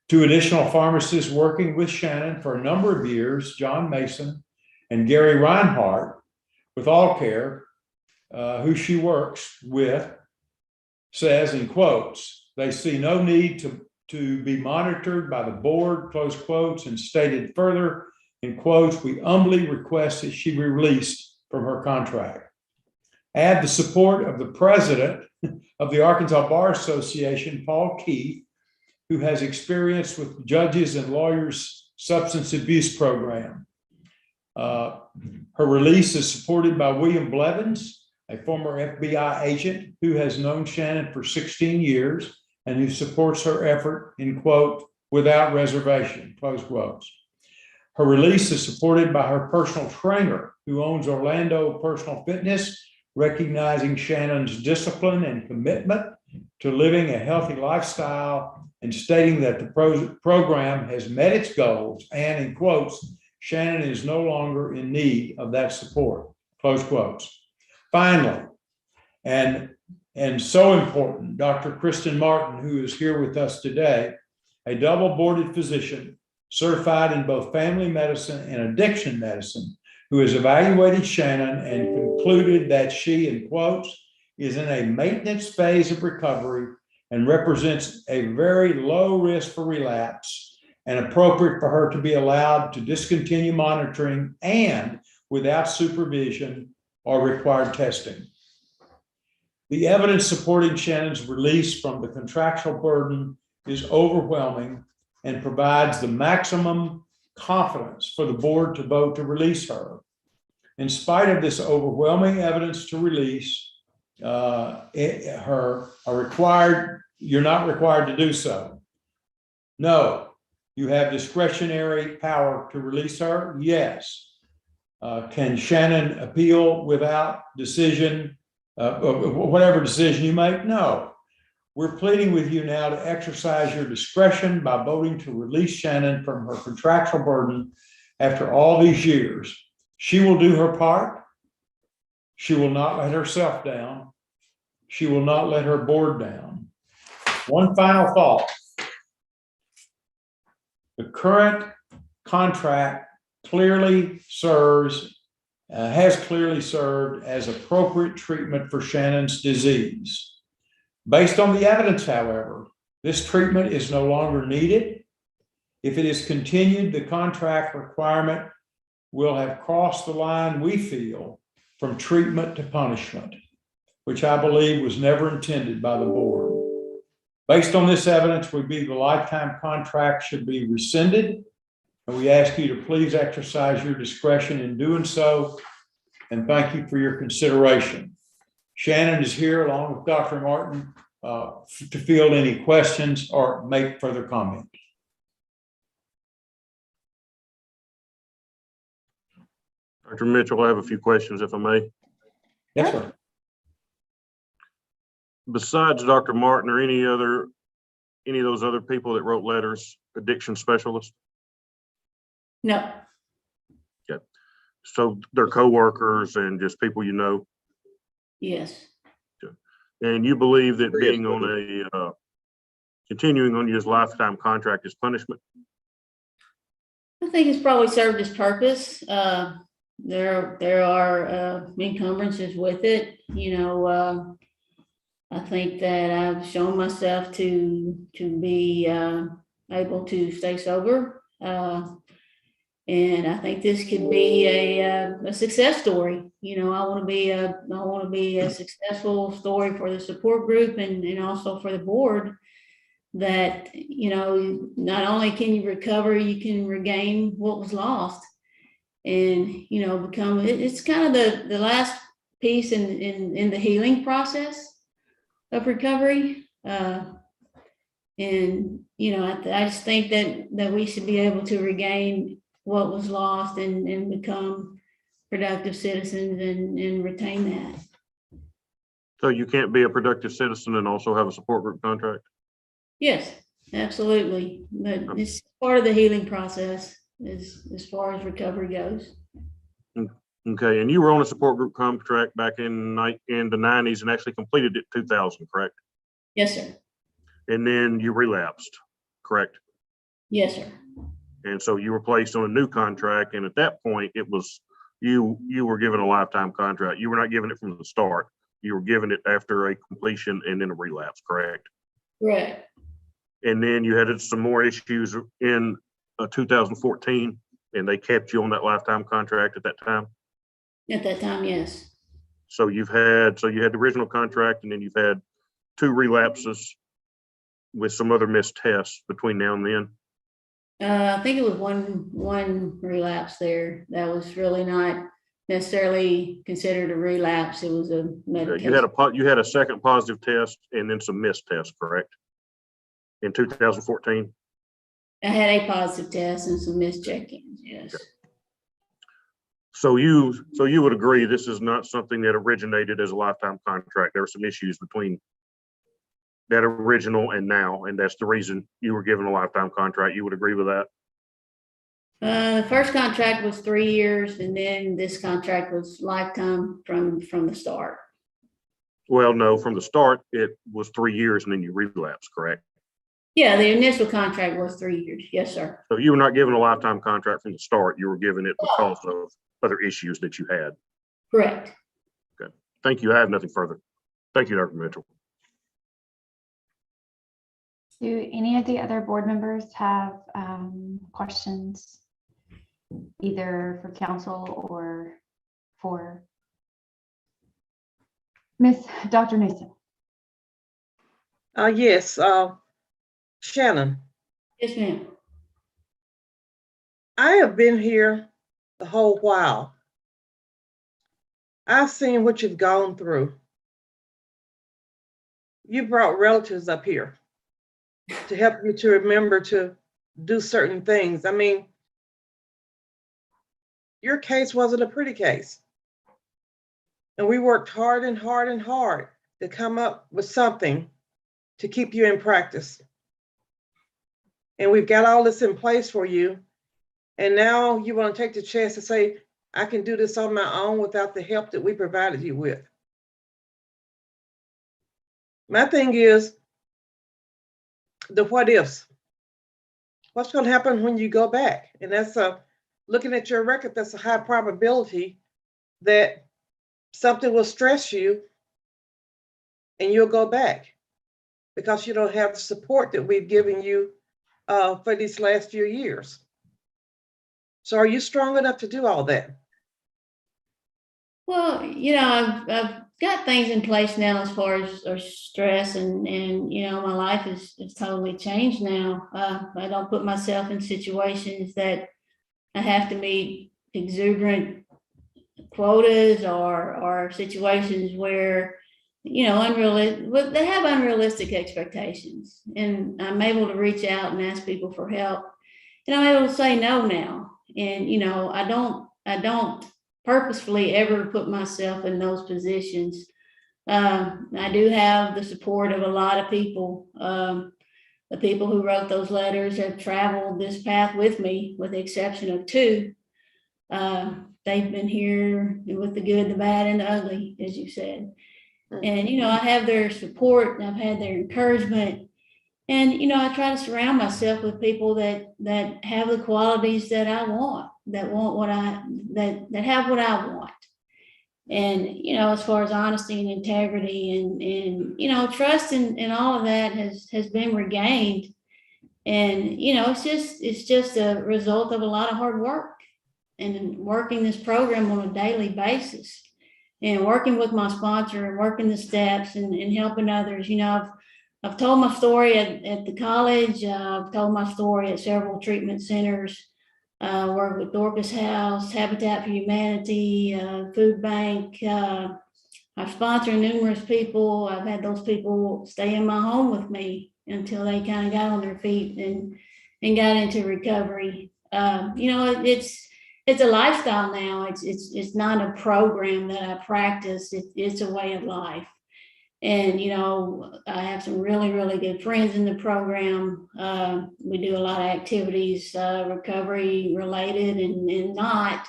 T: Two additional pharmacists working with Shannon for a number of years, John Mason and Gary Reinhardt, with All Care, who she works with, says, in quotes, "They see no need to be monitored by the board," close quotes, and stated further, in quotes, "We humbly request that she be released from her contract." Add the support of the president of the Arkansas Bar Association, Paul Keith, who has experience with judges and lawyers' substance abuse program. Her release is supported by William Blevins, a former FBI agent who has known Shannon for 16 years and who supports her effort, in quote, "without reservation," close quotes. Her release is supported by her personal trainer who owns Orlando Personal Fitness, recognizing Shannon's discipline and commitment to living a healthy lifestyle and stating that the program has met its goals and, in quotes, "Shannon is no longer in need of that support," close quotes. Finally, and so important, Dr. Kristen Martin, who is here with us today, a double-boarded physician certified in both family medicine and addiction medicine, who has evaluated Shannon and concluded that she, in quotes, "is in a maintenance phase of recovery and represents a very low risk for relapse and appropriate for her to be allowed to discontinue monitoring and without supervision or required testing." The evidence supporting Shannon's release from the contractual burden is overwhelming and provides the maximum confidence for the board to vote to release her. In spite of this overwhelming evidence to release her, you're not required to do so. No, you have discretionary power to release her. Yes. Can Shannon appeal without decision? Whatever decision you make? No. We're pleading with you now to exercise your discretion by voting to release Shannon from her contractual burden after all these years. She will do her part. She will not let herself down. She will not let her board down. One final thought. The current contract clearly serves, has clearly served as appropriate treatment for Shannon's disease. Based on the evidence, however, this treatment is no longer needed. If it is continued, the contract requirement will have crossed the line, we feel, from treatment to punishment, which I believe was never intended by the board. Based on this evidence, we believe the lifetime contract should be rescinded, and we ask you to please exercise your discretion in doing so, and thank you for your consideration. Shannon is here along with Dr. Martin to field any questions or make further comment.
C: Dr. Mitchell, I have a few questions if I may.
T: Yes, sir.
C: Besides Dr. Martin or any of those other people that wrote letters, addiction specialists?
S: No,
C: Okay. So they're coworkers and just people you know?
S: yes.
C: And you believe that being on a, continuing on your lifetime contract is punishment?
S: I think it's probably served its purpose. There are encumbrances with it. You know, I think that I've shown myself to be able to stay sober, and I think this could be a success story. You know, I want to be a successful story for the support group and also for the board. That, you know, not only can you recover, you can regain what was lost, and, you know, become, it's kind of the last piece in the healing process of recovery. And, you know, I just think that we should be able to regain what was lost and become productive citizens and retain that.
C: So you can't be a productive citizen and also have a support group contract?
S: Yes, absolutely. But it's part of the healing process as far as recovery goes.
C: Okay, and you were on a support group contract back in the 90s and actually completed it 2000, correct?
S: Yes, sir.
C: And then you relapsed, correct?
S: Yes, sir.
C: And so you were placed on a new contract, and at that point, it was you were given a lifetime contract. You were not given it from the start. You were given it after a completion and then a relapse, correct?
S: Right.
C: And then you had some more issues in 2014, and they kept you on that lifetime contract at that time?
S: At that time, yes.
C: So you had the original contract, and then you've had 2 relapses with some other missed tests between now and then?
S: I think it was one relapse there. That was really not necessarily considered a relapse. It was a medication.
C: You had a second positive test and then some missed tests, correct? In 2014?
S: I had a positive test and some missed check-ins, yes.
C: Okay. So you would agree this is not something that originated as a lifetime contract. There were some issues between that original and now, and that's the reason you were given a lifetime contract. You would agree with that?
S: The first contract was 3 years, and then this contract was lifetime from the start.
C: Well, no, from the start, it was 3 years and then you relapsed, correct?
S: Yeah, the initial contract was 3 years. Yes, sir.
C: So you were not given a lifetime contract from the start. You were given it because of other issues that you had.
S: Correct.
C: Okay. Thank you. I have nothing further. Thank you, Dr. Mitchell.
H: Do any of the other board members have questions, either for council or for Dr. Newsom?
G: Yes, Shannon,
S: Yes, ma'am.
G: I have been here the whole while. I've seen what you've gone through. You brought relatives up here to help you to remember to do certain things. I mean, your case wasn't a pretty case. And we worked hard and hard and hard to come up with something to keep you in practice. And we've got all this in place for you. And now you want to take the chance to say, I can do this on my own without the help that we provided you with. My thing is the what ifs. what's going to happen when you go back? And that's looking at your record, that's a high probability that something will stress you and you'll go back because you don't have the support that we've given you for these last few years. So are you strong enough to do all that?
S: Well, I've got things in place now as far as stress and my life is totally changed now. I don't put myself in situations that I have to meet exuberant quotas or situations where, they have unrealistic expectations. And I'm able to reach out and ask people for help. And I'm able to say no now. And, I don't purposefully ever put myself in those positions. I do have the support of a lot of people. The people who wrote those letters have traveled this path with me, with the exception of two. They've been here with the good, the bad, and the ugly, as you said. And, I have their support and I've had their encouragement. And, I try to surround myself with people that have the qualities that I want, that have what I want. And, as far as honesty and integrity and trust and all of that has been regained. And, it's just a result of a lot of hard work and working this program on a daily basis and working with my sponsor and working the steps and helping others. I've told my story at the college. I've told my story at several treatment centers. Work with Dorcas House, Habitat for Humanity, Food Bank. I've sponsored numerous people. I've had those people stay in my home with me until they kind of got on their feet and got into recovery. It's a lifestyle now. It's not a program that I practice. It's a way of life. And, I have some really, really good friends in the program. We do a lot of activities, recovery related and not.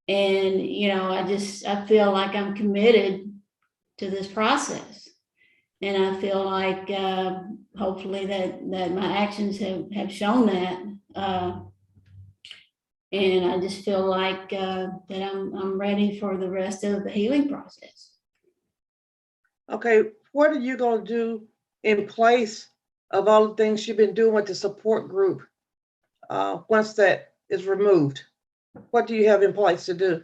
S: And, I feel like I'm committed to this process. And I feel like hopefully that my actions have shown that. And I just feel like that I'm ready for the rest of the healing process.
G: Okay, what are you going to do in place of all the things you've been doing with the support group once that is removed? What do you have in place to do?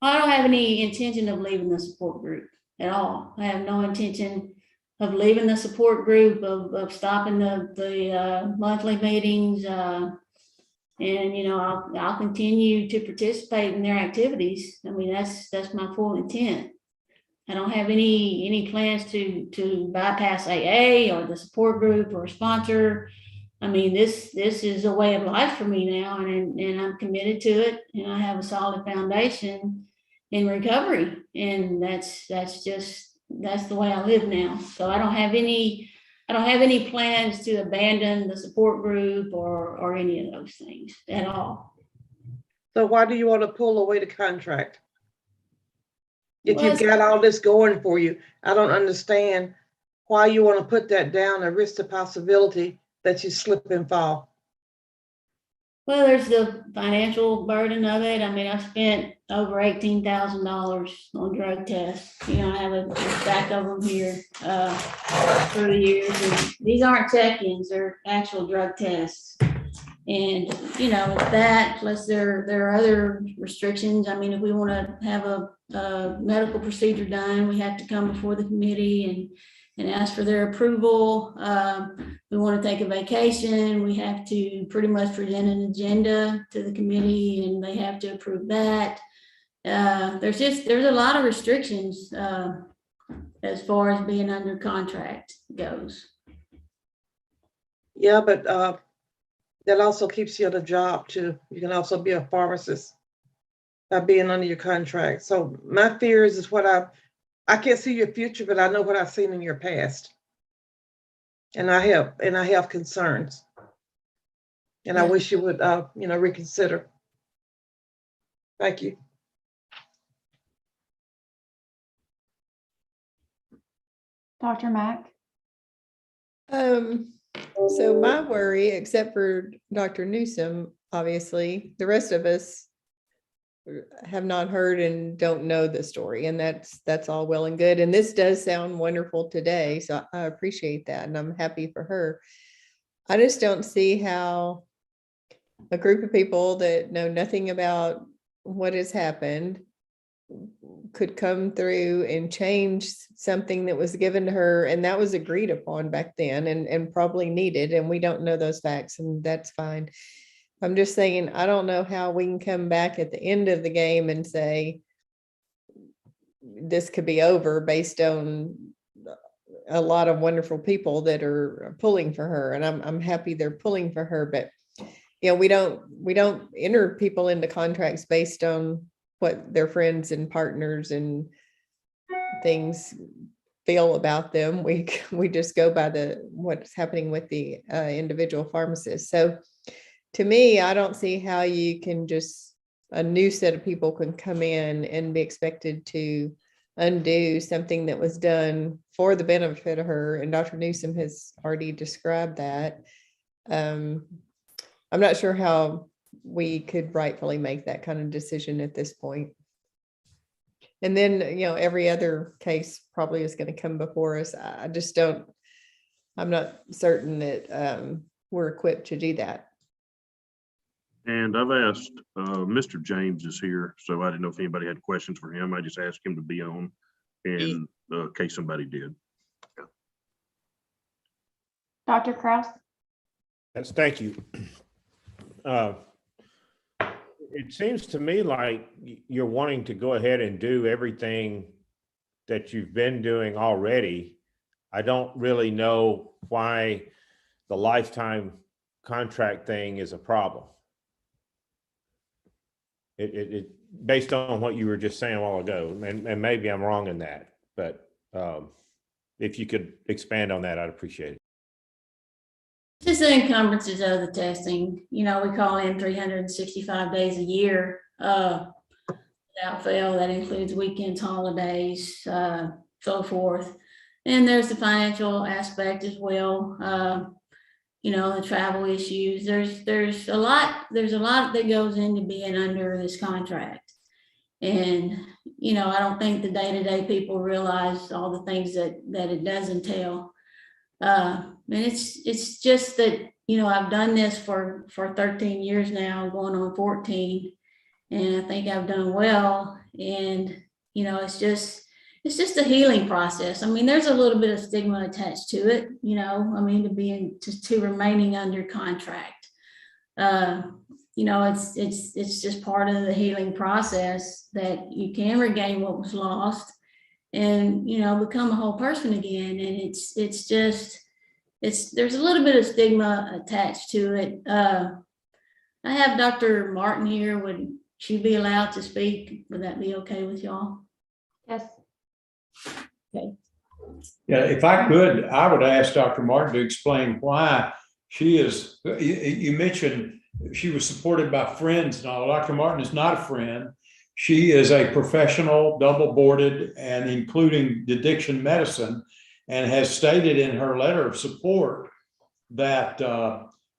S: I don't have any intention of leaving the support group at all. I have no intention of leaving the support group, of stopping the monthly meetings. And, I'll continue to participate in their activities. I mean, that's my full intent. I don't have any plans to bypass AA or the support group or sponsor. I mean, this is a way of life for me now, and I'm committed to it, and I have a solid foundation in recovery, and that's the way I live now. So I don't have any plans to abandon the support group or any of those things at all.
G: So why do you want to pull away the contract? If you've got all this going for you, I don't understand why you want to put that down and risk the possibility that you slip and fall.
S: Well, there's the financial burden of it. I mean, I've spent over $18,000 on drug tests. I have a stack of them here for the years. And these aren't check-ins, they're actual drug tests. And, with that, plus there are other restrictions. I mean, if we want to have a medical procedure done, we have to come before the committee and ask for their approval. We want to take a vacation, we have to pretty much present an agenda to the committee and they have to approve that. There's a lot of restrictions as far as being under contract goes.
G: Yeah, but that also keeps you at a job too. You can also be a pharmacist by being under your contract. So my fears is what I can't see your future, but I know what I've seen in your past. And I have concerns. And I wish you would reconsider. Thank you.
H: Dr. Mack?
I: So my worry, except for Dr. Newsom, obviously, the rest of us have not heard and don't know the story, and that's all well and good. And this does sound wonderful today, so I appreciate that, and I'm happy for her. I just don't see how a group of people that know nothing about what has happened could come through and change something that was given to her, and that was agreed upon back then and probably needed, and we don't know those facts, and that's fine. I'm just saying, I don't know how we can come back at the end of the game and say this could be over based on a lot of wonderful people that are pulling for her, and I'm happy they're pulling for her, but you know, we don't enter people into contracts based on what their friends and partners and things feel about them. We just go by what's happening with the individual pharmacist. So to me, I don't see how you can a new set of people can come in and be expected to undo something that was done for the benefit of her. And Dr. Newsom has already described that. I'm not sure how we could rightfully make that kind of decision at this point. And then, you know, every other case probably is going to come before us. I'm not certain that we're equipped to do that.
C: And I've asked, Mr. James is here, so I didn't know if anybody had questions for him. I just asked him to be on in case somebody did.
H: Dr. Kraus?
A: Thank you. It seems to me like you're wanting to go ahead and do everything that you've been doing already. I don't really know why the lifetime contract thing is a problem. It based on what you were just saying a while ago, and maybe I'm wrong in that, but if you could expand on that, I'd appreciate it.
S: Just the encumbrances of the testing. You know, we call in 365 days a year without fail. That includes weekends, holidays, so forth. And there's the financial aspect as well. You know, the travel issues. There's a lot that goes into being under this contract. And, you know, I don't think the day-to-day people realize all the things that it does entail. And it's just that, you know, I've done this for 13 years now, going on 14, and I think I've done well. And, you know, it's just a healing process. I mean, there's a little bit of stigma attached to it, you know, I mean, to remaining under contract. You know, it's just part of the healing process that you can regain what was lost and, you know, become a whole person again. And there's a little bit of stigma attached to it. I have Dr. Martin here. Would she be allowed to speak? Would that be okay with y'all?
H: Yes.
S: Okay.
T: Yeah, if I could, I would ask Dr. Martin to explain why she is, you mentioned she was supported by friends and all. Dr. Martin is not a friend. She is a professional, double boarded, and including addiction medicine, and has stated in her letter of support that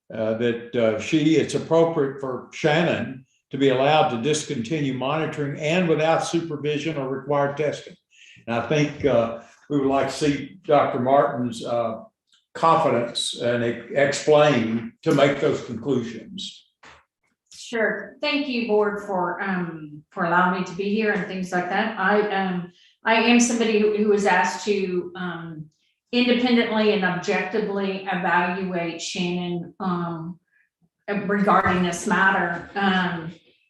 T: it's appropriate for Shannon to be allowed to discontinue monitoring and without supervision or required testing. And I think we would like to see Dr. Martin's confidence and explain to make those conclusions.
U: Sure. Thank you, board, for allowing me to be here and things like that. I am somebody who was asked to independently and objectively evaluate Shannon regarding this matter.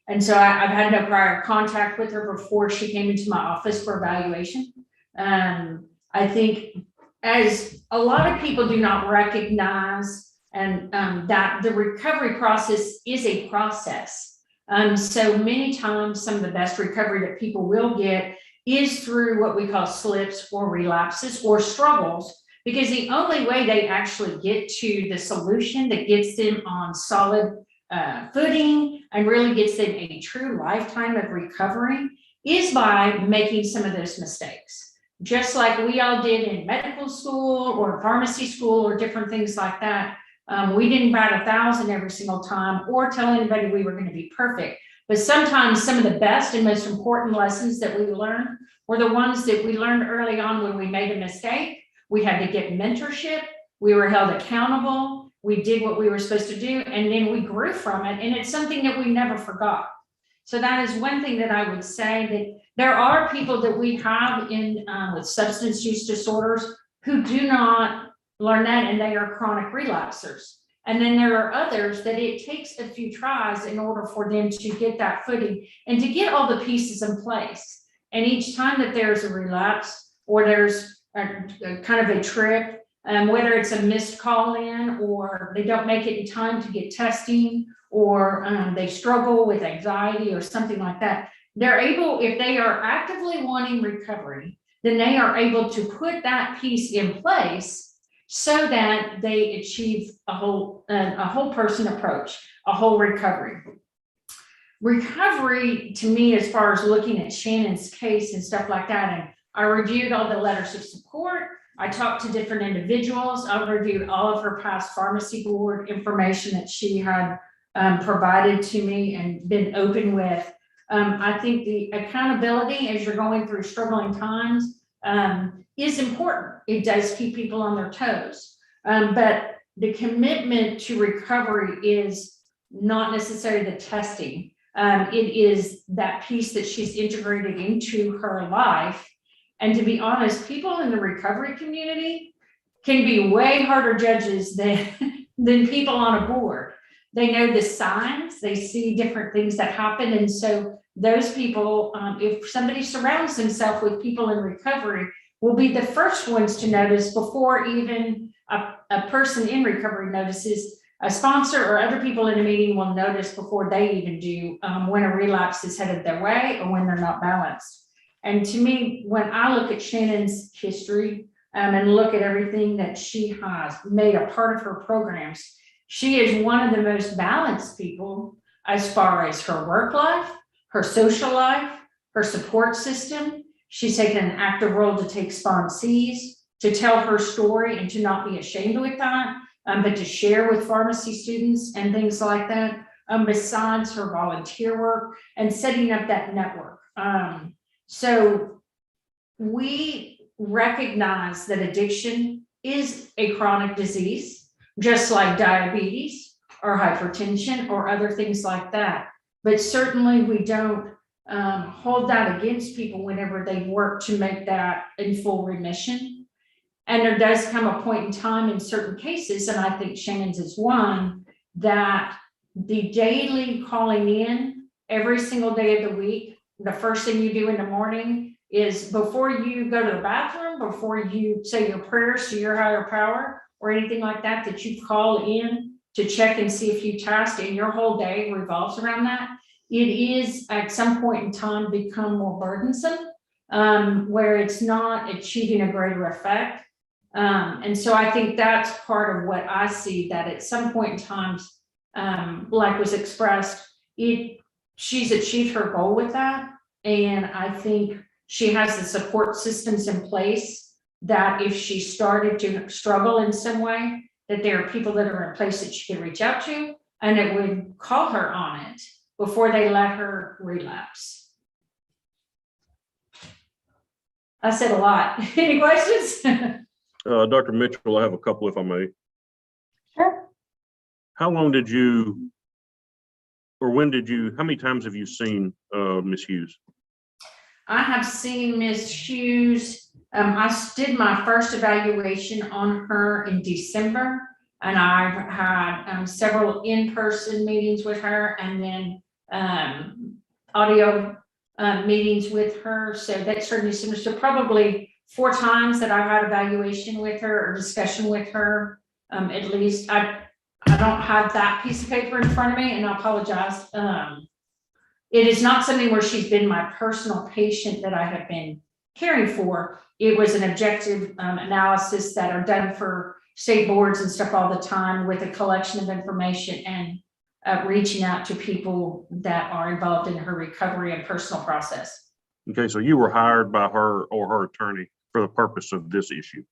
U: And so I've had no prior contact with her before she came into my office for evaluation. I think, as a lot of people do not recognize, and that the recovery process is a process. So many times, some of the best recovery that people will get is through what we call slips or relapses or struggles, because the only way they actually get to the solution that gets them on solid footing and really gets them a true lifetime of recovery is by making some of those mistakes. just like we all did in medical school or pharmacy school or different things like that. We didn't bat 1,000 every single time or tell anybody we were going to be perfect. But sometimes some of the best and most important lessons that we learned were the ones that we learned early on when we made a mistake. We had to get mentorship. We were held accountable. We did what we were supposed to do, and then we grew from it. And it's something that we never forgot. So that is one thing that I would say, that there are people that we have in with substance use disorders who do not learn that, and they are chronic relapsers. And then there are others that it takes a few tries in order for them to get that footing and to get all the pieces in place. And each time that there's a relapse or there's a kind of a trip, whether it's a missed call in or they don't make it in time to get testing, or they struggle with anxiety or something like that, they're able, if they are actively wanting recovery, then they are able to put that piece in place so that they achieve a whole person approach, a whole recovery. Recovery, to me, as far as looking at Shannon's case and stuff like that, and I reviewed all the letters of support. I talked to different individuals. I reviewed all of her past pharmacy board information that she had provided to me and been open with. I think the accountability as you're going through struggling times is important. It does keep people on their toes. But the commitment to recovery is not necessarily the testing. It is that piece that she's integrated into her life. And to be honest, people in the recovery community can be way harder judges than people on a board. They know the signs, they see different things that happen. And so those people, if somebody surrounds themselves with people in recovery, will be the first ones to notice before even a person in recovery notices. A sponsor or other people in a meeting will notice before they even do when a relapse is headed their way or when they're not balanced. And to me, when I look at Shannon's history and look at everything that she has made a part of her programs, she is one of the most balanced people as far as her work life, her social life, her support system. She's taken an active role to take sponsees, to tell her story and to not be ashamed with that, but to share with pharmacy students and things like that, besides her volunteer work and setting up that network. So we recognize that addiction is a chronic disease, just like diabetes or hypertension or other things like that. But certainly we don't hold that against people whenever they work to make that in full remission. And there does come a point in time in certain cases, and I think Shannon's is one, that the daily calling in every single day of the week, the first thing you do in the morning is before you go to the bathroom, before you say your prayers to your higher power or anything like that, that you call in to check and see if you tasked, and your whole day revolves around that. It is at some point in time become more burdensome, where it's not achieving a greater effect. And so I think that's part of what I see, that at some point in time, like was expressed, she's achieved her goal with that. And I think she has the support systems in place that if she started to struggle in some way, that there are people that are in place that she can reach out to, and it would call her on it before they let her relapse. I said a lot. Any questions?
C: Dr. Mitchell, I have a couple if I may.
H: Sure.
C: How long did you, or when did you, how many times have you seen Ms. Hughes?
U: I have seen Ms. Hughes. I did my first evaluation on her in December, and I've had several in-person meetings with her, and then audio meetings with her. So that's certainly similar. So probably 4 times that I've had evaluation with her or discussion with her, at least. I don't have that piece of paper in front of me, and I apologize. It is not something where she's been my personal patient that I have been caring for. It was an objective analysis that are done for state boards and stuff all the time, with a collection of information and reaching out to people that are involved in her recovery and personal process.
C: Okay, so you were hired by her or her attorney for the purpose of this issue?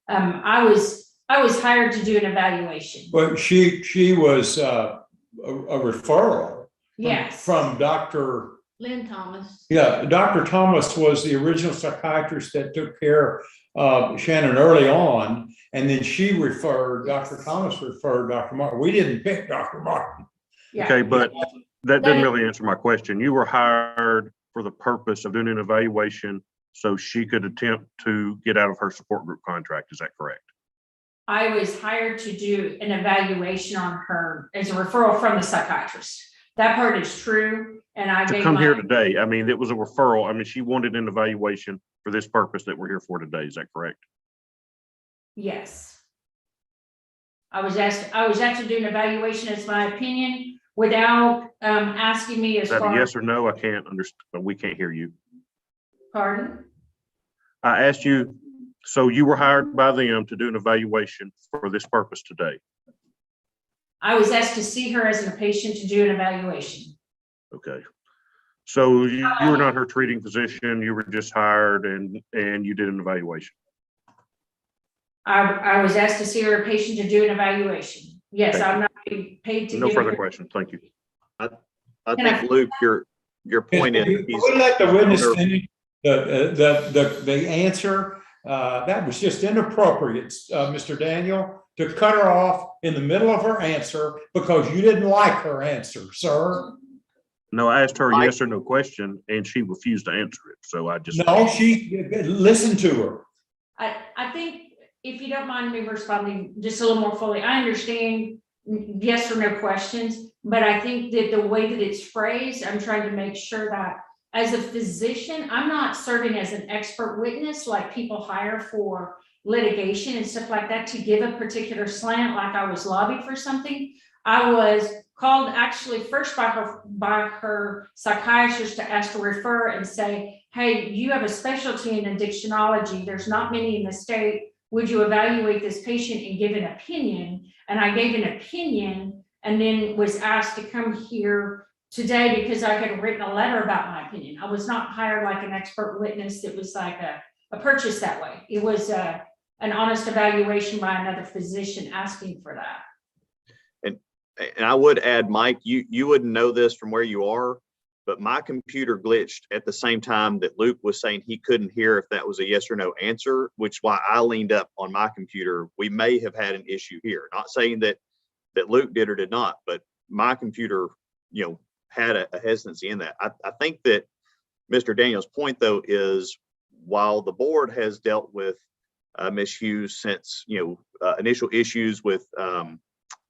U: I was hired to do an evaluation.
T: But she was a referral
U: Yes.
T: from Dr.
U: Lynn Thomas.
T: Yeah, Dr. Thomas was the original psychiatrist that took care of Shannon early on. And then she referred, Dr. Thomas referred Dr. Martin. We didn't pick Dr. Martin.
U: Yeah.
C: Okay, but that didn't really answer my question. You were hired for the purpose of doing an evaluation so she could attempt to get out of her support group contract. Is that correct?
U: I was hired to do an evaluation on her as a referral from the psychiatrist. That part is true. And I
C: To come here today, I mean, it was a referral. I mean, she wanted an evaluation for this purpose that we're here for today. Is that correct?
U: Yes. I was asked to do an evaluation as my opinion without asking me as
C: Is that a
U: far.
C: yes or no? I can't understand. We can't hear you.
U: Pardon?
C: I asked you, so you were hired by them to do an evaluation for this purpose today.
U: I was asked to see her as a patient to do an evaluation.
C: Okay. So you were not her treating physician, you were just hired and you did an evaluation.
U: I was asked to see her a patient to do an evaluation. Yes,
C: Okay.
U: I'm not being paid to.
C: No
U: give
C: further
U: her-
C: questions. Thank you.
B: I think, Luke, your point is.
T: We let the witness finish the answer. That was just inappropriate, Mr. Daniel, to cut her off in the middle of her answer because you didn't like her answer, sir.
C: No, I asked her a yes or no question and she refused to answer it. So I just.
T: No, she listened to her.
U: I think if you don't mind me responding just a little more fully, I understand yes or no questions, but I think that the way that it's phrased, I'm trying to make sure that as a physician, I'm not serving as an expert witness like people hire for litigation and stuff like that to give a particular slant, like I was lobbied for something. I was called actually first by her psychiatrist to ask to refer and say, hey, you have a specialty in addictionology. There's not many in the state. Would you evaluate this patient and give an opinion? And I gave an opinion and then was asked to come here today because I had written a letter about my opinion. I was not hired like an expert witness. It was like a purchase that way. It was an honest evaluation by another physician asking for that.
B: And I would add, Mike, you wouldn't know this from where you are, but my computer glitched at the same time that Luke was saying he couldn't hear if that was a yes or no answer, which is why I leaned up on my computer. We may have had an issue here. Not saying that Luke did or did not, but my computer, had a hesitancy in that. I think that Mr. Daniel's point, though, is while the board has dealt with Ms. Hughes since, initial issues with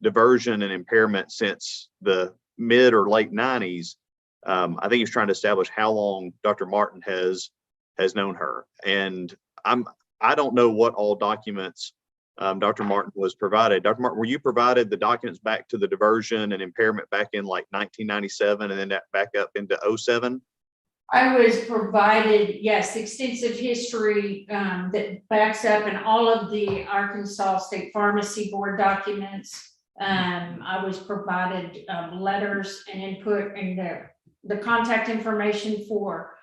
B: diversion and impairment since the mid or late 90s, I think he's trying to establish how long Dr. Martin has known her. And I don't know what all documents Dr. Martin was provided. Dr. Martin, were you provided the documents back to the diversion and impairment back in like 1997 and then that back up into 07?
U: I was provided, yes, extensive history that backs up and all of the Arkansas State Pharmacy Board documents. I was provided letters and input and the contact information for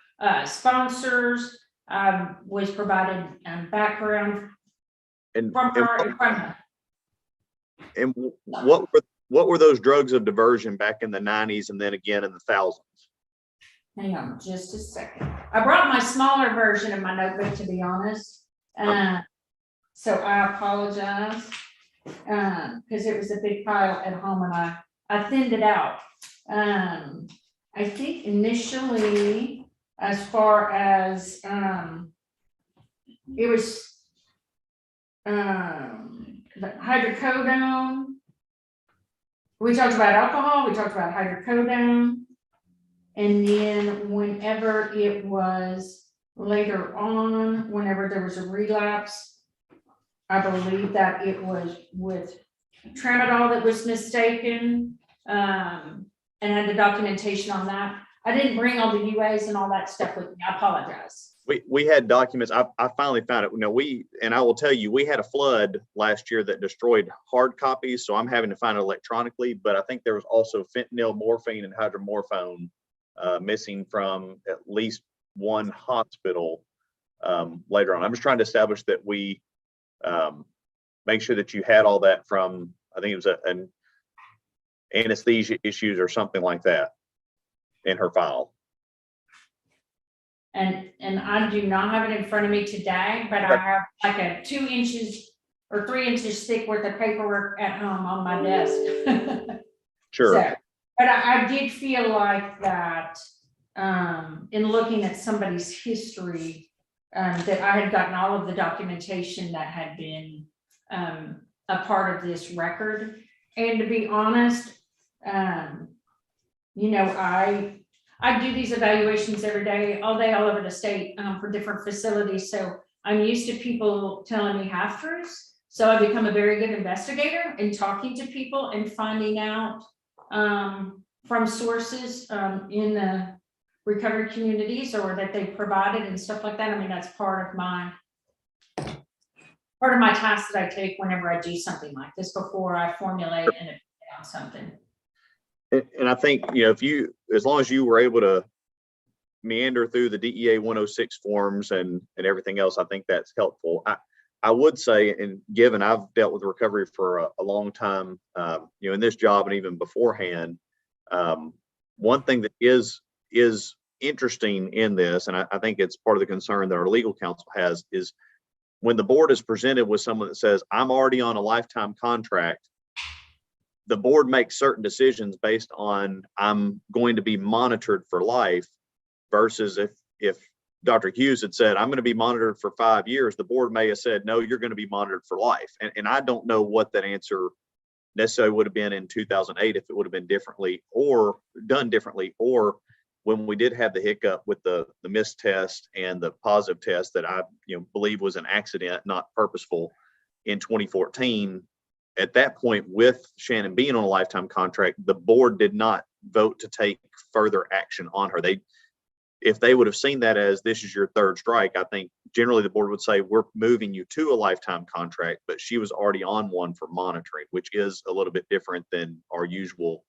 U: sponsors. Was provided background from her.
B: And what were those drugs of diversion back in the 90s and then again in the thousands?
U: Hang on just a second. I brought my smaller version of my notebook, to be honest. So I apologize because it was a big pile at home and I thinned it out. I think initially, as far as it was the hydrocodone. We talked about alcohol, we talked about hydrocodone. And then whenever it was later on, whenever there was a relapse, I believe that it was with tramadol that was mistaken, and had the documentation on that. I didn't bring all the UAs and all that stuff with me. I apologize.
B: We had documents. I finally found it. And I will tell you, we had a flood last year that destroyed hard copies. So I'm having to find it electronically, but I think there was also fentanyl, morphine, and hydromorphone missing from at least one hospital later on. I'm just trying to establish that we make sure that you had all that from, I think it was an anesthesia issues or something like that in her file.
U: And I do not have it in front of me today, but I have like a 2 inches or 3 inches thick worth of paperwork at home on my desk.
B: Sure.
U: So, but I did feel like that in looking at somebody's history, that I had gotten all of the documentation that had been a part of this record. And to be honest, you know, I do these evaluations every day, all day, all over the state for different facilities. So I'm used to people telling me half truths. So I become a very good investigator in talking to people and finding out from sources in the recovery communities or that they provided and stuff like that. I mean, that's part of my task that I take whenever I do something like this before I formulate and opinion on something.
B: And I think, you know, as long as you were able to meander through the DEA 106 forms and everything else, I think that's helpful. I would say, and given I've dealt with recovery for a long time, you know, in this job and even beforehand, one thing that is interesting in this, and I think it's part of the concern that our legal counsel has, is when the board is presented with someone that says, I'm already on a lifetime contract, the board makes certain decisions based on I'm going to be monitored for life, versus if Dr. Hughes had said, I'm going to be monitored for 5 years, the board may have said, no, you're going to be monitored for life. And I don't know what that answer necessarily would have been in 2008, if it would have been differently or done differently, or when we did have the hiccup with the missed test and the positive test that I believe was an accident, not purposeful, in 2014. At that point, with Shannon being on a lifetime contract, the board did not vote to take further action on her. If they would have seen that as this is your third strike, I think generally the board would say, we're moving you to a lifetime contract, but she was already on one for monitoring, which is a little bit different than our usual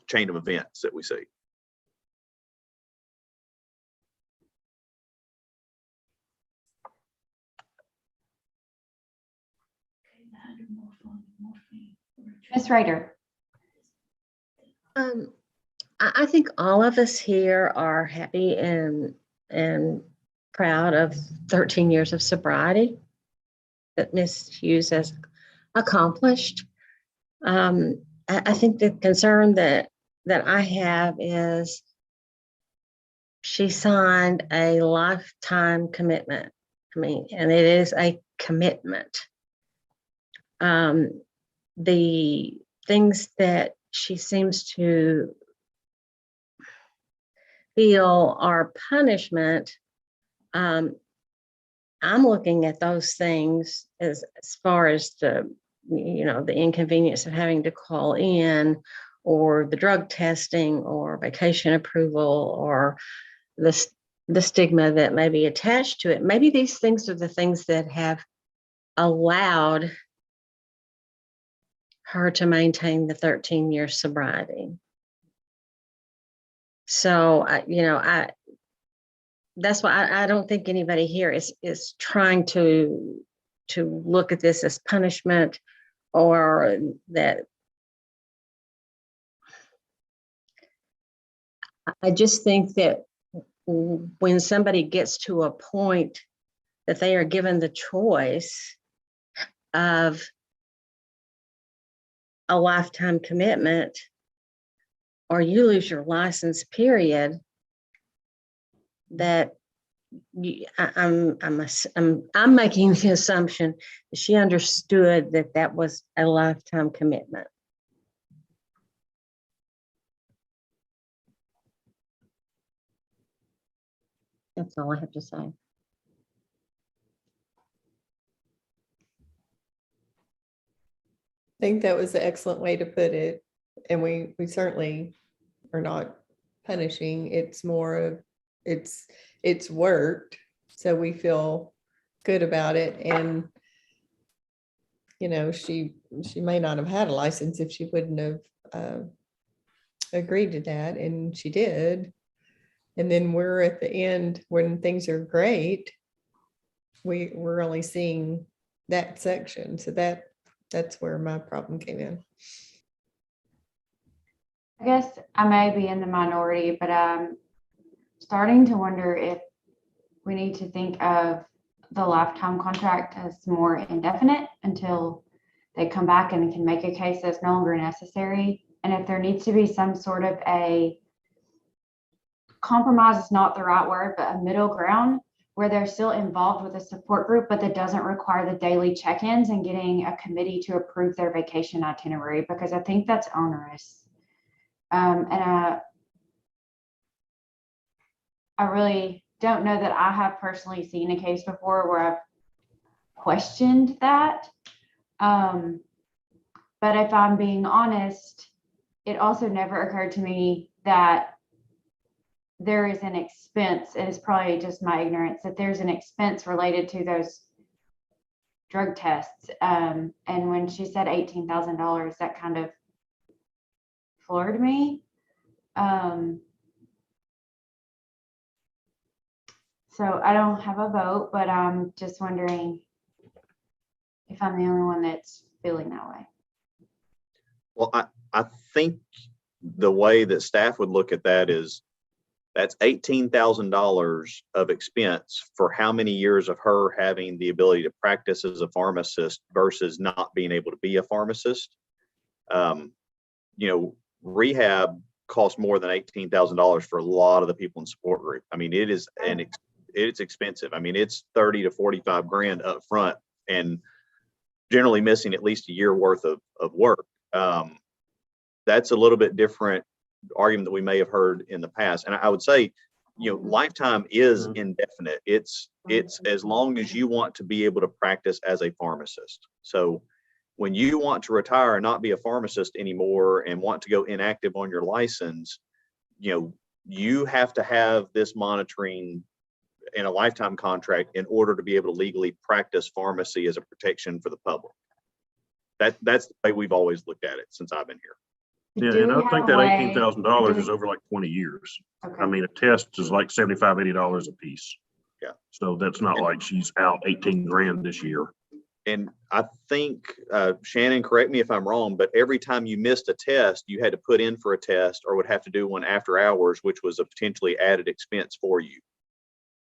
B: chain of events that we see.
H: Ms. Rader.
N: I think all of us here are happy and proud of 13 years of sobriety that Ms. Hughes has accomplished. I think the concern that I have is she signed a lifetime commitment. I mean, and it is a commitment. The things that she seems to feel are punishment, I'm looking at those things as far as the inconvenience of having to call in, or the drug testing, or vacation approval, or the stigma that may be attached to it. Maybe these things are the things that have allowed her to maintain the 13-year sobriety. So, that's why I don't think anybody here is trying to look at this as punishment, or that. I just think that when somebody gets to a point that they are given the choice of a lifetime commitment, or you lose your license, period, that I'm making the assumption that she understood that was a lifetime commitment. That's all I have to say.
I: I think that was an excellent way to put it. And we certainly are not punishing. It's more of it's worked. So we feel good about it. And she may not have had a license if she wouldn't have agreed to that, and she did. And then we're at the end when things are great. We're only seeing that section. So that's where my problem came in.
H: I guess I may be in the minority, but I'm starting to wonder if we need to think of the lifetime contract as more indefinite until they come back and can make a case that's no longer necessary. And if there needs to be some sort of a compromise, is not the right word, but a middle ground where they're still involved with a support group, but that doesn't require the daily check-ins and getting a committee to approve their vacation itinerary, because I think that's onerous. And I really don't know that I have personally seen a case before where I've questioned that. But if I'm being honest, it also never occurred to me that there is an expense, and it's probably just my ignorance, that there's an expense related to those drug tests. And when she said $18,000, that kind of floored me. So I don't have a vote, but I'm just wondering if I'm the only one that's feeling that way.
B: Well, I think the way that staff would look at that is that's $18,000 of expense for how many years of her having the ability to practice as a pharmacist versus not being able to be a pharmacist. Rehab costs more than $18,000 for a lot of the people in support group. I mean, it is it's expensive. I mean, it's 30 to 45 grand up front and generally missing at least a year worth of work. That's a little bit different argument that we may have heard in the past. And I would say, lifetime is indefinite. It's as long as you want to be able to practice as a pharmacist. So when you want to retire and not be a pharmacist anymore and want to go inactive on your license, you have to have this monitoring in a lifetime contract in order to be able to legally practice pharmacy as a protection for the public. That's the way we've always looked at it since I've been here.
C: Yeah, and I think that $18,000 is over like 20 years.
H: Okay.
C: I mean, a test is like $75, $80 a piece.
B: Yeah.
C: So that's not like she's out 18 grand this year.
B: And I think, Shannon, correct me if I'm wrong, but every time you missed a test, you had to put in for a test or would have to do one after hours, which was a potentially added expense for you.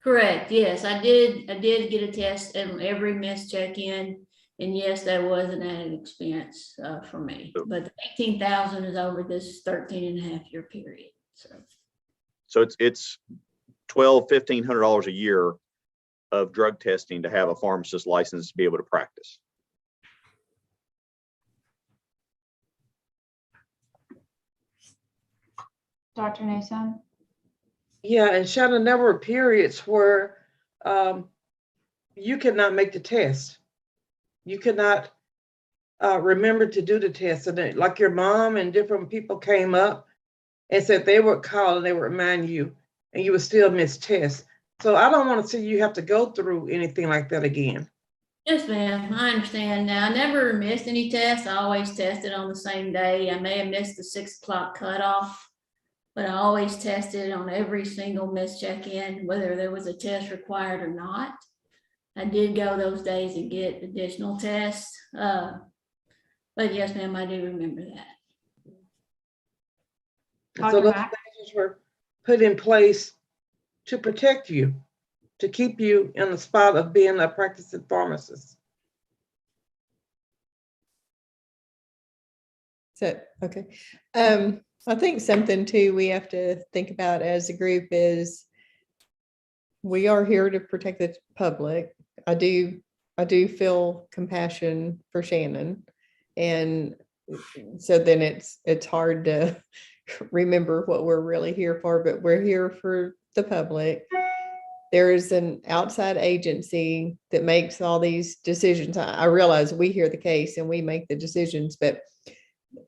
S: Correct, yes, I did get a test and every missed check-in, and yes, that was an added expense for me. But the 18,000 is over this 13 and a half year period,
B: So it's $1,200, $1,500 a year of drug testing to have a pharmacist license to be able to practice.
H: Dr. Newsom?
G: Yeah, and Shannon, there were periods where you could not make the test. You could not remember to do the test. And like your mom and different people came up and said they would call and they would remind you, and you would still miss tests. So I don't want to see you have to go through anything like that again.
S: Yes, ma'am, I understand now. I never missed any tests. I always tested on the same day. I may have missed the 6 o'clock cutoff, but I always tested on every single missed check-in, whether there was a test required or not. I did go those days and get additional tests. But yes, ma'am, I do remember that.
G: And so those measures were put in place to protect you, to keep you in the spot of being a practicing pharmacist.
I: So, okay. I think something too we have to think about as a group is we are here to protect the public. I do feel compassion for Shannon. And so then it's hard to remember what we're really here for, but we're here for the public. There is an outside agency that makes all these decisions. I realize we hear the case and we make the decisions, but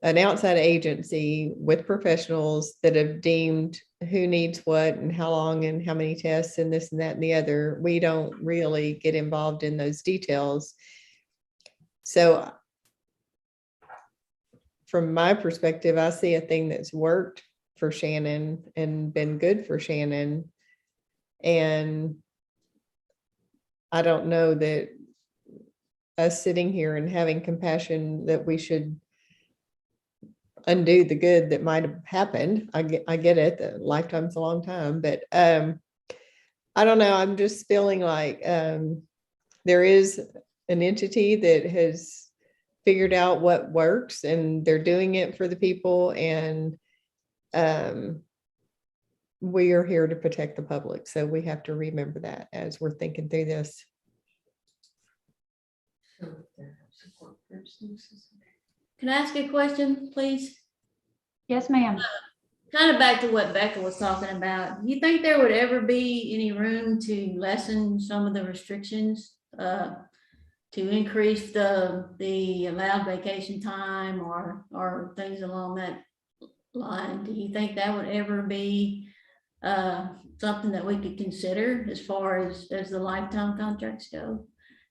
I: an outside agency with professionals that have deemed who needs what and how long and how many tests and this and that and the other, we don't really get involved in those details. So from my perspective, I see a thing that's worked for Shannon and been good for Shannon. And I don't know that us sitting here and having compassion that we should undo the good that might have happened. I get it, that lifetime's a long time, but I don't know. I'm just feeling like there is an entity that has figured out what works and they're doing it for the people, and we are here to protect the public. So we have to remember that as we're thinking through this.
S: Can I ask a question, please?
H: Yes, ma'am.
S: Kind of back to what Becca was talking about. Do you think there would ever be any room to lessen some of the restrictions, to increase the allowed vacation time or things along that line? Do you think that would ever be something that we could consider as far as the lifetime contracts go?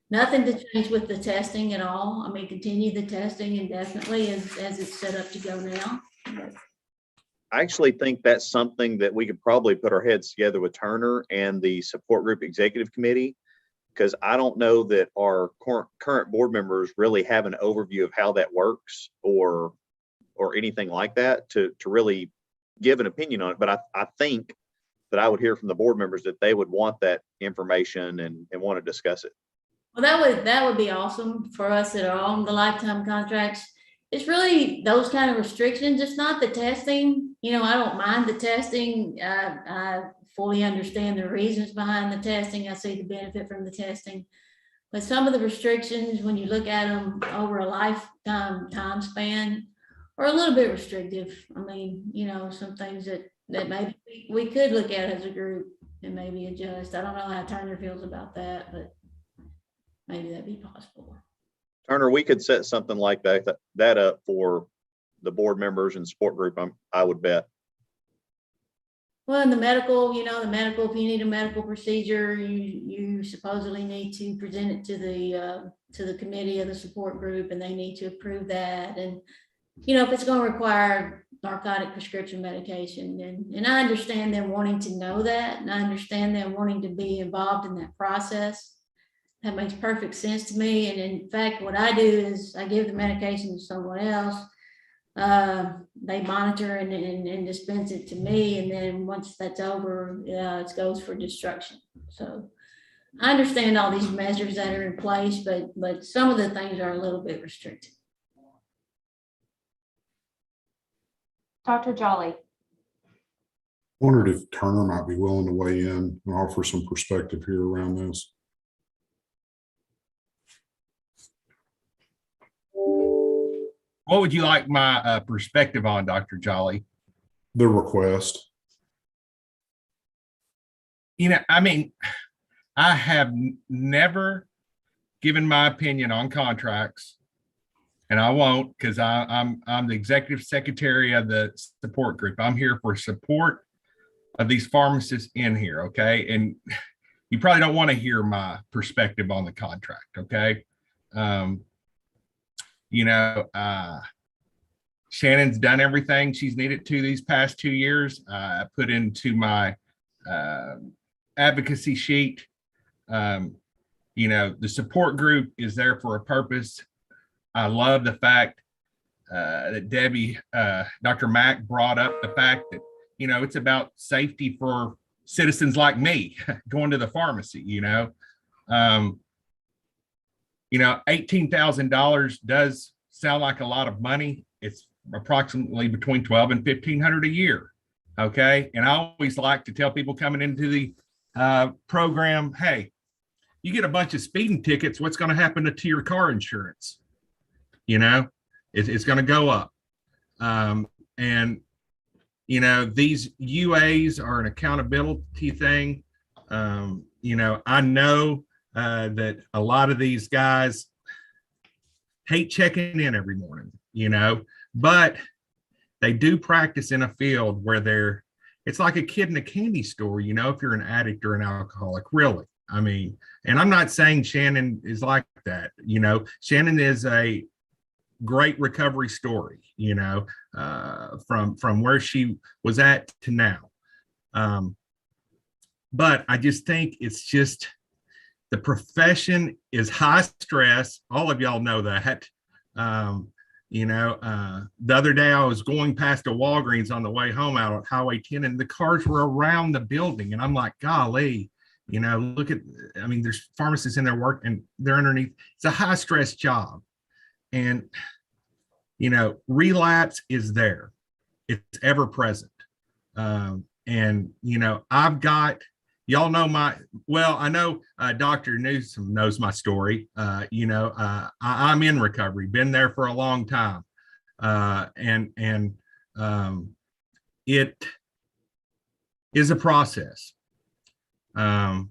S: Nothing to change with the testing at all. I mean, continue the testing indefinitely as it's set up to go now.
B: I actually think that's something that we could probably put our heads together with Turner and the support group executive committee, because I don't know that our current board members really have an overview of how that works or anything like that to really give an opinion on it. But I think that I would hear from the board members that they would want that information and want to discuss it.
S: Well, that would be awesome for us that are on the lifetime contracts. It's really those kind of restrictions. It's not the testing. You know, I don't mind the testing. I fully understand the reasons behind the testing. I see the benefit from the testing. But some of the restrictions, when you look at them over a lifetime time span, are a little bit restrictive. I mean, you know, some things that maybe we could look at as a group and maybe adjust. I don't know how Turner feels about that, but maybe that'd be possible.
B: Turner, we could set something like that up for the board members and support group, I would bet.
S: Well, in the medical, you know, if you need a medical procedure, you supposedly need to present it to the committee of the support group, and they need to approve that. And, you know, if it's going to require narcotic prescription medication, and I understand them wanting to know that, and I understand them wanting to be involved in that process. That makes perfect sense to me. And in fact, what I do is I give the medication to someone else. They monitor and dispense it to me. And then once that's over, it goes for destruction. So I understand all these measures that are in place, but some of the things are a little bit restricted.
H: Dr. Jolly.
F: Wondered if Turner might be willing to weigh in and offer some perspective here around this.
J: What would you like my perspective on, Dr. Jolly?
F: The request.
J: You know, I mean, I have never given my opinion on contracts, and I won't, because I'm the executive secretary of the support group. I'm here for support of these pharmacists in here, okay? And you probably don't want to hear my perspective on the contract, okay? You know, Shannon's done everything she's needed to these past 2 years. I put into my advocacy sheet. You know, the support group is there for a purpose. I love the fact that Debbie, Dr. Mack brought up the fact that, you know, it's about safety for citizens like me going to the pharmacy, you know. You know, $18,000 does sound like a lot of money. It's approximately between $1,200 and $1,500 a year. Okay. And I always like to tell people coming into the program, hey, you get a bunch of speeding tickets, what's going to happen to your car insurance? You know, it's going to go up. And, you know, these UAs are an accountability thing. You know, I know that a lot of these guys hate checking in every morning, you know, but they do practice in a field where it's like a kid in a candy store, you know, if you're an addict or an alcoholic, really. I mean, and I'm not saying Shannon is like that, you know. Shannon is a great recovery story, from where she was at to now. But I just think it's just, the profession is high stress. All of y'all know that. The other day I was going past a Walgreens on the way home out on Highway 10, and the cars were around the building. And I'm like, golly, look at, there's pharmacists in their work and they're underneath. It's a high stress job. And, relapse is there. It's ever present. I've got, y'all know I know Dr. Newsom knows my story. I'm in recovery, been there for a long time. It is a process. I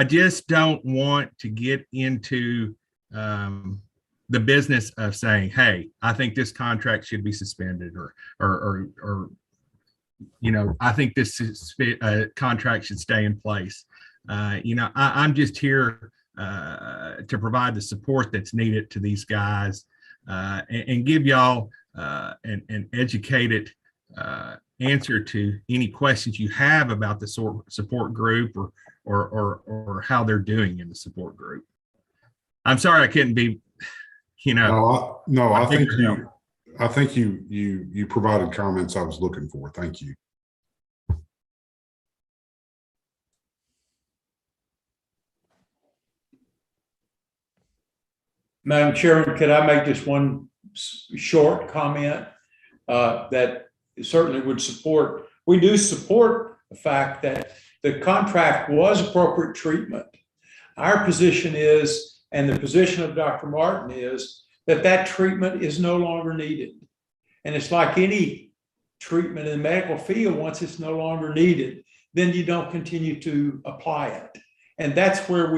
J: just don't want to get into the business of saying, hey, I think this contract should be suspended, or I think this contract should stay in place. I'm just here to provide the support that's needed to these guys, and give y'all an educated answer to any questions you have about the support group or how they're doing in the support group. I'm sorry I couldn't be,
F: No, I think you provided comments I was looking for. Thank you.
T: Madam Chairman, could I make just one short comment that certainly would support? We do support the fact that the contract was appropriate treatment. Our position is, and the position of Dr. Martin is, that treatment is no longer needed. And it's like any treatment in the medical field, once it's no longer needed, then you don't continue to apply it. And that's where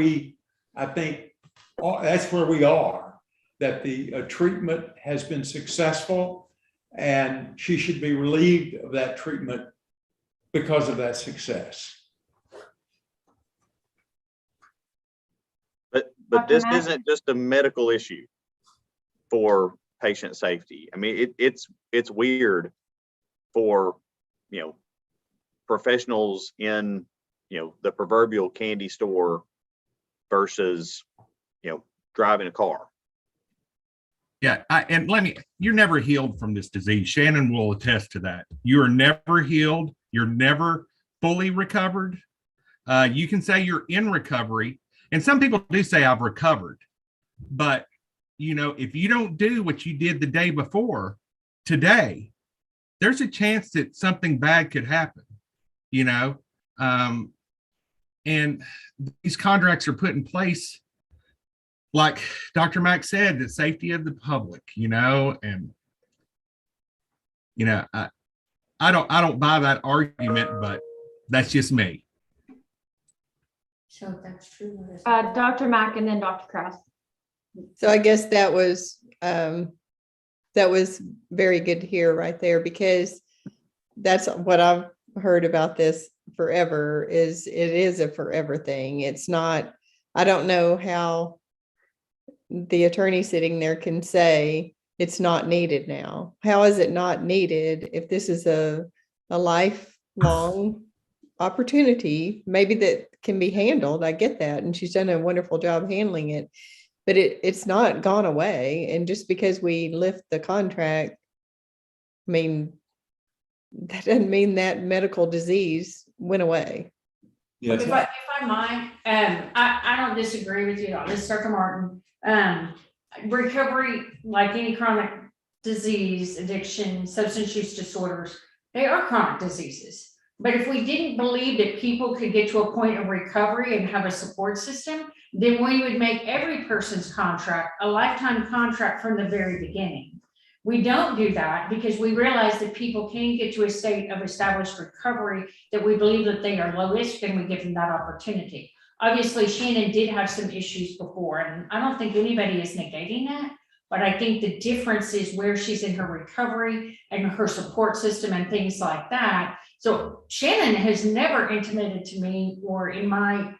T: that's where we are, that the treatment has been successful, and she should be relieved of that treatment because of that success.
B: But this isn't just a medical issue for patient safety. It's weird for, professionals in, the proverbial candy store versus, driving a car.
J: Yeah. You're never healed from this disease. Shannon will attest to that. You are never healed. You're never fully recovered. You can say you're in recovery. And some people do say I've recovered, but if you don't do what you did the day before today, there's a chance that something bad could happen, and these contracts are put in place, like Dr. Mack said, the safety of the public, and I don't buy that argument, but that's just me.
U: So that's true.
H: Dr. Mack and then Dr. Krause.
I: So I guess that was very good to hear right there, because that's what I've heard about this forever, is it is a forever thing. It's not, I don't know how the attorney sitting there can say it's not needed now. How is it not needed if this is a lifelong opportunity, maybe that can be handled? I get that. And she's done a wonderful job handling it, but it's not gone away. And just because we lift the contract, that doesn't mean that medical disease went away.
T: Yes.
U: If I might, I don't disagree with you on this, Dr. Martin. Recovery, like any chronic disease, addiction, substance use disorders, they are chronic diseases. But if we didn't believe that people could get to a point of recovery and have a support system, then we would make every person's contract a lifetime contract from the very beginning. We don't do that because we realize that people can get to a state of established recovery, that we believe that they are low risk, and we give them that opportunity. Obviously, Shannon did have some issues before, and I don't think anybody is negating that. But I think the difference is where she's in her recovery and her support system and things like that. So Shannon has never intimated to me, or in my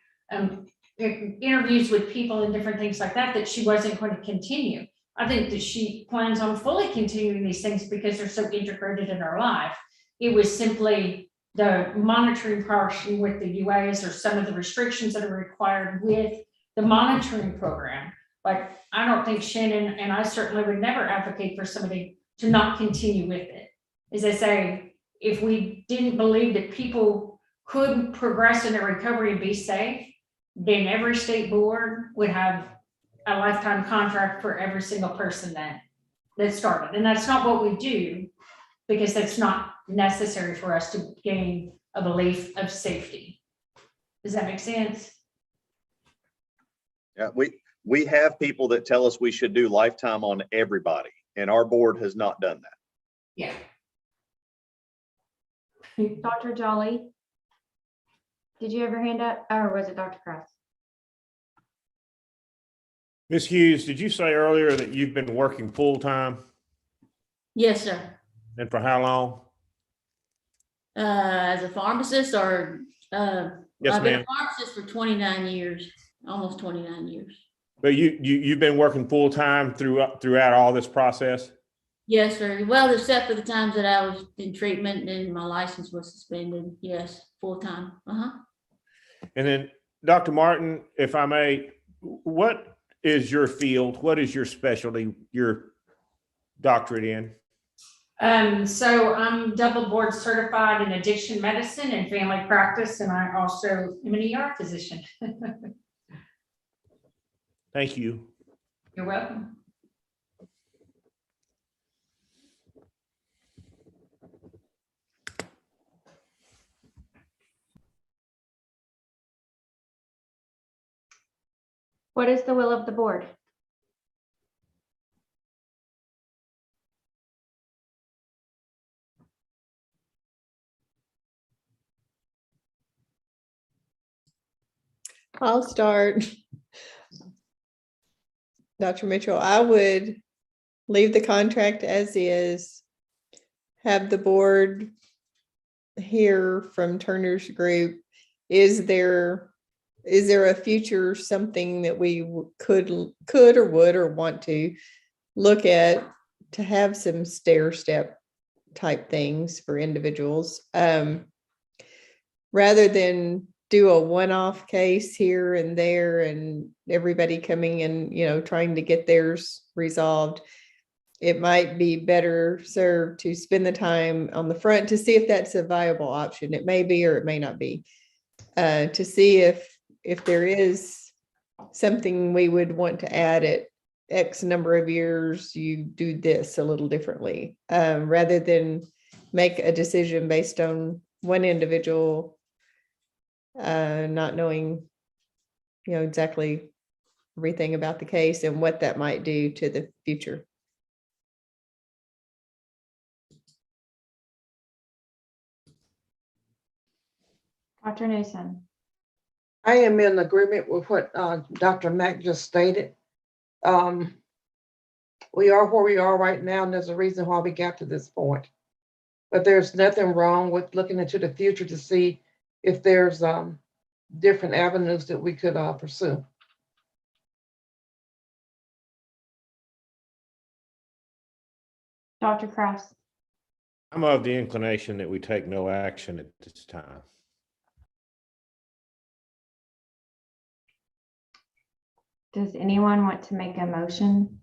U: interviews with people and different things like that, that she wasn't going to continue. I think that she plans on fully continuing these things because they're so integrated in her life. It was simply the monitoring portion with the UAs or some of the restrictions that are required with the monitoring program. But I don't think Shannon, and I certainly would never advocate for somebody to not continue with it. As I say, if we didn't believe that people could progress in their recovery and be safe, then every state board would have a lifetime contract for every single person that started. And that's not what we do, because that's not necessary for us to gain a belief of safety. Does that make sense?
B: Yeah, we have people that tell us we should do lifetime on everybody, and our board has not done that.
U: Yeah.
H: Dr. Jolly, did you have your hand up, or was it Dr. Cross?
A: Ms. Hughes, did you say earlier that you've been working full-time?
S: Yes, sir.
A: And for how long?
S: As a pharmacist, or
A: Yes,
S: I've been
A: ma'am.
S: a pharmacist for 29 years, almost 29 years.
A: But you've been working full-time throughout all this process?
S: Yes, sir. Well, except for the times that I was in treatment and my license was suspended. Yes, full time.
A: And then, Dr. Martin, if I may, what is your field? What is your specialty, your doctorate in?
U: So I'm double board certified in addiction medicine and family practice, and I also am an ER physician.
A: Thank you.
U: You're welcome.
H: What is the will of the board?
I: I'll start. Dr. Mitchell, I would leave the contract as is, have the board hear from Turner's group. Is there a future something that we could or would or want to look at to have some stair step type things for individuals, rather than do a one-off case here and there and everybody coming and trying to get theirs resolved. It might be better served to spend the time on the front to see if that's a viable option. It may be or it may not be, to see if there is something we would want to add at X number of years, you do this a little differently, rather than make a decision based on one individual, not knowing, exactly everything about the case and what that might do to the future.
H: Dr. Newsom.
G: I am in agreement with what Dr. Mack just stated. We are where we are right now, and there's a reason why we got to this point. But there's nothing wrong with looking into the future to see if there's different avenues that we could pursue.
H: Dr. Cross.
A: I'm of the inclination that we take no action at this time.
H: Does anyone want to make a motion?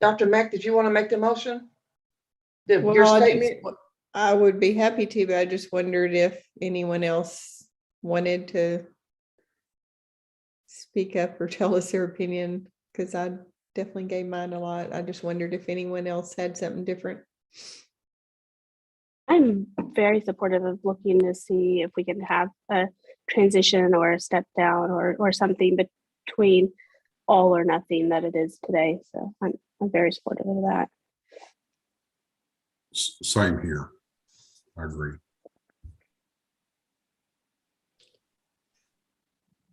G: Dr. Mack, did you want to make the motion? Your
I: Well,
G: statement?
I: I would be happy to, but I just wondered if anyone else wanted to speak up or tell us their opinion, because I definitely gave mine a lot. I just wondered if anyone else had something different.
D: I'm very supportive of looking to see if we can have a transition or a step down or something between all or nothing that it is today. So I'm very supportive of that.
F: Same here. I agree.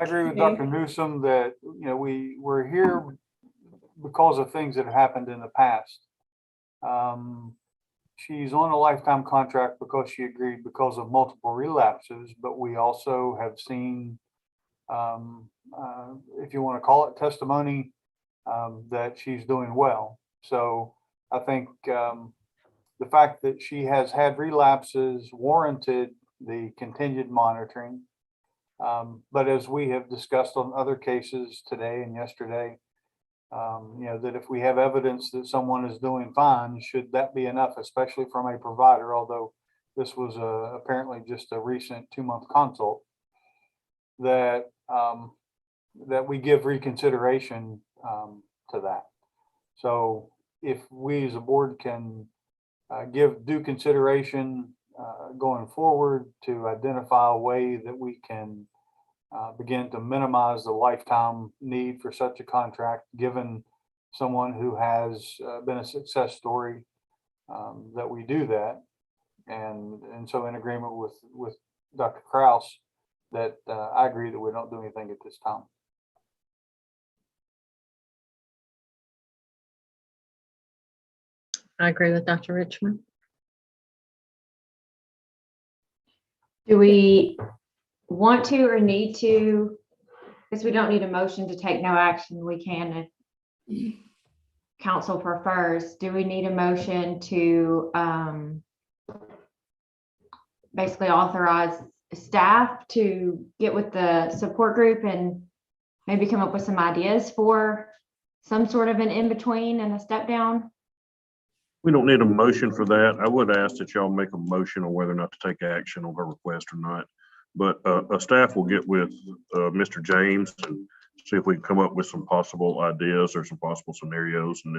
M: I agree with Dr. Newsom that, we're here because of things that have happened in the past. she's on a lifetime contract because she agreed because of multiple relapses, but we also have seen, if you want to call it testimony, that she's doing well. So I think the fact that she has had relapses warranted the contingent monitoring. But as we have discussed on other cases today and yesterday, that if we have evidence that someone is doing fine, should that be enough, especially from a provider, although this was apparently just a recent 2-month consult, that we give reconsideration to that. So if we as a board can give due consideration going forward to identify a way that we can begin to minimize the lifetime need for such a contract, given someone who has been a success story, that we do that. And so in agreement with Dr. Kraus, that I agree that we don't do anything at this time.
N: I agree with Dr. Richmond.
H: Do we want to or need to? Because we don't need a motion to take no action. We can if council prefers. Do we need a motion to basically authorize staff to get with the support group and maybe come up with some ideas for some sort of an in-between and a step down?
C: We don't need a motion for that. I would ask that y'all make a motion on whether or not to take action on her request or not. But a staff will get with Mr. James and see if we can come up with some possible ideas or some possible scenarios, and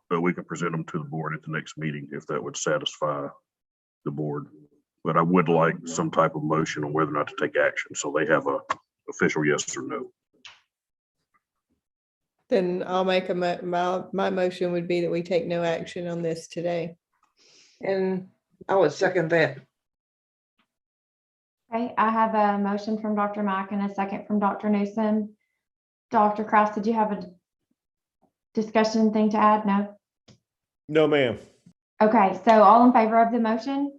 C: then we can present them to the board at the next meeting if that would satisfy the board. But I would like some type of motion on whether or not to take action, so they have a official yes or no.
I: Then I'll make my motion would be that we take no action on this today.
G: And I would second that.
H: Okay, I have a motion from Dr. Mack and a second from Dr. Newsom. Dr. Kraus, did you have a discussion thing to add? No?
A: No, ma'am.
H: Okay, so all in favor of the motion?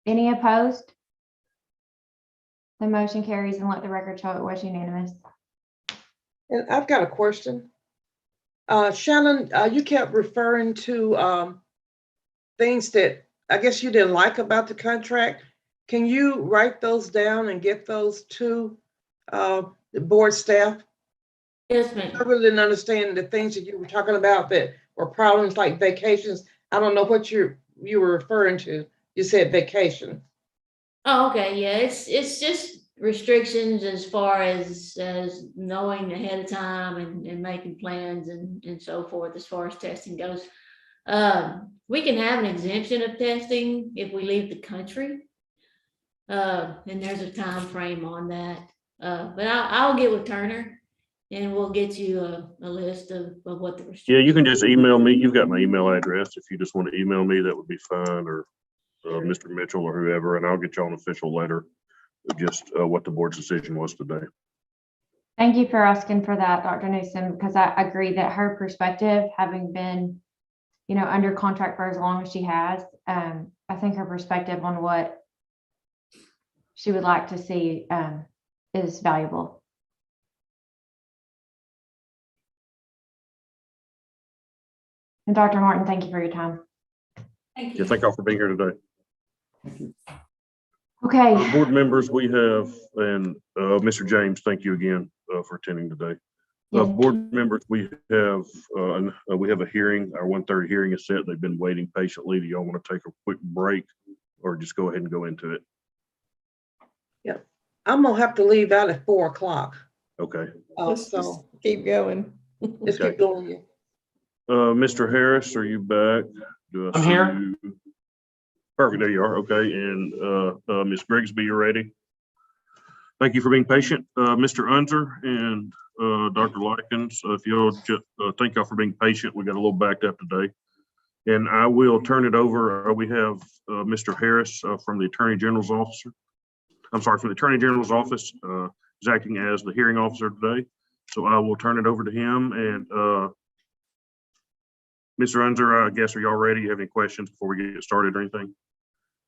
H: Any opposed? The motion carries, and let the record show it was unanimous.
G: And I've got a question. Shannon, you kept referring to things that I guess you didn't like about the contract. Can you write those down and get those to the board staff?
S: Yes, ma'am.
G: I really didn't understand the things that you were talking about that were problems like vacations. I don't know what you were referring to. You said vacation.
S: Oh, okay, yeah, it's just restrictions as far as knowing ahead of time and making plans and so forth as far as testing goes. We can have an exemption of testing if we leave the country. And there's a time frame on that. But I'll get with Turner and we'll get you a list of what the restrictions.
C: Yeah, you can just email me. You've got my email address. If you just want to email me, that would be fine, or Mr. Mitchell or whoever, and I'll get you an official letter of just what the board's decision was today.
H: Thank you for asking for that, Dr. Newsom, because I agree that her perspective, having been, under contract for as long as she has, I think her perspective on what she would like to see is valuable. And Dr. Martin, thank you for your time.
S: Thank
C: Yeah, thank y'all for being here today.
H: Okay.
C: Board members, we have, and Mr. James, thank you again for attending today. Board members, we have a hearing. Our 1:30 hearing is set. They've been waiting patiently. Do y'all want to take a quick break or just go ahead and go into it?
G: Yep. I'm gonna have to leave out at 4 o'clock.
C: Okay.
I: Let's just keep going.
G: Just keep going.
C: Mr. Harris, are you back?
E: I'm here.
C: You? Perfect. There you are. Okay. And Ms. Grigsby, you're ready. Thank you for being patient. Mr. Unser and Dr. Likens, if you'll just thank y'all for being patient. We got a little backed up today. And I will turn it over. We have Mr. Harris from the Attorney General's office. I'm sorry, from the Attorney General's office, is acting as the hearing officer today. So I will turn it over to him, and Mr. Unser, I guess, are y'all ready? You have any questions before we get started or anything?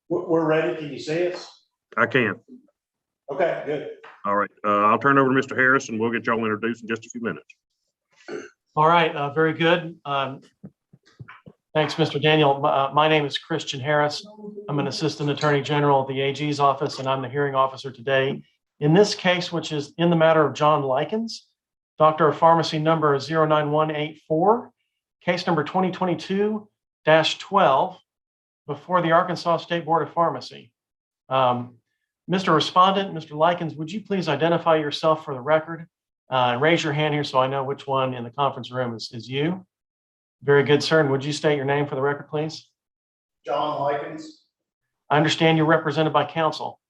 K: We're ready. Can you see us?
C: I can.
K: Okay, good.
C: All right. I'll turn over to Mr. Harris and we'll get y'all introduced in just a few minutes.
E: All right, very good. Thanks, Mr. Daniel. My name is Christian Harris. I'm an Assistant Attorney General at the AG's office, and I'm the hearing officer today. In this case, which is in the matter of John Likens, Doctor of Pharmacy number 09184, case number 2022-12, before the Arkansas State Board of Pharmacy. Mr. Respondent, Mr. Likens, would you please identify yourself for the record? Raise your hand here so I know which one in the conference room is you. Very good, sir. And would you state your name for the record, please?
K: John Likens.
E: I understand you're represented by counsel.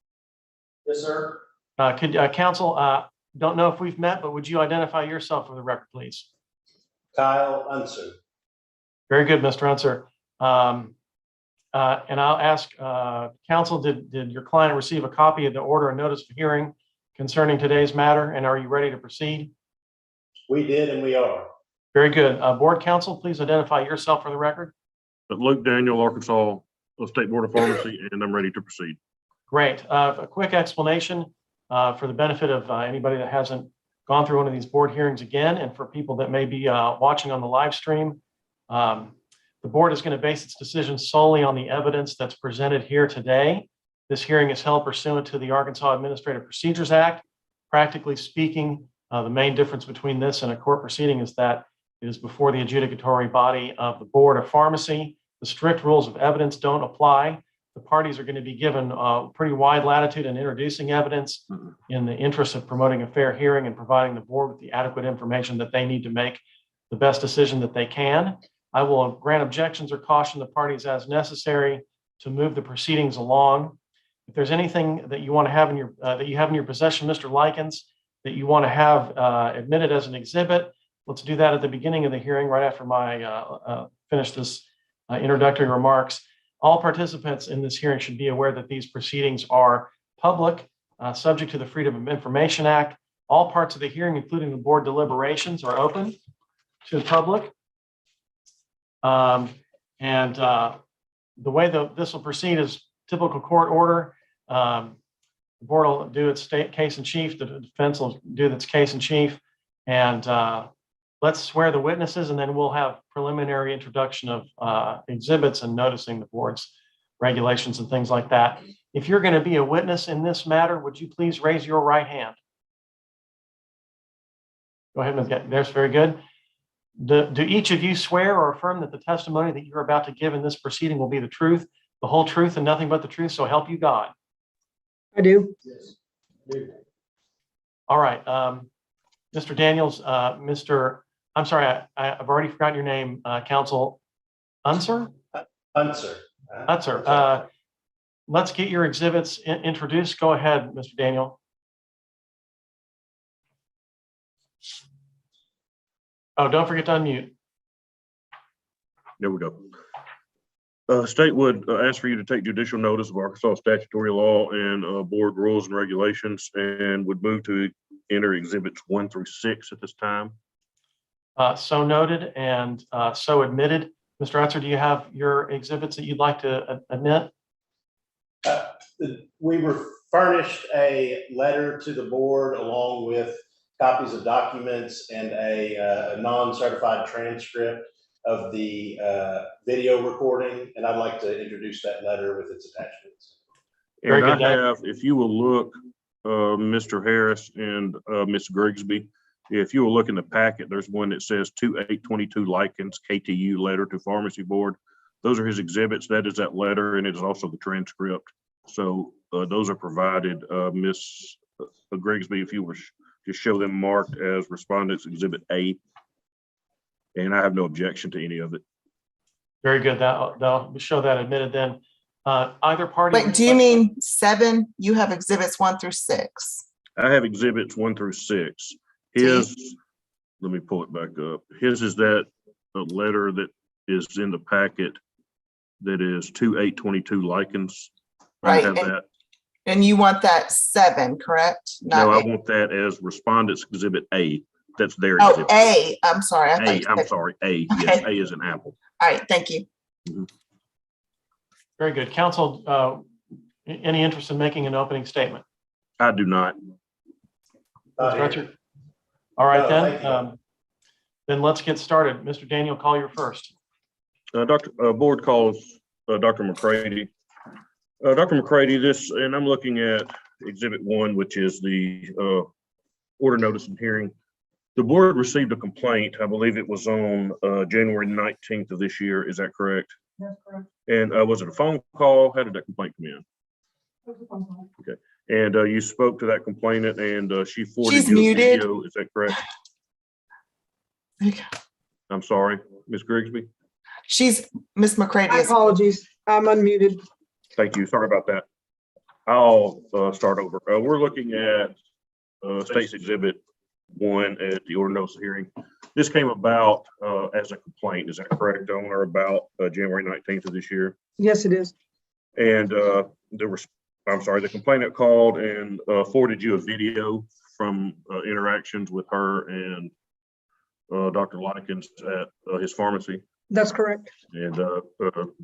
K: Yes, sir.
E: Counsel, don't know if we've met, but would you identify yourself for the record, please?
K: Kyle Unser.
E: Very good, Mr. Unser. And I'll ask counsel, did your client receive a copy of the order and notice of hearing concerning today's matter? And are you ready to proceed?
K: We did, and we are.
E: Very good. Board counsel, please identify yourself for the record.
C: Luke Daniel, Arkansas State Board of Pharmacy, and I'm ready to proceed.
E: Great. A quick explanation for the benefit of anybody that hasn't gone through one of these board hearings again, and for people that may be watching on the live stream. The board is going to base its decision solely on the evidence that's presented here today. This hearing is held pursuant to the Arkansas Administrative Procedures Act. Practically speaking, the main difference between this and a court proceeding is that it is before the adjudicatory body of the Board of Pharmacy. The strict rules of evidence don't apply. The parties are going to be given pretty wide latitude in introducing evidence in the interest of promoting a fair hearing and providing the board with the adequate information that they need to make the best decision that they can. I will grant objections or caution the parties as necessary to move the proceedings along. If there's anything that you want to have in your possession, Mr. Likens, that you want to have admitted as an exhibit, let's do that at the beginning of the hearing, right after my finish this introductory remarks. All participants in this hearing should be aware that these proceedings are public, subject to the Freedom of Information Act. All parts of the hearing, including the board deliberations, are open to the public. The way that this will proceed is typical court order. The board will do its state case in chief. The defense will do its case in chief. And let's swear the witnesses, and then we'll have preliminary introduction of exhibits and noticing the board's regulations and things like that. If you're going to be a witness in this matter, would you please raise your right hand? Go ahead, Ms. There's very good. Do each of you swear or affirm that the testimony that you're about to give in this proceeding will be the truth, the whole truth, and nothing but the truth, so help you God?
L: I do.
K: Yes.
E: All right. Mr. Daniels, I'm sorry, I've already forgotten your name, Counsel Unser?
K: Unser.
E: Unser. Let's get your exhibits introduced. Go ahead, Mr. Daniel. Oh, don't forget to unmute.
C: There we go. State would ask for you to take judicial notice of Arkansas statutory law and board rules and regulations, and would move to enter exhibits 1 through 6 at this time.
E: So noted and so admitted. Mr. Unser, do you have your exhibits that you'd like to admit?
K: We were furnished a letter to the board along with copies of documents and a non-certified transcript of the video recording, and I'd like to introduce that letter with its attachments.
C: And I have, if you will look, Mr. Harris and Ms. Grigsby, if you will look in the packet, there's one that says 2822 Likens KTU letter to Pharmacy Board. Those are his exhibits. That is that letter, and it is also the transcript. So those are provided. Ms. Grigsby, if you were just show them marked as Respondents Exhibit A. And I have no objection to any of it.
E: Very good. That'll show that admitted then. Either party.
V: Wait, do you mean 7? You have exhibits 1 through 6.
C: I have exhibits 1 through 6. His, let me pull it back up. His is that a letter that is in the packet that is 2822 Likens.
V: Right.
C: I have that.
V: And you want that 7, correct?
C: No, I
V: 8.
C: want that as Respondents Exhibit A. That's their
V: Oh,
C: exhibit.
V: A. I'm sorry.
C: I'm sorry. A. Yes, A is an apple.
V: All right, thank you.
E: Very good. Council, any interest in making an opening statement?
C: I do not.
E: Mr. Richard? All right,
K: thank
E: then. Then let's get started. Mr. Daniel, call your first.
C: Board calls Dr. McCready. Dr. McCready, and I'm looking at Exhibit 1, which is the order notice and hearing. The board received a complaint. I believe it was on January 19th of this year. Is that correct?
L: That's correct.
C: And was it a phone call? How did that complaint come in? Okay. And you spoke to that complainant, and she forwarded
V: She's
C: you a
V: muted.
C: video. Is that correct? I'm sorry, Ms. Grigsby.
V: She's Miss McCready.
L: My apologies. I'm unmuted.
C: Thank you. Sorry about that. I'll start over. We're looking at State's Exhibit 1 at the order notice hearing. This came about as a complaint. Is that correct, on or about January 19th of this year?
L: Yes, it is.
C: And the complainant called and forwarded you a video from interactions with her and Dr. Lotkins at his pharmacy.
L: That's correct.
C: And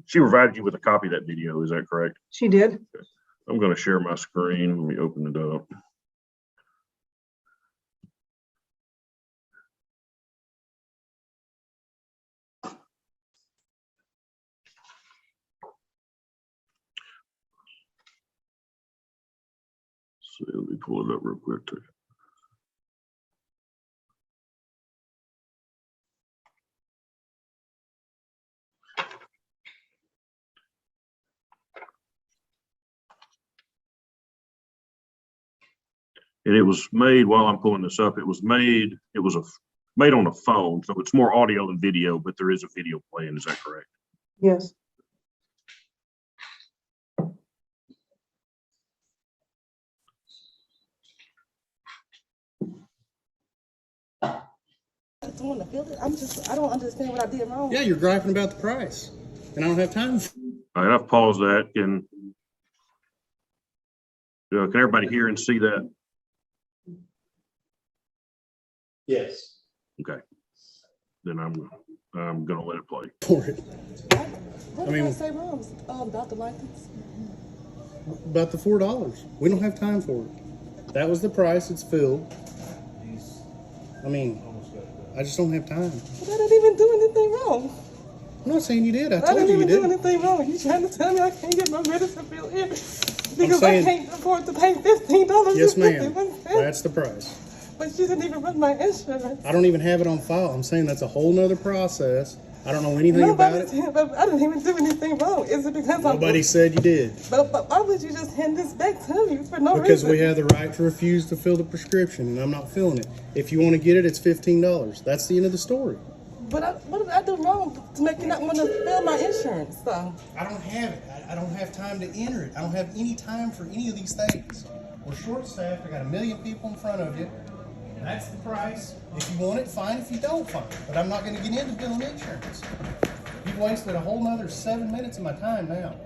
C: she provided you with a copy of that video. Is that correct?
L: She did.
C: Okay. I'm going to share my screen. Let me open it up. So let me pull it up real quick too. And it was made, while I'm pulling this up, it was made on a phone. So it's more audio than video, but there is a video playing. Is that correct?
L: Yes.
G: I don't understand what I did wrong.
T: Yeah, you're griping about the price, and I don't have time.
C: All right, I've paused that. Can everybody hear and see that?
K: Yes.
C: Okay. Then I'm gonna let it play.
T: For it.
G: What did I say wrong, Dr. Likens?
T: About the $4. We don't have time for it. That was the price. It's filled. I mean, I just don't have time.
G: But I didn't even do anything wrong.
T: I'm not saying you did. I
G: I
T: told
G: didn't
T: you you
G: even do
T: did.
G: anything wrong. You trying to tell me I can't get my medicine filled in because
T: saying-
G: I can't afford to pay $15?
T: Yes,
G: and
T: ma'am.
G: 51 cents.
T: That's the price.
G: But you didn't even run my insurance.
T: I don't even have it on file. I'm saying that's a whole nother process. I don't know anything about it.
G: But I didn't even do anything wrong. Is it because
T: Nobody said you did.
G: But why would you just hand this back to me for no
T: Because
G: reason?
T: we have the right to refuse to fill the prescription, and I'm not filling it. If you want to get it, it's $15. That's the end of the story.
G: But what did I do wrong to make you not want to fill my insurance? So
T: I don't have it. I don't have time to enter it. I don't have any time for any of these things. We're short-staffed. I got 1 million people in front of you. That's the price. If you want it, fine. If you don't, fine. But I'm not going to get into billing insurance. You've wasted a whole nother 7 minutes of my time now.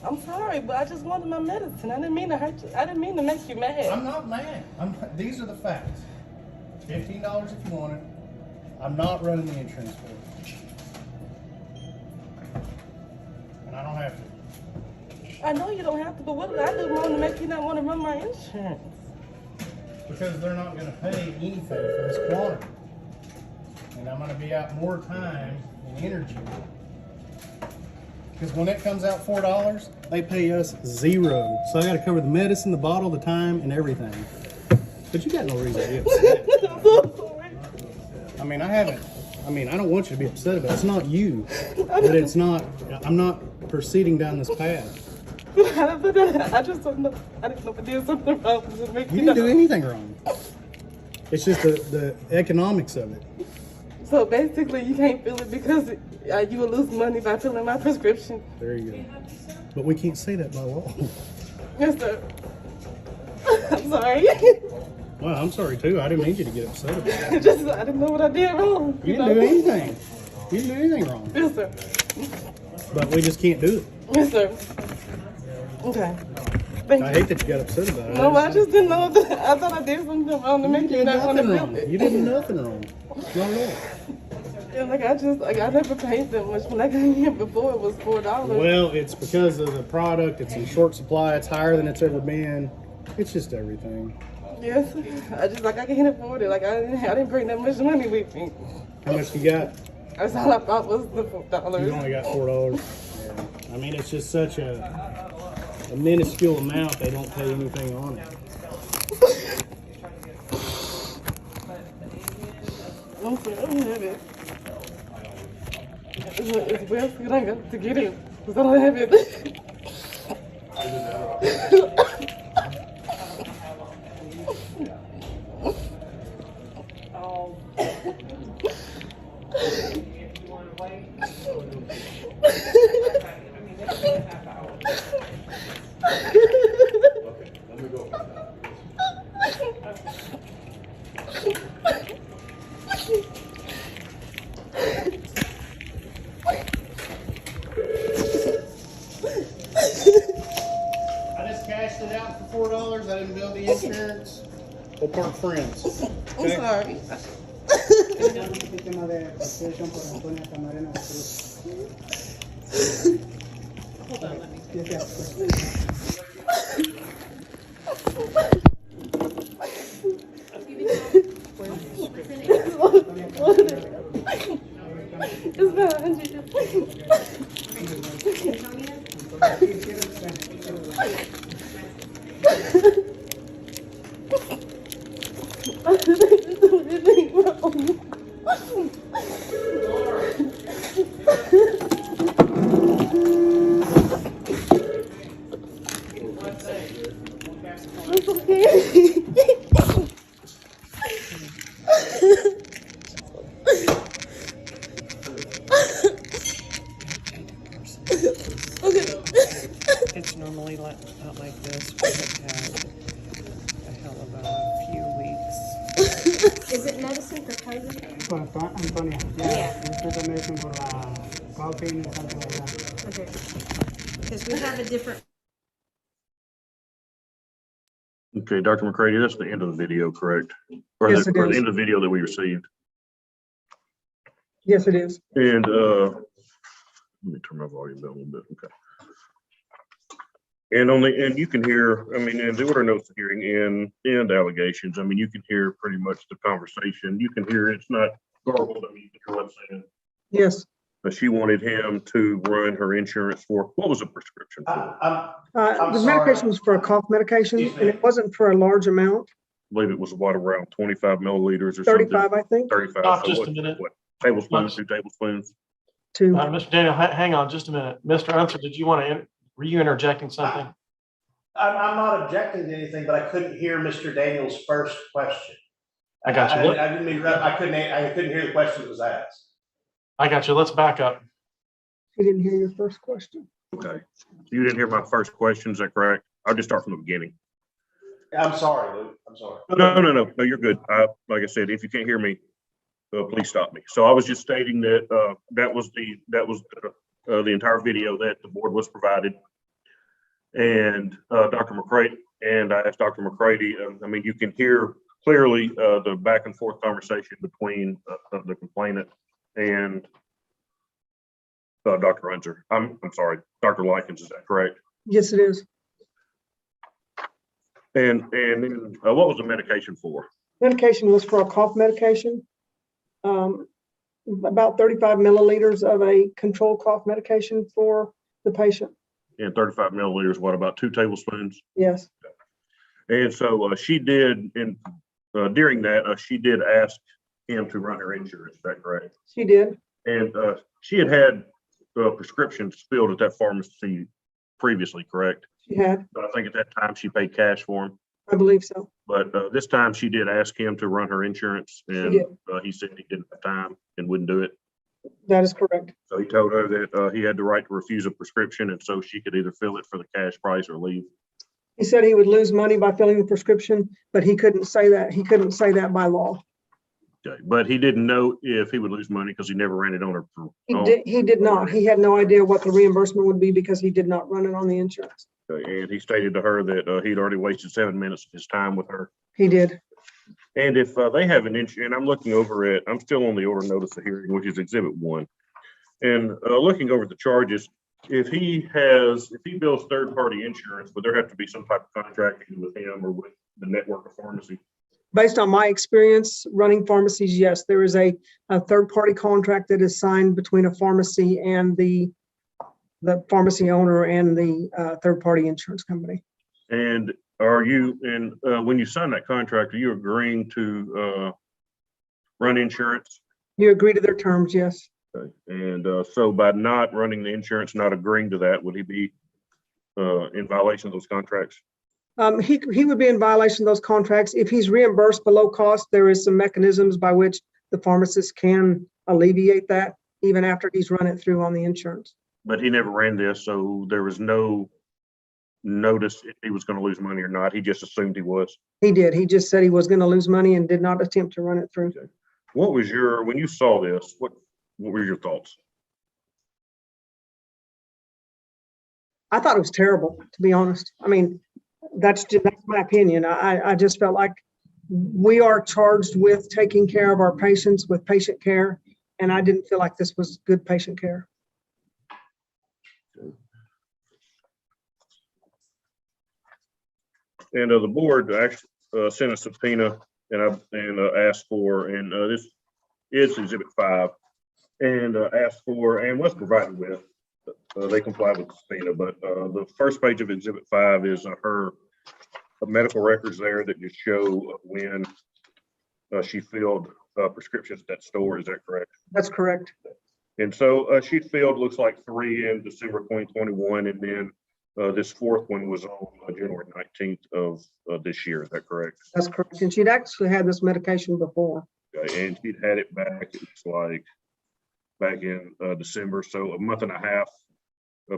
G: I'm sorry, but I just wanted my medicine. I didn't mean to hurt you. I didn't mean to make you mad.
T: I'm not mad. These are the facts. $15 if you want it. I'm not running the insurance for it. And I don't have to.
G: I know you don't have to, but what did I do wrong to make you not want to run my insurance?
T: Because they're not going to pay anything for this quantity. And I'm going to be out more time and energy. Because when it comes out $4, they pay us $0. So I got to cover the medicine, the bottle, the time, and everything. But you got no reason to be upset. I mean, I don't want you to be upset about it. It's not you. But it's not, I'm not proceeding down this path.
G: I just don't know. I didn't know if I did something wrong.
T: You didn't do anything wrong. It's just the economics of it.
G: So basically, you can't fill it because you will lose money by filling my prescription.
T: There you go. But we can't say that by law.
G: Yes, sir. I'm sorry.
T: Well, I'm sorry too. I didn't need you to get upset about it.
G: Just I didn't know what I did wrong.
T: You didn't do anything. You didn't do anything wrong.
G: Yes, sir.
T: But we just can't do it.
G: Yes, sir. Okay. Thank
T: I
G: you.
T: hate that you got upset about it.
G: No, I just didn't know that. I thought I did something wrong to make you not want to
T: nothing
G: feel
T: wrong.
G: it.
T: You did nothing wrong. Not at all.
O: Yeah, I never paid that much. When I came here before, it was $4.
Q: Well, it's because of the product. It's in short supply. It's higher than it's ever been. It's just everything.
O: Yes, I can't afford it. I didn't bring that much money with me.
Q: How much you got?
O: That's all I thought was the $4.
Q: You only got $4. Yeah. I mean, it's just such a minuscule amount. They don't pay anything on it.
O: Okay, I don't have it. It's well good I got to get it, because I don't have it.
Q: I just cashed it out for $4. I didn't bill the insurance. We'll part friends.
O: I'm sorry. Hold on, let me It's about 100.
W: It's normally not like this. We have had a hell of a few weeks.
X: Is it medicine for COVID?
Q: Antonia.
X: Yeah.
Q: This is the medicine for coffee and something like that.
X: Okay. Because we have a different.
C: Okay, Dr. McCready, that's the end of the video, correct? Or
L: Yes,
C: the,
L: it
C: or the
L: is.
C: end of the video that we received.
L: Yes, it is.
C: And let me turn my volume down a little bit. Okay. And and you can hear, I mean, in the order notes of hearing and allegations, I mean, you can hear pretty much the conversation. You can hear it's not garbled. I mean, you can hear what I'm saying.
L: Yes.
C: But she wanted him to run her insurance for, what was the prescription for?
L: The medication was for a cough medication, and it wasn't for a large amount.
C: I believe it was what, around 25 milliliters or something?
L: 35, I think.
C: 35.
E: Stop
C: So
E: just
C: what-
E: a minute.
C: What, tablespoons, 2 tablespoons?
E: Mr. Daniel, hang on just a minute. Mr. Unser, did you want to, were you interjecting something?
K: I'm not objecting to anything, but I couldn't hear Mr. Daniel's first question.
E: I got you.
K: I didn't mean to interrupt. I couldn't hear the question that was asked.
E: I got you. Let's back up.
L: He didn't hear your first question.
C: Okay. You didn't hear my first question, is that correct? I'll just start from the beginning.
K: I'm sorry, Luke. I'm sorry.
C: No, you're good. Like I said, if you can't hear me, please stop me. So I was just stating that that was the entire video that the board was provided. And Dr. McCready, and I asked Dr. McCready, I mean, you can hear clearly the back and forth conversation between the complainant and Dr. Unser. I'm sorry, Dr. Likens, is that correct?
L: Yes, it is.
C: And then what was the medication for?
L: Medication was for a cough medication. About 35 milliliters of a controlled cough medication for the patient.
C: And 35 milliliters, what, about 2 tablespoons?
L: Yes.
C: And so she did, during that, she did ask him to run her insurance, is that correct?
L: She did.
C: And she had prescriptions filled at that pharmacy previously, correct?
L: She had.
C: But I think at that time she paid cash for him.
L: I believe so.
C: But this time she did ask him to run her insurance, and he said he didn't have time and wouldn't do it.
L: That is correct.
C: So he told her that he had the right to refuse a prescription, and so she could either fill it for the cash price or leave.
L: He said he would lose money by filling the prescription, but he couldn't say that. He couldn't say that by law.
C: Okay. But he didn't know if he would lose money because he never ran it on her.
L: He did not. He had no idea what the reimbursement would be because he did not run it on the insurance.
C: And he stated to her that he'd already wasted 7 minutes of his time with her.
L: He did.
C: And if they have an issue, and I'm looking over it, I'm still on the order notice of hearing, which is Exhibit 1. And looking over the charges, if he bills third-party insurance, would there have to be some type of contracting with him or with the network of pharmacy?
L: Based on my experience running pharmacies, yes, there is a third-party contract that is signed between a pharmacy and the pharmacy owner and the third-party insurance company.
C: And are you, when you sign that contract, are you agreeing to run insurance?
L: You agree to their terms, yes.
C: Okay. And so by not running the insurance, not agreeing to that, would he be in violation of those contracts?
L: He would be in violation of those contracts. If he's reimbursed below cost, there is some mechanisms by which the pharmacist can alleviate that even after he's run it through on the insurance.
C: But he never ran this, so there was no notice if he was going to lose money or not. He just assumed he was.
L: He did. He just said he was going to lose money and did not attempt to run it through.
C: Okay. What was when you saw this, what were your thoughts?
L: I thought it was terrible, to be honest. I mean, that's my opinion. I just felt like we are charged with taking care of our patients with patient care, and I didn't feel like this was good patient care.
C: And the board actually sent a subpoena and asked for, and this is Exhibit 5, and asked for and was provided with. They complied with the subpoena, but the first page of Exhibit 5 is her medical records there that just show when she filled prescriptions at that store. Is that correct?
L: That's correct.
C: And so she filled, looks like 3 in December 2021, and then this fourth one was on January 19th of this year. Is that correct?
L: That's correct. And she'd actually had this medication before.
C: Okay, and she'd had it back, it looks like, back in December, so a month and a half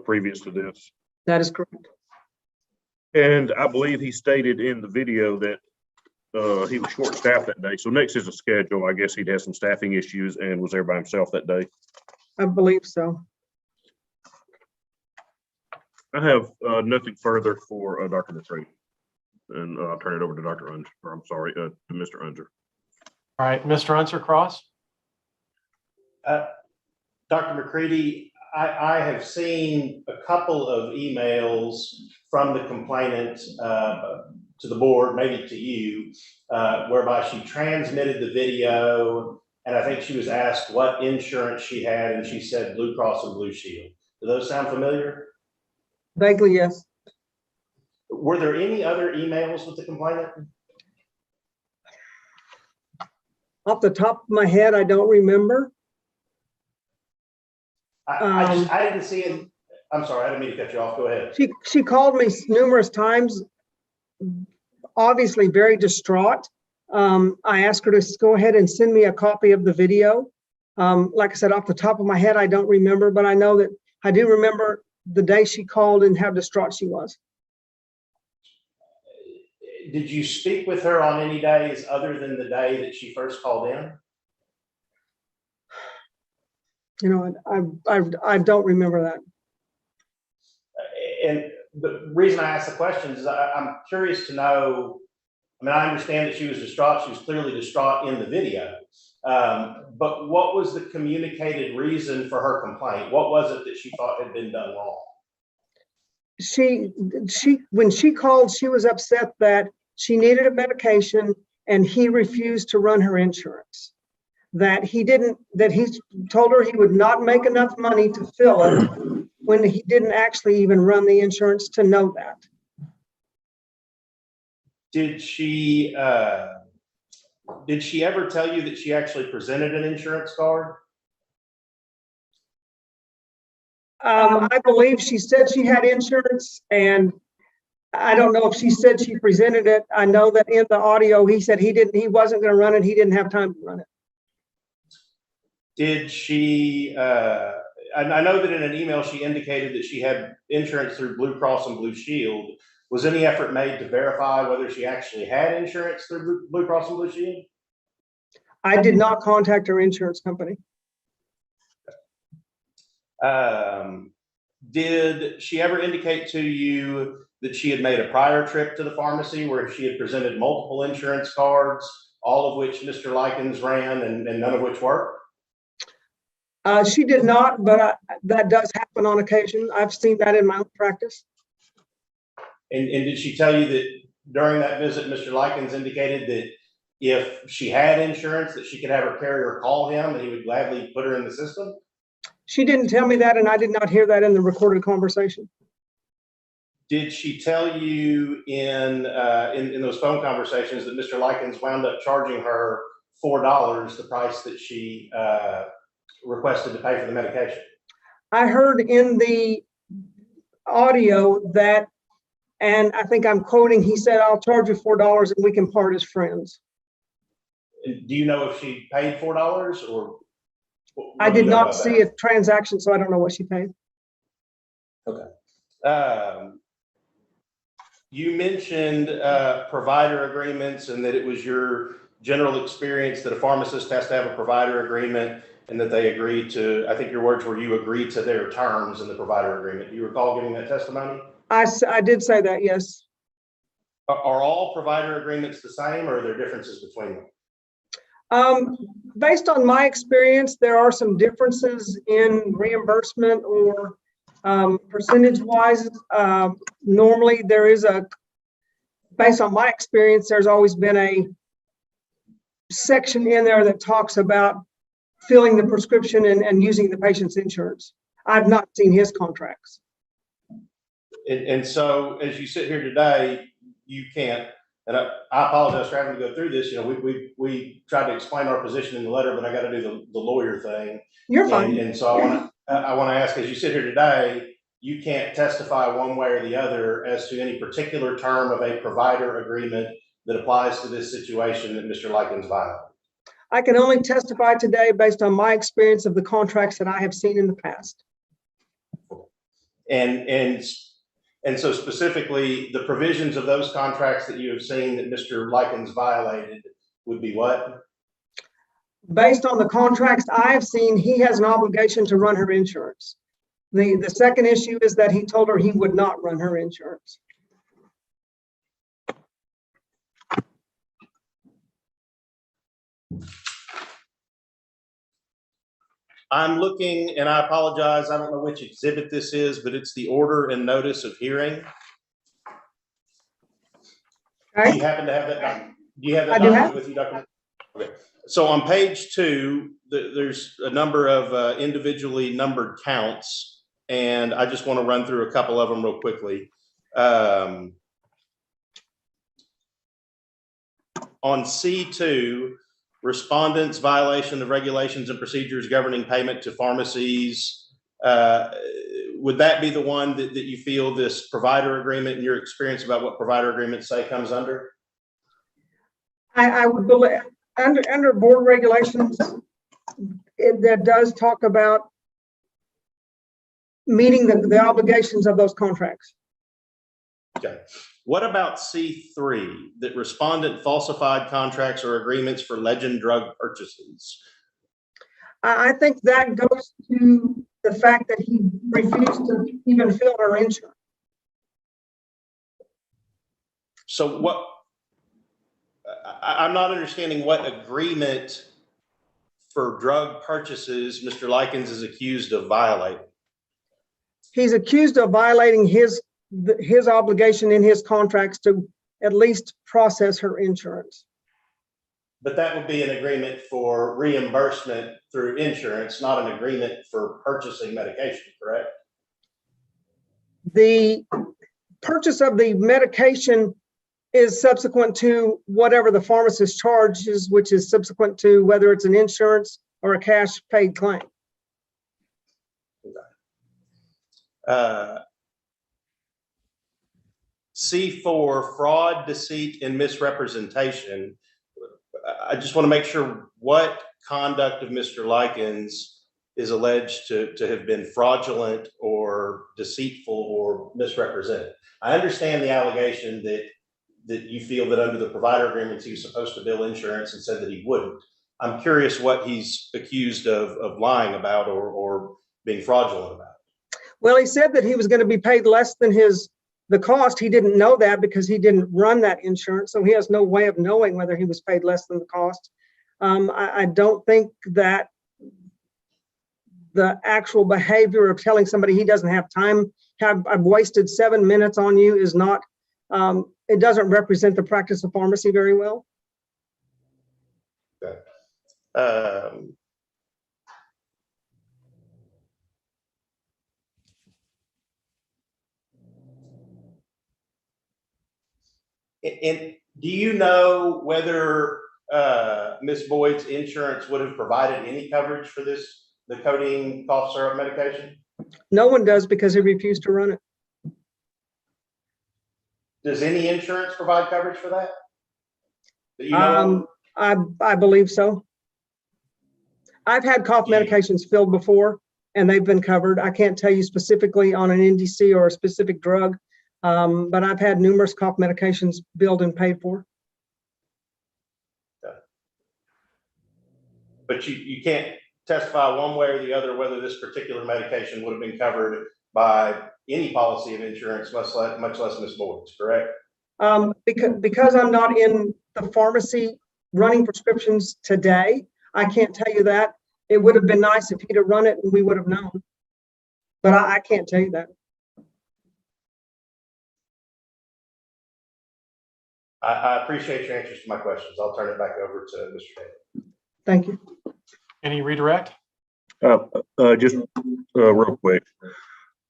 C: previous to this.
L: That is correct.
C: And I believe he stated in the video that he was short-staffed that day. So next is a schedule. I guess he'd had some staffing issues and was there by himself that day.
L: I believe so.
C: I have nothing further for Dr. McCready. And I'll turn it over to Dr. Unser, or I'm sorry, to Mr. Unser.
E: All right, Mr. Unser Cross.
K: Dr. McCready, I have seen a couple of emails from the complainant to the board, maybe to you, whereby she transmitted the video, and I think she was asked what insurance she had, and she said Blue Cross and Blue Shield. Do those sound familiar?
L: Vaguely, yes.
K: Were there any other emails with the complainant?
L: Off the top of my head, I don't remember.
K: I didn't see it. I'm sorry, I didn't mean to cut you off. Go ahead.
L: She called me numerous times, obviously very distraught. I asked her to go ahead and send me a copy of the video. Like I said, off the top of my head, I don't remember, but I know that I do remember the day she called and how distraught she was.
K: Did you speak with her on any days other than the day that she first called in?
L: You know, I don't remember that.
K: And the reason I asked the question is I'm curious to know. I mean, I understand that she was distraught. She was clearly distraught in the video. But what was the communicated reason for her complaint? What was it that she thought had been done wrong?
L: When she called, she was upset that she needed a medication and he refused to run her insurance. That he told her he would not make enough money to fill it when he didn't actually even run the insurance to know that.
K: Did she ever tell you that she actually presented an insurance card?
L: I believe she said she had insurance, and I don't know if she said she presented it. I know that in the audio, he said he wasn't going to run it. He didn't have time to run it.
K: Did she, I know that in an email she indicated that she had insurance through Blue Cross and Blue Shield. Was any effort made to verify whether she actually had insurance through Blue Cross and Blue Shield?
L: I did not contact her insurance company.
K: Did she ever indicate to you that she had made a prior trip to the pharmacy where she had presented multiple insurance cards all of which Mr. Likens ran and none of which worked?
L: She did not, but that does happen on occasion. I've seen that in my own practice.
K: And did she tell you that during that visit, Mr. Likens indicated that if she had insurance, that she could have her carrier call him and he would gladly put her in the system?
L: She didn't tell me that, and I did not hear that in the recorded conversation.
K: Did she tell you in those phone conversations that Mr. Likens wound up charging her $4, the price that she requested to pay for the medication?
L: I heard in the audio that, and I think I'm quoting, he said, "I'll charge you $4 and we can part as friends."
K: Do you know if she paid $4 or?
L: I did not see a transaction, so I don't know what she paid.
K: Okay. You mentioned provider agreements and that it was your general experience that a pharmacist has to have a provider agreement and that they agree to, I think your words were, you agreed to their terms in the provider agreement. Do you recall giving that testimony?
L: I did say that, yes.
K: Are all provider agreements the same or are there differences between them?
L: Based on my experience, there are some differences in reimbursement or percentage-wise. Normally, there is based on my experience, there's always been a section in there that talks about filling the prescription and using the patient's insurance. I've not seen his contracts.
K: And so as you sit here today, you can't, and I apologize for having to go through this. You know, we tried to explain our position in the letter, but I got to do the lawyer thing.
L: You're fine.
K: And so I want to ask, as you sit here today, you can't testify one way or the other as to any particular term of a provider agreement that applies to this situation that Mr. Likens violated.
L: I can only testify today based on my experience of the contracts that I have seen in the past.
K: And so specifically, the provisions of those contracts that you have seen that Mr. Likens violated would be what?
L: Based on the contracts I have seen, he has an obligation to run her insurance. The second issue is that he told her he would not run her insurance.
K: I'm looking, and I apologize, I don't know which exhibit this is, but it's the order and notice of hearing.
L: Okay.
K: Do you happen to have that? Do you have that
L: I do
K: document
L: have.
K: with you, Dr.? Okay. So on page 2, there's a number of individually numbered counts, and I just want to run through a couple of them real quickly. On C2, respondents' violation of regulations and procedures governing payment to pharmacies. Would that be the one that you feel this provider agreement, in your experience about what provider agreements say, comes under?
L: I would believe under board regulations, that does talk about meeting the obligations of those contracts.
K: Okay. What about C3, that respondent falsified contracts or agreements for legend drug purchases?
L: I think that goes to the fact that he refused to even fill her insurance.
K: So what, I'm not understanding what agreement for drug purchases Mr. Likens is accused of violating.
L: He's accused of violating his obligation in his contracts to at least process her insurance.
K: But that would be an agreement for reimbursement through insurance, not an agreement for purchasing medication, correct?
L: The purchase of the medication is subsequent to whatever the pharmacist charges, which is subsequent to whether it's an insurance or a cash paid claim.
K: C4, fraud, deceit, and misrepresentation. I just want to make sure what conduct of Mr. Likens is alleged to have been fraudulent or deceitful or misrepresented. I understand the allegation that you feel that under the provider agreements he was supposed to bill insurance and said that he wouldn't. I'm curious what he's accused of lying about or being fraudulent about.
L: Well, he said that he was going to be paid less than his The cost, he didn't know that because he didn't run that insurance, so he has no way of knowing whether he was paid less than the cost. I don't think that the actual behavior of telling somebody he doesn't have time, I've wasted 7 minutes on you is not, it doesn't represent the practice of pharmacy very well.
K: Okay. And do you know whether Ms. Boyd's insurance would have provided any coverage for this, the codeine cough syrup medication?
L: No one does because he refused to run it.
K: Does any insurance provide coverage for that? That you know of?
L: I believe so. I've had cough medications filled before and they've been covered. I can't tell you specifically on an NDC or a specific drug, but I've had numerous cough medications billed and paid for.
K: Okay. But you can't testify one way or the other whether this particular medication would have been covered by any policy of insurance, much less Ms. Boyd's, correct?
L: Because I'm not in the pharmacy running prescriptions today, I can't tell you that. It would have been nice if he'd have run it and we would have known, but I can't tell you that.
K: I appreciate your answers to my questions. I'll turn it back over to Mr. Taylor.
L: Thank you.
E: Any redirect?
C: Just real quick.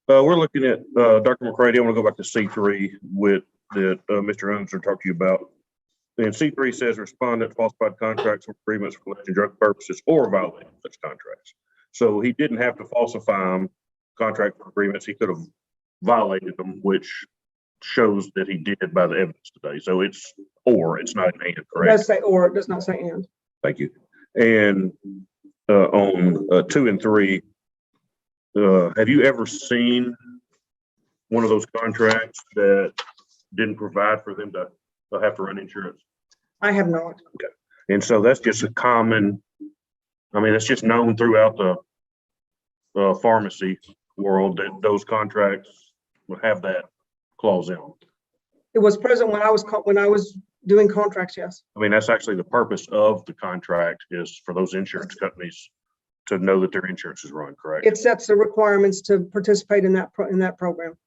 C: We're looking at Dr. McCready. I want to go back to C3 with that Mr. Unser talked to you about. And C3 says respondent falsified contracts or agreements for collection drug purposes or violating such contracts. So he didn't have to falsify them, contract agreements. He could have violated them, which shows that he did by the evidence today. So it's or, it's not an and, correct?
L: It does say or, it does not say and.
C: Thank you. And on 2 and 3, have you ever seen one of those contracts that didn't provide for them to have to run insurance?
L: I have not.
C: Okay. And so that's just a common, I mean, it's just known throughout the pharmacy world that those contracts will have that clause in them.
L: It was present when I was doing contracts, yes.
C: I mean, that's actually the purpose of the contract is for those insurance companies to know that their insurance is run, correct?
L: It sets the requirements to participate in that program.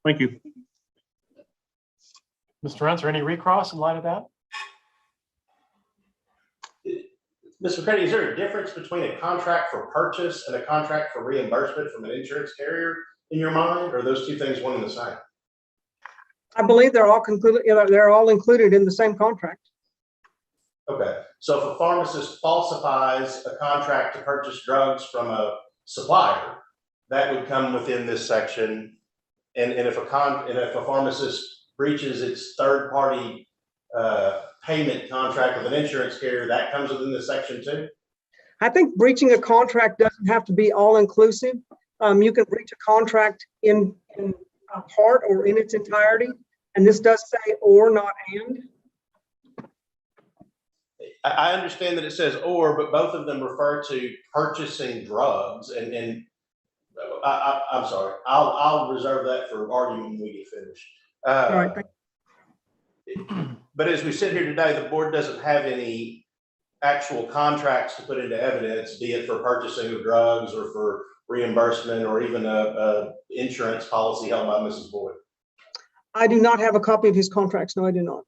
C: Thank you.
E: Mr. Unser, any recross in light of that?
K: Mr. McCready, is there a difference between a contract for purchase and a contract for reimbursement from an insurance carrier in your mind, or are those two things one and the same?
L: I believe they're all included in the same contract.
K: Okay, so if a pharmacist falsifies a contract to purchase drugs from a supplier, that would come within this section. And if a pharmacist breaches its third-party payment contract with an insurance carrier, that comes within this section too?
L: I think breaching a contract doesn't have to be all-inclusive. You can breach a contract in a part or in its entirety, and this does say or, not and.
K: I understand that it says or, but both of them refer to purchasing drugs, and I'm sorry, I'll reserve that for argument when we get finished.
L: All right, thank
K: you. But as we sit here today, the board doesn't have any actual contracts to put into evidence, be it for purchasing of drugs or for reimbursement or even a insurance policy held by Mrs. Boyd.
L: I do not have a copy of his contracts. No, I do not.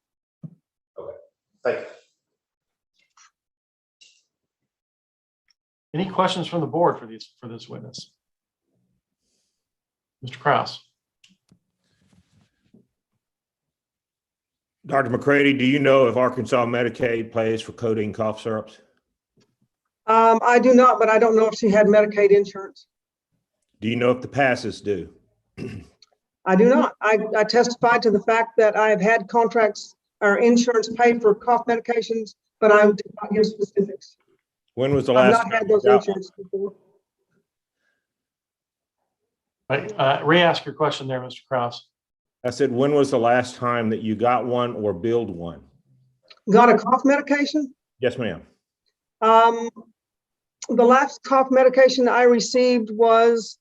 K: Okay, thank you.
E: Any questions from the board for this witness? Mr. Krause.
A: Dr. McCready, do you know if Arkansas Medicaid pays for codeine cough syrups?
L: I do not, but I don't know if she had Medicaid insurance.
A: Do you know if the passes do?
L: I do not. I testified to the fact that I have had contracts or insurance paid for cough medications, but I did not give specifics.
A: When was the
L: I've
A: last
L: not had those insurance before.
E: Re-ask your question there, Mr. Krause.
A: I said, when was the last time that you got one or billed one?
L: Got a cough medication?
A: Yes, ma'am.
L: The last cough medication I received was,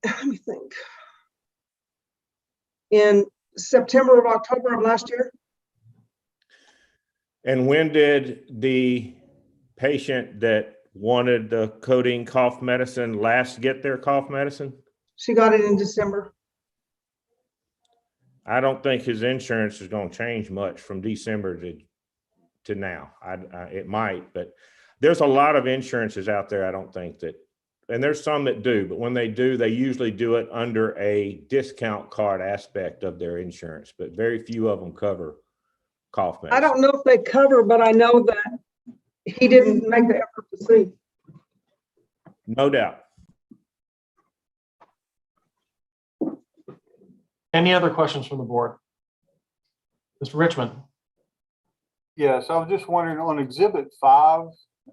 L: let me think. in September or October of last year.
A: And when did the patient that wanted the codeine cough medicine last get their cough medicine?
L: She got it in December.
A: I don't think his insurance is going to change much from December to now. It might, but there's a lot of insurances out there. I don't think that, and there's some that do, but when they do, they usually do it under a discount card aspect of their insurance, but very few of them cover cough medicine.
L: I don't know if they cover, but I know that he didn't make the effort to see.
A: No doubt.
E: Any other questions from the board? Mr. Richmond?
M: Yes, I was just wondering on Exhibit 5,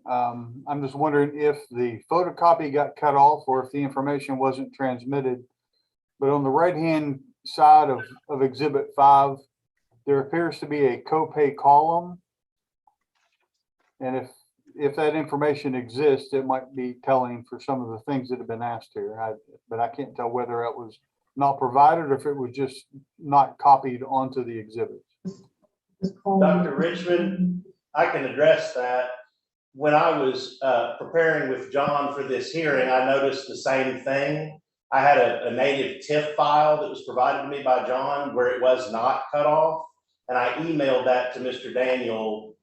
M: I'm just wondering if the photocopy got cut off or if the information wasn't transmitted. But on the right-hand side of Exhibit 5, there appears to be a copay column. And if that information exists, it might be telling for some of the things that have been asked here. But I can't tell whether it was not provided or if it was just not copied onto the exhibit.
K: Dr. Richmond, I can address that. When I was preparing with John for this hearing, I noticed the same thing. I had a native TIFF file that was provided to me by John where it was not cut off. And I emailed that to Mr. Daniel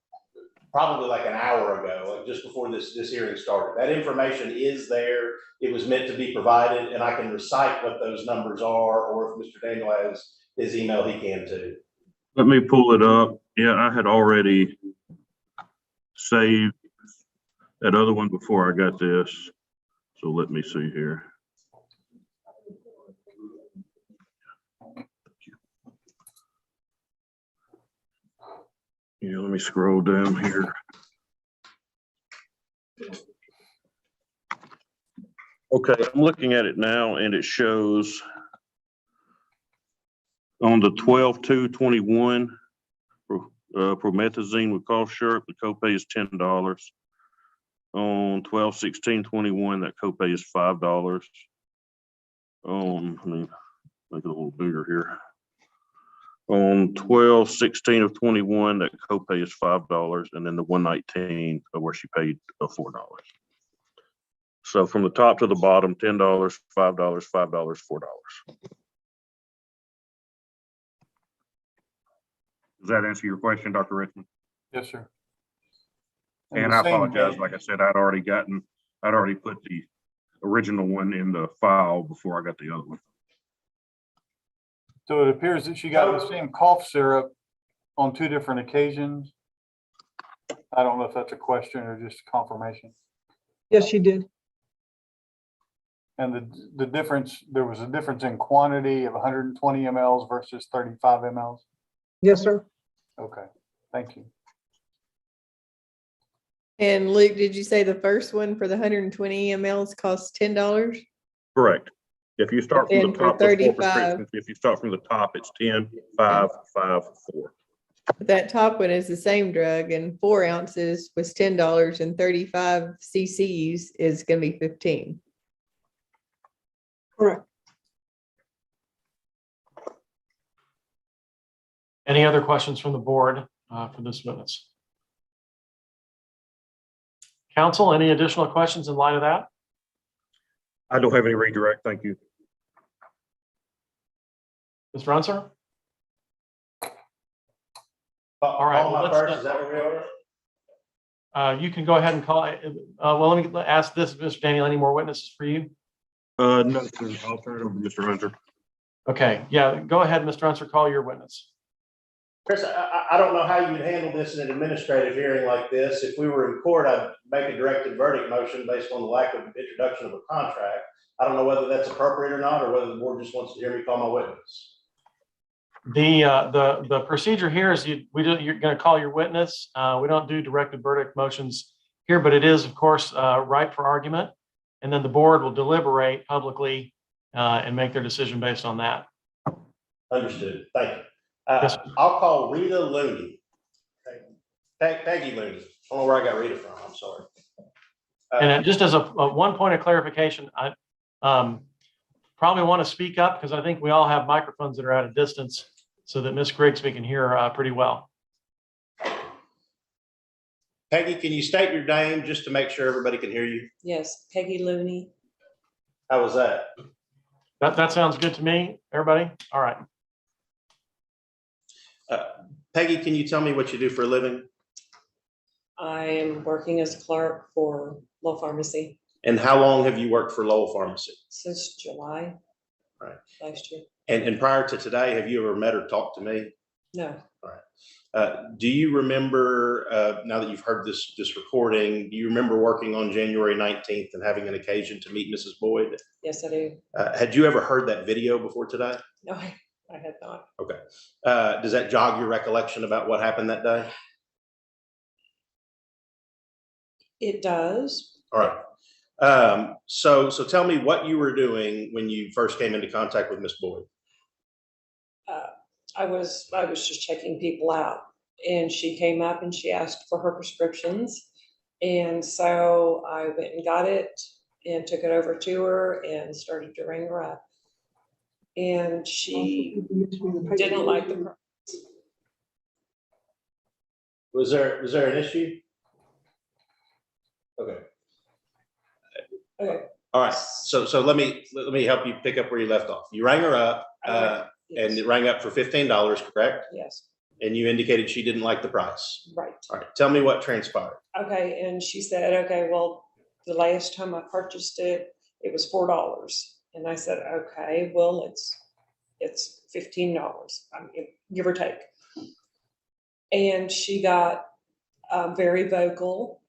K: probably like an hour ago, like just before this hearing started. That information is there. It was meant to be provided, and I can recite what those numbers are, or if Mr. Daniel has his email, he can too.
C: Let me pull it up. Yeah, I had already saved that other one before I got this. So let me see here. Yeah, let me scroll down here. Okay, I'm looking at it now and it shows on the 12/2/21 promethazine with cough syrup, the copay is $10. On 12/16/21, that copay is $5. Let me make it a little bigger here. On 12/16/21, that copay is $5, and then the 119 where she paid $4. So from the top to the bottom, $10, $5, $5, $4. Does that answer your question, Dr. Richmond?
M: Yes, sir.
C: And I apologize. Like I said, I'd already put the original one in the file before I got the other one.
M: So it appears that she got the same cough syrup on 2 different occasions. I don't know if that's a question or just confirmation.
L: Yes, she did.
M: And the difference, there was a difference in quantity of 120 mLs versus 35 mLs.
L: Yes, sir.
M: Okay, thank you.
I: And Luke, did you say the first one for the 120 mLs costs $10?
C: Correct. If you start from
I: And
C: the
I: for
C: top, there's 4
I: 35.
C: prescriptions. If you start from the top, it's 10, 5, 5, 4.
I: That top one is the same drug and 4 ounces was $10 and 35 cc's is going to be 15.
L: Correct.
E: Any other questions from the board for this witness? Council, any additional questions in light of that?
C: I don't have any redirect. Thank you.
E: Mr. Unser?
K: All
E: right,
K: right.
E: well,
K: First, is that where we are?
E: You can go ahead and call it. Well, let me ask this, Mr. Daniel, any more witnesses for you?
C: No, sir. I'll turn it over to Mr. Hunter.
E: Okay, yeah, go ahead, Mr. Unser, call your witness.
K: Chris, I don't know how you'd handle this in an administrative hearing like this. If we were in court, I'd make a directed verdict motion based on the lack of introduction of a contract. I don't know whether that's appropriate or not, or whether the board just wants to hear me call my witness.
E: The procedure here is you're going to call your witness. We don't do directed verdict motions here, but it is, of course, right for argument. And then the board will deliberate publicly and make their decision based on that.
K: Understood. Thank you.
E: Yes.
K: I'll call Rita Looney. Peggy Looney. I don't know where I got Rita from. I'm sorry.
E: And just as a one point of clarification, probably want to speak up because I think we all have microphones that are at a distance so that Ms. Grigsby can hear pretty well.
K: Peggy, can you state your name just to make sure everybody can hear you?
X: Yes, Peggy Looney.
K: How was that?
E: That sounds good to me, everybody. All right.
K: Peggy, can you tell me what you do for a living?
X: I am working as a clerk for Lowell Pharmacy
K: And how long have you worked for Lowell Pharmacy?
X: since July
K: Right.
X: last year.
K: And prior to today, have you ever met or talked to me?
X: No,
K: Do you remember, now that you've heard this recording, do you remember working on January 19th and having an occasion to meet Mrs. Boyd?
X: yes, I do.
K: Had you ever heard that video before today?
X: No, I had not.
K: Okay. Does that jog your recollection about what happened that day?
X: It does.
K: All right. So tell me what you were doing when you first came into contact with Miss Boyd.
X: I was just checking people out, and she came up and she asked for her prescriptions. And so I went and got it and took it over to her and started to ring her up. And she didn't like the price.
K: Was there an issue? Okay.
X: Okay.
K: All right. So let me help you pick up where you left off. You rang her up, and it rang up for $15, correct?
X: Yes.
K: And you indicated she didn't like the price.
X: Right.
K: All right. Tell me what transpired.
X: Okay, and she said, okay, well, the last time I purchased it, it was $4. And I said, okay, well, it's $15, I mean, give or take. And she got very vocal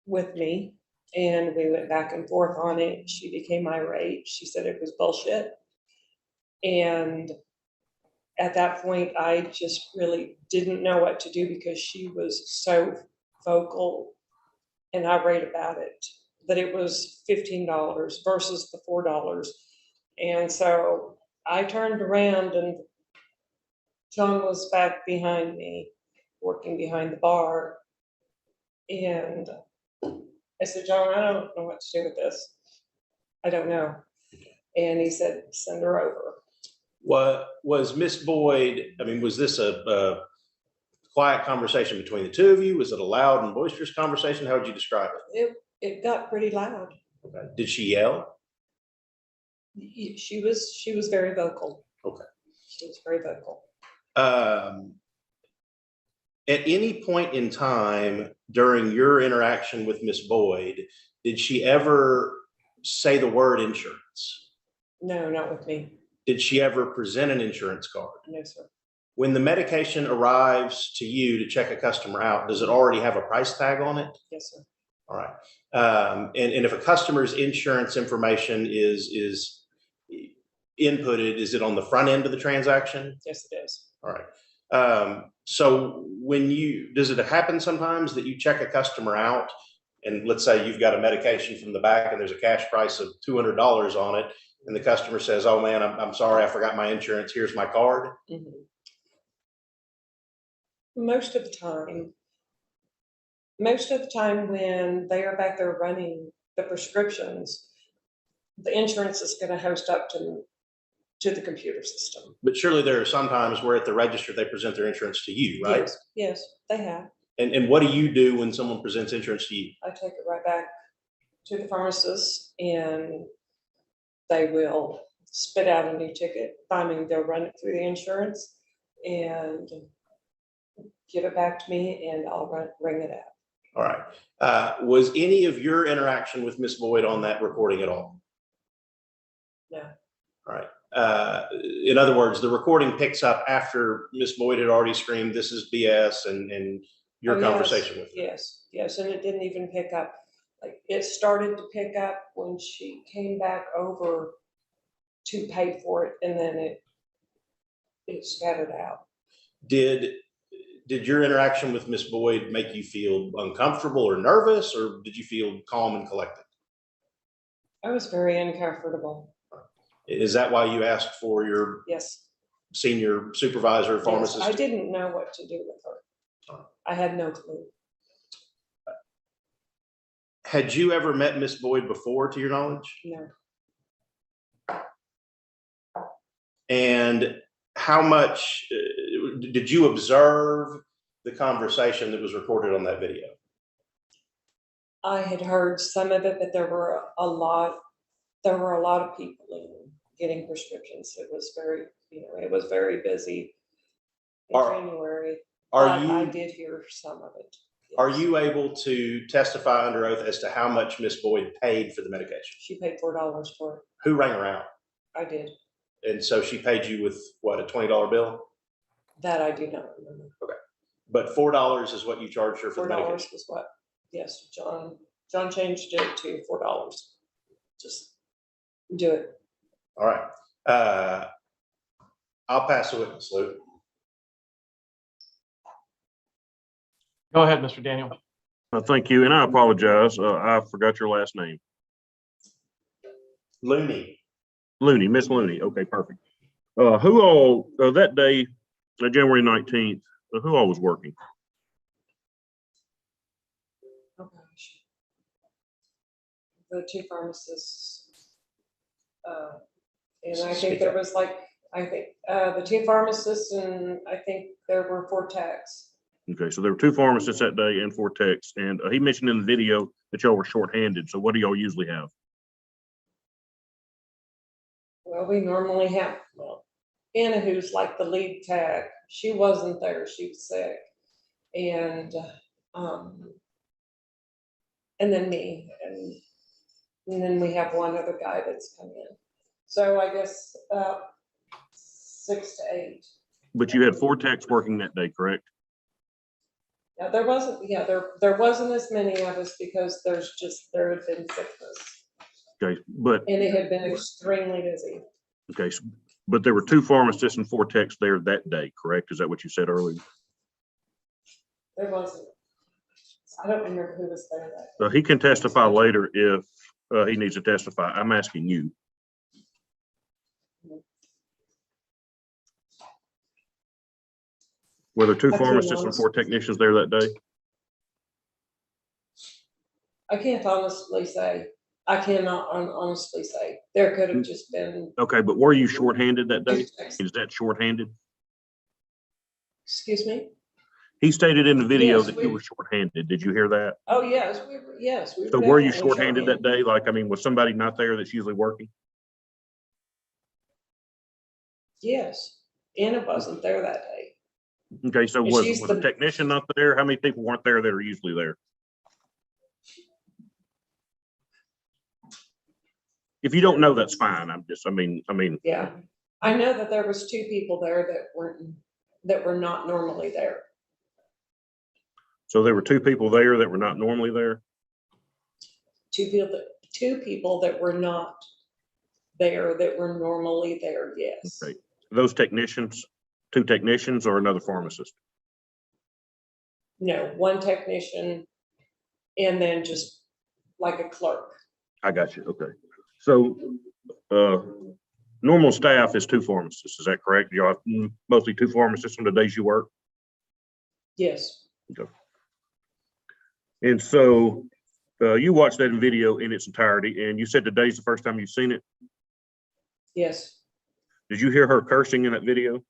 X: with me, and we went back and forth on it. She became irate. She said it was bullshit. And at that point, I just really didn't know what to do because she was so vocal and irate about it, that it was $15 versus the $4. And so I turned around and John was back behind me, working behind the bar. And I said, John, I don't know what to do with this. I don't know. And he said, send her over.
K: What was Miss Boyd? I mean, was this a quiet conversation between the two of you? Was it a loud and boisterous conversation? How would you describe it?
X: It got pretty loud.
K: Okay. Did she yell?
X: She was very vocal.
K: Okay.
X: She was very vocal.
K: At any point in time during your interaction with Miss Boyd, did she ever say the word insurance?
X: No, not with me.
K: Did she ever present an insurance card?
X: No, sir.
K: When the medication arrives to you to check a customer out, does it already have a price tag on it?
X: Yes, sir.
K: All right. And if a customer's insurance information is inputted, is it on the front end of the transaction?
X: Yes, it is.
K: All right. So does it happen sometimes that you check a customer out and let's say you've got a medication from the back and there's a cash price of $200 on it and the customer says, oh man, I'm sorry, I forgot my insurance. Here's my card.
X: Mm-hmm. Most of the time when they are back there running the prescriptions, the insurance is going to host up to the computer system.
K: But surely there are some times where at the register, they present their insurance to you, right?
X: Yes, they have.
K: And what do you do when someone presents insurance to you?
X: I take it right back to the pharmacist and they will spit out a new ticket. I mean, they'll run it through the insurance and give it back to me and I'll ring it out.
K: All right. Was any of your interaction with Miss Boyd on that recording at all?
X: No.
K: All right. In other words, the recording picks up after Miss Boyd had already screamed, this is BS and your conversation with her.
X: Yes. And it didn't even pick up. Like it started to pick up when she came back over to pay for it and then it scattered out.
K: Did your interaction with Miss Boyd make you feel uncomfortable or nervous, or did you feel calm and collected?
X: I was very uncomfortable.
K: Is that why you asked for your senior supervisor, pharmacist?
X: Yes, I didn't know what to do with her. I had no clue.
K: Had you ever met Miss Boyd before, to your knowledge?
X: No.
K: And how much did you observe the conversation that was recorded on that video?
X: I had heard some of it, but there were a lot of people getting prescriptions. It was very, it was very busy in January. I did hear some of it. Yes.
K: Are you able to testify under oath as to how much Miss Boyd paid for the medication?
X: She paid $4 for it.
K: Who rang her out?
X: I did.
K: And so she paid you with what, a $20 bill?
X: That I do not remember.
K: Okay. But $4 is what you charged her for the medication?
X: $4 was what? Yes, John changed it to $4. Just do it.
K: All right. I'll pass the witness, Luke.
E: Go ahead, Mr. Daniel.
C: Thank you, and I apologize. I forgot your last name.
K: Looney.
C: Looney, Miss Looney. Okay, perfect. Who all, that day, January 19th, who all was working?
X: Oh gosh. The two pharmacists. And I think there was the two pharmacists, and I think there were 4 techs.
C: Okay, so there were 2 pharmacists that day and 4 techs, and he mentioned in the video that y'all were shorthanded. So what do y'all usually have?
X: Well, we normally have, Anna, who's like the lead tech, she wasn't there, she was sick. And then me, and then we have one other guy that's come in. So I guess 6 to 8.
C: But you had 4 techs working that day, correct?
X: Yeah, there wasn't as many of us because there had been sickness.
C: Okay, but.
X: And it had been extremely busy.
C: Okay, but there were 2 pharmacists and 4 techs there that day, correct? Is that what you said earlier?
X: There wasn't. I don't remember who was there that day.
C: He can testify later if he needs to testify. I'm asking you. Were there 2 pharmacists and 4 technicians there that day?
X: I can't honestly say. I cannot honestly say. There could have just been.
C: Okay, but were you shorthanded that day? Is that shorthanded?
X: Excuse me?
C: He stated in the video
X: Yes,
C: that you were shorthanded. Did you hear that?
X: Oh, yes, we were. Yes, we were.
C: So were you
X: definitely
C: shorthanded that day? Like, I mean, was somebody not there that's usually working?
X: Yes, Anna wasn't there that day.
C: Okay, so
X: And
C: was
X: she's
C: the
X: the-
C: technician not there? How many people weren't there that are usually there? If you don't know, that's fine. I mean.
X: Yeah, I know that there was 2 people there that were not normally there.
C: So there were 2 people there that were not normally there?
X: 2 people that were not there that were normally there, yes.
C: Okay. Those technicians, 2 technicians or another pharmacist?
X: No, 1 technician and then just like a clerk.
C: I got you. Okay. So normal staff is 2 pharmacists. Is that correct? You have mostly 2 pharmacists on the days you work?
X: Yes.
C: Okay. And so you watched that video in its entirety, and you said today's the first time you've seen it?
X: Yes.
C: Did you hear her cursing in that video?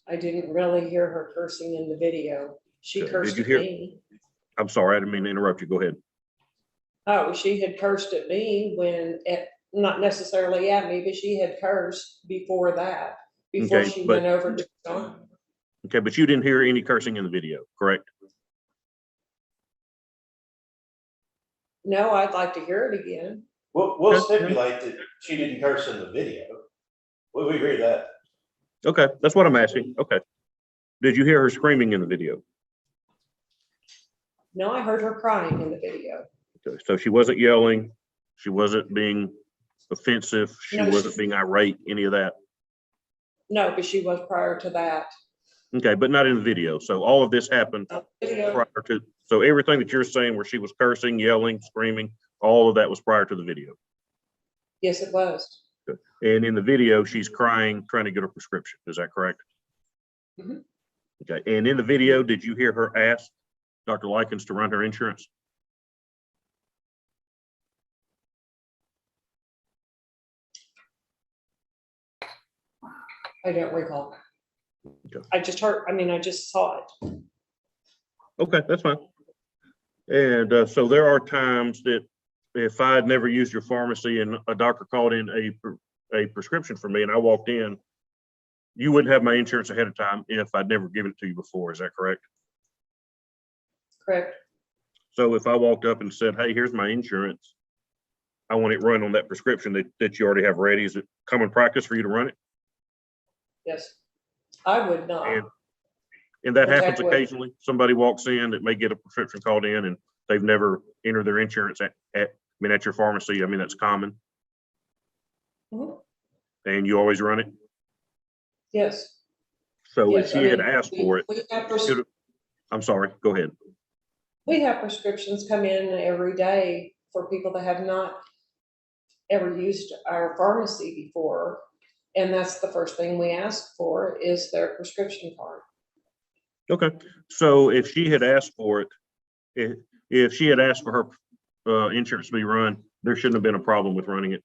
X: I didn't really hear her cursing in the video. She
C: Okay.
X: cursed
C: Did you
X: at
C: hear-
X: me.
C: I'm sorry, I didn't mean to interrupt you. Go ahead.
X: Oh, she had cursed at me not necessarily at me, but she had cursed before that, before
C: Okay,
X: she
C: but-
X: went over to John.
C: Okay, but you didn't hear any cursing in the video, correct?
X: No, I'd like to hear it again.
K: We'll stipulate that she didn't curse in the video. We agree to that.
C: Okay, that's what I'm asking. Okay. Did you hear her screaming in the video?
X: No, I heard her crying in the video.
C: Okay, so she wasn't yelling, she wasn't being offensive, she
X: No,
C: wasn't being irate, any of that?
X: No, but she was prior to that.
C: Okay, but not in the video. So all of this happened
X: Video.
C: prior to, so everything that you're saying where she was cursing, yelling, screaming, all of that was prior to the video.
X: Yes, it was.
C: Okay. And in the video, she's crying, trying to get her prescription. Is that correct?
X: Mhm.
C: Okay. And in the video, did you hear her ask Dr. Likens to run her insurance?
X: I don't recall.
C: Okay.
X: I just heard, I mean, I just saw it.
C: Okay, that's fine. And so there are times that if I had never used your pharmacy and a doctor called in a prescription for me and I walked in, you wouldn't have my insurance ahead of time if I'd never given it to you before. Is that correct?
X: Correct.
C: So if I walked up and said, hey, here's my insurance, I want it run on that prescription that you already have ready, is it common practice for you to run it?
X: Yes. I would not.
C: And that
X: Which I
C: happens
X: would.
C: occasionally. Somebody walks in that may get a prescription called in and they've never entered their insurance at your pharmacy. I mean, that's common.
X: Mhm.
C: And you always run it.
X: Yes.
C: So if
X: Yes,
C: she
X: I
C: had
X: mean,
C: asked for it, I'm sorry, go ahead.
X: we have prescriptions come in every day for people that have not ever used our pharmacy before. And that's the first thing we ask for is their prescription card.
C: Okay. So if she had asked for it, if she had asked for her insurance to be run, there shouldn't have been a problem with running it.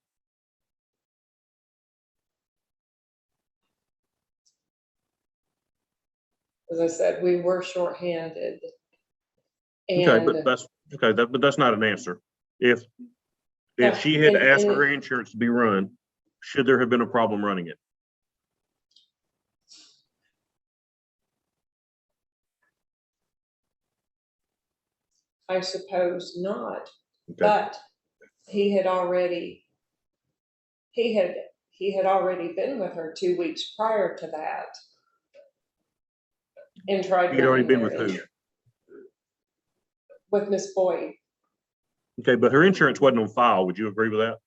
X: As I said, we were shorthanded.
C: Okay, but
X: And
C: that's okay. But that's not an answer. If
X: Yeah,
C: she had
X: and-
C: asked for
X: and-
C: her insurance to be run, should there have been a problem running it?
X: I suppose not,
C: Okay.
X: but he had already been with her 2 weeks prior to that. And tried.
C: He had already
X: running
C: been with
X: their
C: who?
X: insurance. With Miss Boyd.
C: Okay, but her insurance wasn't on file. Would you agree with that?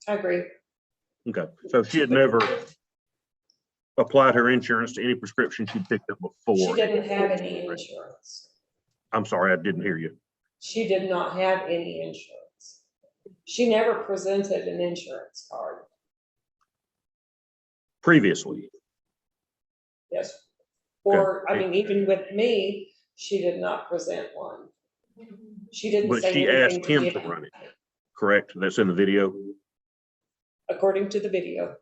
X: I agree.
C: Okay, so she had never applied her insurance to any prescription she'd picked up
X: She
C: before.
X: didn't have any insurance.
C: I'm sorry, I didn't hear you.
X: She did not have any insurance. She never presented an insurance card.
C: Previously.
X: Yes. Or,
C: Okay.
X: I mean, even with me, she did not present one. She didn't
C: But
X: say
C: she
X: anything
C: asked him
X: me
C: to run it, correct? That's in the video?
X: according to the video.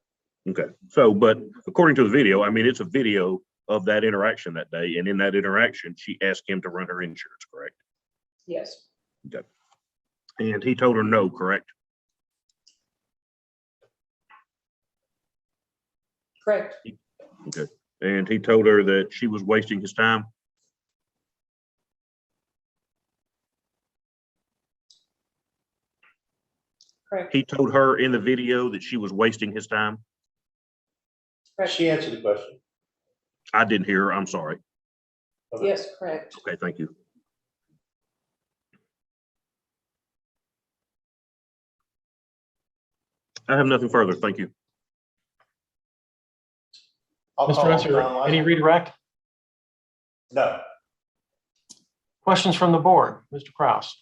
C: Okay, so, but according to the video, I mean, it's a video of that interaction that day, and in that interaction, she asked him to run her insurance, correct?
X: Yes.
C: Okay. And he told her no, correct?
X: Correct.
C: Okay. And he told her that she was wasting his time?
X: Correct.
C: He told her in the video that she was wasting his time?
X: Correct.
K: She answered the question.
C: I didn't hear her, I'm sorry.
X: Yes, correct.
C: Okay, thank you. I have nothing further, thank you.
K: I'll
E: Mr.
K: call
E: Unser,
K: John
E: any
K: Lyson.
E: redirect?
K: No.
E: Questions from the board? Mr. Kraus?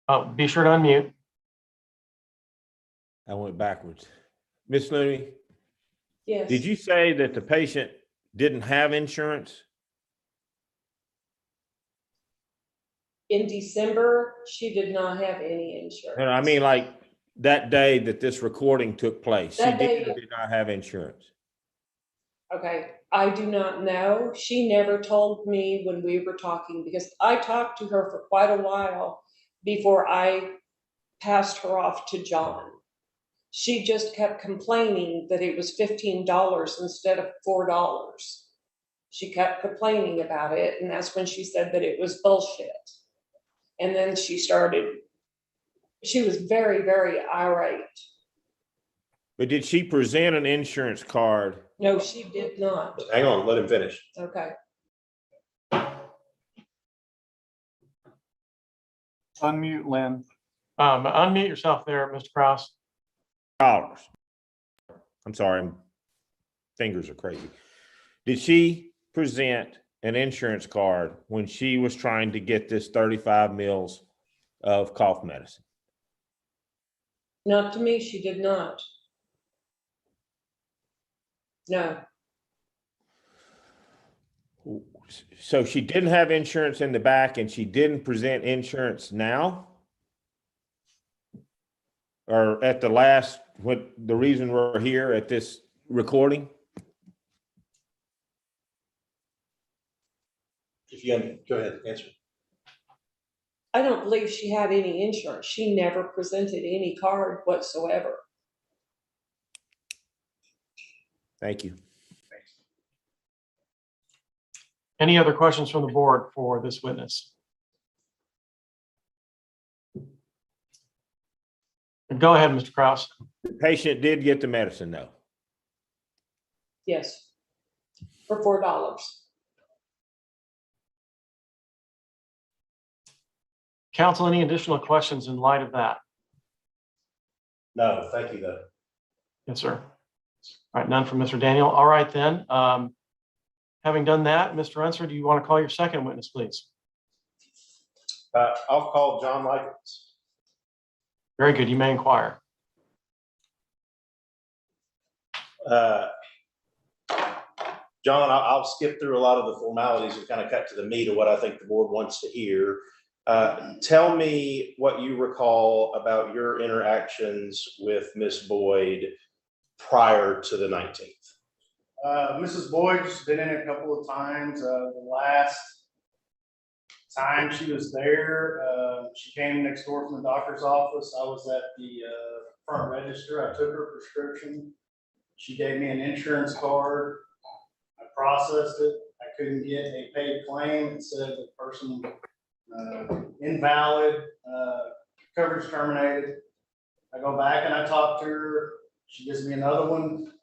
E: Oh, be sure to unmute.
A: I went backwards. Miss Looney,
X: Yes.
A: did you say that the patient didn't have insurance?
X: In December, she did not have any insurance.
A: And I mean, like that day that this recording took place, she
X: That
A: did or
X: day-
A: did not have insurance?
X: Okay, I do not know. She never told me when we were talking because I talked to her for quite a while before I passed her off to John. She just kept complaining that it was $15 instead of $4. She kept complaining about it, and that's when she said that it was bullshit. And then she was very, very irate.
A: But did she present an insurance card?
X: No, she did not.
K: Hang on, let him finish.
X: Okay.
M: Unmute Lynn.
E: Unmute yourself there, Mr. Kraus.
A: Dollars. I'm sorry, fingers are crazy. Did she present an insurance card when she was trying to get this 35 mils of cough medicine?
X: Not to me, she did not. No,
A: So she didn't have insurance in the back and she didn't present insurance now? or at the last, what the reason we're here at this recording?
K: If you, go ahead, answer.
X: I don't believe she had any insurance. She never presented any card whatsoever.
A: Thank you.
E: Any other questions from the board for this witness? Go ahead, Mr. Kraus.
A: The patient did get the medicine though.
X: Yes. For $4.
E: Council, any additional questions in light of that?
K: No, thank you though.
E: Yes, sir. All right, none from Mr. Daniel. All right, then. Having done that, Mr. Unser, do you want to call your second witness, please?
K: I'll call John Likens.
E: Very good. You may inquire.
K: John, I'll skip through a lot of the formalities and kind of cut to the meat of what I think the board wants to hear. Tell me what you recall about your interactions with Ms. Boyd prior to the 19th.
Q: Mrs. Boyd's been in a couple of times. The last time she was there, she came next door from the doctor's office. I was at the front register. I took her prescription. She gave me an insurance card. I processed it. I couldn't get a paid claim. It said the person invalid, coverage terminated. I go back and I talk to her. She gives me another one.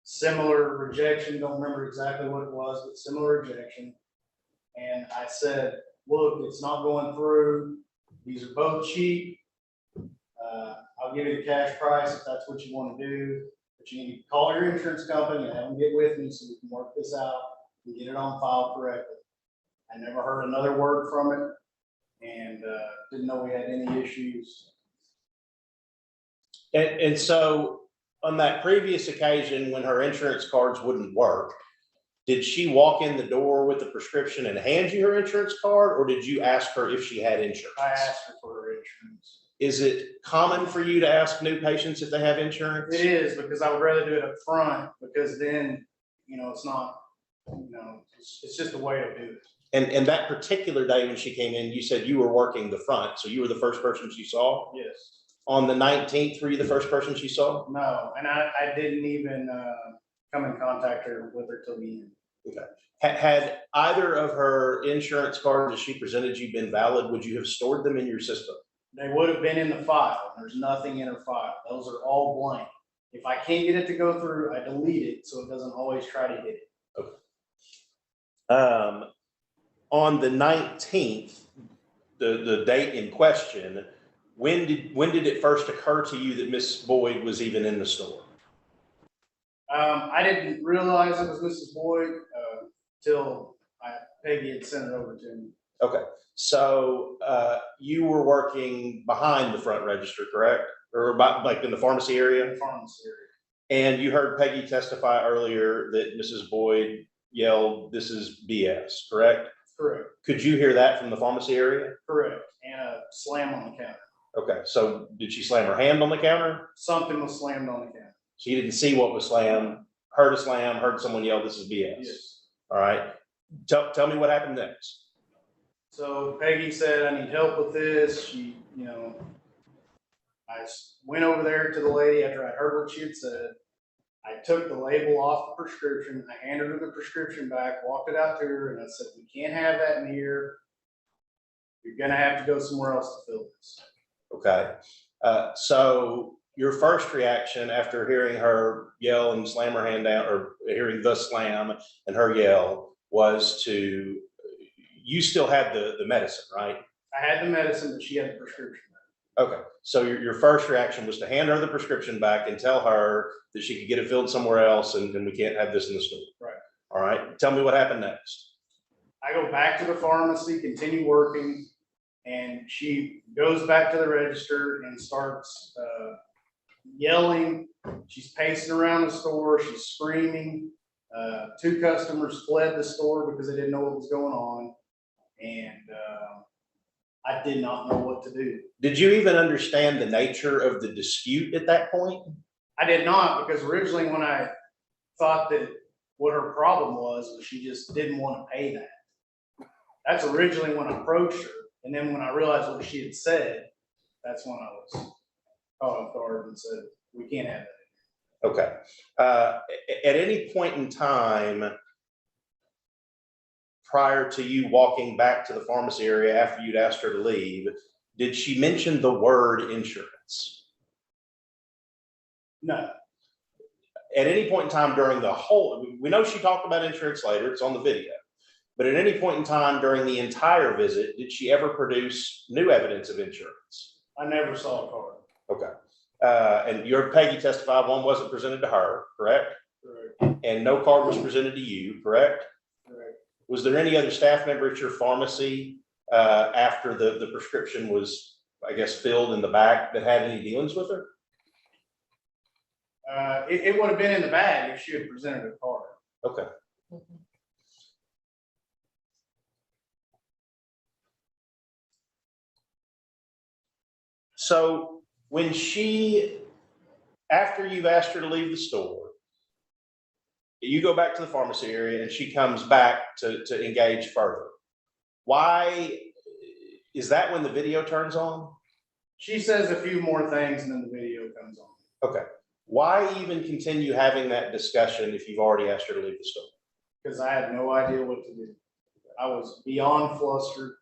Q: Similar rejection, don't remember exactly what it was, but similar rejection. And I said, look, it's not going through. These are both cheap. I'll give you the cash price if that's what you want to do. But you need to call your insurance company and have them get with me so we can work this out and get it on file correctly. I never heard another word from it and didn't know we had any issues.
K: And so on that previous occasion when her insurance cards wouldn't work, did she walk in the door with the prescription and hand you her insurance card, or did you ask her if she had insurance?
Q: I asked her for her insurance.
K: Is it common for you to ask new patients if they have insurance?
Q: It is, because I would rather do it up front, because then, it's not, it's just a way to do it.
K: And that particular day when she came in, you said you were working the front, so you were the first person she saw?
Q: Yes.
K: On the 19th, were you the first person she saw?
Q: No, and I didn't even come in contact with her till the end.
K: Okay. Had either of her insurance cards that she presented you been valid, would you have stored them in your system?
Q: They would have been in the file. There's nothing in her file. Those are all blank. If I can't get it to go through, I delete it so it doesn't always try to hit it.
K: Okay. On the 19th, the date in question, when did it first occur to you that Miss Boyd was even in the store?
Q: I didn't realize it was Mrs. Boyd till Peggy had sent it over to me.
K: Okay, so you were working behind the front register, correct? Or about like in the pharmacy area?
Q: Pharmacy area.
K: And you heard Peggy testify earlier that Mrs. Boyd yelled, "This is BS," correct?
Q: Correct.
K: Could you hear that from the pharmacy area?
Q: Correct. And a slam on the counter.
K: Okay, so did she slam her hand on the counter?
Q: Something was slammed on the counter.
K: So you didn't see what was slammed, heard a slam, heard someone yell, "This is BS."
Q: Yes.
K: All right. Tell me what happened next.
Q: So Peggy said, "I need help with this." She, I went over there to the lady after I heard what she had said. I took the label off the prescription. I handed her the prescription back, walked it out to her, and I said, "We can't have that in here. You're going to have to go somewhere else to fill this."
K: Okay. So your first reaction after hearing her yell and slam her hand down, or hearing the slam and her yell, was you still had the medicine, right?
Q: I had the medicine, but she had the prescription.
K: Okay. So your first reaction was to hand her the prescription back and tell her that she could get it filled somewhere else and we can't have this in the store.
Q: Right.
K: All right. Tell me what happened next.
Q: I go back to the pharmacy, continue working, and she goes back to the register and starts yelling. She's pacing around the store. She's screaming. 2 customers fled the store because they didn't know what was going on. And I did not know what to do.
K: Did you even understand the nature of the dispute at that point?
Q: I did not, because originally when I thought that what her problem was she just didn't want to pay that. That's originally when I approached her. And then when I realized what she had said, that's when I was caught off guard and said, we can't have that.
K: Okay. At any point in time prior to you walking back to the pharmacy area after you'd asked her to leave, did she mention the word insurance?
Q: No.
K: At any point in time during the whole, we know she talked about insurance later, it's on the video, but at any point in time during the entire visit, did she ever produce new evidence of insurance?
Q: I never saw a card.
K: Okay. And your Peggy testified one wasn't presented to her, correct?
Q: Correct.
K: And no card was presented to you, correct?
Q: Correct.
K: Was there any other staff member at your pharmacy after the prescription was, I guess, filled in the back that had any dealings with her?
Q: It would have been in the bag if she had presented a card.
K: Okay. So when she, after you've asked her to leave the store, you go back to the pharmacy area and she comes back to engage further. Why is that when the video turns on?
Q: She says a few more things and then the video comes on.
K: Okay. Why even continue having that discussion if you've already asked her to leave the store?
Q: Because I had no idea what to do. I was beyond flustered.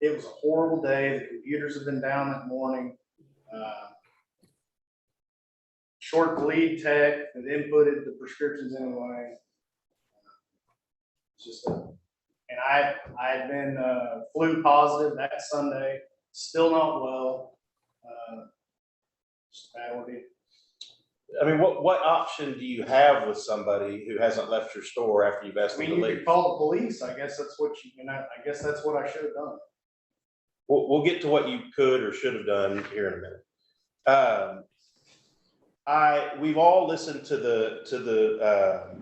Q: It was a horrible day. The computers have been down that morning. Short lead tech that inputted the prescriptions anyway. It's just and I had been flu positive that Sunday, still not well. Just a bad ordeal.
K: I mean, what option do you have with somebody who hasn't left your store after you've asked
Q: I mean,
K: them to
Q: you
K: leave?
Q: could call the police. I guess that's what you, and I guess that's what I should have done.
K: We'll get to what you could or should have done here in a minute. We've all listened to the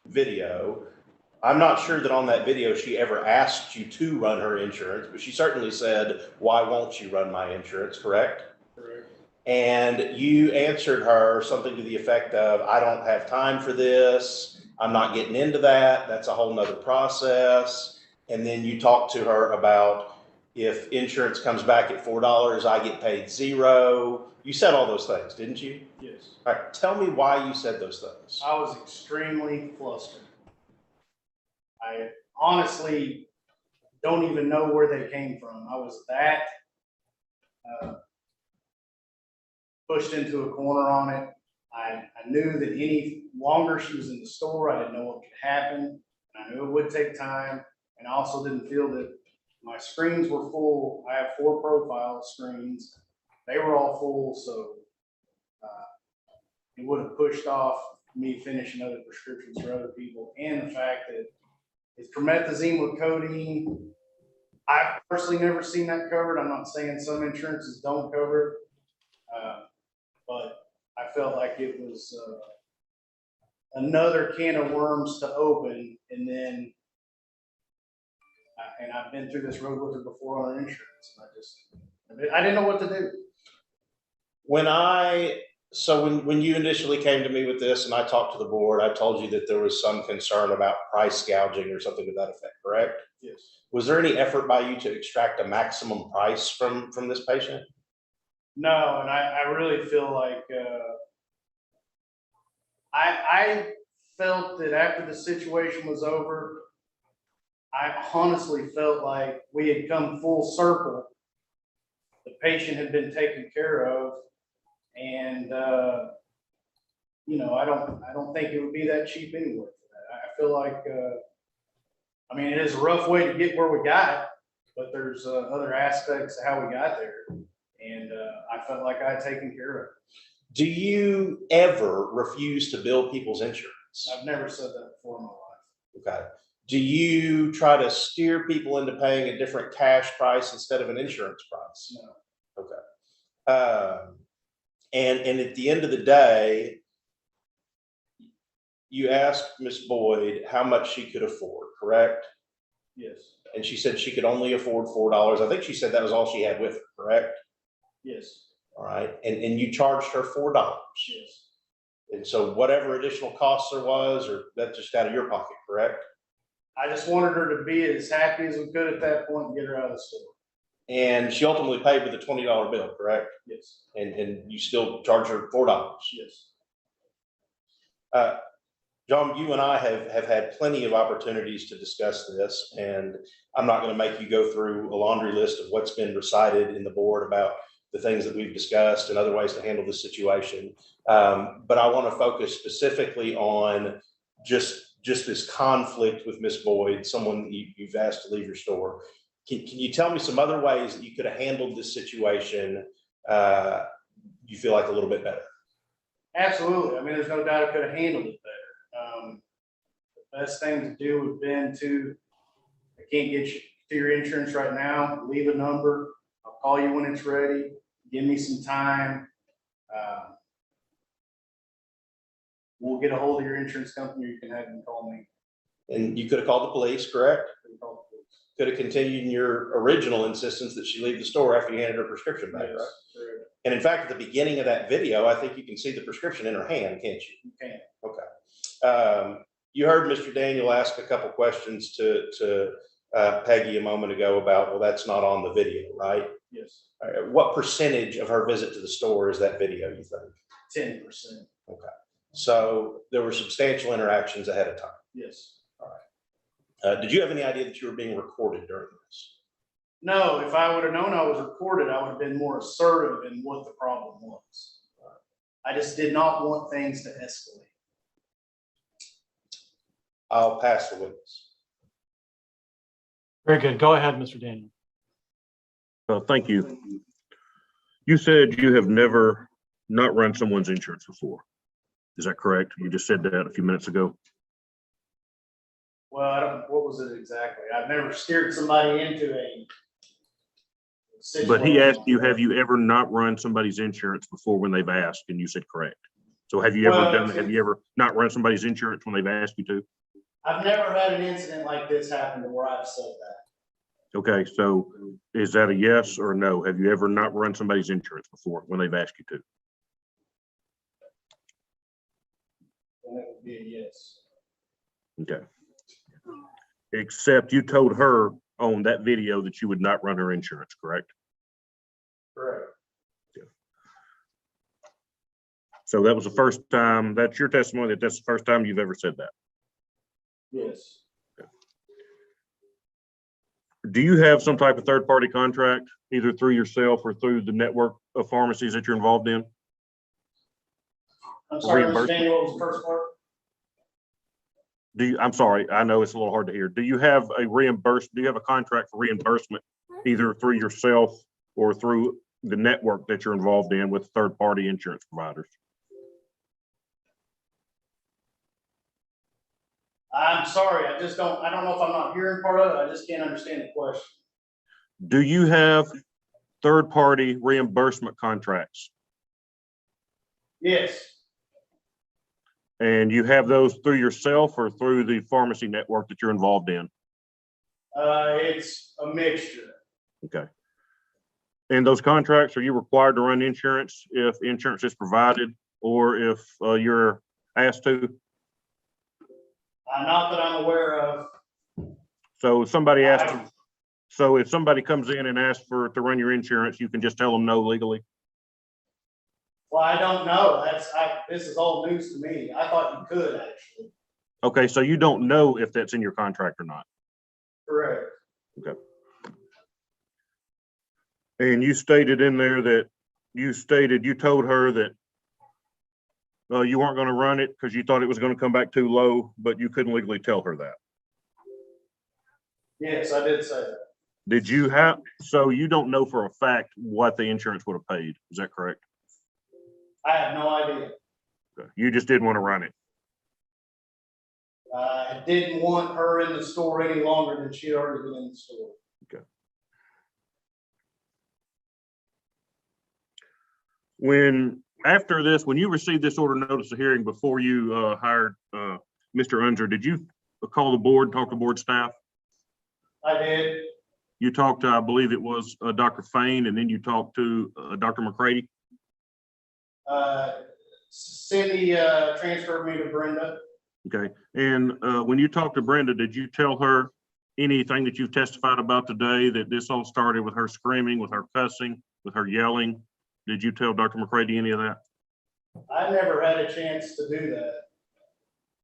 K: video. I'm not sure that on that video she ever asked you to run her insurance, but she certainly said, "Why won't you run my insurance?" Correct?
Q: Correct.
K: And you answered her something to the effect of, "I don't have time for this. I'm not getting into that. That's a whole nother process." And then you talked to her about, if insurance comes back at $4, I get paid $0. You said all those things, didn't you?
Q: Yes.
K: All right, tell me why you said those things.
Q: I was extremely flustered. I honestly don't even know where they came from. I was that pushed into a corner on it. I knew that any longer she was in the store, I didn't know what could happen. I knew it would take time. And I also didn't feel that my screens were full. I have 4 profile screens. They were all full, so it would have pushed off me finishing other prescriptions for other people. And the fact that it's promethazine with codeine. I've personally never seen that covered. I'm not saying some insurances don't cover it, but I felt like it was another can of worms to open. And then, and I've been through this road with her before on her insurance. And I didn't know what to do.
K: When you initially came to me with this and I talked to the board, I told you that there was some concern about price gouging or something to that effect, correct?
Q: Yes.
K: Was there any effort by you to extract a maximum price from this patient?
Q: No, and I really feel like I felt that after the situation was over, I honestly felt like we had come full circle. The patient had been taken care of, and I don't think it would be that cheap anyway. I feel like I mean, it is a rough way to get where we got, but there's other aspects of how we got there, and I felt like I had taken care of it.
K: Do you ever refuse to bill people's insurance?
Q: I've never said that before in my life.
K: Okay. Do you try to steer people into paying a different cash price instead of an insurance price?
Q: No.
K: Okay. And at the end of the day, you asked Ms. Boyd how much she could afford, correct?
Q: Yes.
K: And she said she could only afford $4. I think she said that was all she had with her, correct?
Q: Yes.
K: All right. And you charged her $4.
Q: Yes.
K: And so whatever additional costs there was, or that's just out of your pocket, correct?
Q: I just wanted her to be as happy as we could at that point and get her out of the store.
K: And she ultimately paid with a $20 bill, correct?
Q: Yes.
K: And you still charge her $4.
Q: Yes.
K: John, you and I have had plenty of opportunities to discuss this, and I'm not going to make you go through a laundry list of what's been recited in the board about the things that we've discussed and other ways to handle this situation. But I want to focus specifically on just this conflict with Miss Boyd, someone you've asked to leave your store. Can you tell me some other ways that you could have handled this situation you feel like a little bit better?
Q: Absolutely. I mean, there's no doubt I could have handled it better. The best thing to do would have been to, I can't get you to your insurance right now, leave a number. I'll call you when it's ready. Give me some time. We'll get a hold of your insurance company, or you can have them call me.
K: And you could have called the police, correct? Could have continued in your original insistence that she leave the store after you handed her prescription back, right?
Q: Correct.
K: And in fact, at the beginning of that video, I think you can see the prescription in her hand, can't you?
Q: You can.
K: Okay. You heard Mr. Daniel ask a couple questions to Peggy a moment ago about, well, that's not on the video, right?
Q: Yes.
K: All right. What percentage of her visit to the store is that video, you think?
Q: 10%.
K: Okay. So there were substantial interactions ahead of time.
Q: Yes.
K: Did you have any idea that you were being recorded during this?
Q: No, if I would have known I was recorded, I would have been more assertive in what the problem was. I just did not want things to escalate.
K: I'll pass the witness.
E: Very good. Go ahead, Mr. Daniel.
C: Thank you. You said you have never not run someone's insurance before. Is that correct? You just said that a few minutes ago.
Q: Well, what was it exactly? I've never steered somebody into a situation.
C: But he asked you, have you ever not run somebody's insurance before when they've asked, and you said correct. So have you ever have you ever not run somebody's insurance when they've asked you to?
Q: I've never had an incident like this happen to where I've said that.
C: Okay, so is that a yes or no? Have you ever not run somebody's insurance before when they've asked you to?
Q: And it would be a yes.
C: Okay. Except you told her on that video that you would not run her insurance, correct?
Q: Correct.
C: So that was the first time, that's your testimony, that's the first time you've ever said that?
Q: Yes.
C: Do you have some type of third-party contract, either through yourself or through the network of pharmacies that you're involved in?
Q: I'm sorry, Mr. Daniel, what was the first part?
C: I'm sorry, I know it's a little hard to hear. Do you have a contract for reimbursement, either through yourself or through the network that you're involved in with third-party insurance providers?
Q: I'm sorry, I don't know if I'm not hearing part of it. I just can't understand the question.
C: Do you have third-party reimbursement contracts?
Q: Yes.
C: And you have those through yourself or through the pharmacy network that you're involved in?
Q: It's a mixture.
C: Okay. And those contracts, are you required to run insurance if insurance is provided or if you're asked to?
Q: Not that I'm aware of.
C: So if somebody if somebody comes in and asks to run your insurance, you can just tell them no legally?
Q: Well, I don't know. This is all news to me. I thought you could actually.
C: Okay, so you don't know if that's in your contract or not?
Q: Correct.
C: Okay. And you stated in there that you told her that you weren't going to run it because you thought it was going to come back too low, but you couldn't legally tell her that.
Q: Yes, I did say that.
C: So you don't know for a fact what the insurance would have paid. Is that correct?
Q: I have no idea.
C: Okay. You just didn't want to run it.
Q: I didn't want her in the store any longer than she had already been in the store.
C: Okay. After this, when you received this order notice of hearing before you hired Mr. Unser, did you call the board, talk to board staff?
Q: I did.
C: You talked to, I believe it was Dr. Fain, and then you talked to Dr. McCready.
Q: Cindy transferred me to Brenda.
C: Okay. And when you talked to Brenda, did you tell her anything that you've testified about today, that this all started with her screaming, with her cussing, with her yelling? Did you tell Dr. McCready any of that?
Q: I never had a chance to do that.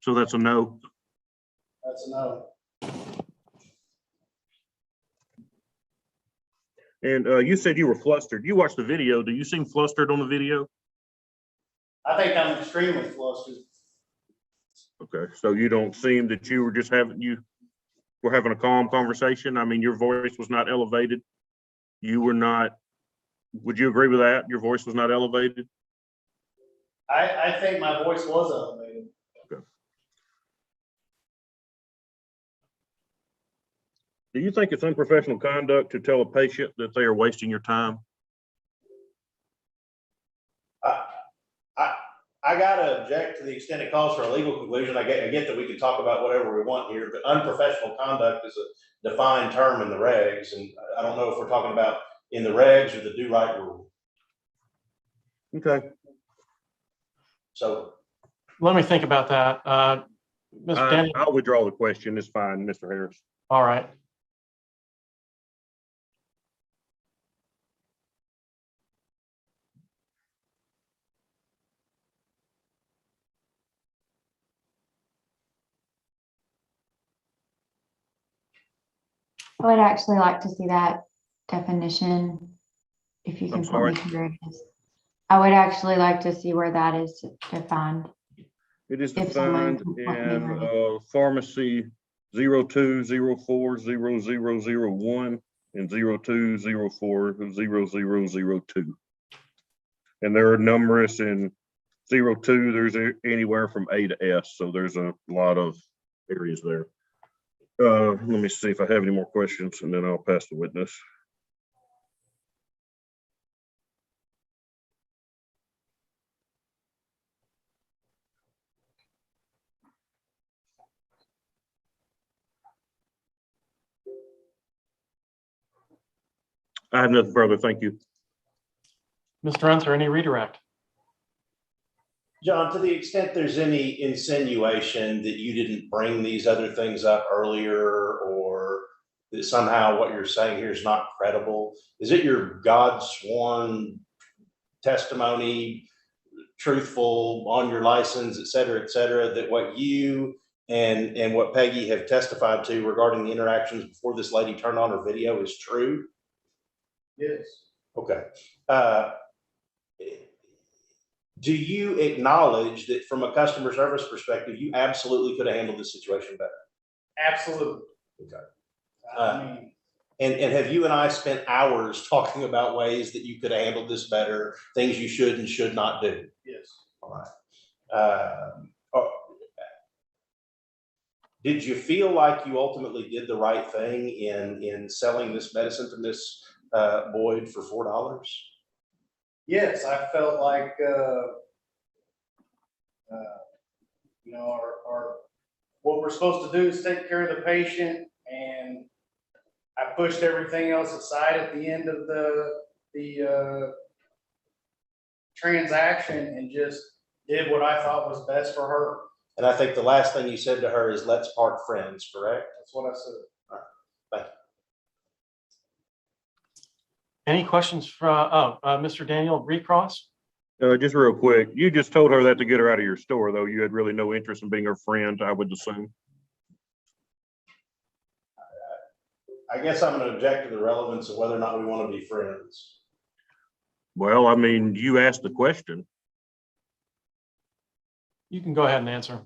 C: So that's a no.
Q: That's a no.
C: And you said you were flustered. You watched the video. Do you seem flustered on the video?
Q: I think I'm extremely flustered.
C: Okay. So you don't seem that you were just were having a calm conversation. I mean, your voice was not elevated. You were not, would you agree with that? Your voice was not elevated?
Q: I think my voice was elevated.
C: Okay. Do you think it's unprofessional conduct to tell a patient that they are wasting your time?
K: I gotta object to the extent it calls for a legal conclusion. I get that we can talk about whatever we want here, but unprofessional conduct is a defined term in the regs, and I don't know if we're talking about in the regs or the do right rule.
C: Okay.
K: So
E: Let me think about that. Mr. Daniel,
C: I'll withdraw the question. It's fine, Mr. Harris.
E: all right.
H: I would actually like to see that definition, if you can
C: I'm
H: put
C: sorry?
H: me to where it is. I would actually like to see where that is defined.
C: It is
H: If someone
C: defined
H: can point me where it
C: in pharmacy 02040001 and 02040002. And there are numerous in 02, there's anywhere from A to S, so there's a lot of areas there. Let me see if I have any more questions, and then I'll pass the witness. I have nothing further. Thank you.
E: Mr. Unser, any redirect?
K: John, to the extent there's any insinuation that you didn't bring these other things up earlier, or that somehow what you're saying here is not credible, is it your God sworn testimony, truthful on your license, et cetera, that what you and what Peggy have testified to regarding the interactions before this lady turned on her video is true?
Q: Yes.
K: Okay. Do you acknowledge that from a customer service perspective, you absolutely could have handled this situation better?
Q: Absolutely.
K: Okay.
Q: I mean,
K: And have you and I spent hours talking about ways that you could have handled this better, things you should and should not do?
Q: yes.
K: All right. Did you feel like you ultimately did the right thing in selling this medicine to Miss Boyd for $4?
Q: Yes, I felt like, you know, our what we're supposed to do is take care of the patient, and I pushed everything else aside at the end of the transaction and just did what I thought was best for her.
K: And I think the last thing you said to her is, "Let's part friends," correct?
Q: That's what I said.
K: All right. Thank you.
E: Any questions from, Mr. Daniel Recross?
C: Just real quick, you just told her that to get her out of your store, though. You had really no interest in being her friend, I would assume.
K: I guess I'm going to object to the relevance of whether or not we want to be friends.
C: Well, I mean, you asked the question.
E: You can go ahead and answer.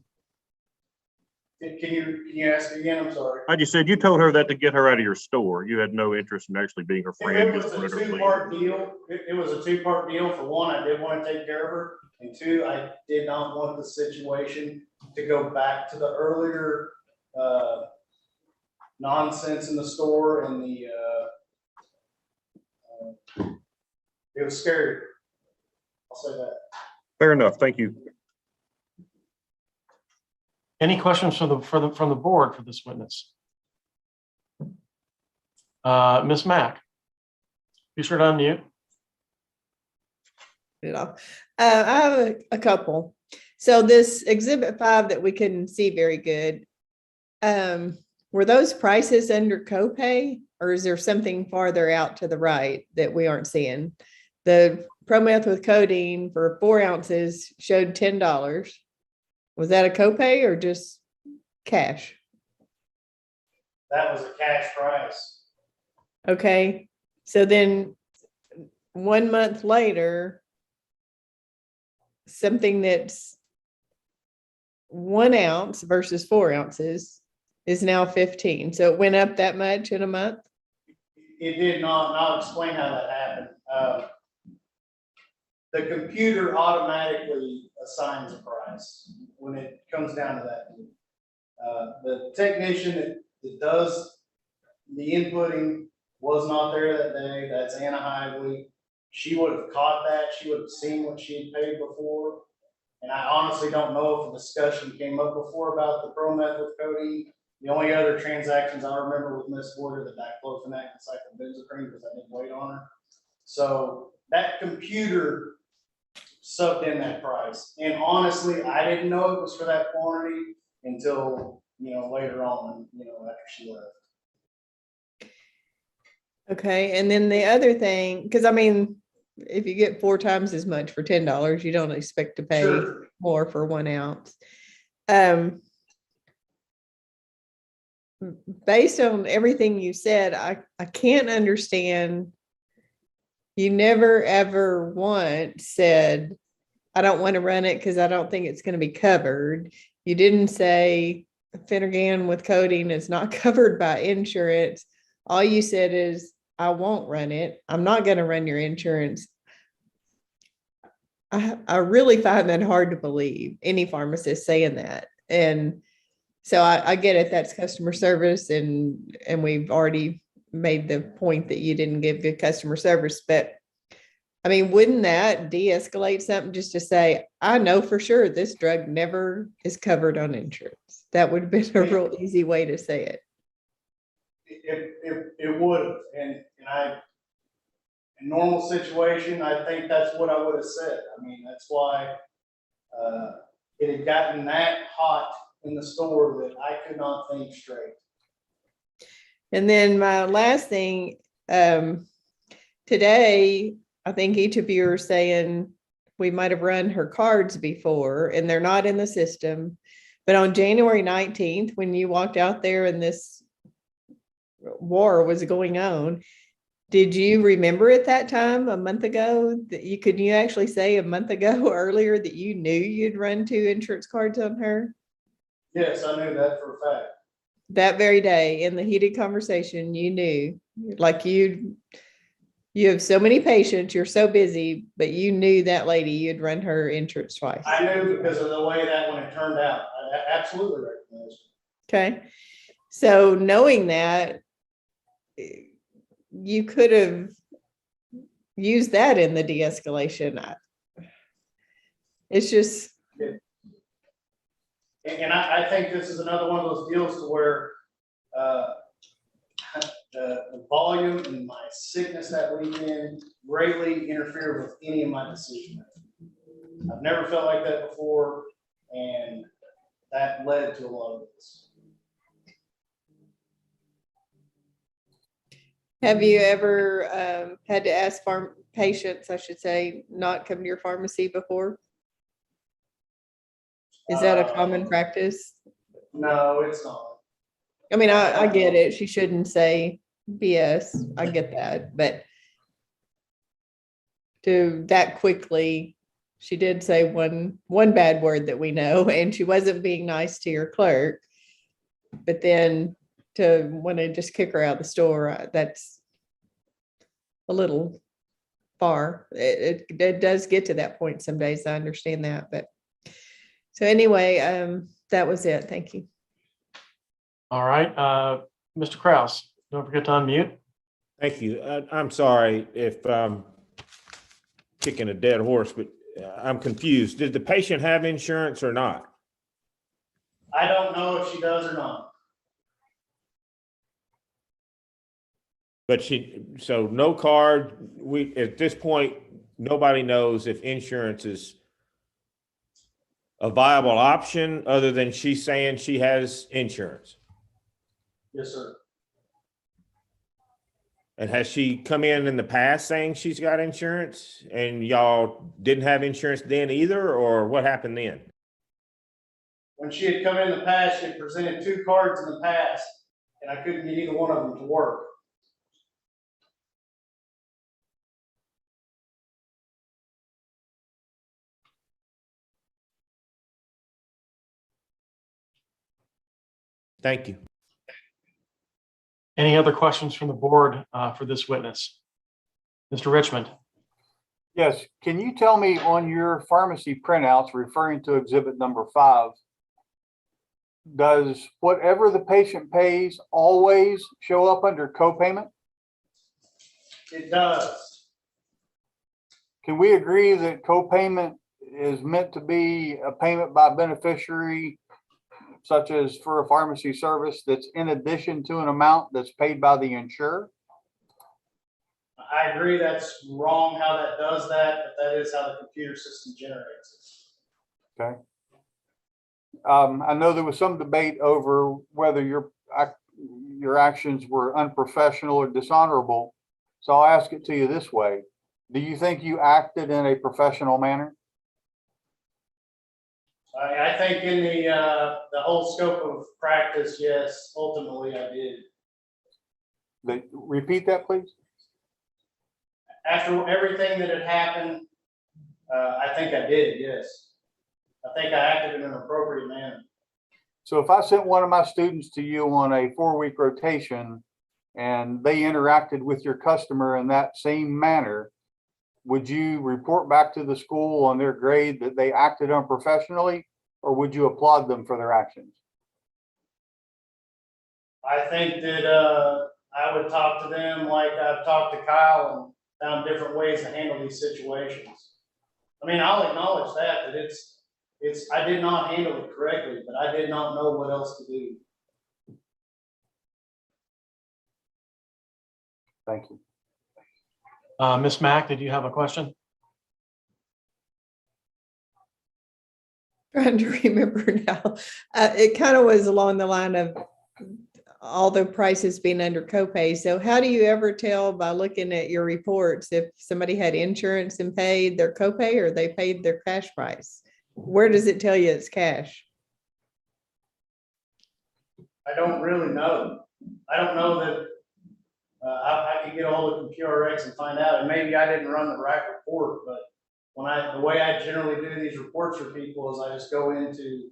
Q: Can you ask again? I'm sorry.
C: I just said you told her that to get her out of your store. You had no interest in actually being her friend.
Q: It was
C: Just
Q: a
C: wanted her to leave.
Q: two-part deal. It was a two-part deal. For one, I did want to take care of her, and two, I did not want the situation to go back to the earlier nonsense in the store, and it was scary. I'll say that.
C: Fair enough. Thank you.
E: Any questions from the board for this witness? Ms. Mack, be sure to unmute.
I: I have a couple. So this exhibit 5 that we couldn't see very good, were those prices under copay, or is there something farther out to the right that we aren't seeing? The Prometh with codeine for 4 ounces showed $10. Was that a copay or just cash?
Q: That was a cash price.
I: Okay, so then 1 month later, something that's 1 ounce versus 4 ounces is now 15. So it went up that much in a month?
Q: It did not, and I'll explain how that happened. The computer automatically assigns a price when it comes down to that. The technician that does the inputting was not there that day. That's Anna Hively. She would have caught that. She would have seen what she had paid before. And I honestly don't know if a discussion came up before about the Prometh with codeine. The only other transactions I remember with Miss Ford are the diclofenac and cyclobenzaprine because I didn't wait on her. So that computer sucked in that price. And honestly, I didn't know it was for that quantity until, later on, after she left.
I: Okay, and then the other thing, because I mean, if you get 4 times as much for $10, you don't expect to pay
Q: Sure.
I: more for 1 ounce. Based on everything you said, I can't understand. You never ever once said, I don't want to run it because I don't think it's going to be covered. You didn't say Finnegan with codeine is not covered by insurance. All you said is, I won't run it. I'm not going to run your insurance. I really find that hard to believe, any pharmacist saying that. And so I get it. That's customer service. And we've already made the point that you didn't give good customer service. But I mean, wouldn't that de-escalate something just to say, I know for sure this drug never is covered on insurance? That would have been a real easy way to say it.
Q: It would have, and in normal situation, I think that's what I would have said. I mean, that's why it had gotten that hot in the store that I could not think straight.
I: And then my last thing, today, I think each of you are saying we might have run her cards before and they're not in the system. But on January 19th, when you walked out there and this war was going on, did you remember at that time, a month ago, that could you actually say a month ago earlier that you knew you'd run 2 insurance cards on her?
Q: Yes, I knew that for a fact.
I: That very day in the heated conversation, you knew, like you have so many patients, you're so busy, but you knew that lady, you'd run her insurance twice.
Q: I knew because of the way that one had turned out. I absolutely recognized it.
I: Okay. So knowing that, you could have used that in the de-escalation. It's just.
Q: And I think this is another one of those deals to where the volume and my sickness that weekend greatly interfered with any of my decision making. I've never felt like that before, and that led to a lot of this.
I: Have you ever had to ask patients, I should say, not come to your pharmacy before? Is that a common practice?
Q: No, it's not.
I: I mean, I get it. She shouldn't say BS. I get that. But to that quickly, she did say one bad word that we know, and she wasn't being nice to your clerk. But then to want to just kick her out of the store, that's a little far. It does get to that point some days. I understand that. But so anyway, that was it. Thank you.
E: All right, Mr. Kraus, don't forget to unmute.
A: Thank you. I'm sorry if I'm kicking a dead horse, but I'm confused. Did the patient have insurance or not?
Q: I don't know if she does or not.
A: But so no card, at this point, nobody knows if insurance is a viable option other than she's saying she has insurance.
Q: Yes, sir.
A: And has she come in the past saying she's got insurance and y'all didn't have insurance then either, or what happened then?
Q: When she had come in the past, she had presented 2 cards in the past, and I couldn't get either one of them to work.
A: Thank you.
E: Any other questions from the board for this witness? Mr. Richmond?
M: Yes, can you tell me on your pharmacy printouts referring to exhibit number 5, does whatever the patient pays always show up under copayment?
Q: It does.
M: Can we agree that copayment is meant to be a payment by beneficiary, such as for a pharmacy service that's in addition to an amount that's paid by the insurer?
Q: I agree that's wrong how that does that, but that is how the computer system generates it.
M: Okay. I know there was some debate over whether your actions were unprofessional or dishonorable. So I'll ask it to you this way. Do you think you acted in a professional manner?
Q: I think in the whole scope of practice, yes, ultimately I did.
M: Repeat that, please.
Q: After everything that had happened, I think I did, yes. I think I acted in an appropriate manner.
M: So if I sent one of my students to you on a 4-week rotation and they interacted with your customer in that same manner, would you report back to the school on their grade that they acted unprofessionally, or would you applaud them for their actions?
Q: I think that I would talk to them like I've talked to Kyle and found different ways to handle these situations. I mean, I'll acknowledge that I did not handle it correctly, but I did not know what else to do.
M: Thank you.
E: Ms. Mack, did you have a question?
I: Trying to remember now. It kind of was along the line of all the prices being under copay. So how do you ever tell by looking at your reports if somebody had insurance and paid their copay or they paid their cash price? Where does it tell you it's cash?
Q: I don't really know. I don't know that I could get a hold of QRX and find out, and maybe I didn't run the right report, but the way I generally do these reports for people is I just go into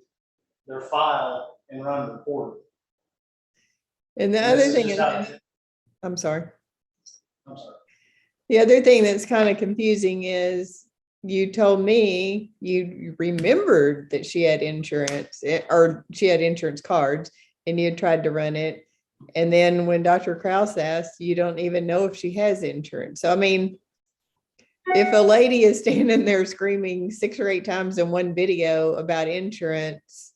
Q: their file and run a report.
I: And the other thing is, I'm sorry.
Q: I'm sorry.
I: The other thing that's kind of confusing is you told me you remembered that she had insurance or she had insurance cards and you tried to run it. And then when Dr. Krause asked, you don't even know if she has insurance. So, I mean, if a lady is standing there screaming 6 or 8 times in one video about insurance,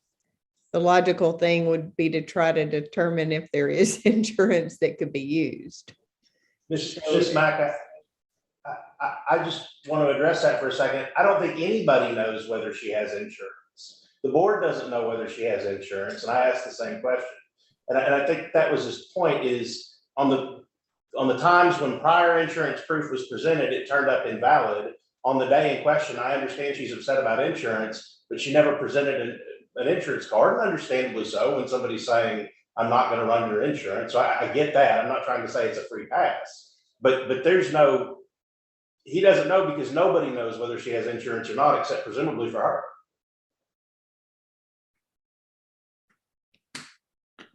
I: the logical thing would be to try to determine if there is insurance that could be used.
K: Ms. Mack, I just want to address that for a second. I don't think anybody knows whether she has insurance. The board doesn't know whether she has insurance, and I asked the same question. And I think that was his point, is on the times when prior insurance proof was presented, it turned up invalid. On the day in question, I understand she's upset about insurance, but she never presented an insurance card, and understandably so, when somebody's saying, I'm not going to run your insurance. So I get that. I'm not trying to say it's a free pass, but he doesn't know because nobody knows whether she has insurance or not, except presumably for her.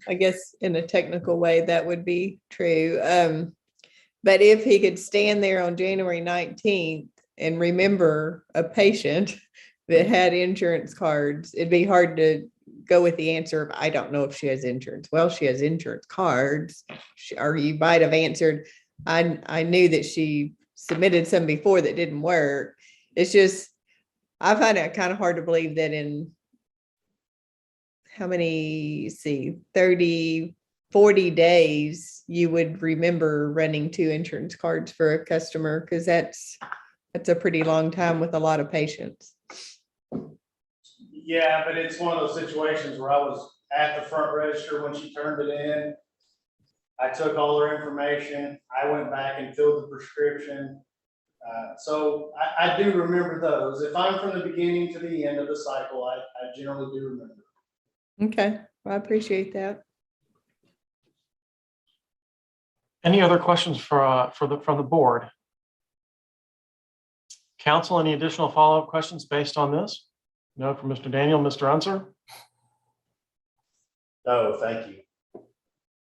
I: I guess in a technical way, that would be true. But if he could stand there on January 19th and remember a patient that had insurance cards, it'd be hard to go with the answer of, I don't know if she has insurance. Well, she has insurance cards. Or you might have answered, I knew that she submitted some before that didn't work. It's just, I find it kind of hard to believe that in how many, 30 40 days, you would remember running 2 insurance cards for a customer, because that's a pretty long time with a lot of patients.
Q: Yeah, but it's one of those situations where I was at the front register when she turned it in. I took all her information. I went back and filled the prescription. So I do remember those. If I'm from the beginning to the end of the cycle, I generally do remember.
I: Okay, well, I appreciate that.
E: Any other questions from the board? Council, any additional follow-up questions based on this? No, from Mr. Daniel, Mr. Unser?
K: No, thank you.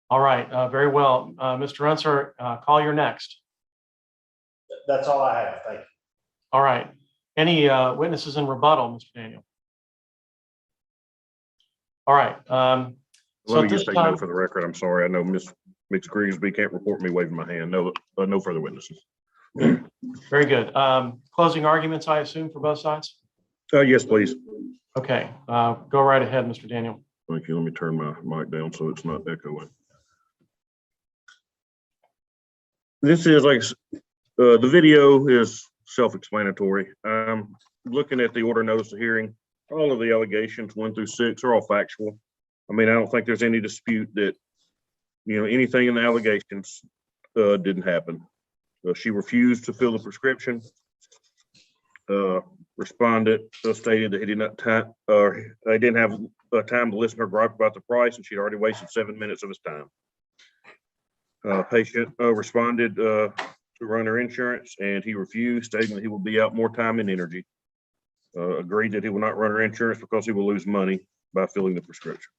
E: All right, very well. Mr. Unser, call your next.
K: That's all I have. Thank you.
E: All right. Any witnesses in rebuttal, Mr. Daniel? All right.
C: Let me just take note for the record. I'm sorry. I know Ms. Grigsby can't report me waving my hand. No, no further witnesses.
E: Very good. Closing arguments, I assume, for both sides?
C: Yes, please.
E: Okay, go right ahead, Mr. Daniel.
C: Thank you. Let me turn my mic down so it's not echoing. This is like, the video is self-explanatory. Looking at the order notice of hearing, all of the allegations 1 through 6 are all factual. I mean, I don't think there's any dispute that, you know, anything in the allegations didn't happen. She refused to fill the prescription. Respondent stated that he did not they didn't have time to listen to her gripe about the price, and she'd already wasted 7 minutes of his time. Patient responded to run her insurance, and he refused, stating that he will be out more time and energy. Agreed that he will not run her insurance because he will lose money by filling the prescription.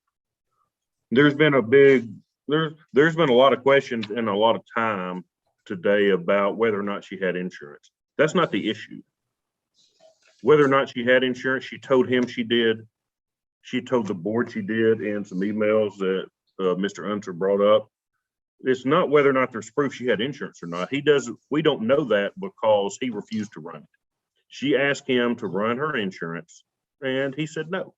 C: There's been a lot of questions and a lot of time today about whether or not she had insurance. That's not the issue. Whether or not she had insurance, she told him she did. She told the board she did in some emails that Mr. Unser brought up. It's not whether or not there's proof she had insurance or not. We don't know that because he refused to run it. She asked him to run her insurance, and he said no.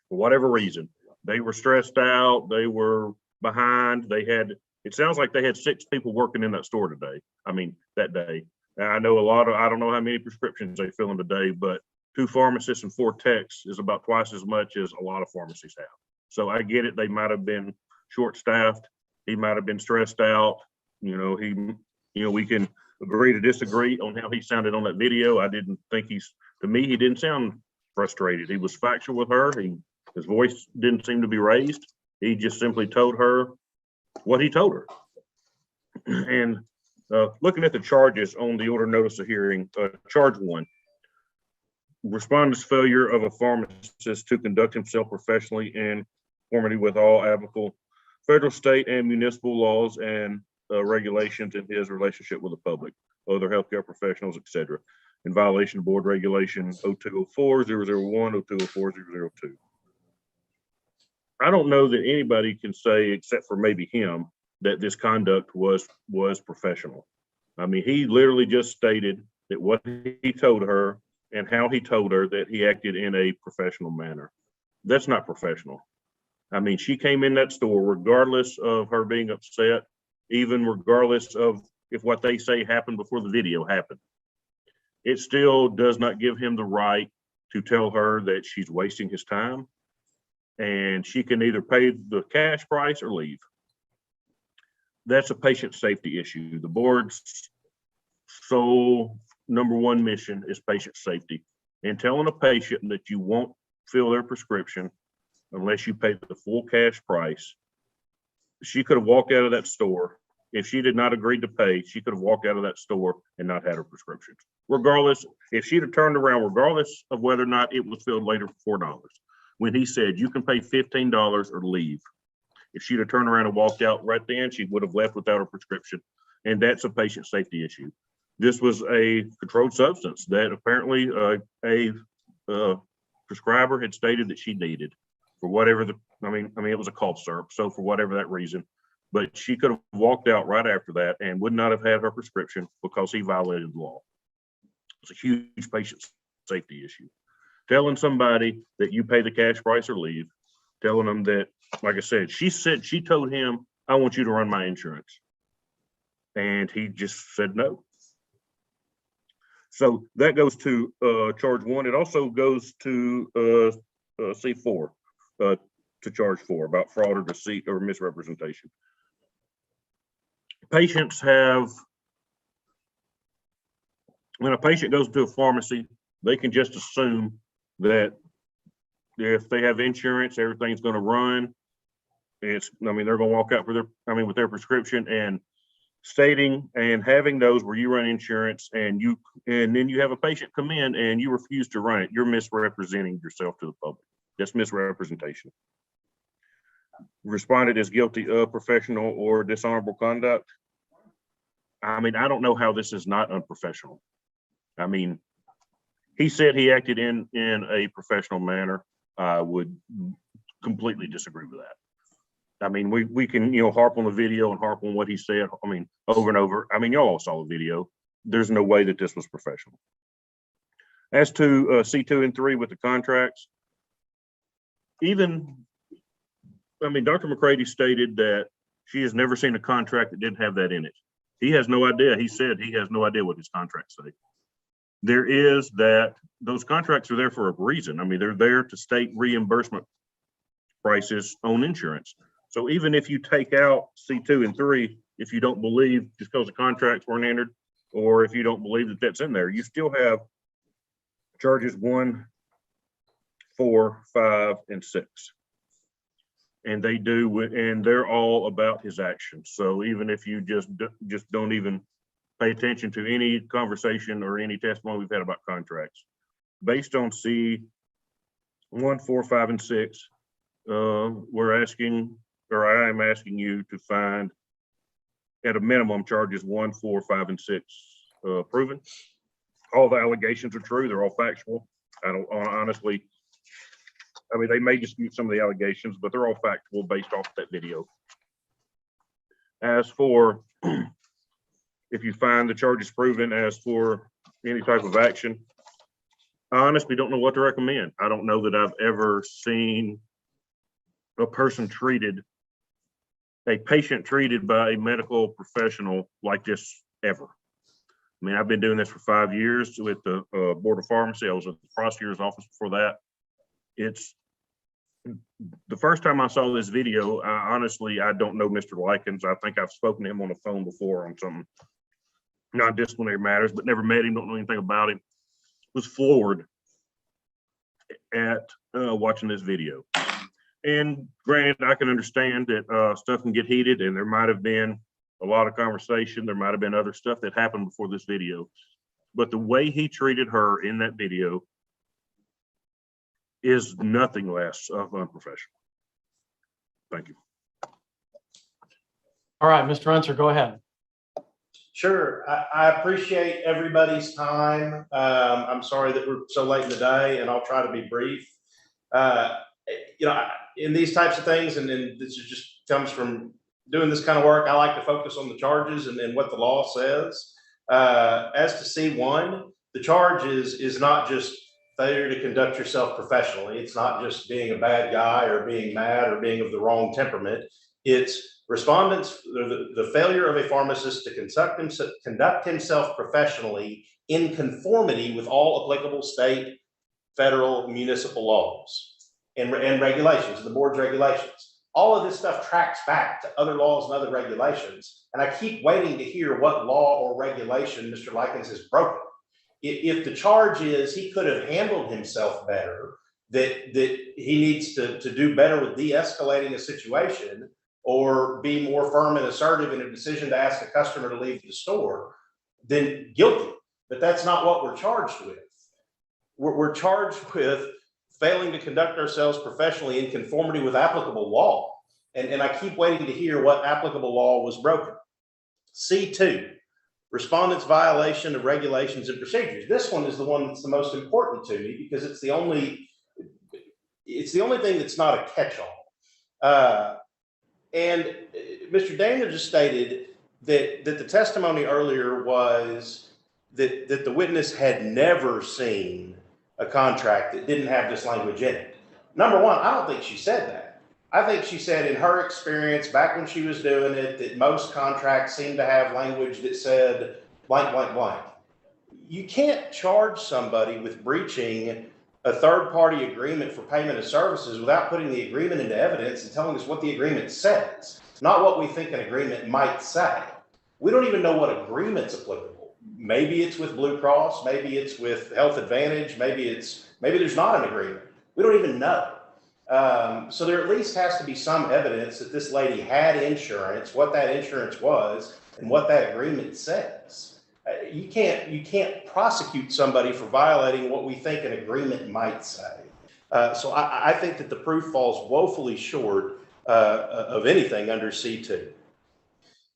C: For whatever reason, they were stressed out. They were behind. It sounds like they had 6 people working in that store today. I mean, that day. Now, I know I don't know how many prescriptions they fill in today, but 2 pharmacists and 4 techs is about twice as much as a lot of pharmacies have. So I get it. They might have been short-staffed. He might have been stressed out. We can agree to disagree on how he sounded on that video. I didn't think to me, he didn't sound frustrated. He was factual with her. His voice didn't seem to be raised. He just simply told her what he told her. And looking at the charges on the order notice of hearing, charge 1, respondent's failure of a pharmacist to conduct himself professionally in conformity with all applicable federal, state, and municipal laws and regulations in his relationship with the public, other healthcare professionals, etc., in violation of board regulation 0204-001, 0204-002. I don't know that anybody can say, except for maybe him, that this conduct was professional. I mean, he literally just stated that what he told her and how he told her that he acted in a professional manner. That's not professional. I mean, she came in that store regardless of her being upset, even regardless of if what they say happened before the video happened. It still does not give him the right to tell her that she's wasting his time, and she can either pay the cash price or leave. That's a patient safety issue. The board's sole #1 mission is patient safety. And telling a patient that you won't fill their prescription unless you pay the full cash price, she could have walked out of that store. If she did not agree to pay, she could have walked out of that store and not had her prescriptions. Regardless, if she'd have turned around, regardless of whether or not it was filled later for $4, when he said you can pay $15 or leave, if she'd have turned around and walked out right then, she would have left without her prescription. And that's a patient safety issue. This was a controlled substance that apparently a prescriber had stated that she needed for whatever it was a cough syrup. So for whatever that reason, but she could have walked out right after that and would not have had her prescription because he violated the law. It's a huge patient safety issue. Telling somebody that you pay the cash price or leave telling him that, like I said she told him, I want you to run my insurance. And he just said no. So that goes to charge 1. It also goes to C4, to charge 4 about fraud or deceit or misrepresentation. Patients have, when a patient goes to a pharmacy, they can just assume that if they have insurance, everything's going to run. They're going to walk out with their prescription, and stating and having those where you run insurance and then you have a patient come in and you refuse to run it, you're misrepresenting yourself to the public. That's misrepresentation. Respondent is guilty of professional or dishonorable conduct. I don't know how this is not unprofessional. He said he acted in a professional manner. I would completely disagree with that. We can, harp on the video and harp on what he said, over and over. Y'all all saw the video. There's no way that this was professional. As to C2 and 3 with the contracts, Dr. McCready stated that she has never seen a contract that didn't have that in it. He has no idea. He said he has no idea what his contracts say. There is that those contracts are there for a reason. They're there to state reimbursement prices on insurance. So even if you take out C2 and 3, if you don't believe just because the contracts weren't entered, or if you don't believe that that's in there, you still have charges 1, 4, 5, and 6. And they're all about his actions. So even if you just don't even pay attention to any conversation or any testimony we've had about contracts, based on C 1, 4, 5, and 6, I am asking you to find at a minimum charges 1, 4, 5, and 6 proven. All the allegations are true. They're all factual. I don't honestly, they may dispute some of the allegations, but they're all factual based off that video. As for if you find the charges proven, as for any type of action, I honestly don't know what to recommend. I don't know that I've ever seen a patient treated by a medical professional like this ever. I've been doing this for 5 years with the Board of Pharmacy. I was at the prosecutor's office before that. It's the first time I saw this video. I don't know Mr. Likens. I think I've spoken to him on the phone before on some non-disciplinary matters, but never met him, don't know anything about him. Was floored at watching this video. And granted, I can understand that stuff can get heated, and there might have been a lot of conversation. There might have been other stuff that happened before this video. But the way he treated her in that video is nothing less of unprofessional. Thank you.
E: All right, Mr. Unser, go ahead.
K: Sure. I appreciate everybody's time. I'm sorry that we're so late in the day, and I'll try to be brief. In these types of things, and then this just comes from doing this kind of work, I like to focus on the charges and what the law says. As to C1, the charge is not just failure to conduct yourself professionally. It's not just being a bad guy or being mad or being of the wrong temperament. It's respondents, the failure of a pharmacist to conduct himself professionally in conformity with all applicable state, federal, municipal laws and regulations, the board's regulations. All of this stuff tracks back to other laws and other regulations. And I keep waiting to hear what law or regulation Mr. Likens has broken. If the charge is he could have handled himself better, that he needs to do better with de-escalating a situation or be more firm and assertive in a decision to ask a customer to leave the store, then guilty. But that's not what we're charged with. We're charged with failing to conduct ourselves professionally in conformity with applicable law. And I keep waiting to hear what applicable law was broken. C2, respondent's violation of regulations and procedures. This one is the one that's the most important to me because it's the only thing that's not a catch-all. And Mr. Daniel just stated that the testimony earlier was that the witness had never seen a contract that didn't have this language in it. Number one, I don't think she said that. I think she said in her experience, back when she was doing it, that most contracts seem to have language that said blank, blank, blank. You can't charge somebody with breaching a third-party agreement for payment of services without putting the agreement into evidence and telling us what the agreement says, not what we think an agreement might say. We don't even know what agreement's applicable. Maybe it's with Blue Cross, maybe it's with Health Advantage, maybe there's not an agreement. We don't even know. So there at least has to be some evidence that this lady had insurance, what that insurance was, and what that agreement says. You can't prosecute somebody for violating what we think an agreement might say. So I think that the proof falls woefully short of anything under C2.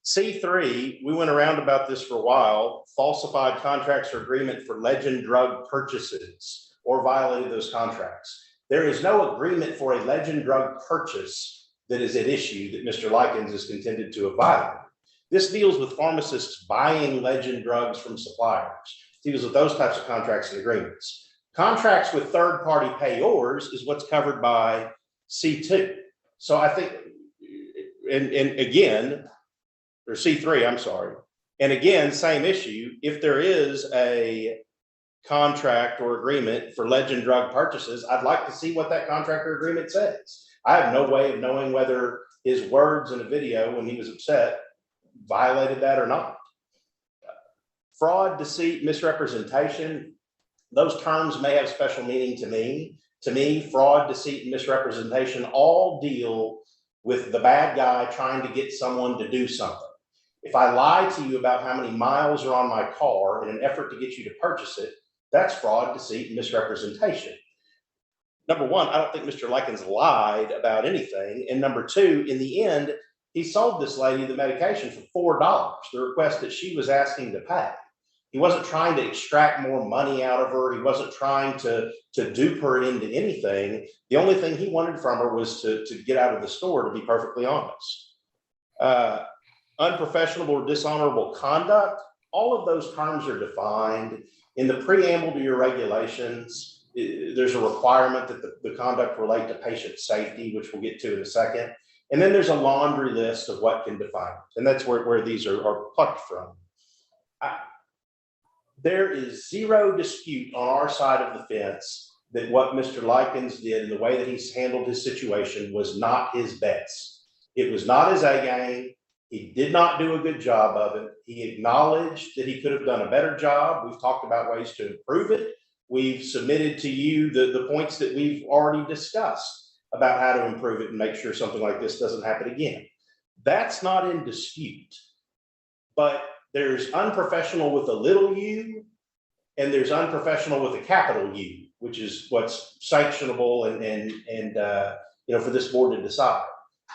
K: C3, we went around about this for a while, falsified contracts or agreement for legend drug purchases or violated those contracts. There is no agreement for a legend drug purchase that is at issue that Mr. Likens is contended to have violated. This deals with pharmacists buying legend drugs from suppliers. It deals with those types of contracts and agreements. Contracts with third-party payors is what's covered by C2. So I think, and again, or C3, I'm sorry. And again, same issue. If there is a contract or agreement for legend drug purchases, I'd like to see what that contract or agreement says. I have no way of knowing whether his words in a video when he was upset violated that or not. Fraud, deceit, misrepresentation, those terms may have special meaning to me. To me, fraud, deceit, and misrepresentation all deal with the bad guy trying to get someone to do something. If I lie to you about how many miles are on my car in an effort to get you to purchase it, that's fraud, deceit, and misrepresentation. Number one, I don't think Mr. Likens lied about anything. And number two, in the end, he sold this lady the medication for $4, the request that she was asking to pay. He wasn't trying to extract more money out of her. He wasn't trying to dupe her into anything. The only thing he wanted from her was to get out of the store, to be perfectly honest. Unprofessional or dishonorable conduct, all of those terms are defined. In the preamble to your regulations, there's a requirement that the conduct relate to patient safety, which we'll get to in a second. And then there's a laundry list of what can define it. And that's where these are plucked from. There is zero dispute on our side of the fence that what Mr. Likens did and the way that he's handled his situation was not his best. It was not his A game. He did not do a good job of it. He acknowledged that he could have done a better job. We've talked about ways to improve it. We've submitted to you the points that we've already discussed about how to improve it and make sure something like this doesn't happen again. That's not in dispute. But there's unprofessional with a little u, and there's unprofessional with a capital U, which is what's sanctionable and for this board to decide.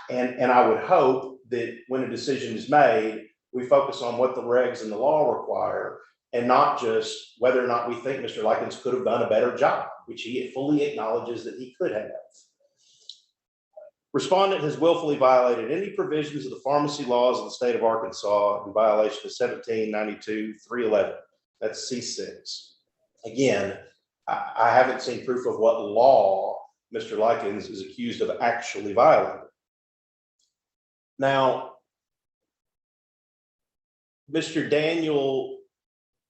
K: And I would hope that when a decision is made, we focus on what the regs and the law require, and not just whether or not we think Mr. Likens could have done a better job, which he fully acknowledges that he could have. Respondent has willfully violated any provisions of the pharmacy laws of the state of Arkansas in violation of 1792-311. That's C6. Again, I haven't seen proof of what law Mr. Likens is accused of actually violating. Now, Mr. Daniel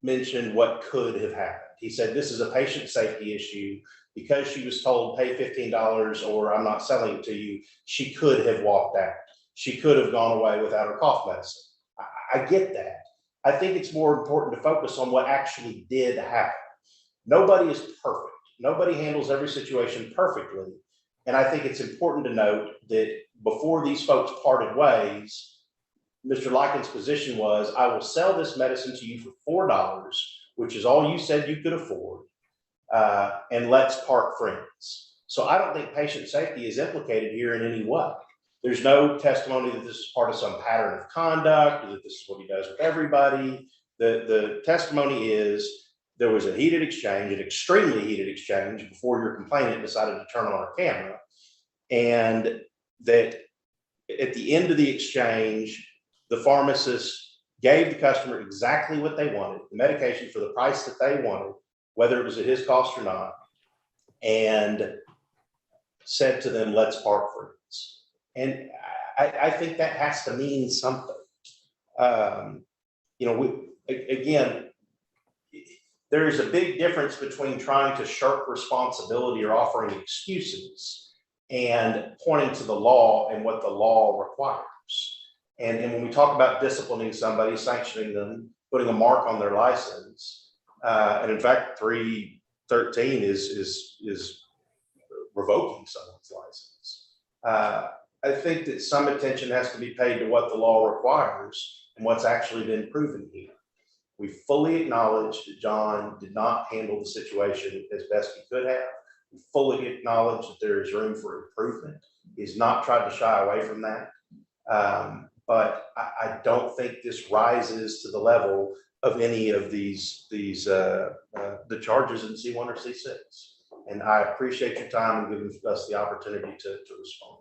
K: mentioned what could have happened. He said this is a patient safety issue. Because she was told pay $15 or I'm not selling it to you, she could have walked out. She could have gone away without her cough medicine. I get that. I think it's more important to focus on what actually did happen. Nobody is perfect. Nobody handles every situation perfectly. And I think it's important to note that before these folks parted ways, Mr. Likens' position was, I will sell this medicine to you for $4, which is all you said you could afford. And let's part friends. So I don't think patient safety is implicated here in any way. There's no testimony that this is part of some pattern of conduct, or that this is what he does with everybody. The testimony is there was a heated exchange, an extremely heated exchange, before your complainant decided to turn on her camera. And that at the end of the exchange, the pharmacist gave the customer exactly what they wanted, the medication for the price that they wanted, whether it was at his cost or not, and said to them, let's part friends. And I think that has to mean something. You know, again, there is a big difference between trying to shirk responsibility or offering excuses and pointing to the law and what the law requires. And when we talk about disciplining somebody, sanctioning them, putting a mark on their license, and in fact, 313 is revoking someone's license. I think that some attention has to be paid to what the law requires and what's actually been proven here. We fully acknowledge that John did not handle the situation as best he could have. We fully acknowledge that there is room for improvement. He's not tried to shy away from that. But I don't think this rises to the level of any of the charges in C1 or C6. And I appreciate your time and giving us the opportunity to respond.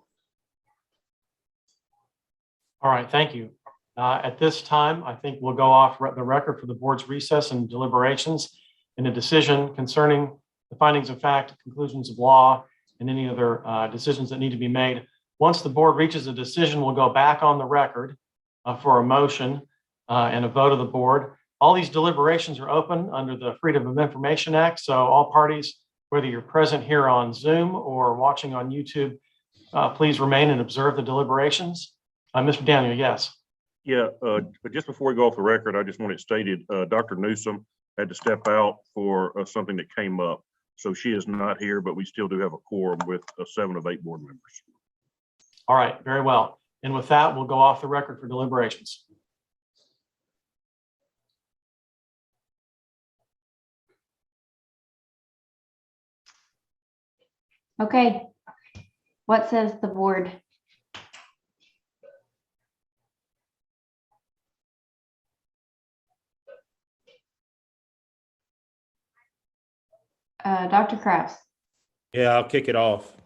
E: All right, thank you. At this time, I think we'll go off the record for the board's recess and deliberations and a decision concerning the findings of fact, conclusions of law, and any other decisions that need to be made. Once the board reaches a decision, we'll go back on the record for a motion and a vote of the board. All these deliberations are open under the Freedom of Information Act. So all parties, whether you're present here on Zoom or watching on YouTube, please remain and observe the deliberations. Mr. Daniel, yes.
C: Yeah, but just before we go off the record, I just want it stated, Dr. Newsom had to step out for something that came up. So she is not here, but we still do have a quorum with 7 of 8 board members.
E: All right, very well. And with that, we'll go off the record for deliberations.
H: Okay. What says the board? Dr. Krause.
A: Yeah, I'll kick it off.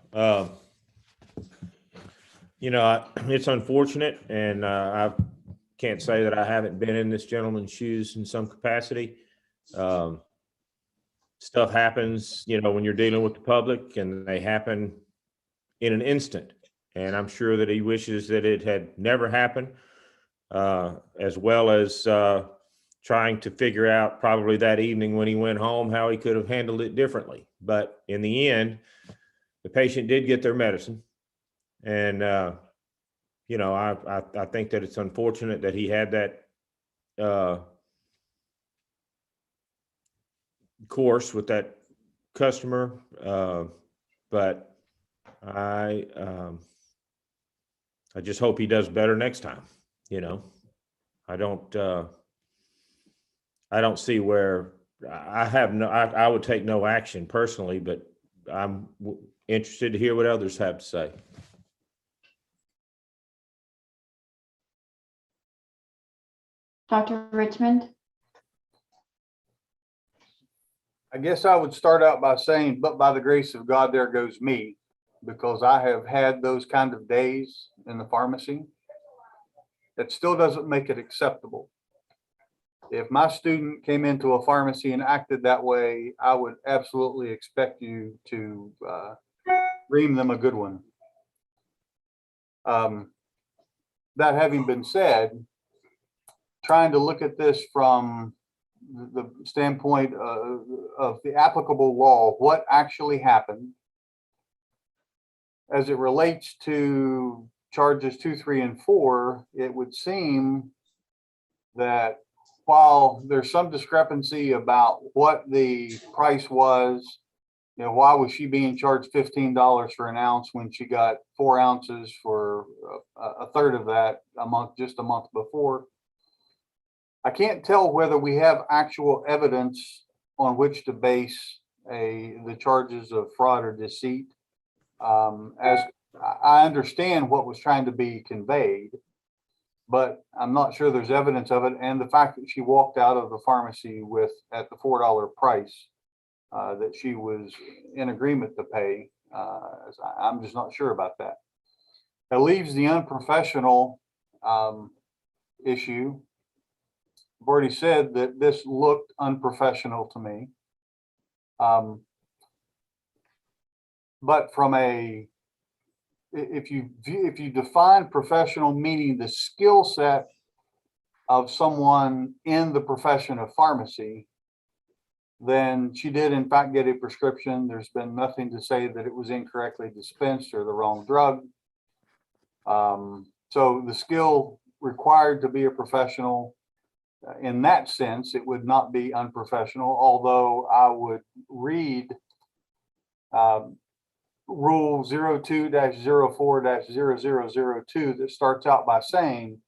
A: You know, it's unfortunate, and I can't say that I haven't been in this gentleman's shoes in some capacity. Stuff happens, you know, when you're dealing with the public, and they happen in an instant. And I'm sure that he wishes that it had never happened, as well as trying to figure out probably that evening when he went home how he could have handled it differently. But in the end, the patient did get their medicine. And, you know, I think that it's unfortunate that he had that course with that customer. But I just hope he does better next time. You know, I don't see where I would take no action personally, but I'm interested to hear what others have to say.
H: Dr. Richmond.
M: I guess I would start out by saying, but by the grace of God, there goes me, because I have had those kind of days in the pharmacy. That still doesn't make it acceptable. If my student came into a pharmacy and acted that way, I would absolutely expect you to ream them a good one. That having been said, trying to look at this from the standpoint of the applicable law, what actually happened as it relates to charges 2, 3, and 4, it would seem that while there's some discrepancy about what the price was, you know, why was she being charged $15 for an ounce when she got 4 ounces for a third of that just a month before? I can't tell whether we have actual evidence on which to base the charges of fraud or deceit. As I understand what was trying to be conveyed, but I'm not sure there's evidence of it. And the fact that she walked out of the pharmacy at the $4 price that she was in agreement to pay, I'm just not sure about that. It leaves the unprofessional issue. I've already said that this looked unprofessional to me. But from a if you define professional meaning the skill set of someone in the profession of pharmacy, then she did in fact get a prescription. There's been nothing to say that it was incorrectly dispensed or the wrong drug. So the skill required to be a professional, in that sense, it would not be unprofessional, although I would read Rule 02-04-0002 that starts out by saying,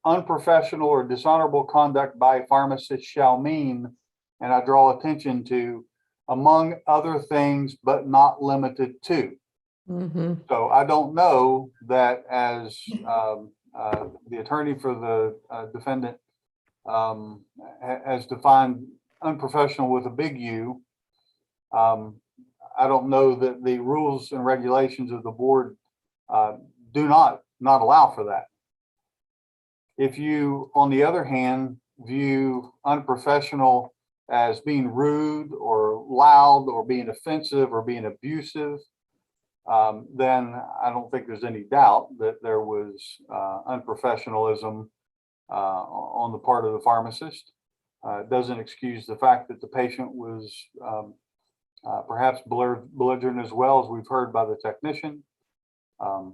M: unprofessional or dishonorable conduct by a pharmacist shall mean, and I draw attention to, among other things, but not limited to.
I: Mm-hmm.
M: So I don't know that as the attorney for the defendant has defined unprofessional with a big U. I don't know that the rules and regulations of the board do not allow for that. If you, on the other hand, view unprofessional as being rude or loud or being offensive or being abusive, then I don't think there's any doubt that there was unprofessionalism on the part of the pharmacist. It doesn't excuse the fact that the patient was perhaps belligerent as well, as we've heard by the technician. But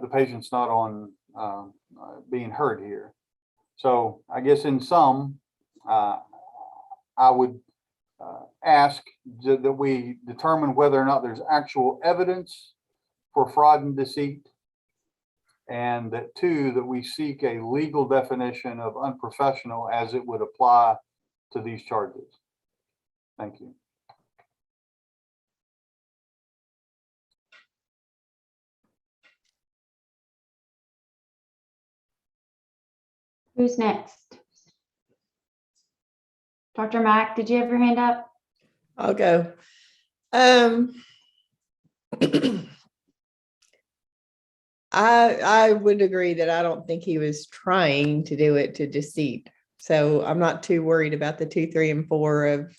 M: the patient's not on being heard here. So I guess in sum, I would ask that we determine whether or not there's actual evidence for fraud and deceit, and that two, that we seek a legal definition of unprofessional as it would apply to these charges. Thank you.
H: Who's next? Dr. Mack, did you have your hand up?
I: I'll go. I would agree that I don't think he was trying to do it to deceit. So I'm not too worried about the 2, 3, and 4 of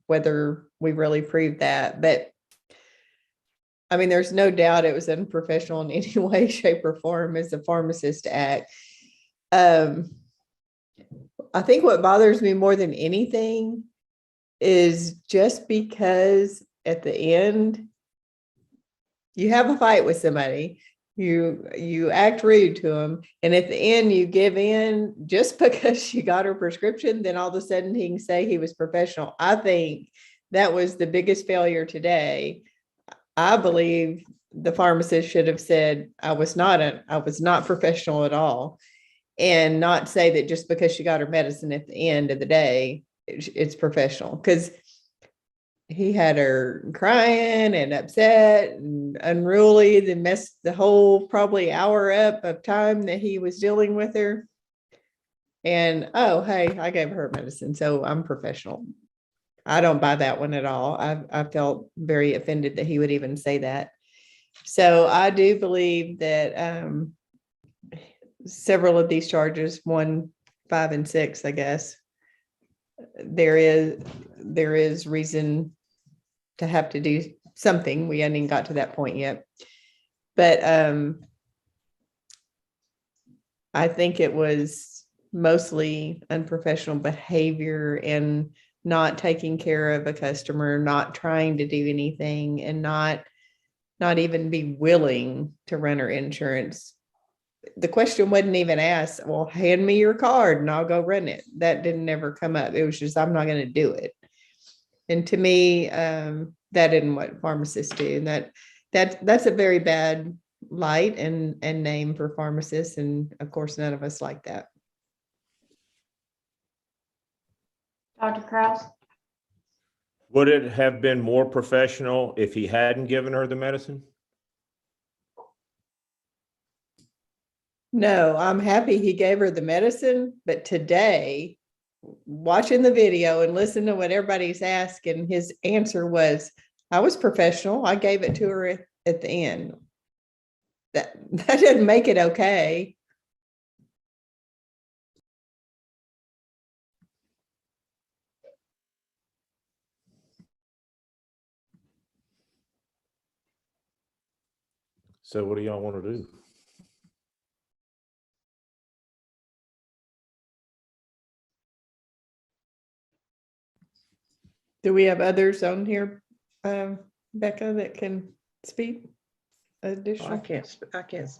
I: whether we really proved that. But I mean, there's no doubt it was unprofessional in any way, shape, or form as a pharmacist to act. I think what bothers me more than anything is just because at the end you have a fight with somebody, you act rude to them, and at the end you give in just because she got her prescription, then all of a sudden he can say he was professional. I think that was the biggest failure today. I believe the pharmacist should have said, I was not professional at all, and not say that just because she got her medicine at the end of the day, it's professional. Because he had her crying and upset and unruly, then messed the whole probably hour up of time that he was dealing with her. And, oh, hey, I gave her medicine, so I'm professional. I don't buy that one at all. I felt very offended that he would even say that. So I do believe that several of these charges, 1, 5, and 6, I guess, there is reason to have to do something. We hadn't even got to that point yet. But I think it was mostly unprofessional behavior and not taking care of a customer, not trying to do anything, and not even be willing to run her insurance. The question wasn't even asked, well, hand me your card and I'll go run it. That didn't ever come up. It was just, I'm not going to do it. And to me, that isn't what pharmacists do. And that's a very bad light and name for pharmacists. And of course, none of us like that.
H: Dr. Kraus?
A: Would it have been more professional if he hadn't given her the medicine?
I: No, I'm happy he gave her the medicine, but today, watching the video and listening to what everybody's asking, his answer was, I was professional. I gave it to her at the end. That didn't make it okay.
A: So what do y'all want to do?
I: Do we have others on here, Becca, that can speak
G: I
I: additional?
G: can't, I can't.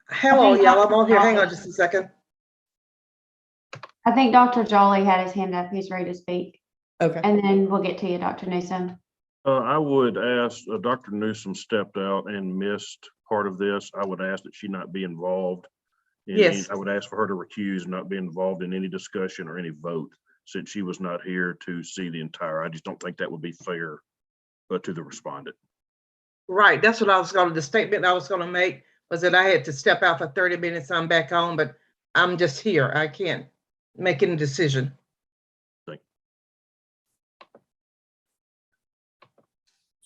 G: Hello, y'all, I'm on here. Hang on just a second.
H: I think Dr. Jolly had his hand up. He's ready to speak.
I: Okay.
H: And then we'll get to you, Dr. Newsom.
C: I would ask, Dr. Newsom stepped out and missed part of this. I would ask that she not be involved.
G: Yes.
C: I would ask for her to recuse, not be involved in any discussion or any vote, since she was not here to see the entire. I just don't think that would be fair to the respondent.
G: Right, that's what I was the statement I was gonna make was that I had to step out for 30 minutes. I'm back on, but I'm just here. I can't make any decision.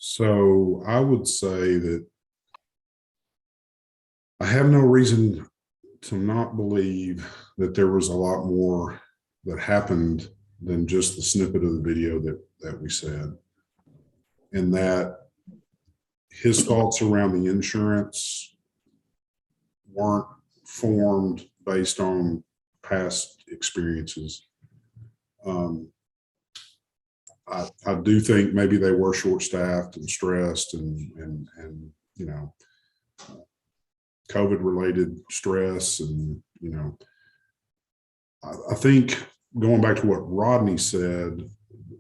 F: So I would say that I have no reason to not believe that there was a lot more that happened than just the snippet of the video that we said. And that his thoughts around the insurance weren't formed based on past experiences. I do think maybe they were short-staffed and stressed and you know, COVID-related stress. And, you know, I think going back to what Rodney said,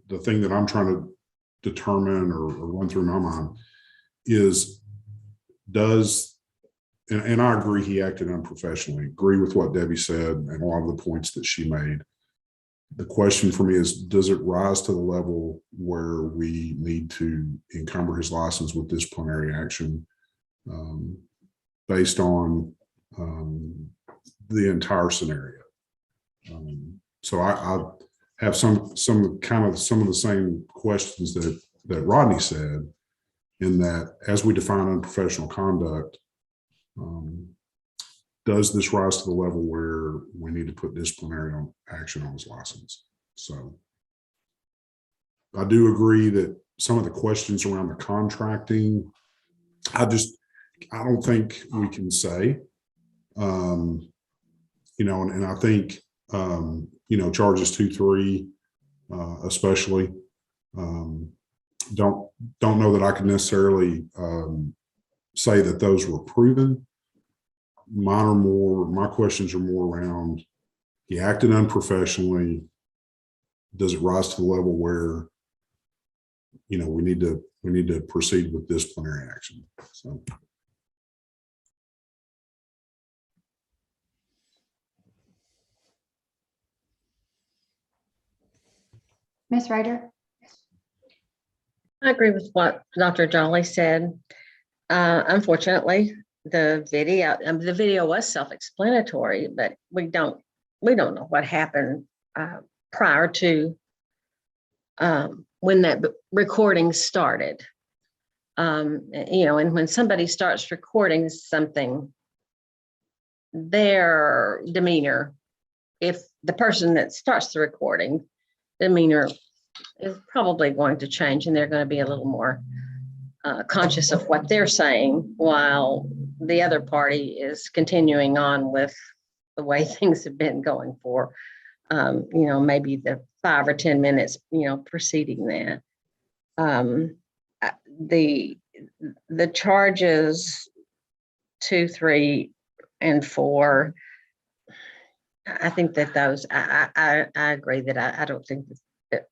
F: the thing that I'm trying to determine or run through my mind is and I agree he acted unprofessionally, agree with what Debbie said and a lot of the points that she made. The question for me is, does it rise to the level where we need to encumber his license with disciplinary action based on the entire scenario? So I have some of the same questions that Rodney said, in that as we define unprofessional conduct, does this rise to the level where we need to put disciplinary action on his license? So I do agree that some of the questions around the contracting, I don't think we can say, you know, and I think, you know, charges 2, 3, especially, don't know that I can necessarily say that those were proven. My questions are more around, he acted unprofessionally. Does it rise to the level where, you know, we need to proceed with disciplinary action? So.
H: Ms. Ryder?
N: I agree with what Dr. Jolly said. Unfortunately, the video was self-explanatory, but we don't know what happened prior to when that recording started. You know, and when somebody starts recording something, their demeanor, if the person that starts the recording, demeanor is probably going to change, and they're going to be a little more conscious of what they're saying, while the other party is continuing on with the way things have been going for, you know, maybe the 5 or 10 minutes, you know, preceding that. The charges 2, 3, and 4, I think that those, I agree that I don't think that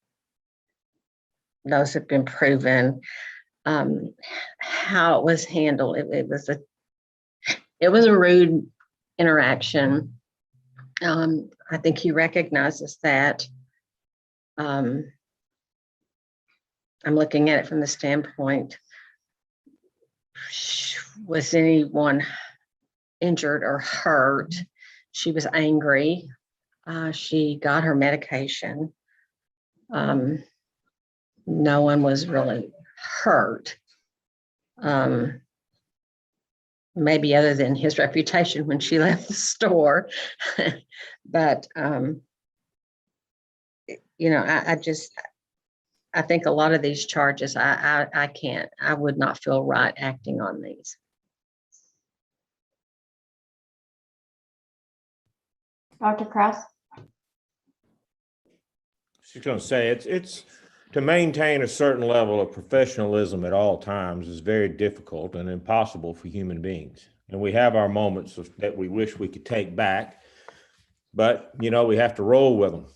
N: those have been proven. How it was handled, it was a rude interaction. I think he recognizes that. I'm looking at it from the standpoint, was anyone injured or hurt? She was angry. She got her medication. No one was really hurt. Maybe other than his reputation when she left the store. But, you know, I think a lot of these charges, I would not feel right acting on these.
H: Dr. Kraus?
A: She's going to say it's to maintain a certain level of professionalism at all times is very difficult and impossible for human beings. And we have our moments that we wish we could take back, but we have to roll with them,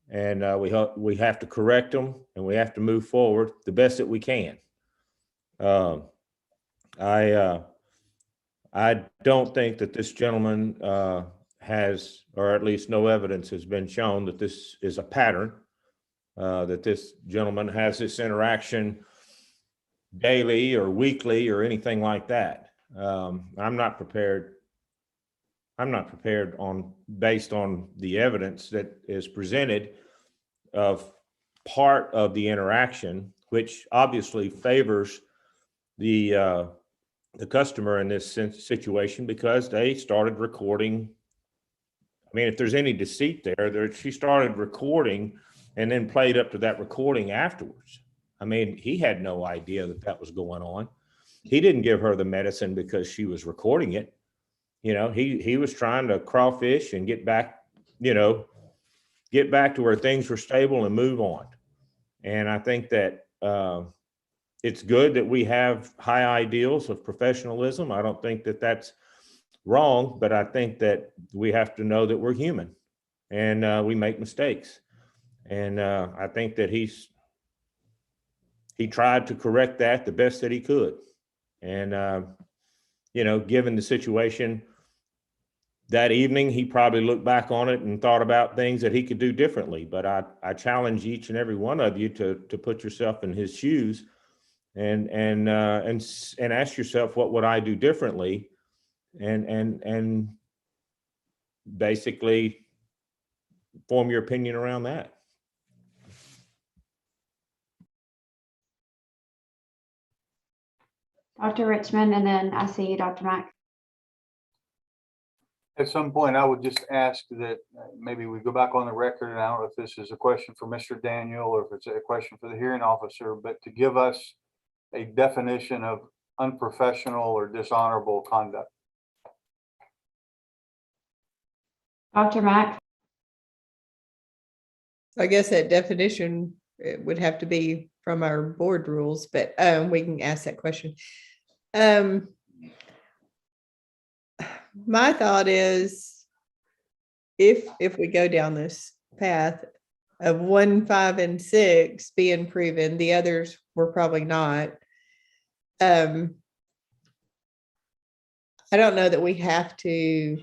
A: and we have to correct them, and we have to move forward the best that we can. I don't think that this gentleman has, or at least no evidence has been shown that this is a pattern. That this gentleman has this interaction daily or weekly or anything like that. I'm not prepared based on the evidence that is presented of part of the interaction, which obviously favors the customer in this situation, because they started recording. I mean, if there's any deceit there, she started recording and then played up to that recording afterwards. I mean, he had no idea that was going on. He didn't give her the medicine because she was recording it. He was trying to crawfish and get back to where things were stable and move on. And I think that it's good that we have high ideals of professionalism. I don't think that that's wrong, but I think that we have to know that we're human and we make mistakes. And I think that he tried to correct that the best that he could. And, given the situation that evening, he probably looked back on it and thought about things that he could do differently. But I challenge each and every one of you to put yourself in his shoes and ask yourself, what would I do differently? And basically form your opinion around that.
H: Dr. Richmond, and then I see you, Dr. Mack.
M: At some point, I would just ask that maybe we go back on the record, and I don't know if this is a question for Mr. Daniel or if it's a question for the hearing officer, but to give us a definition of unprofessional or dishonorable conduct.
H: Dr. Mack?
I: I guess that definition would have to be from our board rules, but we can ask that question. My thought is, if we go down this path of 1, 5, and 6 being proven, the others were probably not. I don't know that we have to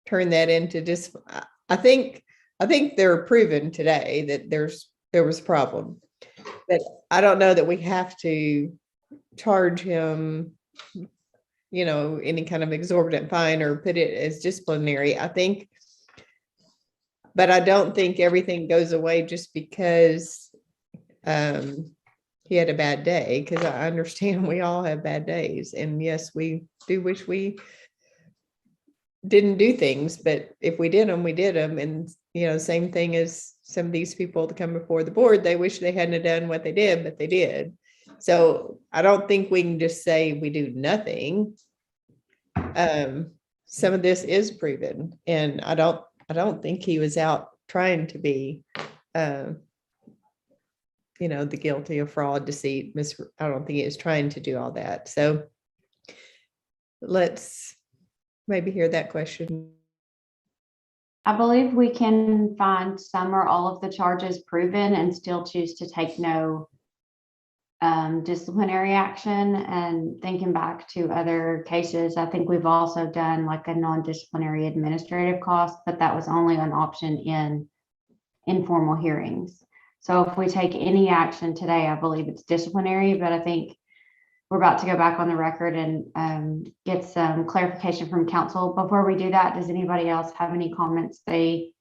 I: turn that into just. I think they're proven today that there was a problem, but I don't know that we have to charge him any kind of exorbitant fine or put it as disciplinary. I think, but I don't think everything goes away just because he had a bad day, because I understand we all have bad days. And yes, we do wish we didn't do things, but if we did them, we did them. And, same thing as some of these people that come before the board, they wish they hadn't done what they did, but they did. So I don't think we can just say we do nothing. Some of this is proven, and I don't think he was out trying to be, the guilty of fraud, deceit, I don't think he was trying to do all that. So let's maybe hear that question.
H: I believe we can find some or all of the charges proven and still choose to take no disciplinary action. And thinking back to other cases, I think we've also done like a non-disciplinary administrative cost, but that was only an option in informal hearings. So if we take any action today, I believe it's disciplinary, but I think we're about to go back on the record and get some clarification from council. Before we do that, does anybody else have any comments they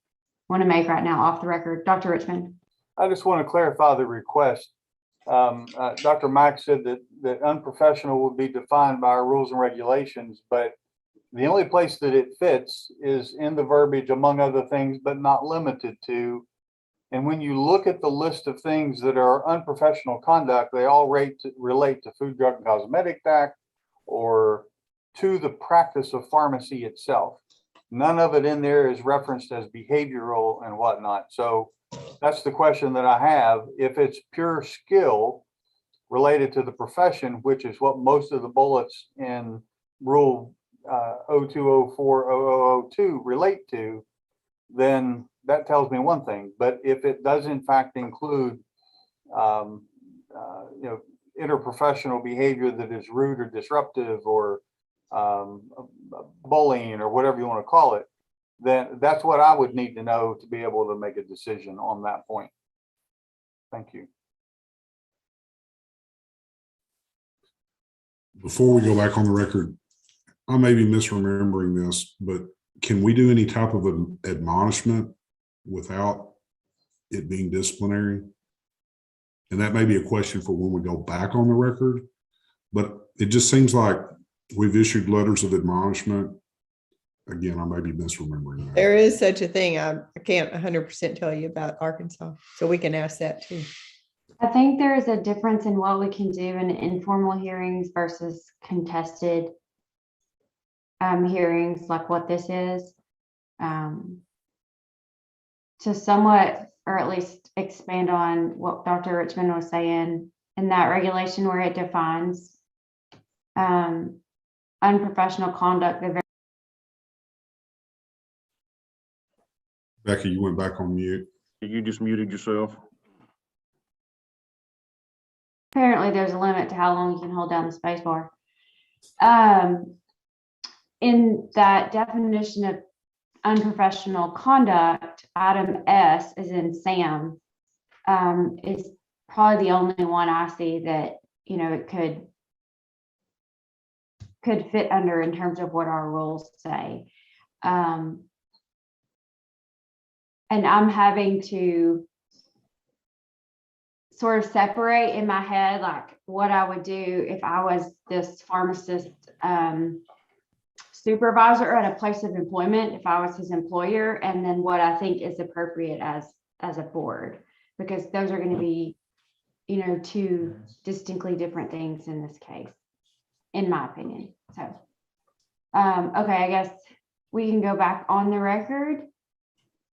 H: want to make right now off the record? Dr. Richmond?
M: I just want to clarify the request. Dr. Mack said that unprofessional would be defined by our rules and regulations, but the only place that it fits is in the verbiage, among other things, but not limited to. And when you look at the list of things that are unprofessional conduct, they all relate to Food, Drug, and Cosmetic Act or to the practice of pharmacy itself. none of it in there is referenced as behavioral and whatnot. So that's the question that I have. If it's pure skill related to the profession, which is what most of the bullets in Rule 02040002 relate to, then that tells me one thing. But if it does in fact include, interprofessional behavior that is rude or disruptive or bullying or whatever you want to call it, then that's what I would need to know to be able to make a decision on that point. Thank you.
F: Before we go back on the record, I may be misremembering this, but can we do any type of an admonishment without it being disciplinary? And that may be a question for when we go back on the record, but it just seems like we've issued letters of admonishment. Again, I may be misremembering that.
I: There is such a thing. I can't 100% tell you about Arkansas, so we can ask that too.
H: I think there is a difference in what we can do in informal hearings versus contested hearings like what this is. To somewhat, or at least expand on what Dr. Richmond was saying in that regulation where it defines unprofessional conduct.
F: Becky, you went back on mute.
C: You just muted yourself.
H: Apparently there's a limit to how long you can hold down the space bar. In that definition of unprofessional conduct, item S is in Sam, is probably the only one I see that, it could fit under in terms of what our rules say. And I'm having to sort of separate in my head, like what I would do if I was this pharmacist supervisor at a place of employment, if I was his employer, and then what I think is appropriate as a board, because those are going to be, two distinctly different things in this case, in my opinion. So, okay, I guess we can go back on the record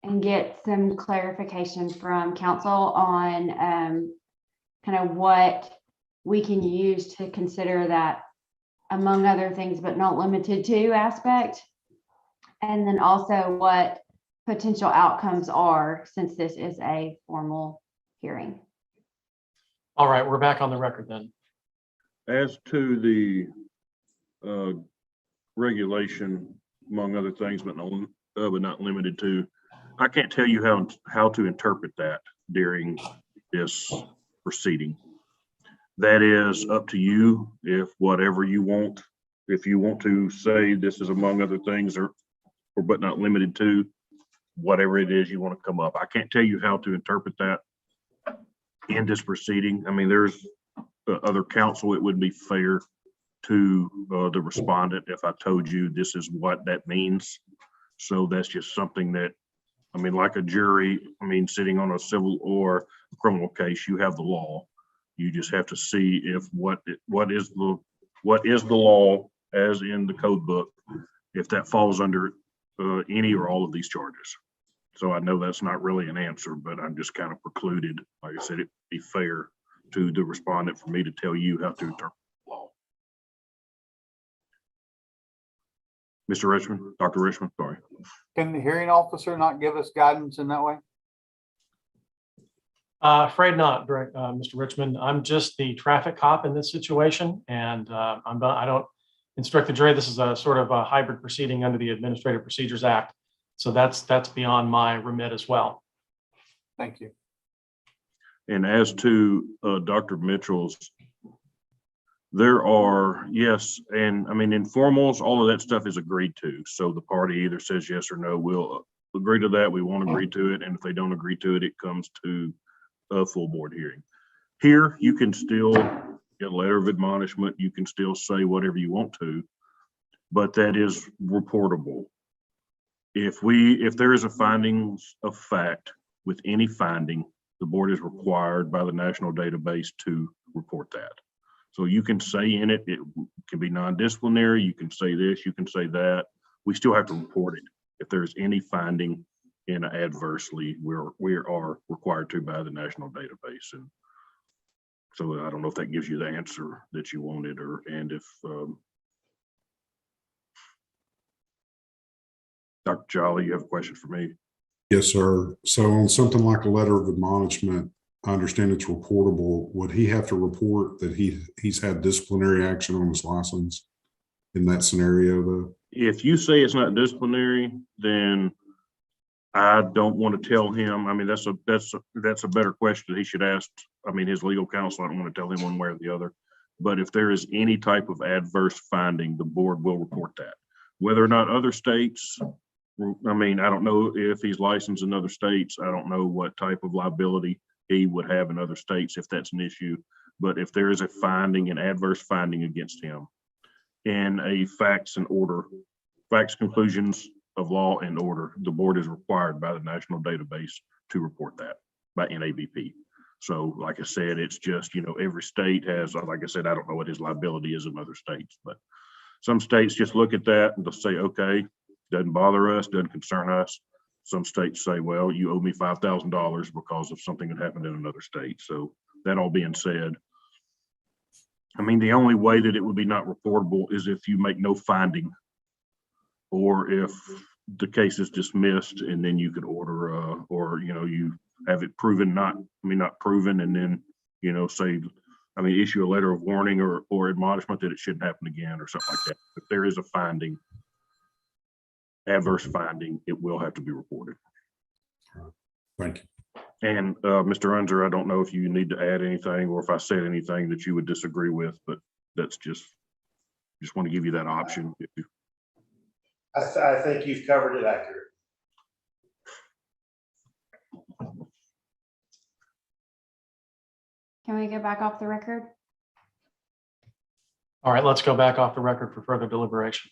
H: and get some clarification from council on kind of what we can use to consider that among other things, but not limited to aspect. And then also what potential outcomes are, since this is a formal hearing.
E: All right, we're back on the record then.
C: As to the regulation, among other things, but not limited to, I can't tell you how to interpret that during this proceeding. That is up to you. If whatever you want, if you want to say this is among other things or but not limited to, whatever it is you want to come up. I can't tell you how to interpret that in this proceeding. I mean, there's other counsel. It would be fair to the respondent if I told you this is what that means. So that's just something that, I mean, like a jury, I mean, sitting on a civil or criminal case, you have the law. You just have to see if what is the law as in the code book, if that falls under any or all of these charges. So I know that's not really an answer, but I'm just kind of precluded. Like I said, it'd be fair to the respondent for me to tell you how to interpret the law. Mr. Richmond, Dr. Richmond, sorry.
M: Can the hearing officer not give us guidance in that way?
E: Afraid not, Mr. Richmond. I'm just the traffic cop in this situation, and I don't instruct the jury. This is a sort of a hybrid proceeding under the Administrative Procedures Act. So that's beyond my remit as well.
M: Thank you.
C: And as to Dr. Mitchell's, there are, yes, and I mean, informals, all of that stuff is agreed to. So the party either says yes or no, we'll agree to that, we won't agree to it. And if they don't agree to it, it comes to a full board hearing. Here, you can still get a letter of admonishment, you can still say whatever you want to, but that is reportable. If there is a findings of fact with any finding, the board is required by the national database to report that. So you can say in it, it can be non-disciplinary, you can say this, you can say that. We still have to report it. if there's any finding in adversely, we are required to by the national database. And so I don't know if that gives you the answer that you wanted, and if Dr. Jolly, you have a question for me?
F: Yes, sir. So on something like a letter of admonishment, I understand it's reportable. Would he have to report that he's had disciplinary action on his license in that scenario though?
C: If you say it's not disciplinary, then I don't want to tell him. I mean, that's a better question he should ask. I mean, his legal counsel, I don't want to tell him one way or the other. But if there is any type of adverse finding, the board will report that. Whether or not other states, I mean, I don't know if he's licensed in other states. I don't know what type of liability he would have in other states if that's an issue. But if there is a finding, an adverse finding against him in a facts conclusions of law and order, the board is required by the national database to report that by NABP. So like I said, it's just, every state has, like I said, I don't know what his liability is in other states, but some states just look at that and they'll say, okay, doesn't bother us, doesn't concern us. Some states say, well, you owe me $5,000 because of something that happened in another state. So that all being said, I mean, the only way that it would be not reportable is if you make no finding, or if the case is dismissed and then you could order, or, you have it proven not proven, and then, issue a letter of warning or admonishment that it shouldn't happen again or something like that. If there is a finding, adverse finding, it will have to be reported.
F: Thank you.
C: And Mr. Unser, I don't know if you need to add anything or if I said anything that you would disagree with, but that's just want to give you that option.
K: I think you've covered it accurately.
H: Can we get back off the record?
E: All right, let's go back off the record for further deliberation.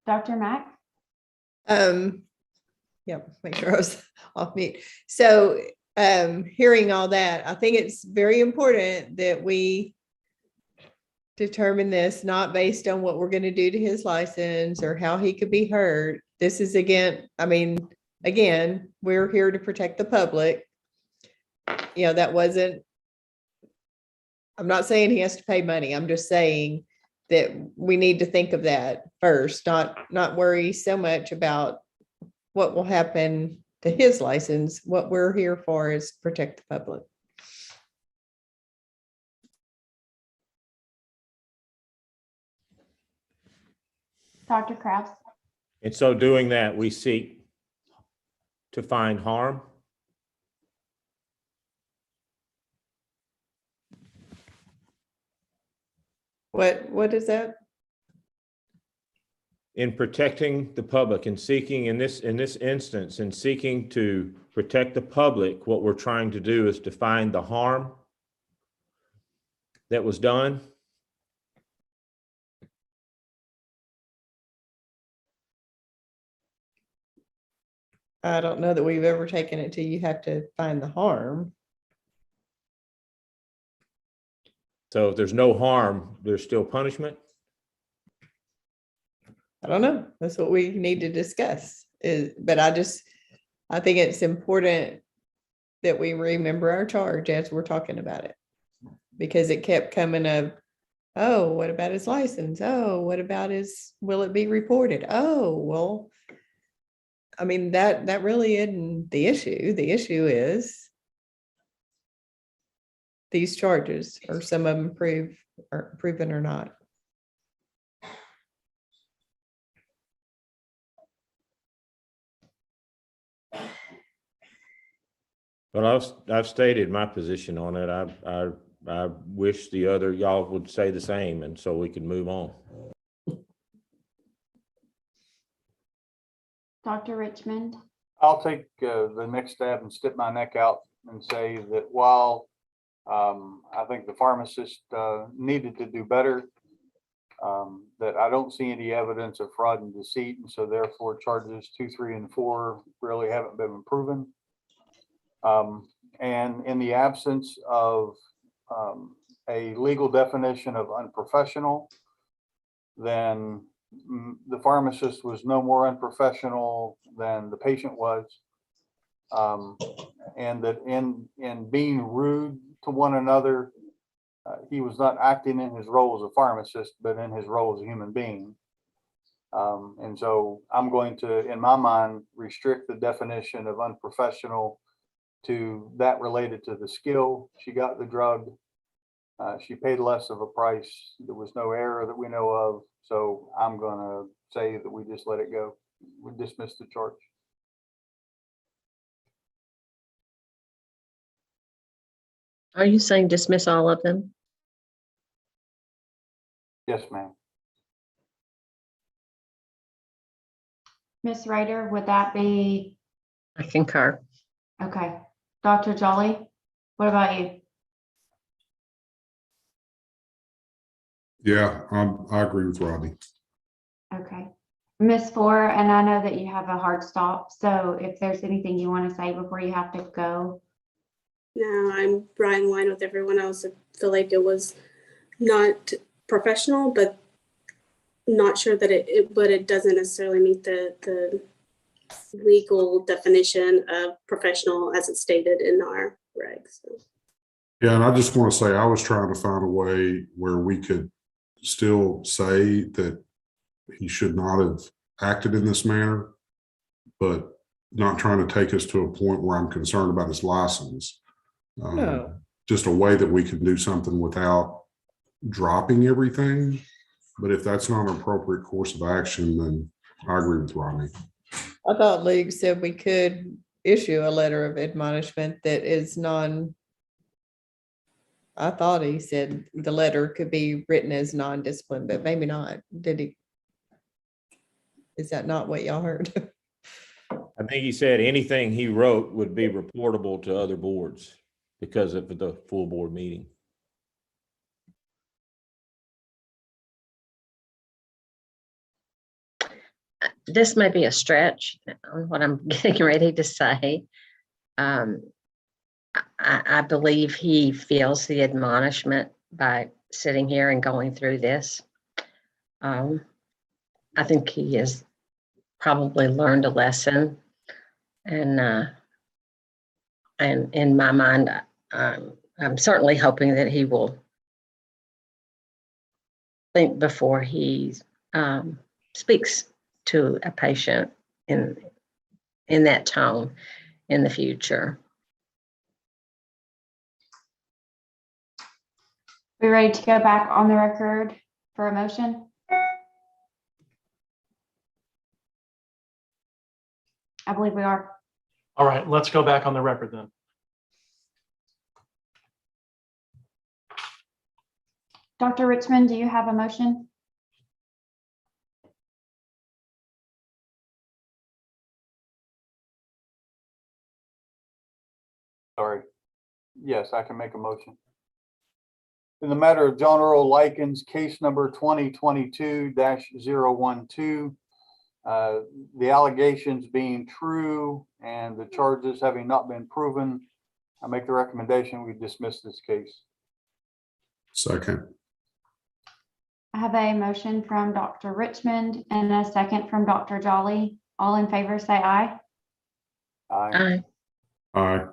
H: Dr. Mack?
I: Yeah, make sure I was off mute. So hearing all that, I think it's very important that we determine this not based on what we're going to do to his license or how he could be hurt. This is again, we're here to protect the public. That wasn't, I'm not saying he has to pay money. I'm just saying that we need to think of that first, not worry so much about what will happen to his license. What we're here for is protect the public.
H: Dr. Krause?
A: And so doing that, we seek to find harm.
I: What is that?
A: In protecting the public and seeking in this instance, in seeking to protect the public, what we're trying to do is to find the harm that was done.
I: I don't know that we've ever taken it to you have to find the harm.
A: So if there's no harm, there's still punishment.
I: I don't know. That's what we need to discuss. But I think it's important that we remember our charge as we're talking about it, because it kept coming up. Oh, what about his license? Oh, what about will it be reported? Oh, well, that really isn't the issue. The issue is these charges, or some of them proven or not.
A: Well, I've stated my position on it. I wish the other y'all would say the same, and so we can move on.
H: Dr. Richmond?
M: I'll take the next step and stick my neck out and say that while I think the pharmacist needed to do better, that I don't see any evidence of fraud and deceit, and so therefore charges 2, 3, and 4 really haven't been proven. And in the absence of a legal definition of unprofessional, then the pharmacist was no more unprofessional than the patient was. And that in being rude to one another, he was not acting in his role as a pharmacist, but in his role as a human being. And so I'm going to, in my mind, restrict the definition of unprofessional to that related to the skill. She got the drug. She paid less of a price. There was no error that we know of. So I'm going to say that we just let it go. We dismiss the charge.
N: Are you saying dismiss all of them?
M: Yes, ma'am.
H: Ms. Rader, would that be,
N: I concur.
H: okay. Dr. Jolly, what about you?
F: Yeah, I agree with Rodney.
H: Okay. Ms. Four, and I know that you have a hard stop, so if there's anything you want to say before you have to go.
D: No, I'm right in line with everyone else. I feel like it was not professional, but not sure that but it doesn't necessarily meet the legal definition of professional as it's stated in our regs. So.
F: Yeah, and I just want to say I was trying to find a way where we could still say that he should not have acted in this manner, but not trying to take us to a point where I'm concerned about his license.
I: No.
F: Just a way that we can do something without dropping everything. But if that's not an appropriate course of action, then I agree with Rodney.
I: I thought League said we could issue a letter of admonishment that is I thought he said the letter could be written as non-discipline, but maybe not. Did he? Is that not what y'all heard?
A: I think he said anything he wrote would be reportable to other boards because of the full board meeting.
N: This may be a stretch on what I'm getting ready to say. I believe he feels the admonishment by sitting here and going through this. I think he has probably learned a lesson, and in my mind, I'm certainly hoping that he will think before he speaks to a patient in that tone in the future.
H: We ready to go back on the record for a motion? I believe we are.
E: All right, let's go back on the record then.
H: Dr. Richmond, do you have a motion?
M: Sorry. Yes, I can make a motion. In the matter of John Earl Likens, case number 2022-012, the allegations being true and the charges having not been proven, I make the recommendation we dismiss this case.
F: Second.
H: I have a motion from Dr. Richmond and a second from Dr. Jolly. All in favor, say aye.
M: Aye.
F: Aye.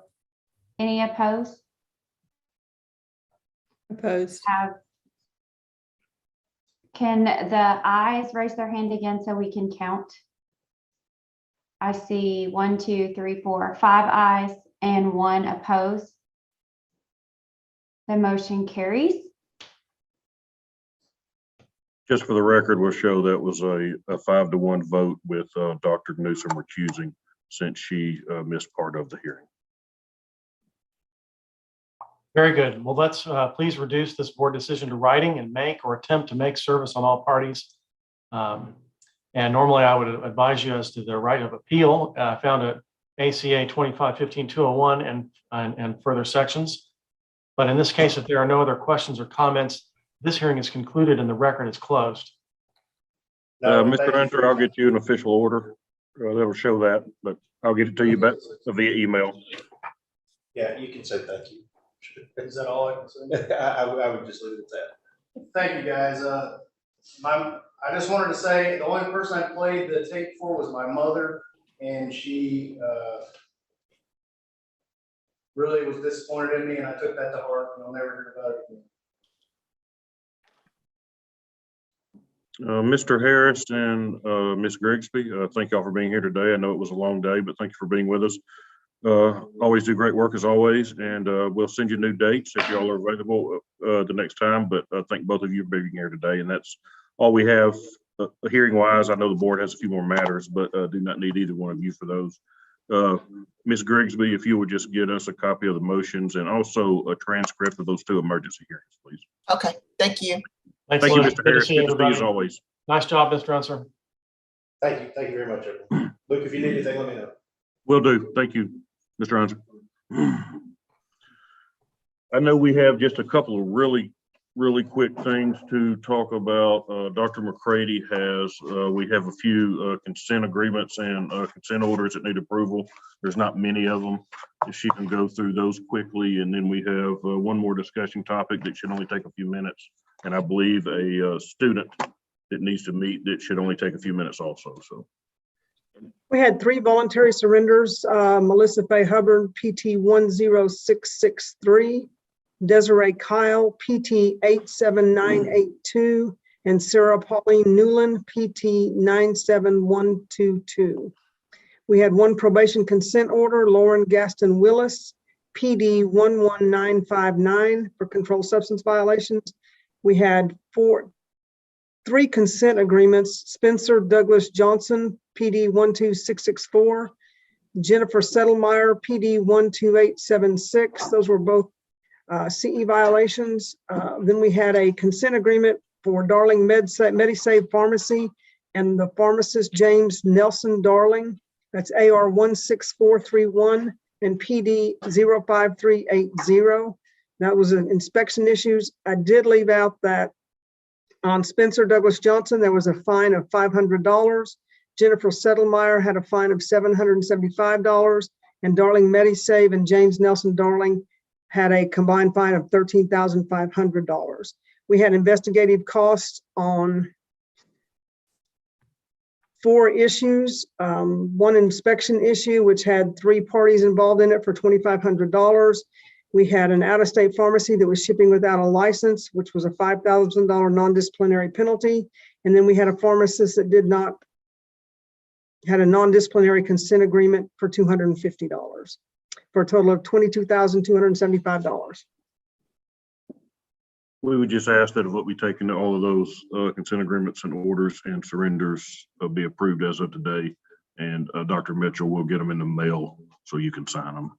H: Any opposed?
I: Opposed.
H: Can the ayes raise their hand again so we can count? I see 1, 2, 3, 4, 5 ayes and 1 opposed. The motion carries.
C: Just for the record, we'll show that was a 5-1 vote with Dr. Newsom recusing since she missed part of the hearing.
E: Very good. Well, let's please reduce this board decision to writing and make or attempt to make service on all parties. And normally I would advise you as to the right of appeal found at ACA 2515-201 and further sections. But in this case, if there are no other questions or comments, this hearing is concluded and the record is closed.
C: Mr. Hunter, I'll get you an official order. That will show that, but I'll get it to you back via email.
K: Yeah, you can say thank you.
Q: Is that all I can say?
K: I would just leave it at that.
Q: Thank you, guys. I just wanted to say, the only person I played the tape for was my mother, and she really was disappointed in me, and I took that to heart, and I'll never hear about it again.
C: Mr. Harris and Ms. Grigsby, thank y'all for being here today. I know it was a long day, but thank you for being with us. Always do great work as always, and we'll send you new dates if y'all are available the next time. But I thank both of you for being here today, and that's all we have hearing wise. I know the board has a few more matters, but do not need either one of you for those. Ms. Grigsby, if you would just get us a copy of the motions and also a transcript of those two emergency hearings, please.
V: Okay, thank you.
C: Thank you, Mr. Harris. Good to see you as always.
E: Nice job, Mr. Unser.
K: Thank you. Thank you very much, everyone. Luke, if you need anything, let me know.
C: Will do. Thank you, Mr. Unser. I know we have just a couple of really quick things to talk about. Dr. McCready we have a few consent agreements and consent orders that need approval. There's not many of them. If she can go through those quickly, and then we have one more discussion topic that should only take a few minutes. And I believe a student that needs to meet that should only take a few minutes also. So
L: We had 3 voluntary surrenders. Melissa Faye Hubbard, PT 10663, Desiree Kyle, PT 87982, and Sarah Pauline Newland, PT 97122. We had 1 probation consent order, Lauren Gaston Willis, PD 11959 for controlled substance violations. We had 3 consent agreements, Spencer Douglas Johnson, PD 12664, Jennifer Settlemeyer, PD 12876. Those were both CE violations. Then we had a consent agreement for Darling Medisave Pharmacy and the pharmacist James Nelson Darling. That's AR 16431 and PD 05380. That was an inspection issues. I did leave out that on Spencer Douglas Johnson, there was a fine of $500. Jennifer Settlemeyer had a fine of $775, and Darling Medisave and James Nelson Darling had a combined fine of $13,500. We had investigative costs on 4 issues. 1 inspection issue, which had 3 parties involved in it for $2,500. We had an out-of-state pharmacy that was shipping without a license, which was a $5,000 non-disciplinary penalty. And then we had a pharmacist that had a non-disciplinary consent agreement for $250 for a total of $22,275.
C: we would just ask that what we take into all of those consent agreements and orders and surrenders be approved as of today. And Dr. Mitchell will get them in the mail so you can sign them.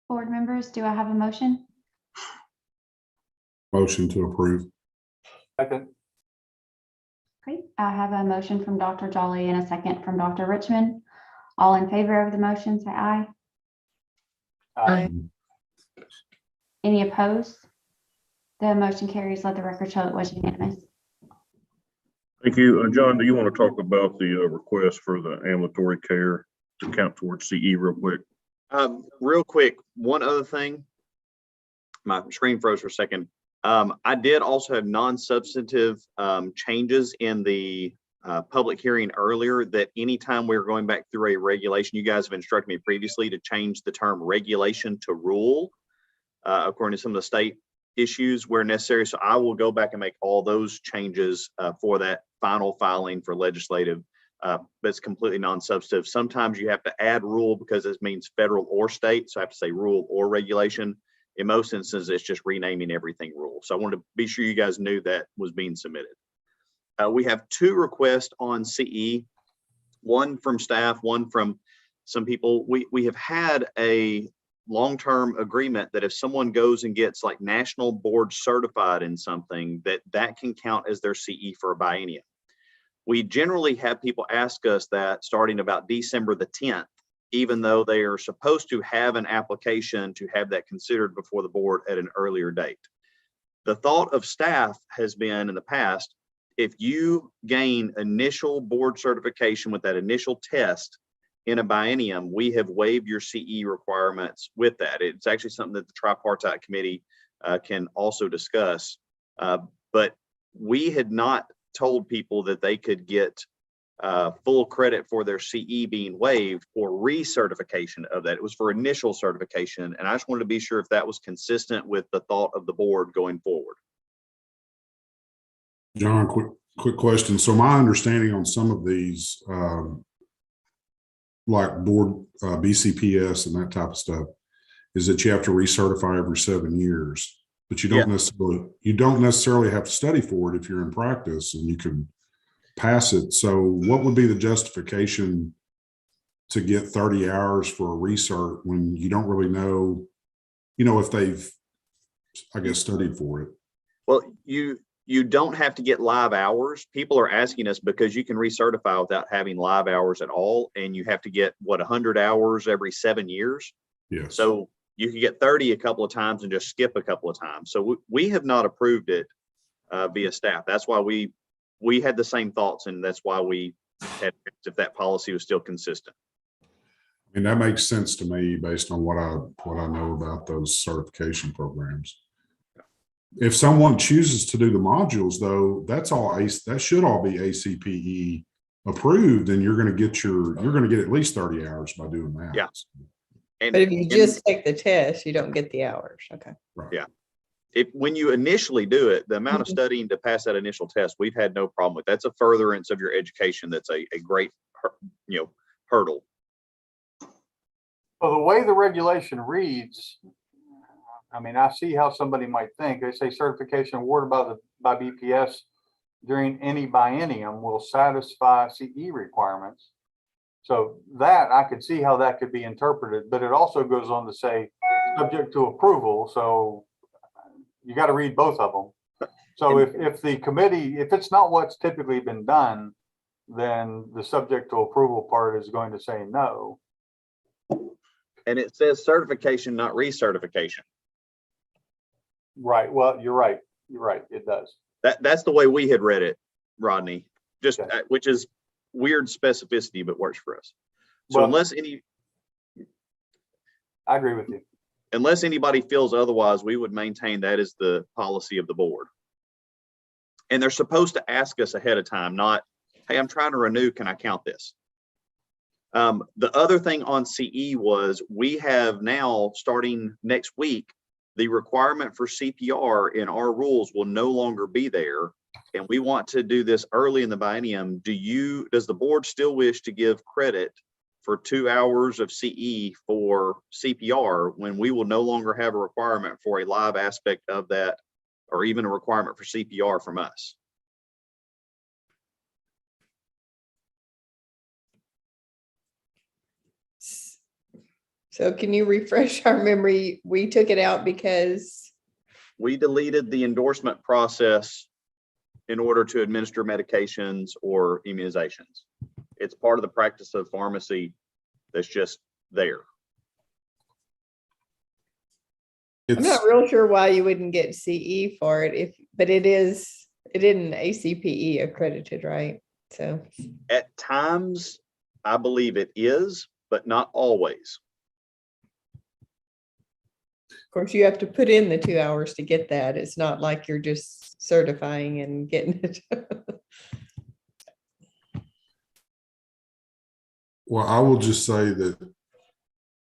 H: Board members, do I have a motion?
F: Motion to approve.
M: Second.
H: Great. I have a motion from Dr. Jolly and a second from Dr. Richmond. All in favor of the motion, say aye.
M: Aye.
H: Any opposed? The motion carries. Let the record show it was unanimous.
C: Thank you. John, do you want to talk about the request for the ambulatory care to count towards CE real quick?
B: Real quick, one other thing. My screen froze for a second. I did also have non-substantive changes in the public hearing earlier, that anytime we're going back through a regulation, you guys have instructed me previously to change the term regulation to rule, according to some of the state issues where necessary. So I will go back and make all those changes for that final filing for legislative, but it's completely non-substantive. Sometimes you have to add rule because it means federal or state. So I have to say rule or regulation. In most instances, it's just renaming everything rule. So I wanted to be sure you guys knew that was being submitted. We have 2 requests on CE, one from staff, one from some people. We have had a long-term agreement that if someone goes and gets like national board certified in something, that can count as their CE for a biennium. We generally have people ask us that starting about December the 10th, even though they are supposed to have an application to have that considered before the board at an earlier date. The thought of staff has been in the past, if you gain initial board certification with that initial test in a biennium, we have waived your CE requirements with that. It's actually something that the tripartite committee can also discuss. But we had not told people that they could get full credit for their CE being waived for recertification of that. It was for initial certification. And I just wanted to be sure if that was consistent with the thought of the board going forward.
F: John, quick question. So my understanding on some of these, like board BCPS and that type of stuff, is that you have to recertify every 7 years, but you don't necessarily have to study for it if you're in practice, and you can pass it. So what would be the justification to get 30 hours for a recert when you don't really know, if they've, I guess, studied for it?
B: Well, you don't have to get live hours. People are asking us because you can recertify without having live hours at all. And you have to get 100 hours every 7 years.
F: Yes.
B: So you can get 30 a couple of times and just skip a couple of times. So we have not approved it via staff. That's why we had the same thoughts, and that's why we had, if that policy was still consistent.
F: And that makes sense to me based on what I know about those certification programs. If someone chooses to do the modules, though, that should all be ACPE approved, and you're going to get at least 30 hours by doing that.
B: Yeah.
I: But if you just take the test, you don't get the hours. Okay.
F: Right.
B: Yeah. When you initially do it, the amount of studying to pass that initial test, we've had no problem with. That's a furtherance of your education. That's a great, hurdle.
M: Well, the way the regulation reads, I mean, I see how somebody might think. They say certification awarded by BPS during any biennium will satisfy CE requirements. So that I could see how that could be interpreted, but it also goes on to say subject to approval. So you got to read both of them. So if the committee, if it's not what's typically been done, then the subject to approval part is going to say no.
B: And it says certification, not recertification.
M: Right. Well, you're right. You're right. It does.
B: That's the way we had read it, Rodney, just which is weird specificity, but works for us. So
M: Well, I agree with you.
B: Unless anybody feels otherwise, we would maintain that is the policy of the board. And they're supposed to ask us ahead of time, not, hey, I'm trying to renew, can I count this? The other thing on CE was we have now, starting next week, the requirement for CPR in our rules will no longer be there. And we want to do this early in the biennium. Does the board still wish to give credit for 2 hours of CE for CPR when we will no longer have a requirement for a live aspect of that, or even a requirement for CPR from us?
I: So can you refresh our memory? We took it out because
B: we deleted the endorsement process in order to administer medications or immunizations. It's part of the practice of pharmacy that's just there.
I: I'm not real sure why you wouldn't get CE for it, but it isn't ACPE accredited, right? So
B: at times, I believe it is, but not always.
I: Of course, you have to put in the 2 hours to get that. It's not like you're just certifying and getting it.
F: Well, I will just say that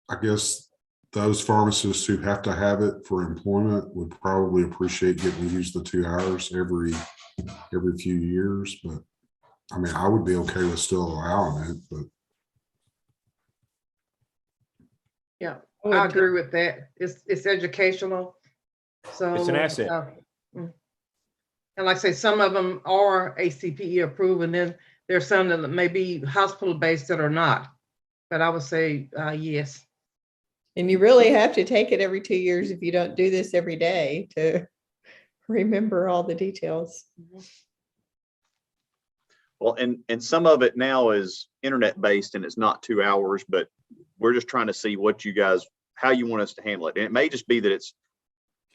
F: I guess those pharmacists who have to have it for employment would probably appreciate getting to use the 2 hours every few years. But I mean, I would be okay with still allowing it, but
G: Yeah, I agree with that. It's educational. So
A: It's an asset.
G: And like I say, some of them are ACPE approved, and then there's some that may be hospital based that are not. But I would say yes.
I: And you really have to take it every 2 years if you don't do this every day to remember all the details.
B: Well, and some of it now is internet based and it's not 2 hours, but we're just trying to see how you want us to handle it. And it may just be that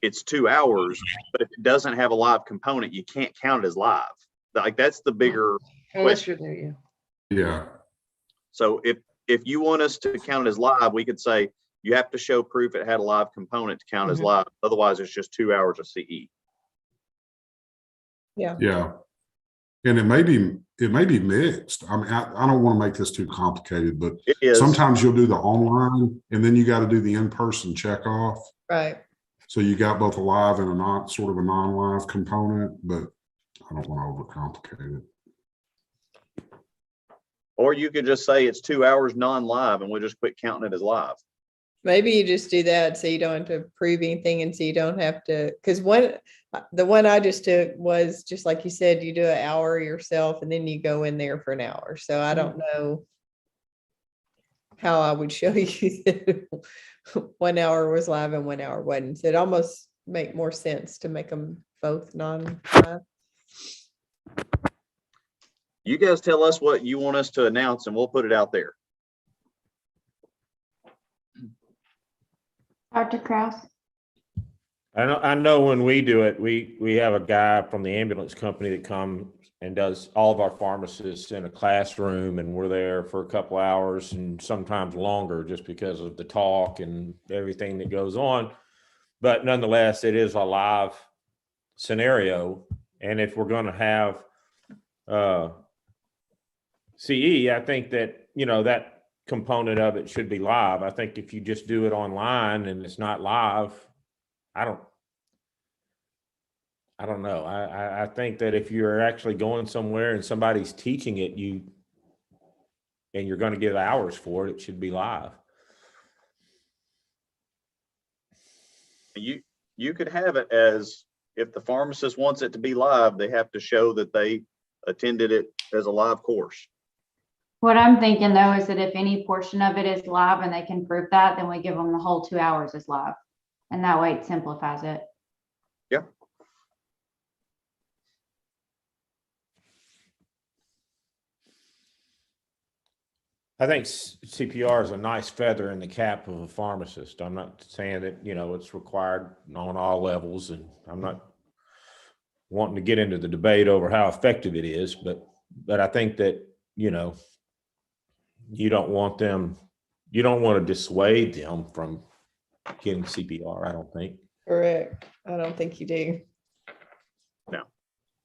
B: it's 2 hours, but if it doesn't have a live component, you can't count it as live. Like that's the bigger
G: Unless you do,
F: yeah.
B: So if you want us to count it as live, we could say you have to show proof it had a live component to count as live. Otherwise, it's just 2 hours of CE.
F: Yeah. And it may be mixed. I mean, I don't want to make this too complicated, but
B: It is.
F: sometimes you'll do the online and then you got to do the in-person check off.
I: Right.
F: So you got both a live and a not sort of a non-live component, but I don't want to overcomplicate it.
B: Or you could just say it's 2 hours non-live and we'll just quit counting it as live.
I: Maybe you just do that so you don't have to prove anything and so you don't have to, because the one I just took was just like you said, you do an hour yourself and then you go in there for an hour. So I don't know how I would show you that 1 hour was live and 1 hour wasn't. So it almost make more sense to make them both non-live.
B: You guys tell us what you want us to announce and we'll put it out there.
H: Dr. Kraus?
A: I know when we do it, we have a guy from the ambulance company that comes and does all of our pharmacists in a classroom, and we're there for a couple hours and sometimes longer just because of the talk and everything that goes on. But nonetheless, it is a live scenario. And if we're going to have CE, I think that, that component of it should be live. I think if you just do it online and it's not live, I don't know. I think that if you're actually going somewhere and somebody's teaching it, and you're going to give hours for it, it should be live.
B: You could have it as, if the pharmacist wants it to be live, they have to show that they attended it as a live course.
H: What I'm thinking though is that if any portion of it is live and they can prove that, then we give them the whole 2 hours as live. And that way it simplifies it.
B: Yeah.
A: I think CPR is a nice feather in the cap of a pharmacist. I'm not saying that, it's required on all levels, and I'm not wanting to get into the debate over how effective it is, but I think that, you don't want to dissuade them from getting CPR, I don't think.
I: Correct. I don't think you do.
B: No.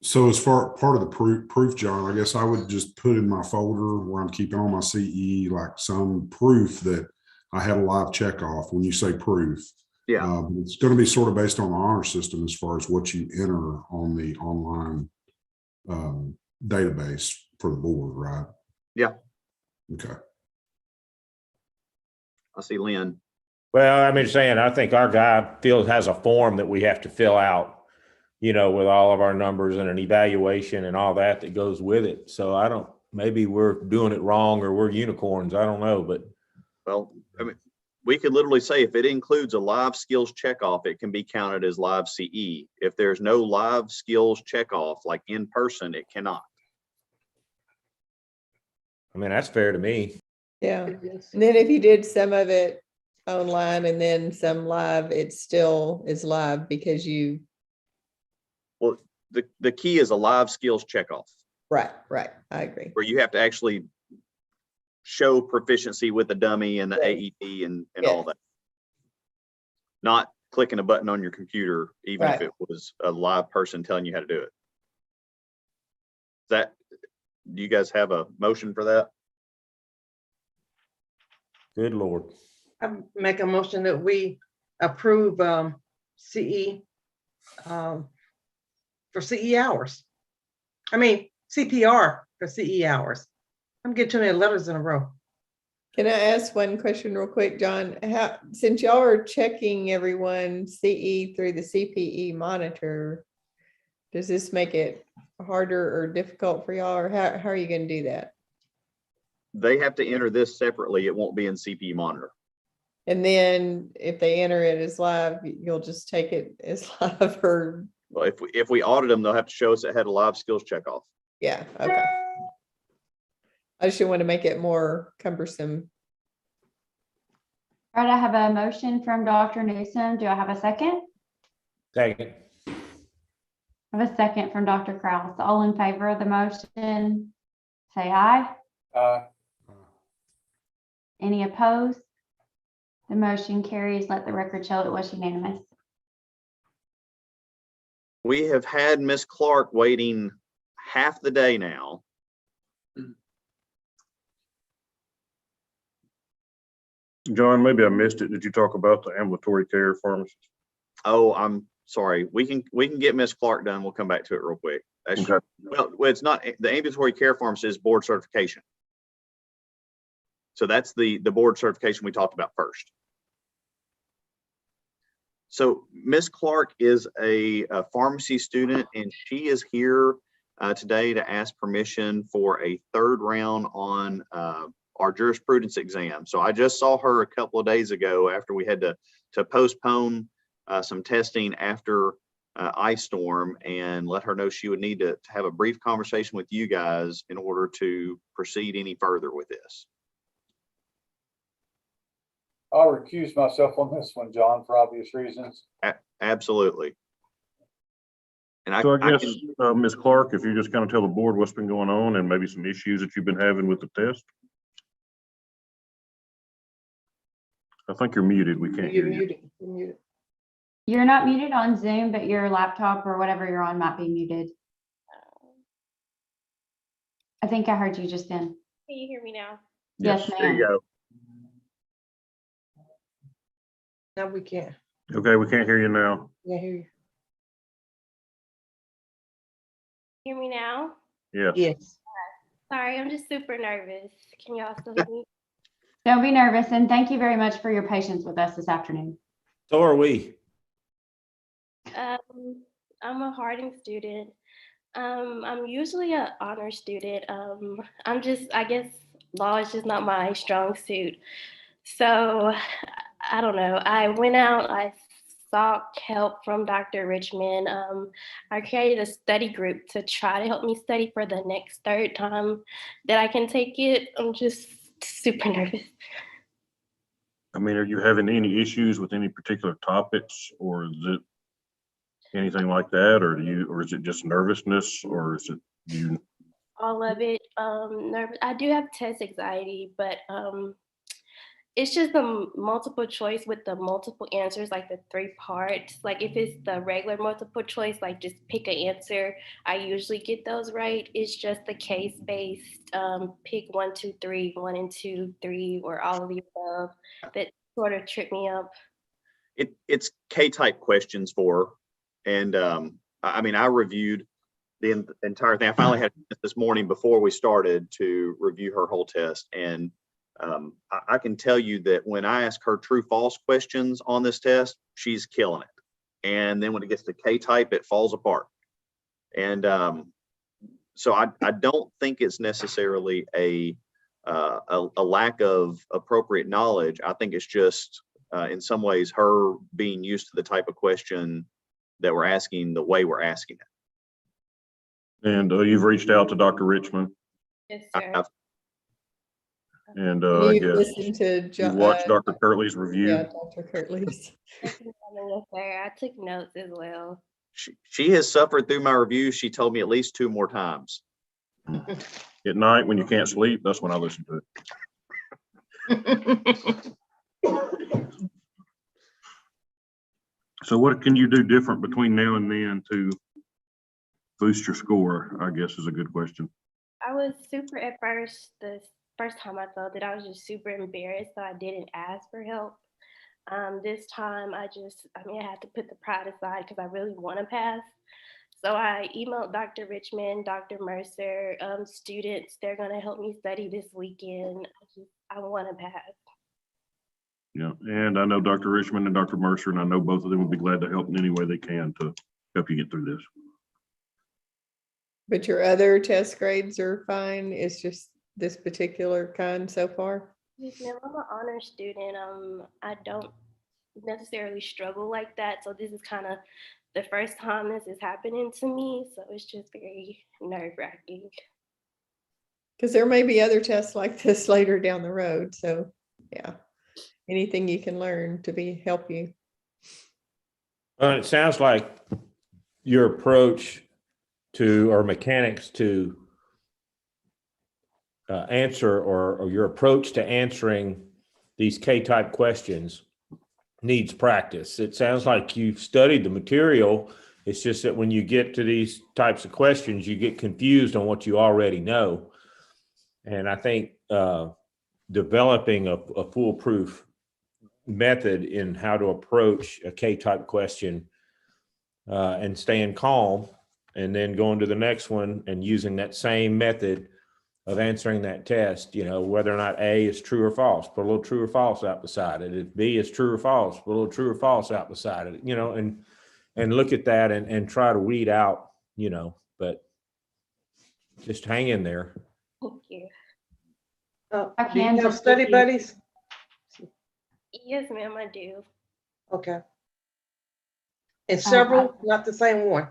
F: So as far part of the proof, John, I guess I would just put in my folder where I'm keeping all my CE, like some proof that I had a live check off. When you say proof,
B: yeah,
F: it's going to be sort of based on the honor system as far as what you enter on the online database for the board, right?
B: Yeah.
F: Okay.
B: I see Lynn.
A: Well, I'm just saying, I think our guy has a form that we have to fill out, with all of our numbers and an evaluation and all that goes with it. So maybe we're doing it wrong or we're unicorns. I don't know, but.
B: Well, I mean, we could literally say if it includes a live skills checkoff, it can be counted as live CE. If there's no live skills checkoff, like in person, it cannot.
A: I mean, that's fair to me.
I: Yeah. And then if you did some of it online and then some live, it still is live because you.
B: Well, the key is a live skills checkoff.
I: Right. I agree.
B: Where you have to actually show proficiency with the dummy and the AED and all that. Not clicking a button on your computer, even if it was a live person telling you how to do it. Do you guys have a motion for that?
A: Good Lord.
G: I make a motion that we approve CE for CE hours. I mean, CPR for CE hours. I'm getting too many letters in a row.
I: Can I ask one question real quick, John? Since y'all are checking everyone CE through the CPE monitor, does this make it harder or difficult for y'all, or how are you going to do that?
B: They have to enter this separately. It won't be in CPE monitor.
I: And then if they enter it as live, you'll just take it as live, or?
B: Well, if we audit them, they'll have to show us it had a live skills checkoff.
I: Yeah, okay. I just want to make it more cumbersome.
H: All right, I have a motion from Dr. Newsom. Do I have a second?
A: Second.
H: I have a second from Dr. Kraus. All in favor of the motion, say aye.
M: Aye.
H: Any opposed? The motion carries. Let the record show it was unanimous.
B: We have had Miss Clark waiting half the day now.
C: John, maybe I missed it. Did you talk about the ambulatory care pharmacist?
B: Oh, I'm sorry. We can get Miss Clark done. We'll come back to it real quick. That's,
C: Okay.
B: well, it's not, the ambulatory care pharmacist is board certification. So that's the board certification we talked about first. So Miss Clark is a pharmacy student, and she is here today to ask permission for a third round on our jurisprudence exam. So I just saw her a couple of days ago after we had to postpone some testing after ice storm, and let her know she would need to have a brief conversation with you guys in order to proceed any further with this.
M: I'll recuse myself on this one, John, for obvious reasons.
B: Absolutely. And
C: So I guess, Ms. Clark, if you just kind of tell the board what's been going on and maybe some issues that you've been having with the test. I think you're muted. We can't hear you.
G: You're muted.
H: You're not muted on Zoom, but your laptop or whatever you're on might be muted. I think I heard you just then.
D: Can you hear me now?
H: Yes,
B: there you
H: ma'am.
B: go.
G: Now we can't.
C: Okay, we can't hear you now.
G: Yeah, hear you.
D: Hear me now?
C: Yes.
G: Yes.
D: Sorry, I'm just super nervous. Can y'all still hear me?
H: Don't be nervous, and thank you very much for your patience with us this afternoon.
A: So are we.
D: I'm a Harding student. I'm usually an honor student. I guess law is just not my strong suit. So I don't know. I went out, I sought help from Dr. Richmond. I created a study group to try to help me study for the next third time that I can take it. I'm just super nervous.
C: I mean, are you having any issues with any particular topics, or is it anything like that, or is it just nervousness, or is it you?
D: All of it. Nervous. I do have test anxiety, but it's just the multiple choice with the multiple answers, like the 3 parts. Like if it's the regular multiple choice, like just pick an answer, I usually get those right. It's just the case-based, pick 1, 2, 3, 1 and 2, 3, or all of the above that sort of trip me up.
B: It's K-type questions for her. And I mean, I reviewed the entire thing. I finally had this morning before we started to review her whole test. And I can tell you that when I ask her true false questions on this test, she's killing it. And then when it gets to K-type, it falls apart. And so I don't think it's necessarily a lack of appropriate knowledge. I think it's just in some ways her being used to the type of question that we're asking, the way we're asking it.
C: And you've reached out to Dr. Richmond.
D: Yes, sir.
C: And
I: You
C: I guess
I: listen to
C: you watched Dr. Kirtley's review.
I: Yeah, Dr. Kirtley's.
D: Yes, sir. I took notes as well.
B: She has suffered through my review. She told me at least 2 more times.
C: At night when you can't sleep, that's when I listen to it. So what can you do different between now and then to boost your score, I guess is a good question.
D: I was super at first. The first time I felt it, I was just super embarrassed, so I didn't ask for help. This time I had to put the pride aside because I really want to pass. So I emailed Dr. Richmond, Dr. Mercer, students. They're going to help me study this weekend. I want to pass.
C: Yeah, and I know Dr. Richmond and Dr. Mercer, and I know both of them would be glad to help in any way they can to help you get through this.
I: But your other test grades are fine. It's just this particular kind so far.
D: Yes, ma'am. I'm an honor student. I don't necessarily struggle like that. So this is kind of the first time this is happening to me. So it's just very nerve-wracking.
I: Because there may be other tests like this later down the road. So yeah, anything you can learn to help you.
A: It sounds like your approach to, or mechanics to answer, or your approach to answering these K-type questions needs practice. It sounds like you've studied the material It's just that when you get to these types of questions, you get confused on what you already know. And I think developing a foolproof method in how to approach a K-type question and staying calm, and then going to the next one and using that same method of answering that test, you know, whether or not A is true or false, put a little true or false out beside it. If B is true or false, put a little true or false out beside it, you know, and look at that and try to weed out, you know, but just hang in there.
D: Thank you.
G: Do you have study buddies?
D: Yes, ma'am, I do.
G: Okay. And several, not the same one?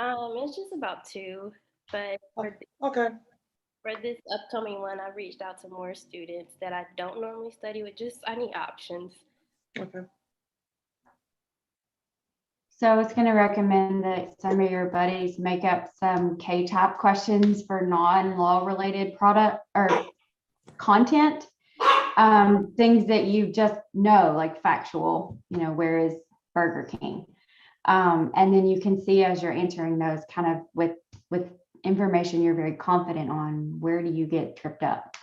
D: It's just about 2, but
G: Okay.
D: for this upcoming one, I reached out to more students that I don't normally study with. Just I need options.
G: Okay.
H: So I was going to recommend that some of your buddies make up some K-type questions for non-law related product or content. Things that you just know, like factual, you know, where is Burger King? And then you can see as you're answering those kind of with information you're very confident on, where do you get tripped up?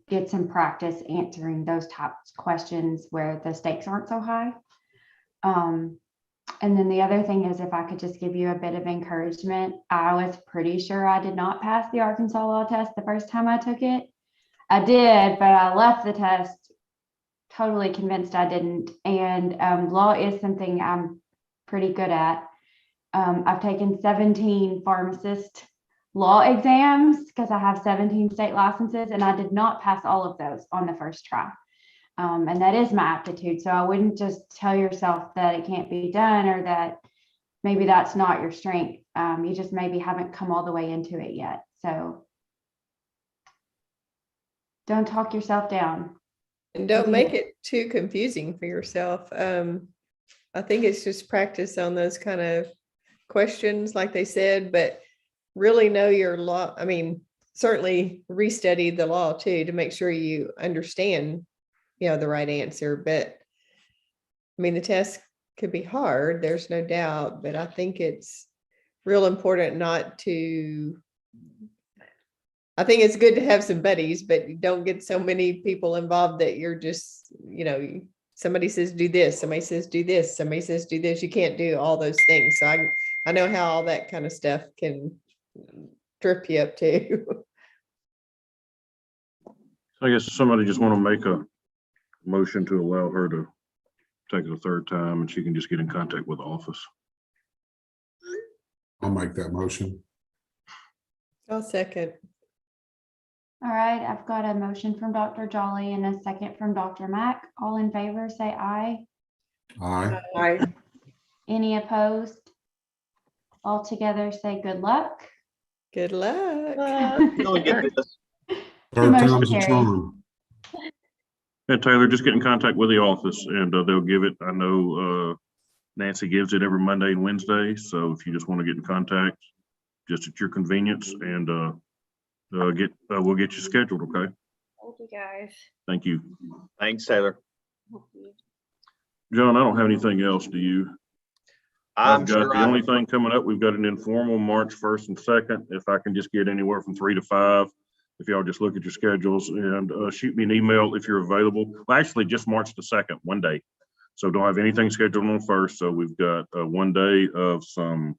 H: Get some practice answering those types of questions where the stakes aren't so high. And then the other thing is, if I could just give you a bit of encouragement, I was pretty sure I did not pass the Arkansas law test the first time I took it. I did, but I left the test totally convinced I didn't. And law is something I'm pretty good at. I've taken 17 pharmacist law exams because I have 17 state licenses, and I did not pass all of those on the first try. And that is my aptitude. So I wouldn't just tell yourself that it can't be done, or that maybe that's not your strength. You just maybe haven't come all the way into it yet. So don't talk yourself down.
I: And don't make it too confusing for yourself. I think it's just practice on those kind of questions, like they said, but really know your law. I mean, certainly restudy the law too, to make sure you understand, you know, the right answer. But I mean, the test could be hard, there's no doubt, but I think it's real important not to, I think it's good to have some buddies, but you don't get so many people involved that you're just, you know, somebody says do this, somebody says do this, somebody says do this. You can't do all those things. So I know how all that kind of stuff can trip you up too.
C: I guess somebody just want to make a motion to allow her to take it a third time, and she can just get in contact with the office.
F: I'll make that motion.
I: I'll second.
H: All right, I've got a motion from Dr. Jolly and a second from Dr. Mack. All in favor, say aye.
F: Aye.
G: Aye.
H: Any opposed? All together, say good luck.
I: Good luck.
B: You'll get this.
F: Third
H: Motion
F: time's a
H: carries.
F: charm.
C: And Taylor, just get in contact with the office, and they'll give it. I know Nancy gives it every Monday and Wednesday. So if you just want to get in contact, just at your convenience, and we'll get you scheduled. Okay.
D: Thank you, guys.
C: Thank you.
B: Thanks, Taylor.
D: Thank you.
C: John, I don't have anything else. Do you?
B: I'm
C: I've got
B: sure
C: the only thing coming up. We've got an informal March 1st and 2nd. If I can just get anywhere from 3 to 5, if y'all just look at your schedules and shoot me an email if you're available. Well, actually, just March the 2nd, one day. So don't have anything scheduled on 1st. So we've got 1 day of some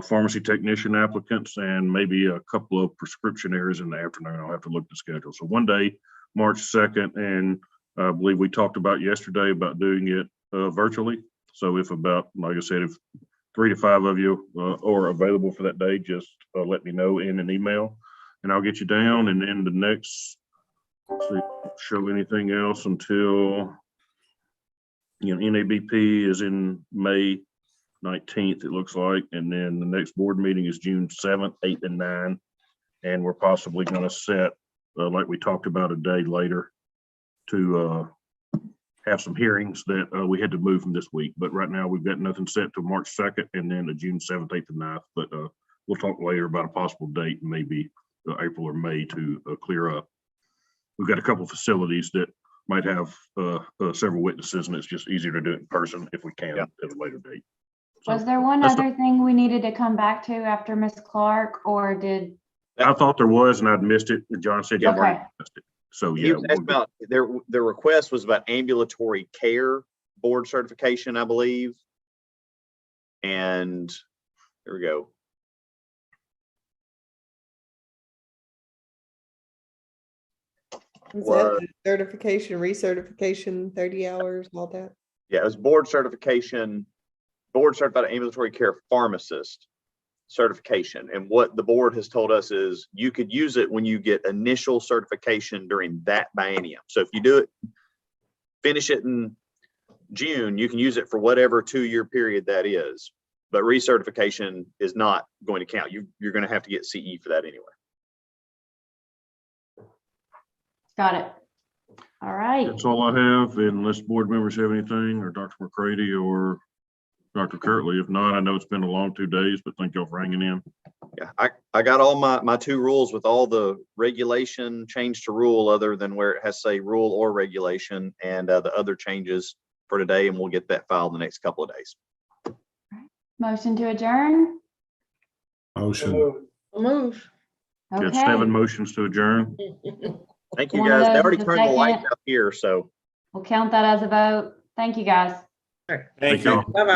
C: pharmacy technician applicants and maybe a couple of prescription areas in the afternoon. I'll have to look at the schedule. So 1 day, March 2nd, and I believe we talked about yesterday about doing it virtually. So if about, like I said, if 3 to 5 of you are available for that day, just let me know in an email, and I'll get you down. And then the next, let's see, show anything else until, you know, NABP is in May 19th, it looks like. And then the next board meeting is June 7th, 8th, and 9th. And we're possibly going to set, like we talked about, a day later to have some hearings that we had to move from this week. But right now we've got nothing set till March 2nd and then the June 7th, 8th, and 9th. But we'll talk later about a possible date, maybe April or May, to clear up. We've got a couple of facilities that might have several witnesses, and it's just easier to do it in person if we can at a later date.
H: Was there one
C: That's the-
H: other thing we needed to come back to after Ms. Clark, or did,
C: I thought there was, and I'd missed it. John said you
H: Okay.
C: already missed it. So,
B: He
C: yeah.
B: was asked about, their request was about ambulatory care board certification, I believe. And here we go.
I: Is
B: Was-
I: that certification, recertification, 30 hours, all that?
B: Yeah, it was board certification, board certified ambulatory care pharmacist certification. And what the board has told us is you could use it when you get initial certification during that biennium. So if you do it, finish it in June, you can use it for whatever 2-year period that is. But recertification is not going to count. You're going to have to get CE for that anyway.
H: got it? All right.
C: That's all I have, unless board members have anything, or Dr. McCready or Dr. Kirtley. If not, I know it's been a long 2 days, but thank y'all for hanging in.
B: Yeah, I got all my 2 rules with all the regulation change to rule other than where it has to say rule or regulation, and the other changes for today, and we'll get that filed in the next couple of days.
H: Motion to adjourn?
F: Motion.
G: Move.
C: Got
H: Okay.
C: 7 motions to adjourn.
B: Thank you,
H: One of
B: guys. They
H: those
B: already
H: is a
B: turned the lights
H: second.
B: out here, so.
H: We'll count that as a vote. Thank you, guys.
A: Thank
C: y'all.
A: you.
G: Bye-bye.